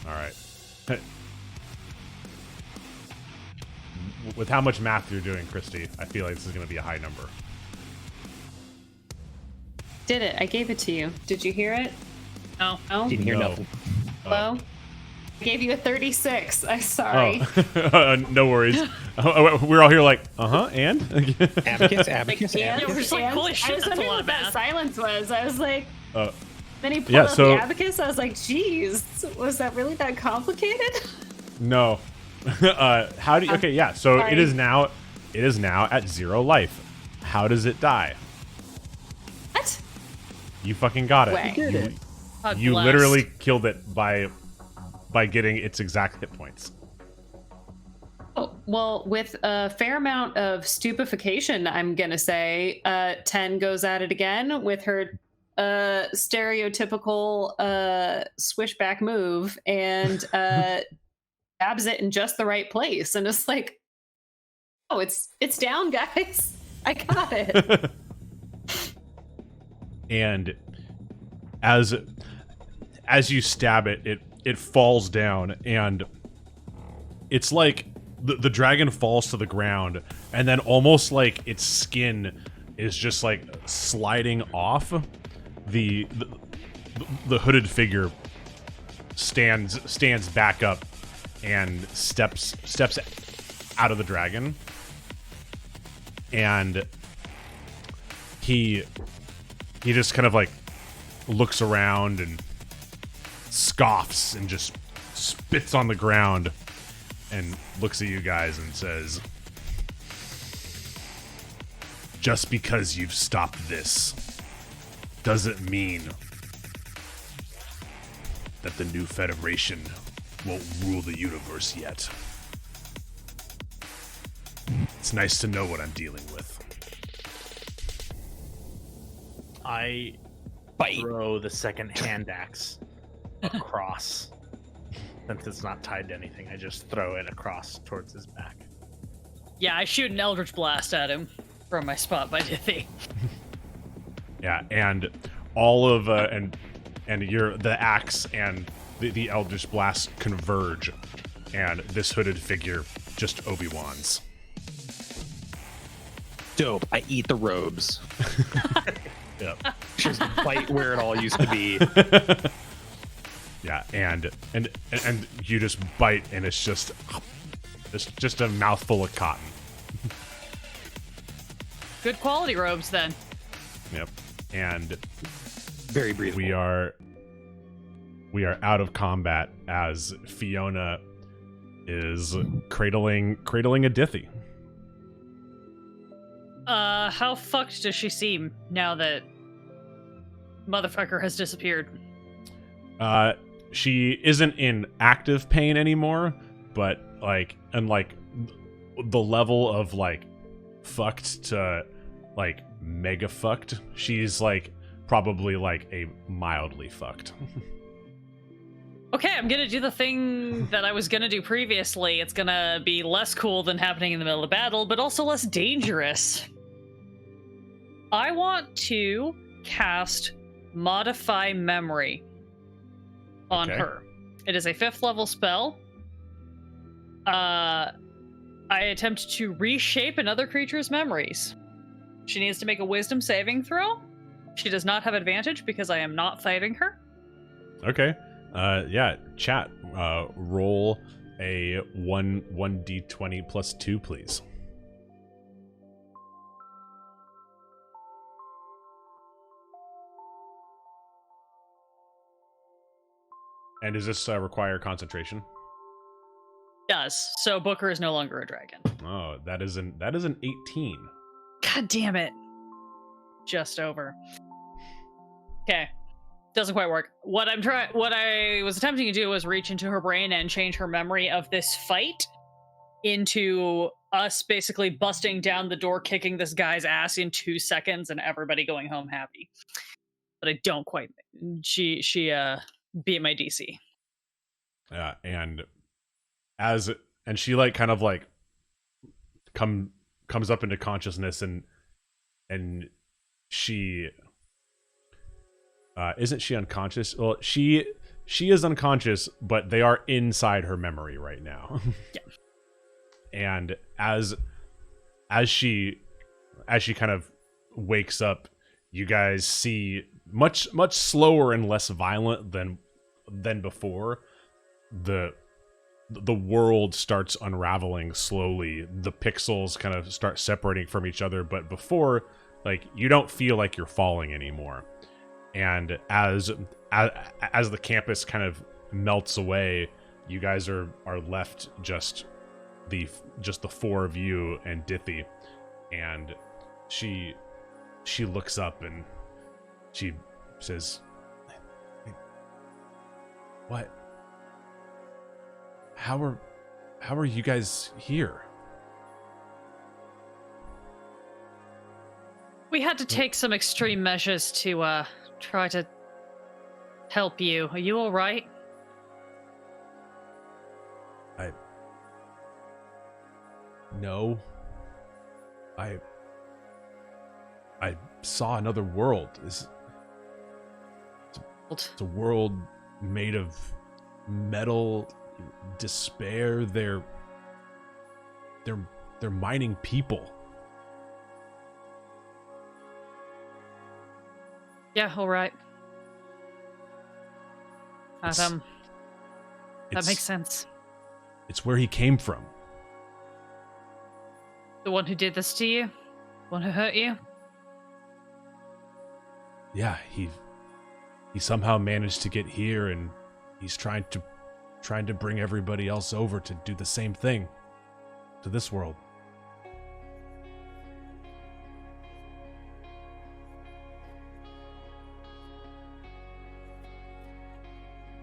All right. With how much math you're doing, Christy, I feel like this is going to be a high number. Did it. I gave it to you. Did you hear it? No. No? Didn't hear No. nothing. Hello? I gave you a 36. I'm sorry. Oh, no worries. We're all here like, and? Abacus, abacus, And- abacus. Yeah, we're just like, and holy shit, I was that's a wondering lot what of that math. silence was. I was like, then he pulled yeah, up so- the abacus. I was like, geez, was that really that complicated? No. How do you... Okay, yeah, so Sorry. it is now at 0 life. How does it die? What? You fucking got it. Way. Did it. God You bless. literally killed it by getting its exact hit points. Oh, Well, with a fair amount of stupefaction, I'm gonna say, 10 goes at it again with her stereotypical swishback move and stabs it in just the right place, and it's like, oh, it's down, guys. I got it. And as you stab it, it falls down, and it's like the dragon falls to the ground, and then almost like its skin is just like sliding off. The hooded figure stands back up and steps out of the dragon, and he just kind of like looks around and scoffs and just spits on the ground and looks at you guys and says, "Just because you've stopped this doesn't mean that the new Federation won't rule the universe yet. It's nice to know what I'm dealing with." I throw the second hand axe across. Since it's not tied to anything, I just throw it across towards his back. Yeah, I shoot an Eldritch Blast at him from my spot by Dithy. Yeah, and all of and the axe and the Eldritch Blast converge, and this hooded figure just Obi-Wan's. Dope. I eat the robes. Yep. Just bite where it all used to be. Yeah, and you just bite, and it's just a mouthful of cotton. Good quality robes, then. Yep. And Very breathable. we are out of combat as Fiona is cradling a Dithy. How fucked does she seem now that motherfucker has disappeared? She isn't in active pain anymore, but like the level of like fucked to like mega fucked, she's like probably like a mildly fucked. Okay, I'm gonna do the thing that I was gonna do previously. It's gonna be less cool than happening in the middle of battle, but also less dangerous. I want to cast Modify Memory on her. It is a 5th level spell. I attempt to reshape another creature's memories. She needs to make a wisdom saving throw. She does not have advantage because I am not fighting her. Okay. Yeah, chat. Roll a 1d20 plus 2, please. And does this require concentration? Does. So Booker is no longer a dragon. Oh, that is an 18. God damn it. Just over. Okay. Doesn't quite work. What I was attempting to do was reach into her brain and change her memory of this fight into us basically busting down the door, kicking this guy's ass in 2 seconds, and everybody going home happy. But I don't quite. She beat my DC. Yeah, and she like kind of like comes up into consciousness, and she isn't she unconscious? Well, she is unconscious, but they are inside her memory right now. Yeah. And as she kind of wakes up, you guys see much slower and less violent than before. The world starts unraveling slowly. The pixels kind of start separating from each other, but before, like, you don't feel like you're falling anymore. And as the campus kind of melts away, you guys are left just the 4 of you and Dithy. And she looks up and she says, "What? How are you guys here?" We had to take some extreme measures to try to help you. Are you all right? No. I saw another world. It's a world made of metal, despair. They're mining people. Yeah, all right. That It's- makes sense. It's where he came from. The one who did this to you? The one who hurt you? Yeah, he somehow managed to get here, and he's trying to bring everybody else over to do the same thing to this world.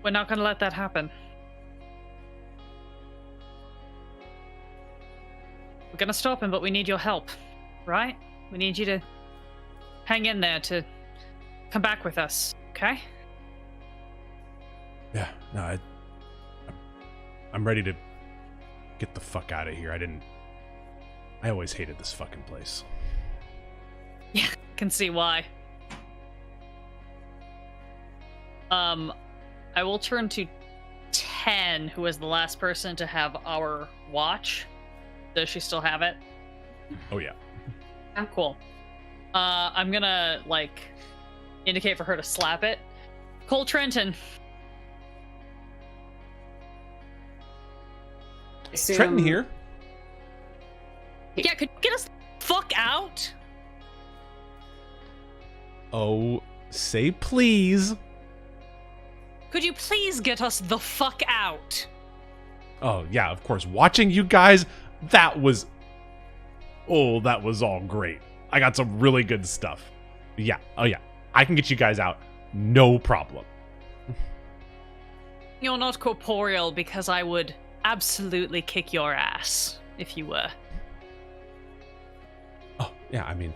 We're not gonna let that happen. We're gonna stop him, but we need your help, right? We need you to hang in there to come back with us, okay? Yeah, no, I'm ready to get the fuck out of here. I always hated this fucking place. Yeah, can see why. I will turn to 10, who was the last person to have our watch. Does she still have it? Oh yeah. Oh, cool. I'm gonna, indicate for her to slap it. Cole Trenton. Trenton here. Yeah, could you get us the fuck out? Oh, say please. Could you please get us the fuck out? Oh yeah, of course. Watching you guys, that was all great. I got some really good stuff. Yeah, oh yeah. I can get you guys out. No problem. You're not corporeal because I would absolutely kick your ass if you were. Oh, yeah, I mean,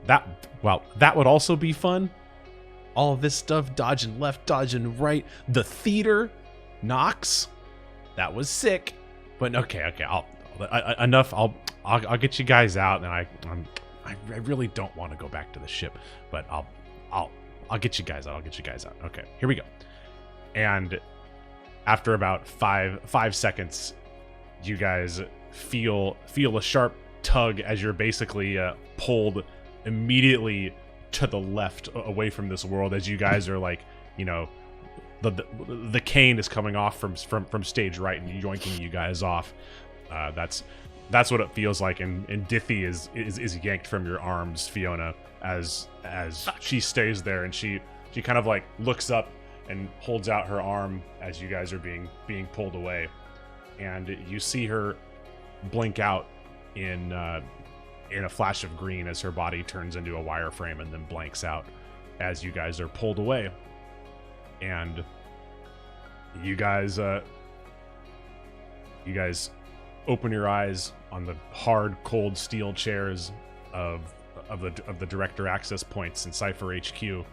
that would also be fun. All of this stuff, dodging left, dodging right. The theater, Knox, that was sick. But okay, enough. I'll get you guys out, and I really don't want to go back to the ship, but I'll get you guys out. I'll get you guys out. Okay, here we go. And after about five seconds, you guys feel a sharp tug as you're basically pulled immediately to the left away from this world, as you guys are the cane is coming off from stage right and yoinking you guys off. That's what it feels like, and Dithy is yanked from your arms, Fiona, as she stays there, and she kind of looks up and holds out her arm as you guys are being pulled away, and you see her blink out in a flash of green as her body turns into a wireframe and then blanks out as you guys are pulled away. And you guys open your eyes on the hard, cold steel chairs of the director access points in Cipher HQ,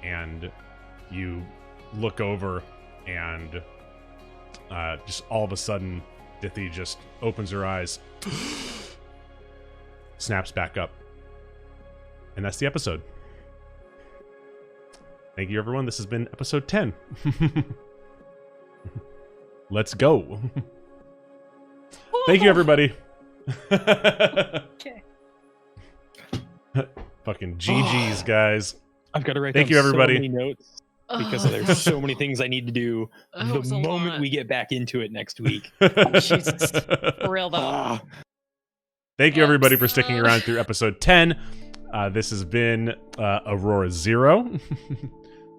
and you look over, and just all of a sudden, Dithy just opens her eyes, snaps back up, and that's the episode. Thank you, everyone. This has been episode 10. Let's go. Thank you, everybody. Okay. Fucking GG's, guys. I've got to write Thank down you, everybody. so many notes because there's so many things I need to do That was the a moment lot. we get back into it next week. Jesus. For real, though. Ah. Thank you, everybody, for sticking around through episode 10. This has been AuroraZero.